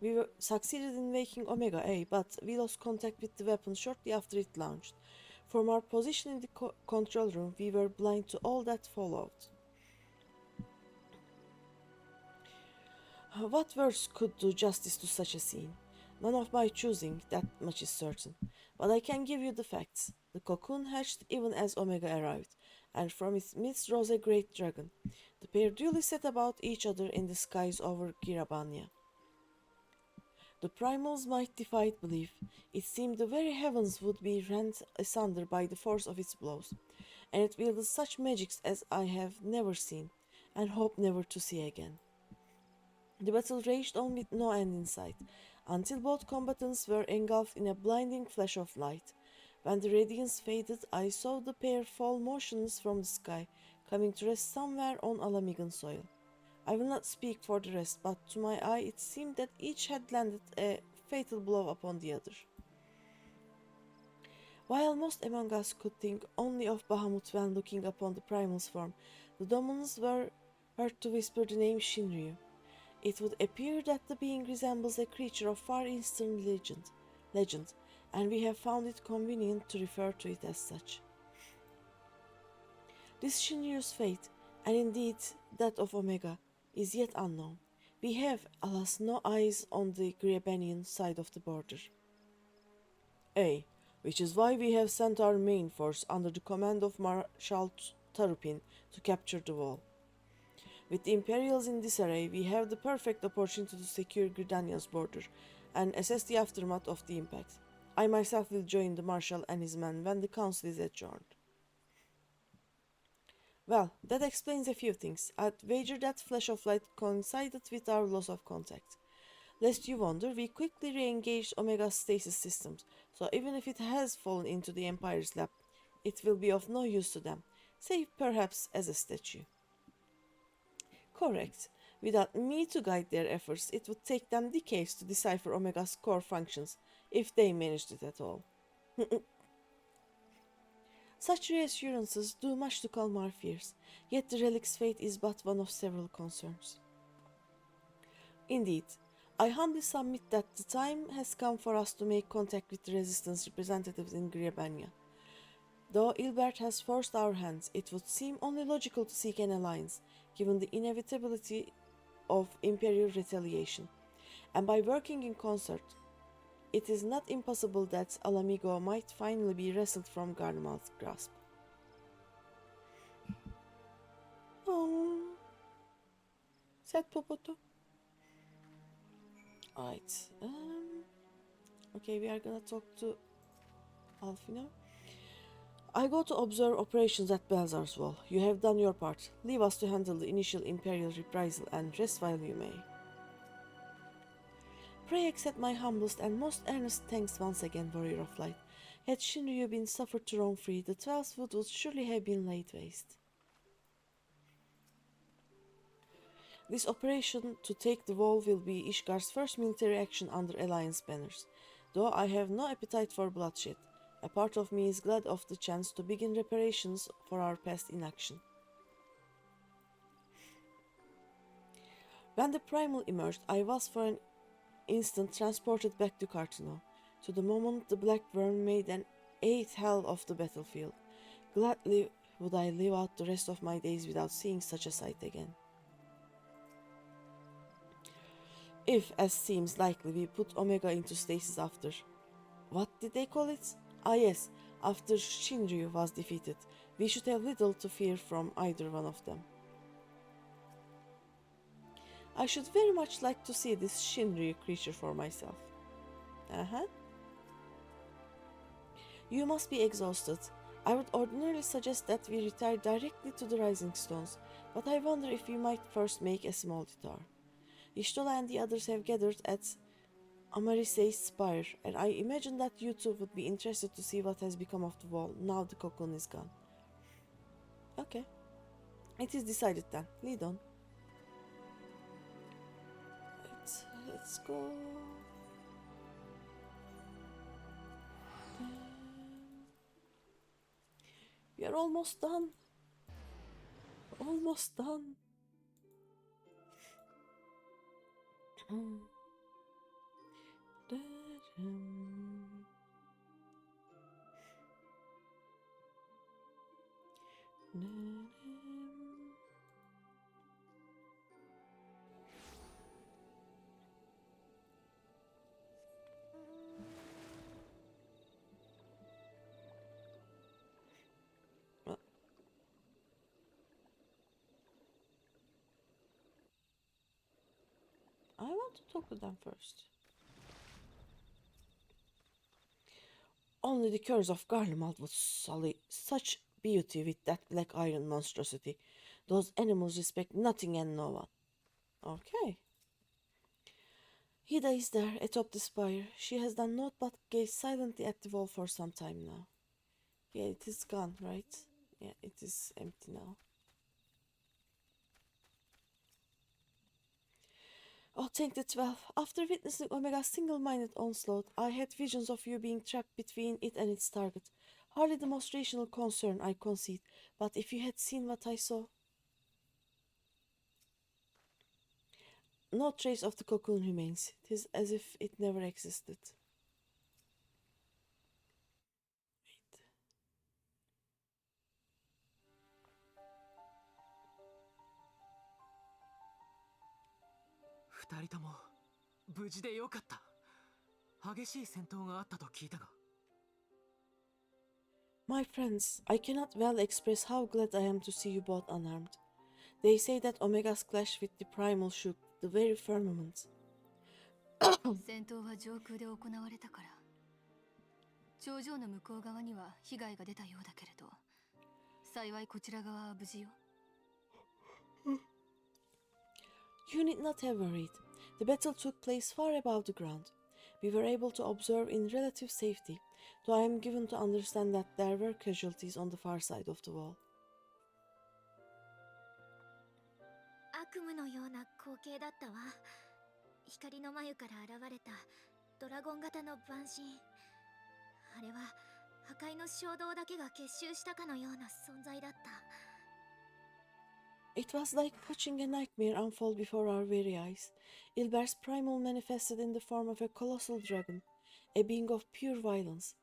We succeeded in waking Omega A, but we lost contact with the weapon shortly after it launched. From our position in the control room, we were blind to all that followed. What words could do justice to such a scene? None of my choosing, that much is certain. But I can give you the facts. The cocoon hatched even as Omega arrived, and from its midst rose a great dragon. The pair duly set about each other in the skies over Girabania. The primals might defy belief. It seemed the very heavens would be rent asunder by the force of its blows, and it wielded such magics as I have never seen, and hope never to see again. The battle raged on with no end in sight, until both combatants were engulfed in a blinding flash of light. When the radiance faded, I saw the pair fall motionless from the sky, coming to rest somewhere on Alamigan soil. I will not speak for the rest, but to my eye it seemed that each had landed a fatal blow upon the other. While most among us could think only of Bahamut when looking upon the primal's form, the Domans were heard to whisper the name Shinryu. It would appear that the being resembles a creature of far eastern legend, and we have found it convenient to refer to it as such. This Shinryu's fate, and indeed that of Omega, is yet unknown. We have, alas, no eyes on the Grebanian side of the border. Which is why we have sent our main force under the command of Marshal Tarupin to capture the wall. With the Imperials in disarray, we have the perfect opportunity to secure Gridania's border and assess the aftermath of the impact. I myself will join the Marshal and his men when the council is adjourned. Well, that explains a few things. I'd wager that flash of light coincided with our loss of contact. Lest you wonder, we quickly re-engaged Omega's stasis systems, so even if it has fallen into the Empire's lap, it will be of no use to them, save perhaps as a statue. Correct. Without me to guide their efforts, it would take them decades to decipher Omega's core functions, if they managed it at all. Such reassurances do much to calm our fears, yet the relic's fate is but one of several concerns. Indeed, I humbly submit that the time has come for us to make contact with the resistance representatives in Grebania. Though Ilbert has forced our hands, it would seem only logical to seek an alliance, given the inevitability of imperial retaliation. And by working in concert, it is not impossible that Alamigo might finally be wrestled from Garlemald's grasp. Oh, said Popoto. Alright, okay, we are gonna talk to Alfina. I go to observe operations at Belzar's Wall. You have done your part. Leave us to handle the initial Imperial reprisal and rest while you may. Pray accept my humblest and most earnest thanks once again, Warrior of Light. Had Shinryu been suffered to roam free, the 12th wood would surely have been laid waste. This operation to take the wall will be Ishgar's first military action under Alliance banners. Though I have no appetite for bloodshed, a part of me is glad of the chance to begin reparations for our past inaction. When the primal emerged, I was for an instant transported back to Cartino, to the moment the black worm made an eighth hell of the battlefield. Gladly would I live out the rest of my days without seeing such a sight again. If, as seems likely, we put Omega into stasis after... What did they call it? Ah yes, after Shinryu was defeated, we should have little to fear from either one of them. I should very much like to see this Shinryu creature for myself. You must be exhausted. I would ordinarily suggest that we retire directly to the Rising Stones, but I wonder if we might first make a small detour. Ishtola and the others have gathered at Amarise's spire, and I imagine that you two would be interested to see what has become of the wall now the cocoon is gone. Okay. It is decided then. Lead on. Let's go. We are almost done. Almost done. I want to talk to them first. Only the curse of Garlemald would sully such beauty with that black iron monstrosity. Those animals respect nothing and no one. Okay. Hida is there, atop the spire. She has done naught but gaze silently at the wall for some time now. Yeah, it is gone, right? Yeah, it is empty now. Oh, thank the 12. After witnessing Omega's single-minded onslaught, I had visions of you being trapped between it and its target. Hardly the most rational concern, I concede, but if you had seen what I saw... No trace of the cocoon remains. It is as if it never existed. Wait. 二人とも無事でよかった。激しい戦闘があったと聞いたが。My friends, I cannot well express how glad I am to see you both unharmed. They say that Omega's clash with the primal shook the very firmament. 戦闘は上空で行われたから、頂上の向こう側には被害が出たようだけれど、幸いこちら側は無事よ。You need not have worried. The battle took place far above the ground. We were able to observe in relative safety, though I am given to understand that there were casualties on the far side of the wall. 悪夢のような光景だったわ。光の眉から現れたドラゴン型の万神。あれは破壊の衝動だけが結集したかのような存在だった。 It was like watching a nightmare unfold before our very eyes. Ilber's primal manifested in the form of a colossal dragon, a being of pure violence.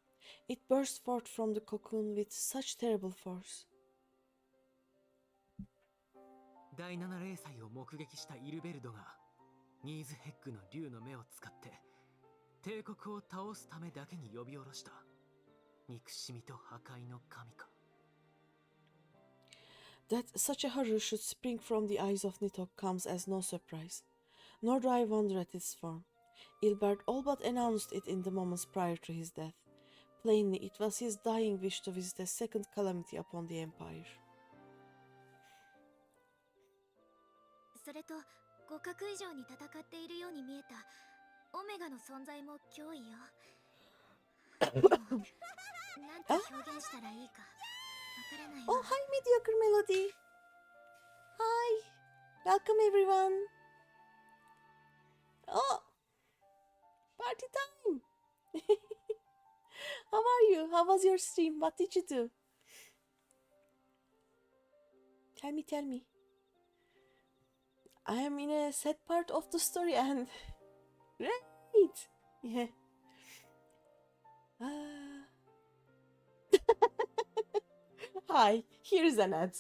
It burst forth from the cocoon with such terrible force. 第7霊祭を目撃したイルベルドがニーズヘッグの竜の目を使って帝国を倒すためだけに呼び下ろした憎しみと破壊の神か。 That such a horror should spring from the eyes of Nithok comes as no surprise, nor do I wonder at its form. Ilbert all but announced it in the moments prior to his death. Plainly, it was his dying wish to visit a second calamity upon the Empire. それと互角以上に戦っているように見えたオメガの存在も脅威よ。でもなんて表現したらいいかわからないわ。 Oh, hi, mediocre melody. Hi, welcome everyone. Oh, party time. How are you? How was your stream? What did you do? Tell me. I am in a sad part of the story and great. Yeah. Hi, here is an ad,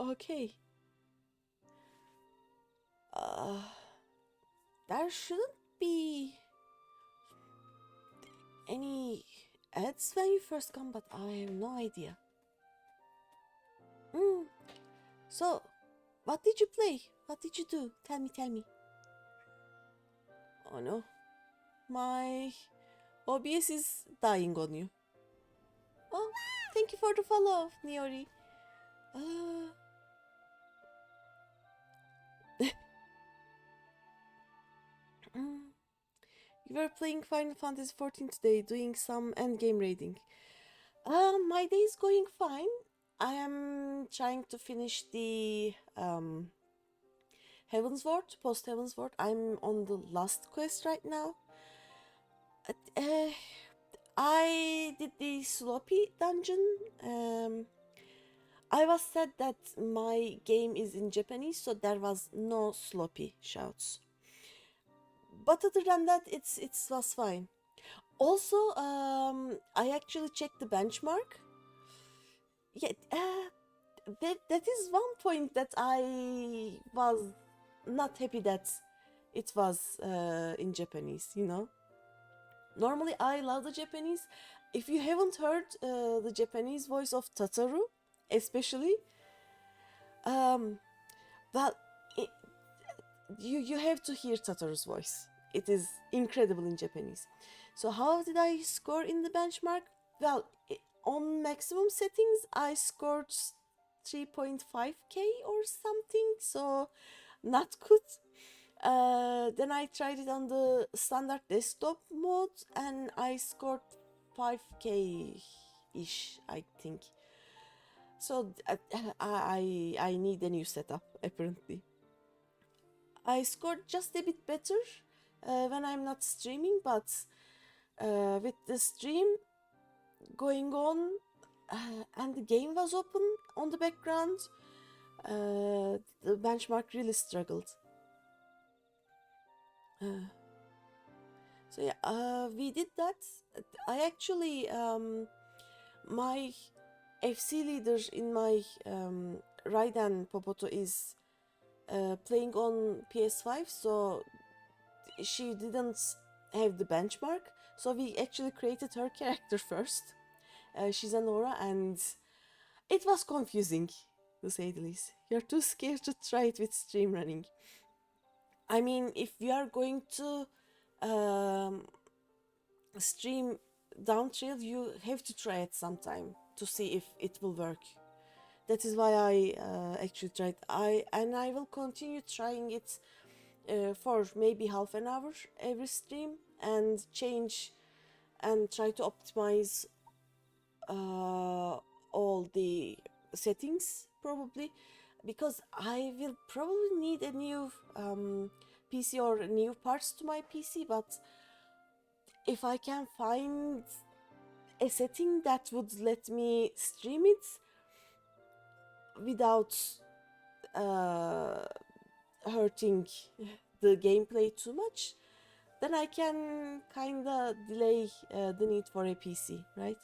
Okay. There shouldn't be any ads when you first come, but I have no idea. So, what did you play? What did you do? Tell me. Oh no. My OBS is dying on you. Oh, thank you for the follow, Niori. You were playing Final Fantasy XIV today, doing some endgame raiding. My day is going fine. I am trying to finish the Heavensward, post Heavensward. I'm on the last quest right now. I did the sloppy dungeon. I was said that my game is in Japanese, so there was no sloppy shouts. But other than that, it was fine. Also, I actually checked the benchmark. Yeah, that is one point that I was not happy that it was in Japanese, Normally, I love the Japanese. If you haven't heard the Japanese voice of Tataru, especially, you have to hear Tataru's voice. It is incredible in Japanese. So how did I score in the benchmark? Well, on maximum settings, I scored 3.5k or something, so not good. Then I tried it on the standard desktop mode and I scored 5k-ish, I think. So I need a new setup, apparently. I scored just a bit better when I'm not streaming, but with the stream going on and the game was open on the background, the benchmark really struggled. So yeah, we did that. I actually, my FC leader in my Raiden Popoto is playing on PS5, so she didn't have the benchmark. So we actually created her character first. She's an Aura, and it was confusing, to say the least. You're too scared to try it with stream running. I mean, if you are going to stream down trail, you have to try it sometime to see if it will work. That is why I actually tried. I will continue trying it for maybe half an hour every stream and change and try to optimize all the settings probably, because I will probably need a new PC or new parts to my PC, but if I can find a setting that would let me stream it without hurting the gameplay too much, then I can kinda delay the need for a PC, right?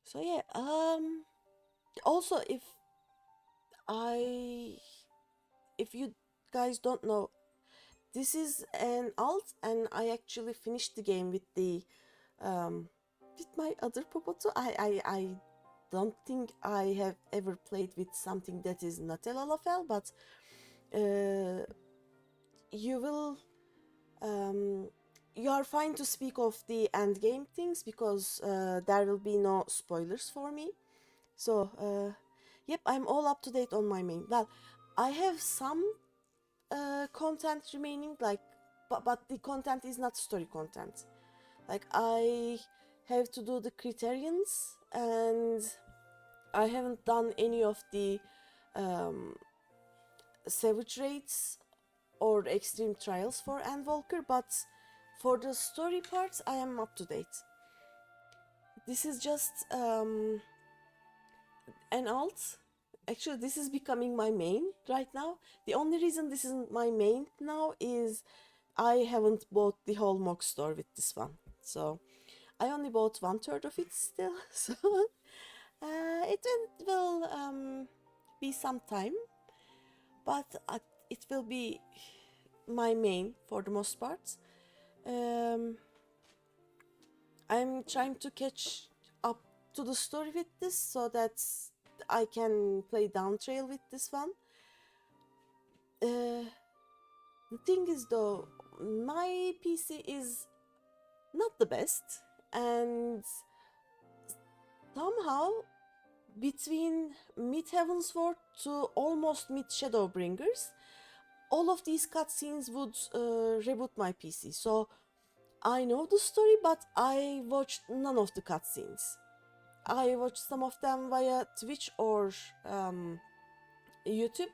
So yeah, also if you guys don't know, this is an alt, and I actually finished the game with the with my other Popoto. I don't think I have ever played with something that is not a Lalafell, but you will you are fine to speak of the end game things because there will be no spoilers for me. So yep, I'm all up to date on my main. Well, I have some content remaining, like, but the content is not story content. Like, I have to do the criterions, and I haven't done any of the savage raids or extreme trials for Endwalker, but for the story parts I am up to date. This is just an alt. Actually, this is becoming my main right now. The only reason this isn't my main now is I haven't bought the whole mock store with this one. So I only bought 1/3 of it still. So it will be some time, but it will be my main for the most part. I'm trying to catch up to the story with this so that I can play down trail with this one. The thing is though, my PC is not the best, and somehow between mid Heavensward to almost mid Shadowbringers, all of these cutscenes would reboot my PC. So I know the story, but I watched none of the cutscenes. I watched some of them via Twitch or YouTube,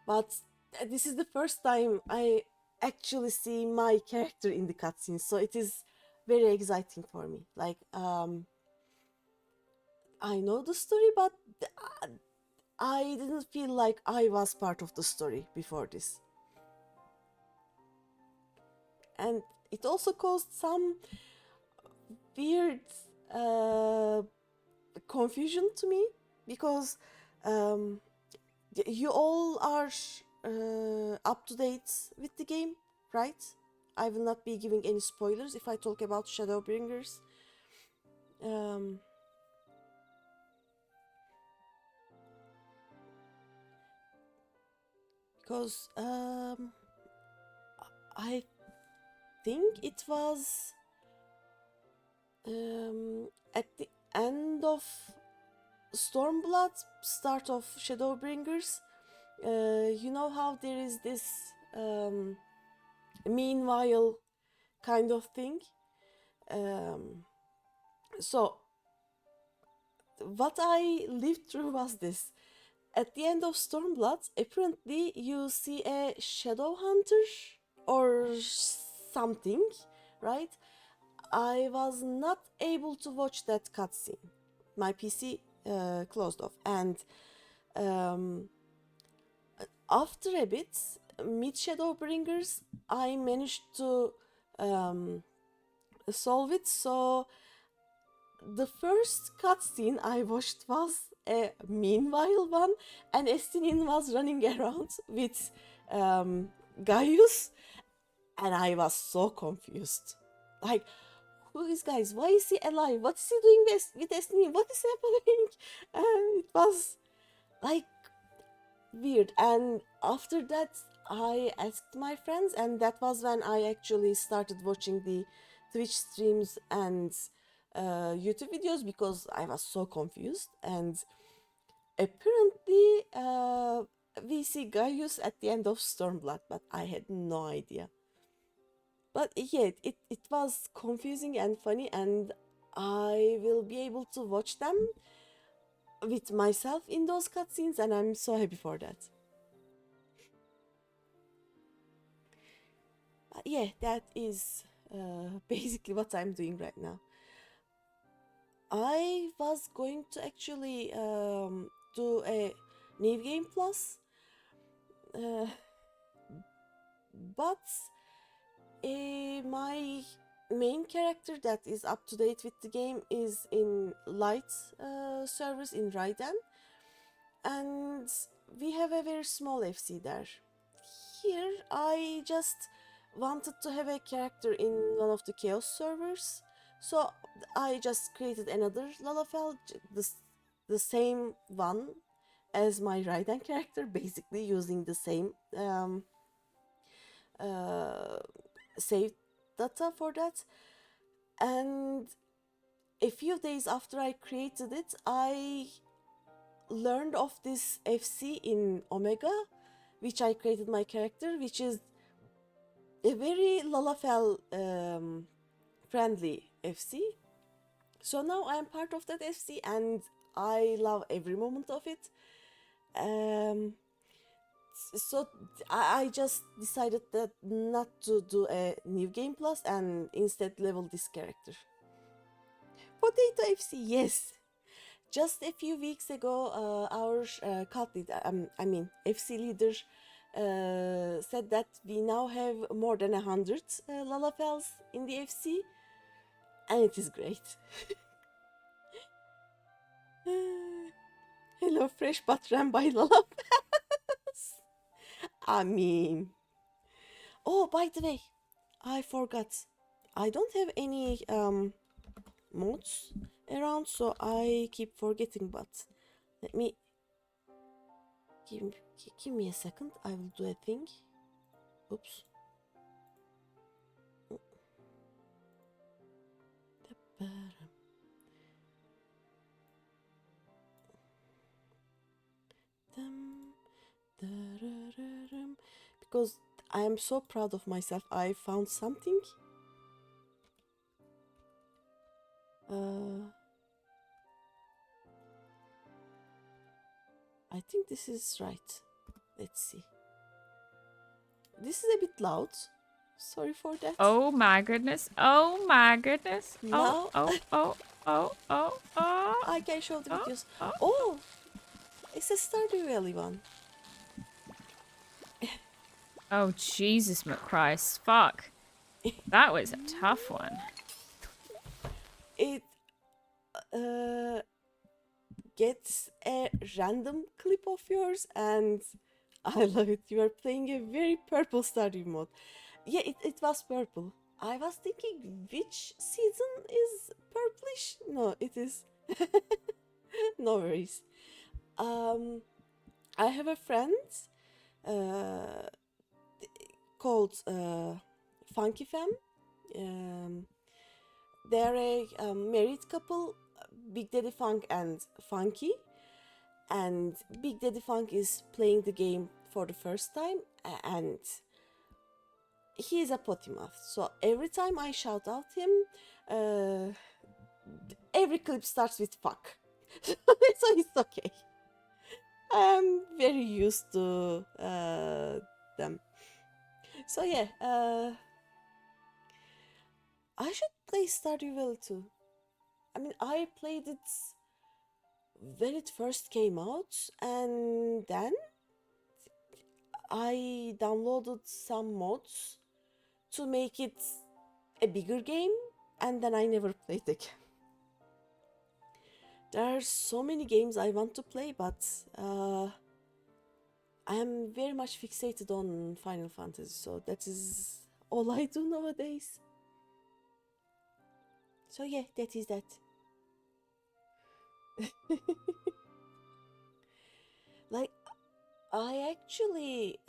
but this is the first time I actually see my character in the cutscenes, so it is very exciting for me. Like, I know the story, but I didn't feel like I was part of the story before this. And it also caused some weird confusion to me, because you all are up to date with the game, right? I will not be giving any spoilers if I talk about Shadowbringers. Because I think it was at the end of Stormblood, start of Shadowbringers. You know how there is this meanwhile kind of thing. So what I lived through was this. At the end of Stormblood, apparently you see a shadow hunter or something, right? I was not able to watch that cutscene. My PC closed off, and after a bit, mid Shadowbringers, I managed to solve it. So the first cutscene I watched was a meanwhile one, and Estinin was running around with Gaius, and I was so confused. Like, who is guys? Why is he alive? What is he doing with Estinin? What is happening? And it was like weird. And after that, I asked my friends, and that was when I actually started watching the Twitch streams and YouTube videos, because I was so confused. And apparently we see Gaius at the end of Stormblood, but I had no idea. But yeah, it was confusing and funny, and I will be able to watch them with myself in those cutscenes, and I'm so happy for that. Yeah, that is basically what I'm doing right now. I was going to actually do a New Game Plus, but my main character that is up to date with the game is in light servers in Raiden, and we have a very small FC there. Here, I just wanted to have a character in one of the Chaos servers, so I just created another Lalafell, the same one as my Raiden character, basically using the same save data for that. And a few days after I created it, I learned of this FC in Omega, which I created my character, which is a very Lalafell friendly FC. So now I am part of that FC and I love every moment of it. So I just decided that not to do a New Game Plus and instead level this character. Potato FC, yes. Just a few weeks ago, our cult leader, FC leader, said that we now have more than 100 Lalafells in the FC, and it is great. Hello, fresh but ran by Lalafells. I mean, oh, by the way, I forgot. I don't have any mods around, so I keep forgetting, but let me give me a second. I will do a thing. Oops. Because I am so proud of myself, I found something. I think this is right. Let's see. This is a bit loud. Sorry for that. Oh my goodness. Oh my goodness. Now, Oh. I can show the videos. Oh, it's a Stardew Valley one. Oh, Jesus McChrist. Fuck. That was a tough one. It gets a random clip of yours and I love it. You are playing a very purple Stardew mode. Yeah, it was purple. I was thinking which season is purplish? No, it is. No worries. I have a friend called Funky Fam. They're a married couple, Big Daddy Funk and Funky. And Big Daddy Funk is playing the game for the first time and he is a potty mouth. So every time I shout out him, every clip starts with fuck. So it's okay. I'm very used to them. So yeah, I should play Stardew Valley too. I mean, I played it when it first came out, and then I downloaded some mods to make it a bigger game, and then I never played again. There are so many games I want to play, but I am very much fixated on Final Fantasy, so that is all I do nowadays. So yeah, that is that. Like, I actually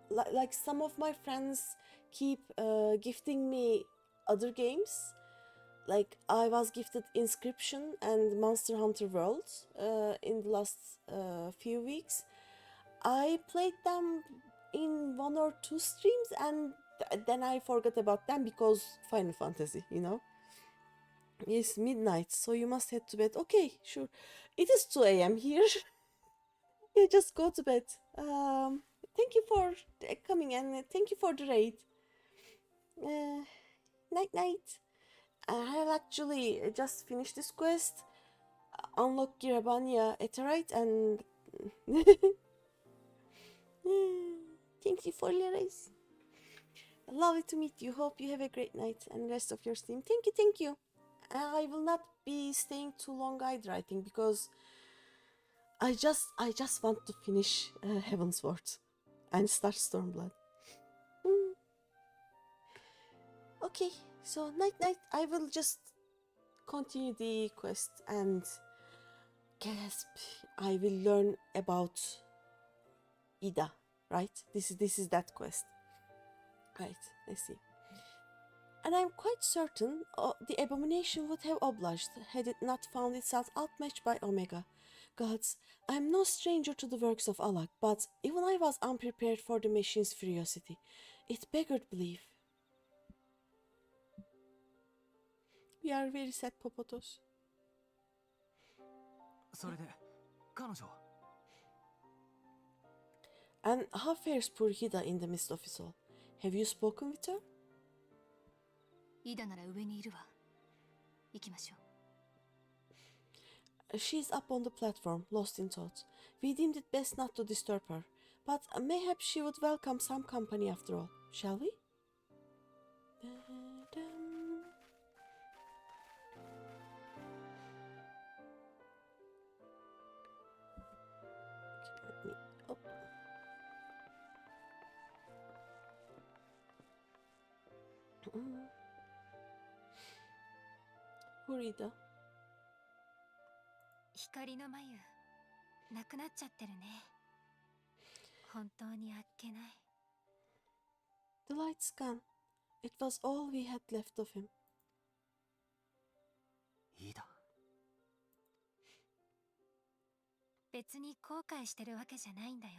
like some of my friends keep gifting me other games. Like, I was gifted Inscription and Monster Hunter World in the last few weeks. I played them in 1 or 2 streams and then I forgot about them because Final Fantasy, you know. Yes, midnight, so you must head to bed. Okay, sure. It is 2 a.m. here. Yeah, just go to bed. thank you for coming and thank you for the raid. Night night. I have actually just finished this quest. Unlock Girabania Etherite and thank you for the race. Lovely to meet you. Hope you have a great night and rest of your stream. Thank you, thank you. I will not be staying too long either, I think, because I just want to finish Heavensward and start Stormblood. Okay, so night night. I will just continue the quest and gasp. I will learn about Ida, right? This is that quest. Right, let's see. And I'm quite certain the abomination would have obliged had it not found itself outmatched by Omega. Gods, I am no stranger to the works of Allah, but even I was unprepared for the machine's ferocity. It beggared belief. We are very sad, Popotos. それで彼女は And how fares poor Hida in the midst of it all? Have you spoken with her? イダなら上にいるわ。行きましょう。 She's up on the platform, lost in thought. We deemed it best not to disturb her, but mayhap she would welcome some company after all. Shall we? Hurida. 光の眉、なくなっちゃってるね。本当にあっけない。The light's gone. It was all we had left of him. いいだ。別に後悔してるわけじゃないんだよ。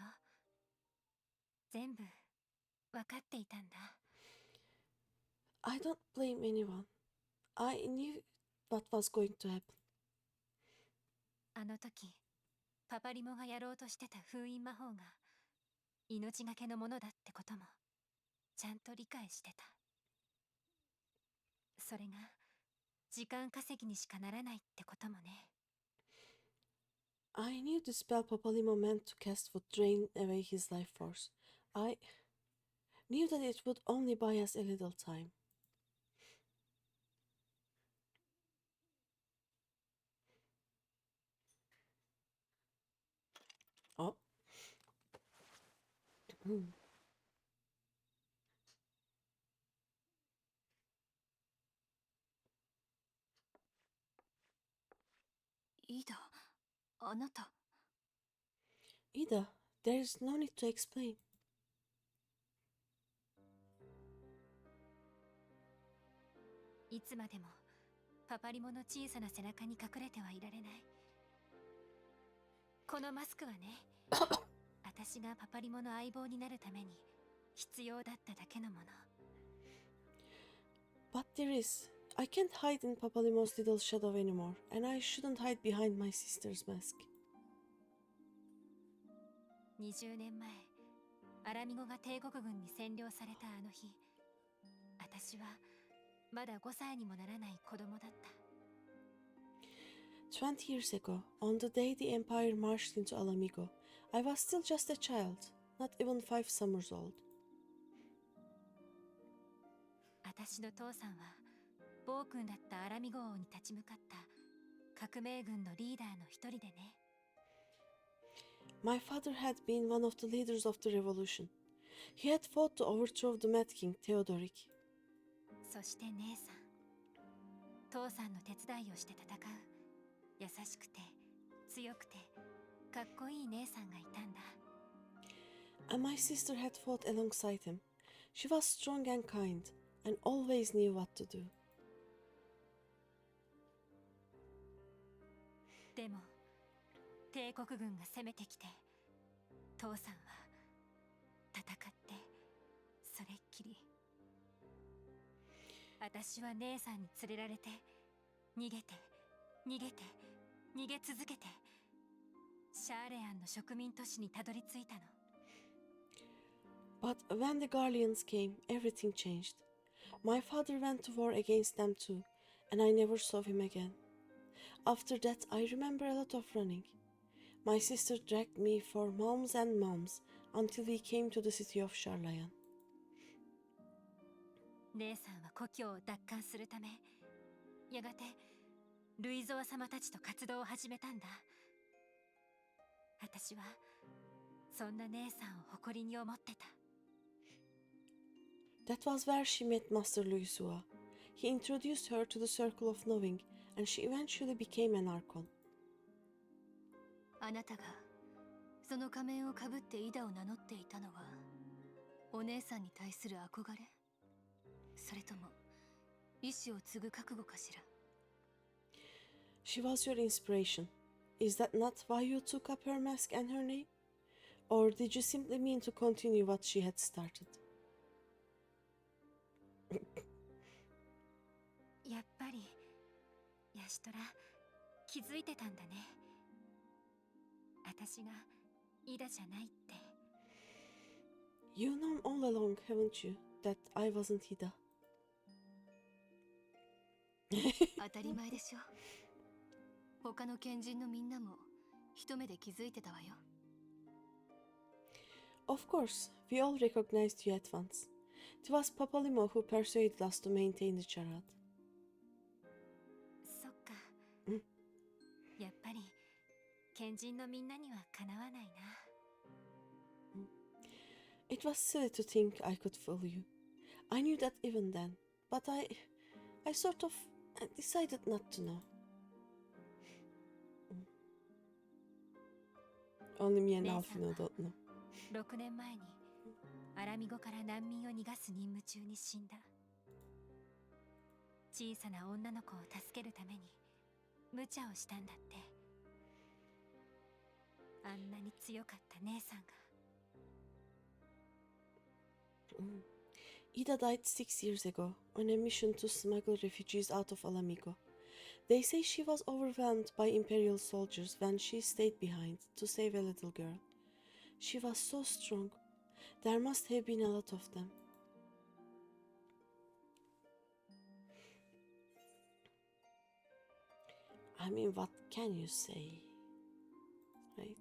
全部分かっていたんだ。I don't blame anyone. I knew what was going to happen. あの時、パパリモがやろうとしてた封印魔法が命がけのものだってこともちゃんと理解してた。それが時間稼ぎにしかならないってこともね。I knew the spell Papalimo meant to cast would drain away his life force. I knew that it would only buy us a little time. Oh. イダ、あなた。Ida, there is no need to explain. いつまでもパパリモの小さな背中に隠れてはいられない。このマスクはね、私がパパリモの相棒になるために必要だっただけのもの。But there is. I can't hide in Papalimo's little shadow anymore, and I shouldn't hide behind my sister's mask. 20年前、アラミゴが帝国軍に占領されたあの日、私はまだ5歳にもならない子供だった。20 years ago, on the day the Empire marched into Alamigo, I was still just a child, not even 5 summers old. 私の父さんは暴君だったアラミゴ王に立ち向かった革命軍のリーダーの一人でね。My father had been one of the leaders of the revolution. He had fought to overthrow the Mad King Theodoric. そして姉さん、父さんの手伝いをして戦う優しくて強くてかっこいい姉さんがいたんだ。And my sister had fought alongside him. She was strong and kind, and always knew what to do. でも帝国軍が攻めてきて、父さんは戦ってそれっきり。私は姉さんに連れられて逃げて逃げて逃げ続けてシャーレアンの植民都市にたどり着いたの。But when the Garleans came, everything changed. My father went to war against them too, and I never saw him again. After that, I remember a lot of running. My sister dragged me for moms and moms until we came to the city of Sharlayan. 姉さんは故郷を奪還するため、やがてルイゾア様たちと活動を始めたんだ。私はそんな姉さんを誇りに思ってた。That was where she met Master Luisua. He introduced her to the circle of knowing, and she eventually became an Archon. あなたがその仮面をかぶってイダを名乗っていたのはお姉さんに対する憧れ、それとも意志を継ぐ覚悟かしら。 She was your inspiration. Is that not why you took up her mask and her name? Or did you simply mean to continue what she had started? やっぱりヤシトラ気づいてたんだね。私がイダじゃないって。 You know all along, haven't you, that I wasn't Hida? 当たり前でしょ。他の賢人のみんなも一目で気づいてたわよ。 Of course, we all recognized you at once. It was Papalimo who persuaded us to maintain the charade. そっか。やっぱり賢人のみんなにはかなわないな。 It was silly to think I could fool you. I knew that even then, but I sort of decided not to know. Only me and Alfino don't know. 6年前にアラミゴから難民を逃がす任務中に死んだ。小さな女の子を助けるために無茶をしたんだって。あんなに強かった姉さんが。Ida died 6 years ago on a mission to smuggle refugees out of Alamigo. They say she was overwhelmed by Imperial soldiers when she stayed behind to save a little girl. She was so strong. There must have been a lot of them. I mean, what can you say? Right?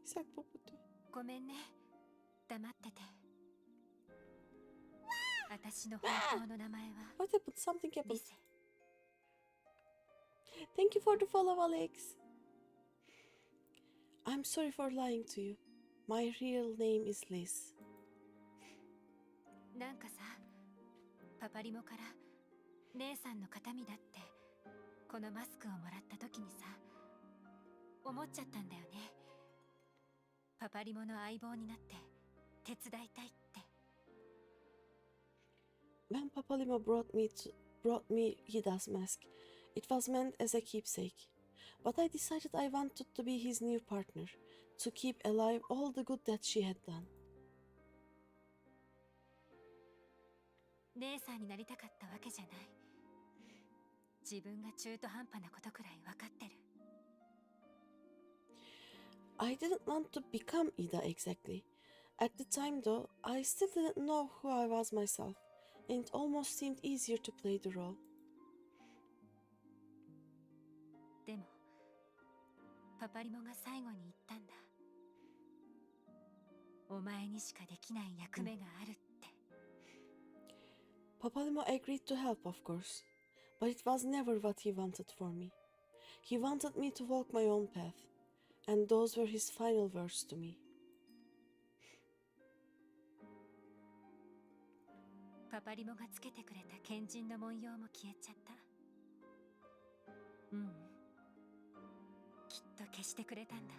Sagt Poppet. ごめんね。黙ってて。私の本当の名前は What happened? Something happened. Thank you for the follow, Alex. I'm sorry for lying to you. My real name is Liz. なんかさ、パパリモから姉さんの形見だってこのマスクをもらった時にさ、思っちゃったんだよね。パパリモの相棒になって手伝いたいって。When Papalimo brought me Hida's mask, it was meant as a keepsake. But I decided I wanted to be his new partner, to keep alive all the good that she had done. 姉さんになりたかったわけじゃない。自分が中途半端なことくらい分かってる。I didn't want to become Ida exactly. At the time though, I still didn't know who I was myself, and it almost seemed easier to play the role. でも、パパリモが最後に言ったんだ。お前にしかできない役目があるって。Papalimo agreed to help, of course, but it was never what he wanted for me. He wanted me to walk my own path, and those were his final words to me. パパリモがつけてくれた賢人の文様も消えちゃった。きっと消してくれたんだ。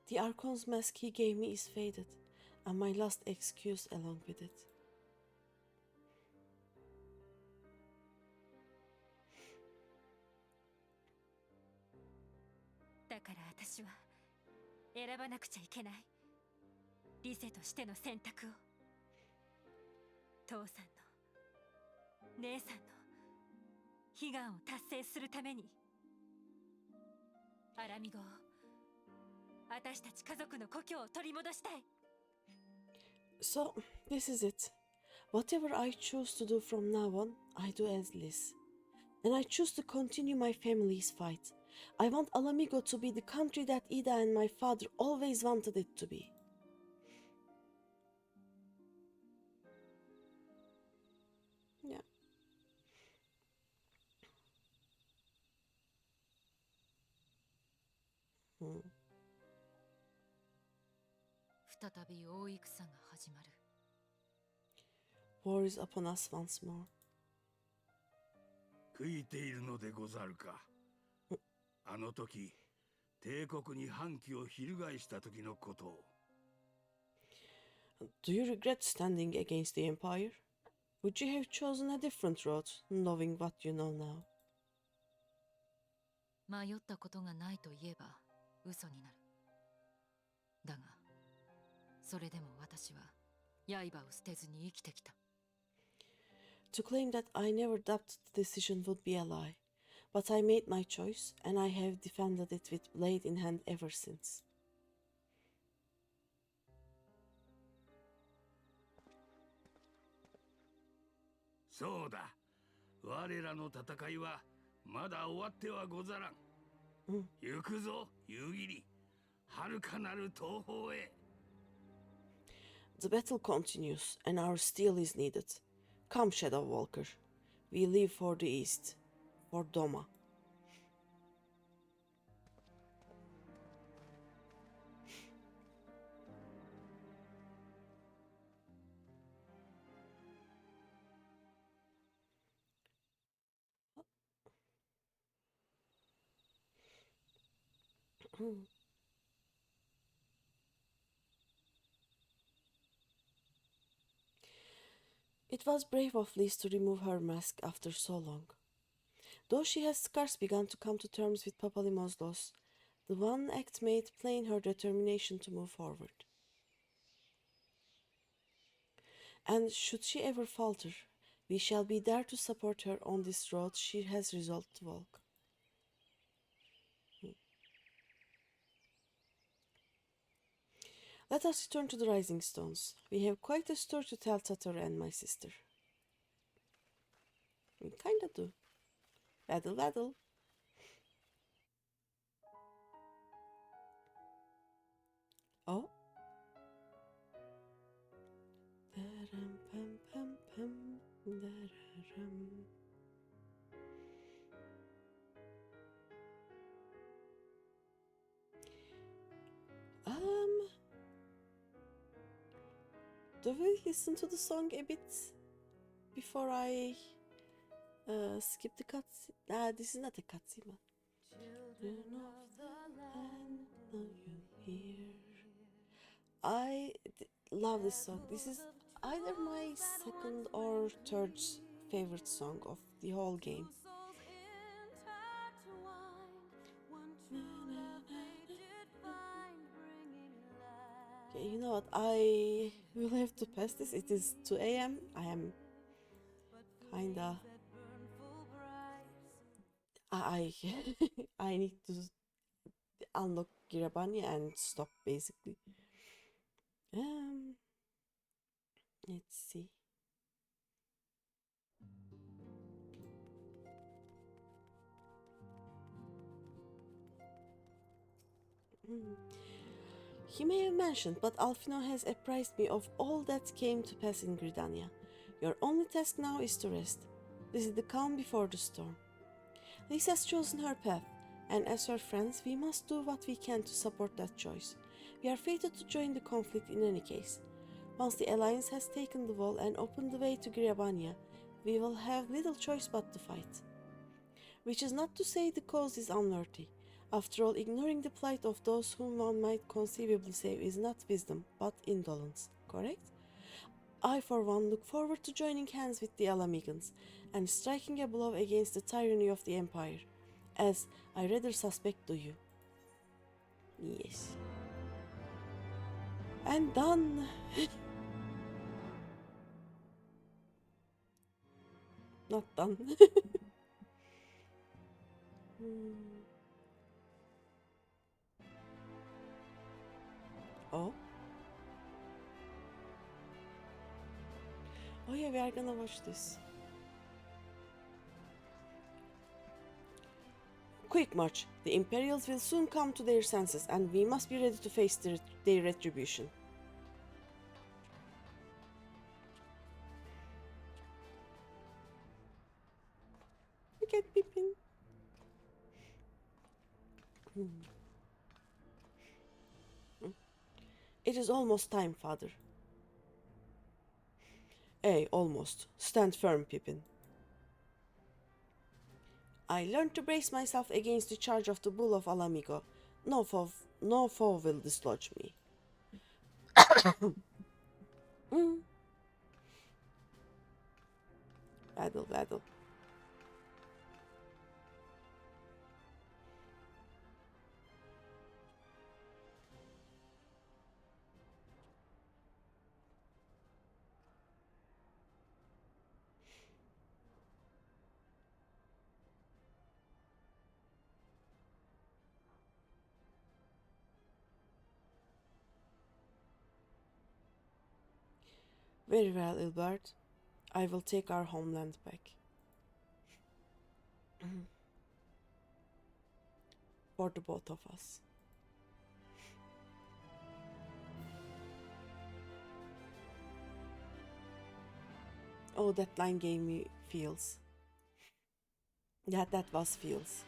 The Archon's mask he gave me is faded, and my last excuse along with it. だから私は選ばなくちゃいけない。リセとしての選択を。父さんの、姉さんの悲願を達成するために。アラミ語を、私たち家族の故郷を取り戻したい。 So, this is it. Whatever I choose to do from now on, I do as Liz. And I choose to continue my family's fight. I want Alamigo to be the country that Ida and my father always wanted it to be. Yeah. Hmm. 再び大戦が始まる。 War is upon us once more. 悔いているのでござるか。あの時、帝国に反旗を翻した時のことを。Do you regret standing against the Empire? Would you have chosen a different road, knowing what you know now? 迷ったことがないと言えば嘘になる。だが、それでも私は刃を捨てずに生きてきた。 To claim that I never doubted the decision would be a lie, but I made my choice and I have defended it with blade in hand ever since. そうだ。我らの戦いはまだ終わってはござらん。行くぞ、夕霧。遥かなる東方へ。 The battle continues and our steel is needed. Come, Shadow Walker. We leave for the east, for Doma. It was brave of Liz to remove her mask after so long. Though she has scarce begun to come to terms with Papalimo's loss, the one act made plain her determination to move forward. And should she ever falter, we shall be there to support her on this road she has resolved to walk. Let us return to the Rising Stones. We have quite a story to tell Tataru and my sister. We kinda do. Waddle waddle. Oh. Daram pam pam pam. Dararam. Do we listen to the song a bit before I skip the cutscene? Nah, this is not a cutscene. Children of the land, know you hear. I love this song. This is either my second or third favorite song of the whole game. Okay, you know what? I will have to pass this. It is 2 a.m. I am kinda. I I need to unlock Girabanya and stop basically. Let's see. He may have mentioned, but Alfino has apprised me of all that came to pass in Gridania. Your only task now is to rest. This is the calm before the storm. Lisa has chosen her path, and as her friends, we must do what we can to support that choice. We are fated to join the conflict in any case. Once the Alliance has taken the wall and opened the way to Girabania, we will have little choice but to fight. Which is not to say the cause is unworthy. After all, ignoring the plight of those whom one might conceivably save is not wisdom, but indolence, correct? I, for one, look forward to joining hands with the Alamigans and striking a blow against the tyranny of the Empire, as I rather suspect do you. Yes. And done! Not done. Oh. Oh yeah, we are gonna watch this. Quick march! The Imperials will soon come to their senses, and we must be ready to face their retribution. Look at Pippin. It is almost time, father. Almost. Stand firm, Pippin. I learned to brace myself against the charge of the Bull of Alamigo. No foe will dislodge me. Battle, battle. Very well, Ilbert. I will take our homeland back. For the both of us. Oh, that line gave me feels. Yeah, that was feels.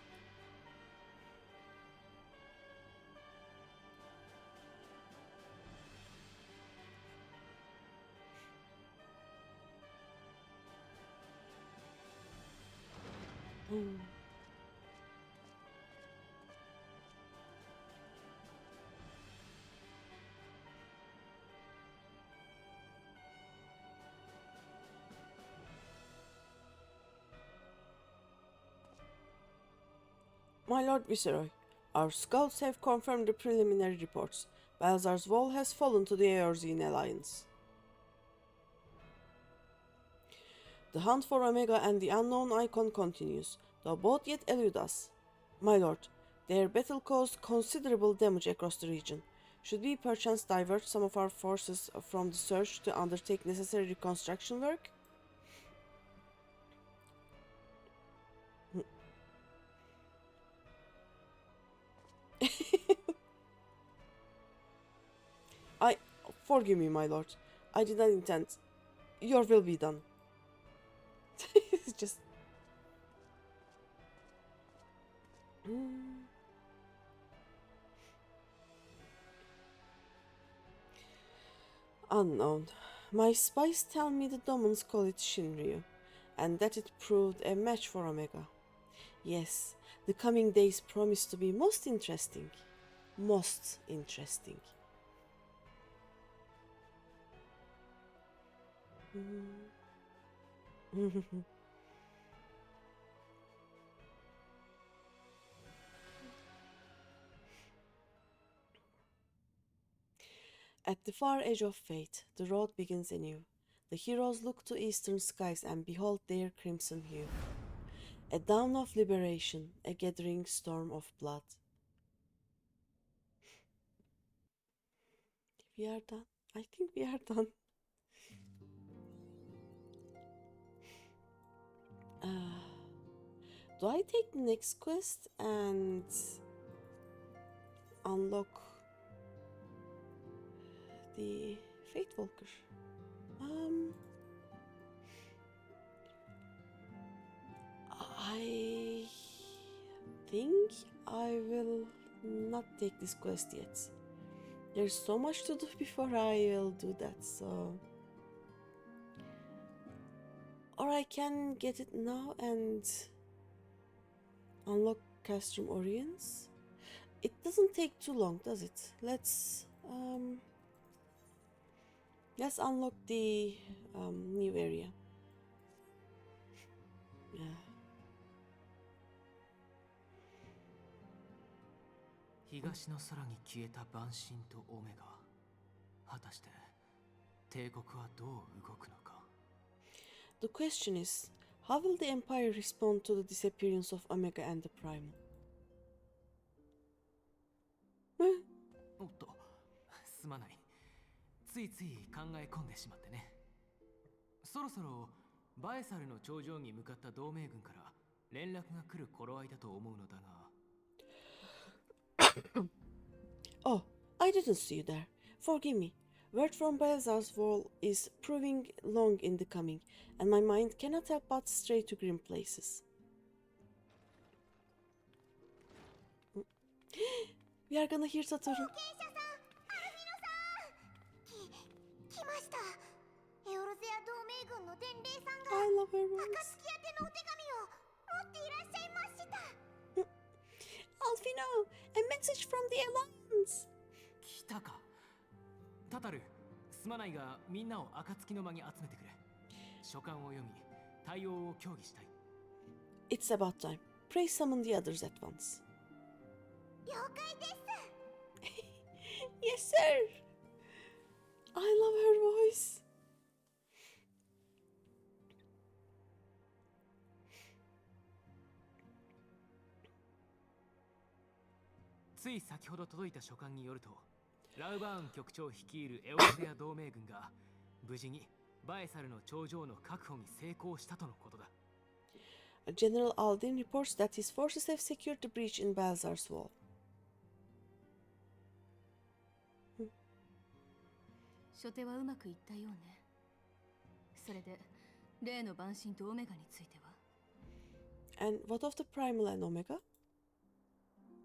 My Lord Viceroy, our scouts have confirmed the preliminary reports. Balzar's wall has fallen to the Eorzine alliance. The hunt for Omega and the unknown icon continues, though both yet elude us. My lord, their battle caused considerable damage across the region. Should we perchance divert some of our forces from the search to undertake necessary reconstruction work? Forgive me, my lord. I did not intend. Your will be done. It's just... Unknown. My spies tell me the Domans call it Shinryu, and that it proved a match for Omega. Yes, the coming days promise to be most interesting. Most interesting. At the far edge of fate, the road begins anew. The heroes look to eastern skies and behold their crimson hue. A dawn of liberation, a gathering storm of blood. We are done. I think we are done. Do I take the next quest and unlock the Fate Walker? I think I will not take this quest yet. There's so much to do before I will do that, so... Or I can get it now and unlock Castrum Oriens. It doesn't take too long, does it? Let's unlock the new area. Yeah. 東の空に消えた万神とオメガ。果たして帝国はどう動くのか。The question is, how will the Empire respond to the disappearance of Omega and the Primal? おっと、すまない。ついつい考え込んでしまってね。そろそろバエサルの頂上に向かった同盟軍から連絡が来る頃合いだと思うのだが。Oh, I didn't see you there. Forgive me. Word from Balzar's wall is proving long in the coming, and my mind cannot help but stray to grim places. We are gonna hear Satoru. 来ました。エオルゼア同盟軍の伝令さんが I love her voice. 暁宛てのお手紙を持っていらっしゃいました。Alfino, a message from the Alliance. 来たか。タタル、すまないがみんなを暁の間に集めてくれ。書簡を読み、対応を協議したい。It's about time. Pray summon the others at once. 了解です。Yes, sir. I love her voice. つい先ほど届いた書簡によると、ラウバーン局長率いるエオルゼア同盟軍が無事にバエサルの頂上の確保に成功したとのことだ。General Aldin reports that his forces have secured the breach in Balzar's wall. 初手はうまくいったようね。それで例の晩神とオメガについては And what of the Primal and Omega?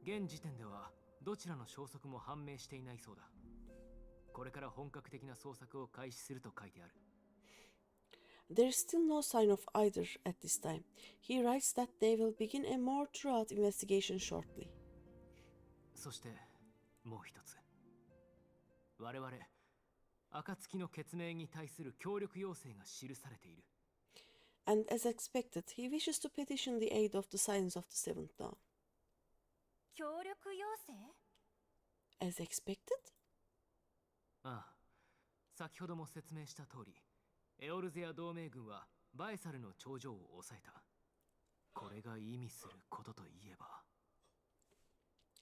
現時点ではどちらの消息も判明していないそうだ。これから本格的な捜索を開始すると書いてある。There is still no sign of either at this time. He writes that they will begin a more thorough investigation shortly. そしてもう一つ。我々暁の決命に対する協力要請が記されている。And as expected, he wishes to petition the aid of the Silence of the Seventh Dawn. 協力要請 As expected? ああ、先ほども説明した通り、エオルゼア同盟軍はバエサルの頂上を抑えた。これが意味することといえば。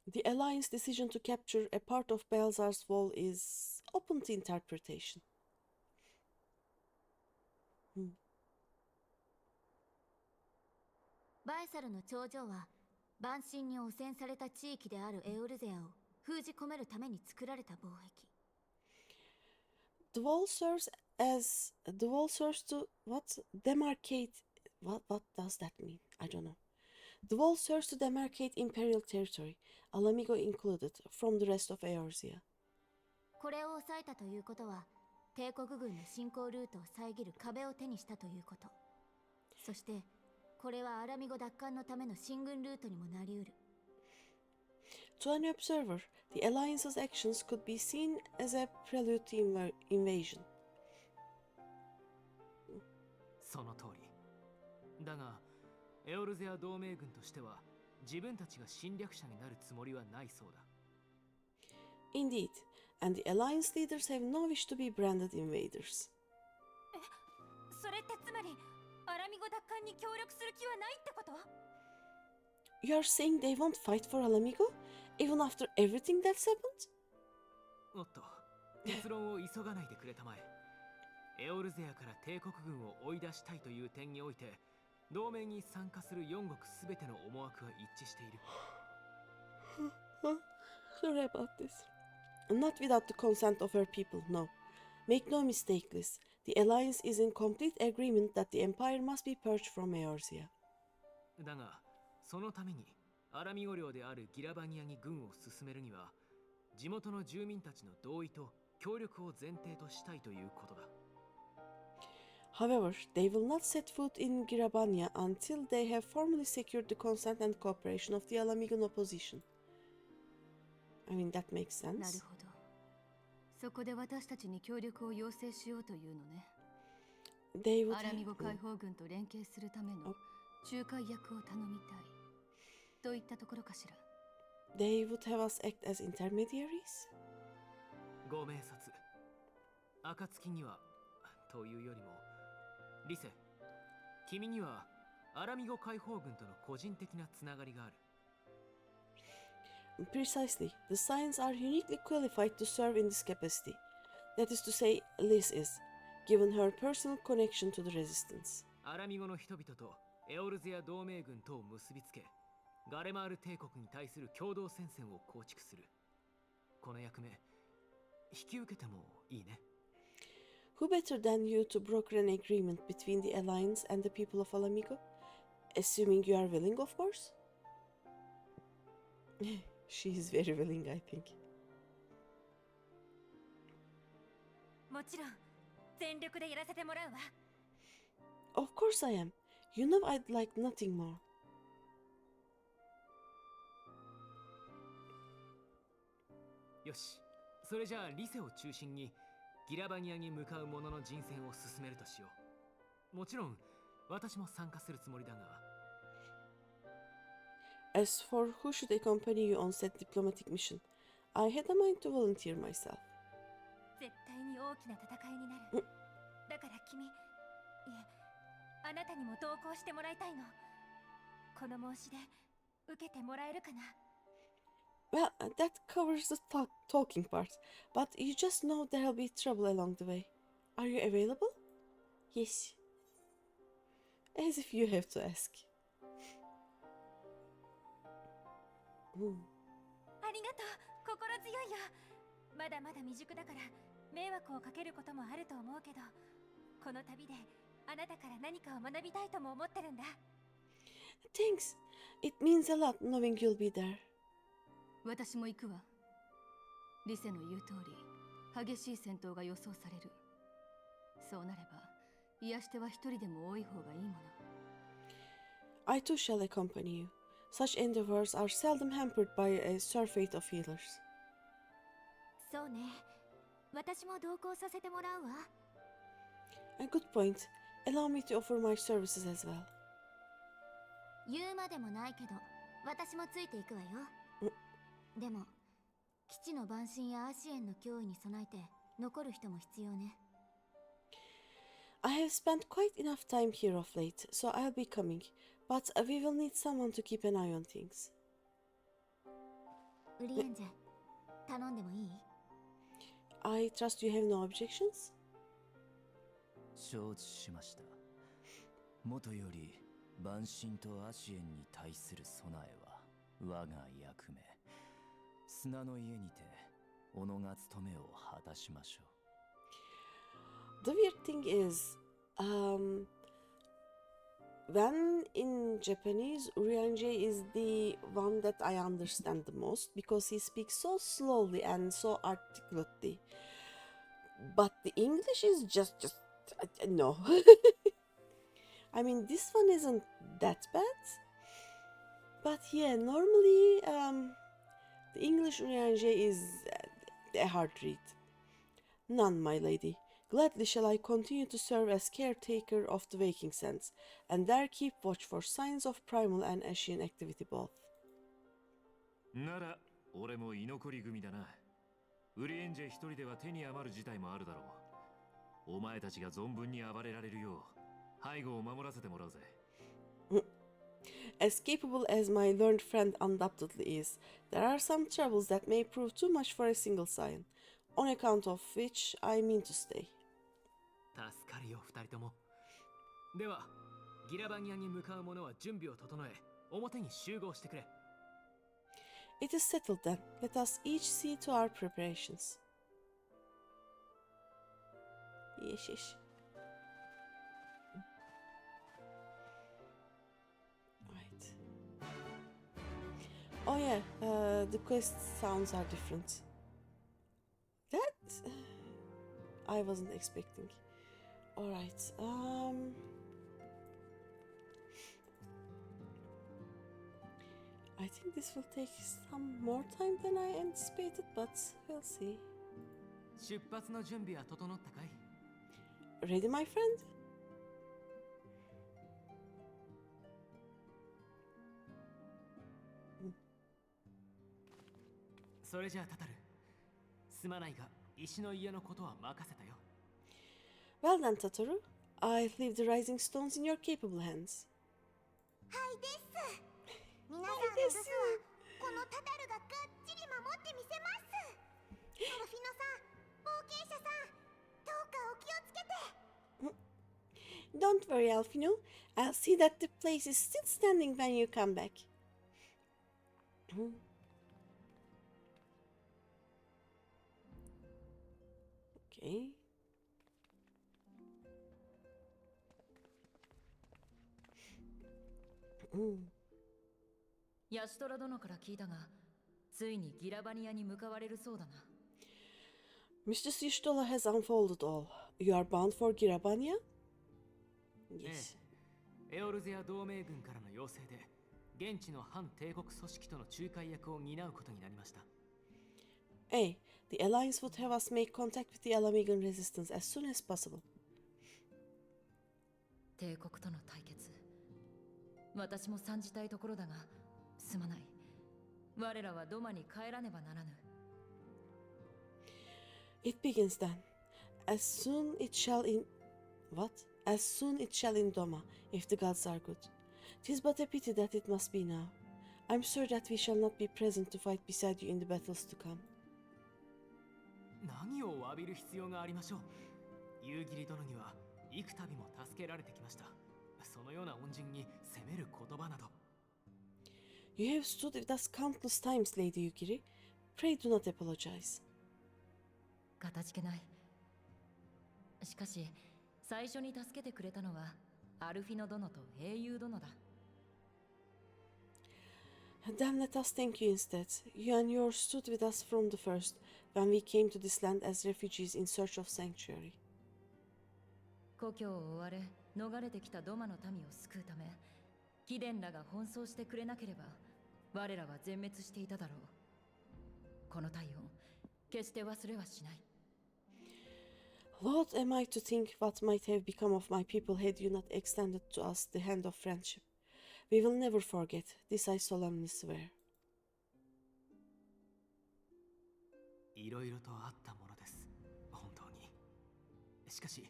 The Alliance decision to capture a part of Balzar's wall is open to interpretation. バエサルの頂上は万神に汚染された地域であるエオルゼアを封じ込めるために作られた防壁。The wall serves to demarcate what does that mean? I don't know. The wall serves to demarcate imperial territory, Alamigo included, from the rest of Eorzea. これを抑えたということは、帝国軍の侵攻ルートを遮る壁を手にしたということ。そして、これはアラミゴ奪還のための進軍ルートにもなりうる。To an observer, the Alliance's actions could be seen as a prelude to invasion. その通り。だが、エオルゼア同盟軍としては自分たちが侵略者になるつもりはないそうだ。Indeed, and the Alliance leaders have no wish to be branded invaders. それってつまりアラミゴ奪還に協力する気はないってこと？ You are saying they won't fight for Alamigo, even after everything that's happened? おっと、結論を急がないでくれたまえ。エオルゼアから帝国軍を追い出したいという点において、同盟に参加する4国すべての思惑は一致している。Sorry about this. Not without the consent of her people, no. Make no mistake, Liz. The Alliance is in complete agreement that the Empire must be purged from Eorzea. だが、そのためにアラミゴ領であるギラバニアに軍を進めるには、地元の住民たちの同意と協力を前提としたいということだ。However, they will not set foot in Girabania until they have formally secured the consent and cooperation of the Alamigan opposition. I mean, that makes なる sense. ほど。そこで私たちに協力を要請しようというのね。 They would アラミゴ have, 解放軍と連携するための仲介役を頼みたい。といったところかしら。they would have us act as intermediaries? ご明察。暁には、というよりも、リセ、君にはアラミゴ解放軍との個人的なつながりがある。Precisely. The Scions are uniquely qualified to serve in this capacity. That is to say, Liz is, given her personal connection to the Resistance. アラミゴの人々とエオルゼア同盟軍とを結びつけ、ガレマール帝国に対する共同戦線を構築する。この役目、引き受けてもいいね。Who better than you to broker an agreement between the Alliance and the people of Alamigo? Assuming you are willing, of course. She is very willing, I think. もちろん全力でやらせてもらうわ。Of course I am. You know I'd like nothing more. よし、それじゃあリセを中心にギラバニアに向かう者の人選を進めるとしよう。もちろん私も参加するつもりだが。As for who should accompany you on said diplomatic mission, I had a mind to volunteer myself. 絶対に大きな戦いになる。だから君、いえ、あなたにも同行してもらいたいの。この申し出、受けてもらえるかな？ Well, that covers the talking part, but you just know there'll be trouble along the way. Are you available? Yes. As if you have to ask. ありがとう、心強いよ。まだまだ未熟だから迷惑をかけることもあると思うけど、この旅であなたから何かを学びたいとも思ってるんだ。Thanks. It means a lot knowing you'll be there. 私も行くわ。リセの言う通り、激しい戦闘が予想される。そうなれば、癒しては一人でも多い方がいいもの。I too shall accompany you. Such endeavors are seldom hampered by a surfeit of healers. そうね。私も同行させてもらうわ。A good point. Allow me to offer my services as well. 言うまでもないけど、私もついていくわよ。でも、基地の蛮神やアシエンの脅威に備えて残る人も必要ね。I have spent quite enough time here of late, so I'll be coming. But we will need someone to keep an eye on things. ウリエンジェ、頼んでもいい？ I trust you have no objections? 承知しました。もとより蛮神とアシエンに対する備えは我が役目。砂の家にて己が務めを果たしましょう。The weird thing is, when in Japanese, Urianje is the one that I understand the most because he speaks so slowly and so articulately. But the English is just no. I mean, this one isn't that bad. But yeah, normally the English Urianje is a hard read. None, my lady. Gladly shall I continue to serve as caretaker of the waking sands, and there keep watch for signs of primal and Ashian activity both. なら、俺も居残り組だな。ウリエンジェ一人では手に余る事態もあるだろう。お前たちが存分に暴れられるよう、背後を守らせてもらうぜ。As capable as my learned friend undoubtedly is, there are some troubles that may prove too much for a single scion, on account of which I mean to stay. 助かるよ、二人とも。では、ギラバニアに向かう者は準備を整え、表に集合してくれ。It is settled then. Let us each see to our preparations. Yes. Right. Oh yeah, the quest sounds are different. That I wasn't expecting. Alright, I think this will take some more time than I anticipated, but we'll see. 出発の準備は整ったかい? Ready, my friend? それじゃあタタル、すまないが石の家のことは任せたよ。Well then, Tataru, I leave the rising stones in your capable hands. はいです。皆さんの留守はこのタダルががっちり守ってみせます。アルフィノさん、冒険者さん、どうかお気をつけて。 Don't worry, Alfino. I'll see that the place is still standing when you come back. Okay. ヤシトラ殿から聞いたが、ついにギラバニアに向かわれるそうだな。Mistress Yishtola has unfolded all. You are bound for Girabania? Yes. エオルゼア同盟軍からの要請で、現地の反帝国組織との仲介役を担うことになりました。A. The Alliance would have us make contact with the Alamigan resistance as soon as possible. 帝国との対決。私も参じたいところだが、すまない。我らはドマに帰らねばならぬ。It begins then. As soon it shall in... What? As soon it shall in Doma, if the gods are good. 'Tis but a pity that it must be now. I'm sure that we shall not be present to fight beside you in the battles to come. 何を詫びる必要がありましょう。夕霧殿には幾度も助けられてきました。そのような恩人に責める言葉など。You have stood with us countless times, Lady Yukiri. Pray do not apologize. かたじけない。しかし、最初に助けてくれたのはアルフィノ殿と英雄殿だ。Then let us thank you instead. You and yours stood with us from the first, when we came to this land as refugees in search of sanctuary. 故郷を追われ、逃れてきたドマの民を救うため、貴殿らが奔走してくれなければ、我らは全滅していただろう。この体温、決して忘れはしない。Lord, am I to think what might have become of my people had you not extended to us the hand of friendship? We will never forget, this I solemnly swear. いろいろとあったものです。本当に。しかし、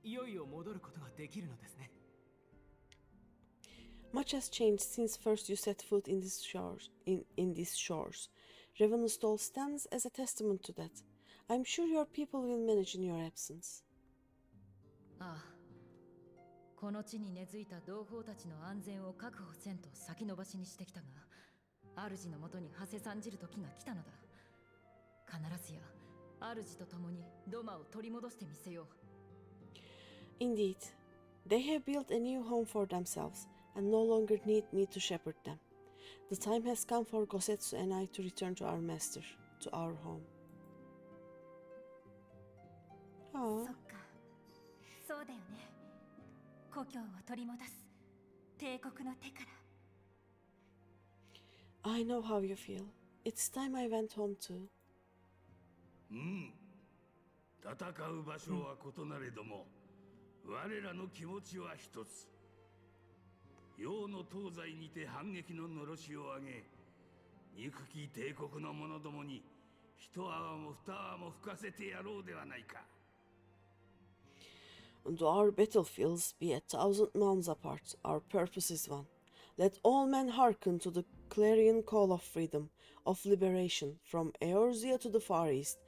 いよいよ戻ることができるのですね。Much has changed since first you set foot in these shores. In these shores, Ravenous Stall stands as a testament to that. I'm sure your people will manage in your absence. ああ。この地に根付いた同胞たちの安全を確保せんと先延ばしにしてきたが、主のもとに馳せ参じる時が来たのだ。必ずや主と共にドマを取り戻してみせよう。Indeed, they have built a new home for themselves and no longer need me to shepherd them. The time has come for Gosetsu and I to return to our master, to our home. そっか、そうだよね。故郷を取り戻す帝国の手から。I know how you feel. It's time I went home too. 戦う場所は異なれども、我らの気持ちは一つ。洋の東西にて反撃ののろしを上げ、憎き帝国の者どもに一泡も二泡も吹かせてやろうではないか。And though our battlefields be 1,000 mounds apart, our purpose is one. Let all men hearken to the clarion call of freedom, of liberation, from Eorzea to the Far East,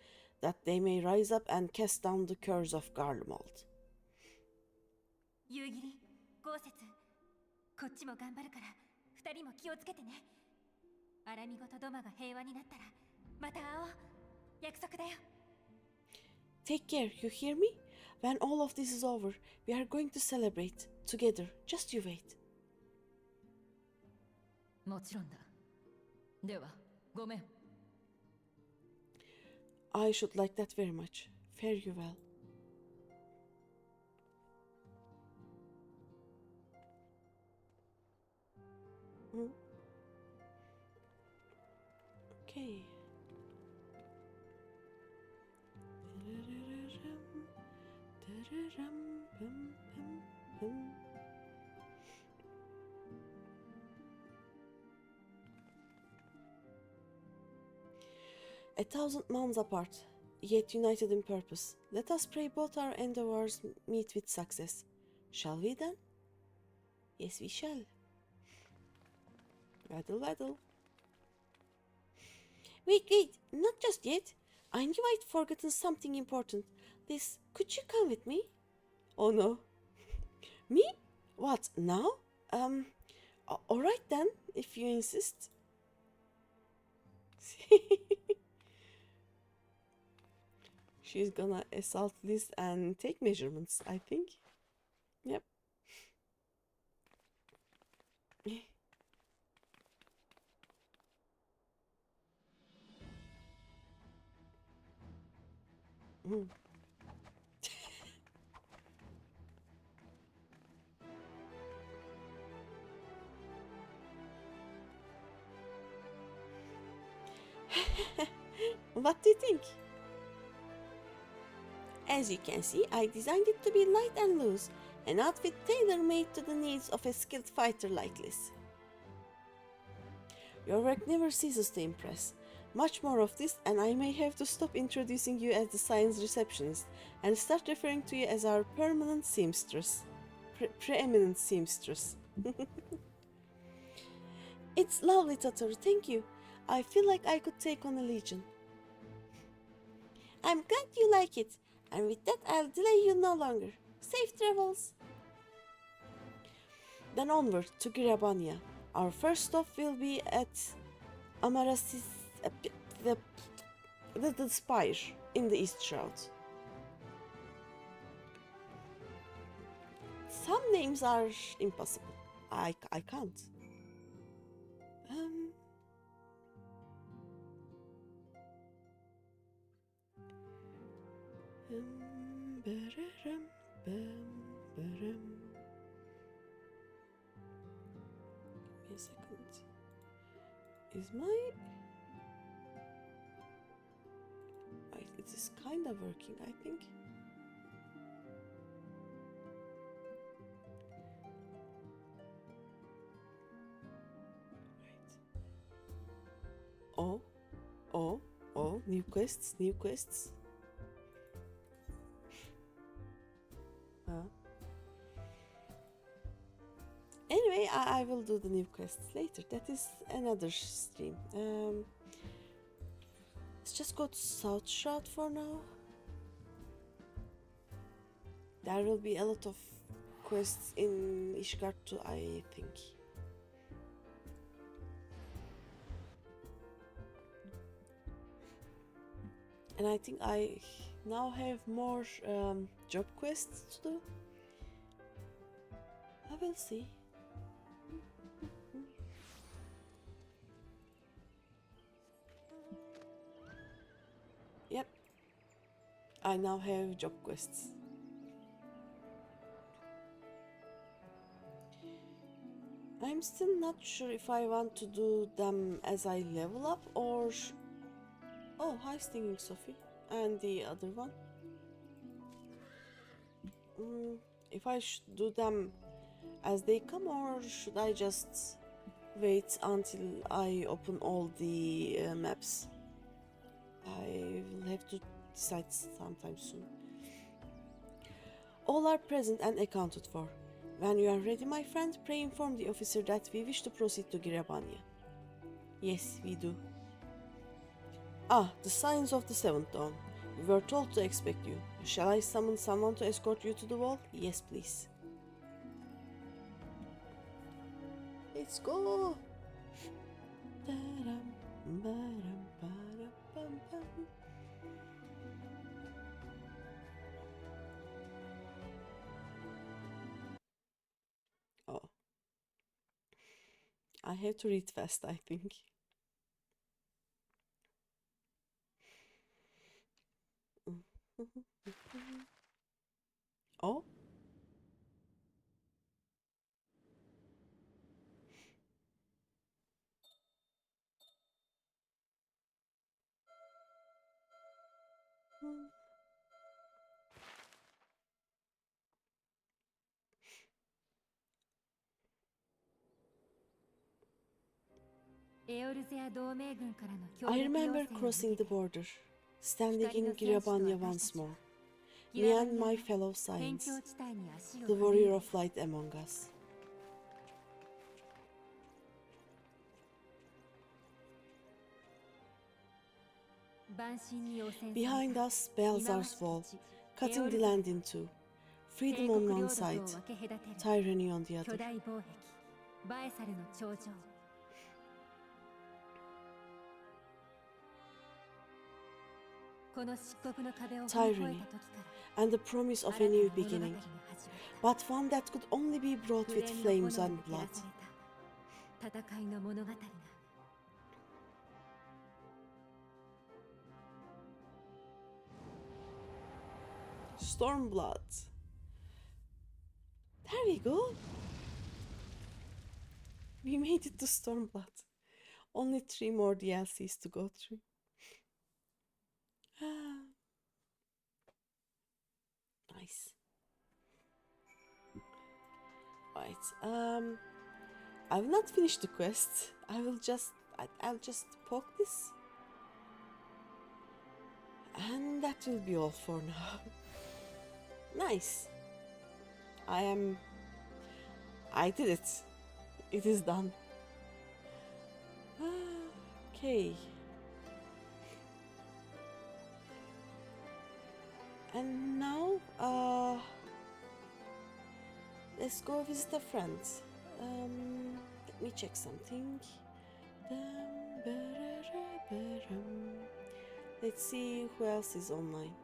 that they may rise up and cast down the curse of Garlemald. 夕霧、豪雪、こっちも頑張るから二人も気をつけてね。アラミゴとドマが平和になったらまた会おう。約束だよ。Take care, you hear me? When all of this is over, we are going to celebrate together. Just you wait. もちろんだ。では、ごめん。I should like that very much. Fare you well. Okay. A thousand mounds apart, yet united in purpose, let us pray both our endeavors meet with success. Shall we then? Yes, we shall. Waddle, waddle. Wait, not just yet. I knew I'd forgotten something important. Liz, could you come with me? Oh no. Me? What, now? Alright then, if you insist. She's gonna assault Liz and take measurements, I think. Yep. Mm. What do you think? As you can see, I designed it to be light and loose, an outfit tailor-made to the needs of a skilled fighter like Liz. Your work never ceases to impress. Much more of this, and I may have to stop introducing you as the science receptionist and start referring to you as our permanent seamstress. Preeminent seamstress. It's lovely, Totoro, thank you. I feel like I could take on a legion. I'm glad you like it, and with that I'll delay you no longer. Safe travels! Then onward to Girabania. Our first stop will be at Amarasis, the spire in the East Shroud. Some names are impossible. I can't. Give me a second. Is my... Right, it is kind of working, I think. Right. Oh, new quests. Anyway, I will do the new quests later. That is another stream. Let's just go to South Shroud for now. There will be a lot of quests in Ishgard too, I think. And I think I now have more job quests to do. I will see. Yep. I now have job quests. I'm still not sure if I want to do them as I level up or... Oh, hi Stinging Sophie. And the other one. If I should do them as they come, or should I just wait until I open all the maps? I will have to decide sometime soon. All are present and accounted for. When you are ready, my friend, pray inform the officer that we wish to proceed to Girabania. Yes, we do. Ah, the signs of the seventh dawn. We were told to expect you. Shall I summon someone to escort you to the wall? Yes, please. Let's go! Oh. I have to read fast, I think. Oh? I remember crossing the border, standing in Girabanya once more, me and my fellow Science, the warrior of light among us. Behind us, Balzar's wall, cutting the land in two. Freedom on one side, tyranny on the other. Tyranny, and the promise of a new beginning, but one that could only be brought with flames and blood. Stormblood. There we go. We made it to Stormblood. Only 3 more DLCs to go through. Nice. Right. I will not finish the quest. I'll just poke this. And that will be all for now. Nice. I did it. It is done. Okay. And now, let's go visit a friend. Let me check something. Let's see who else is online.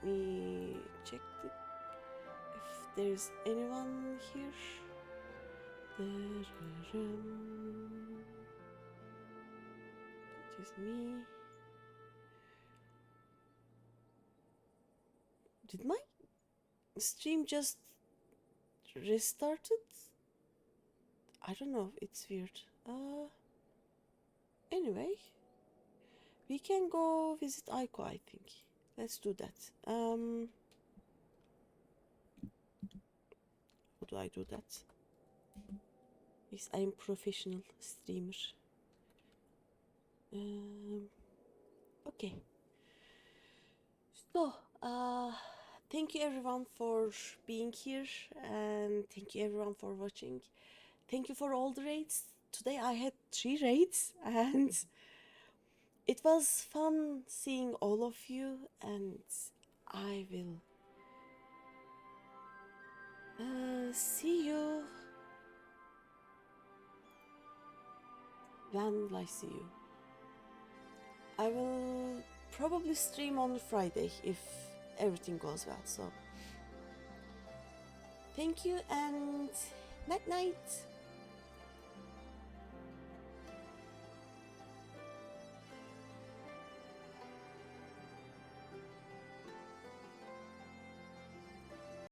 Let me check if there's anyone here. It is me. Did my stream just restarted? I don't know, it's weird. Anyway, we can go visit Aiko, I think. Let's do that. How do I do that? Yes, I'm professional streamer. Okay. So, thank you everyone for being here, and thank you everyone for watching. Thank you for all the raids. Today I had 3 raids, and it was fun seeing all of you, and I will see you. When will I see you? I will probably stream on Friday if everything goes well. So, thank you and night night.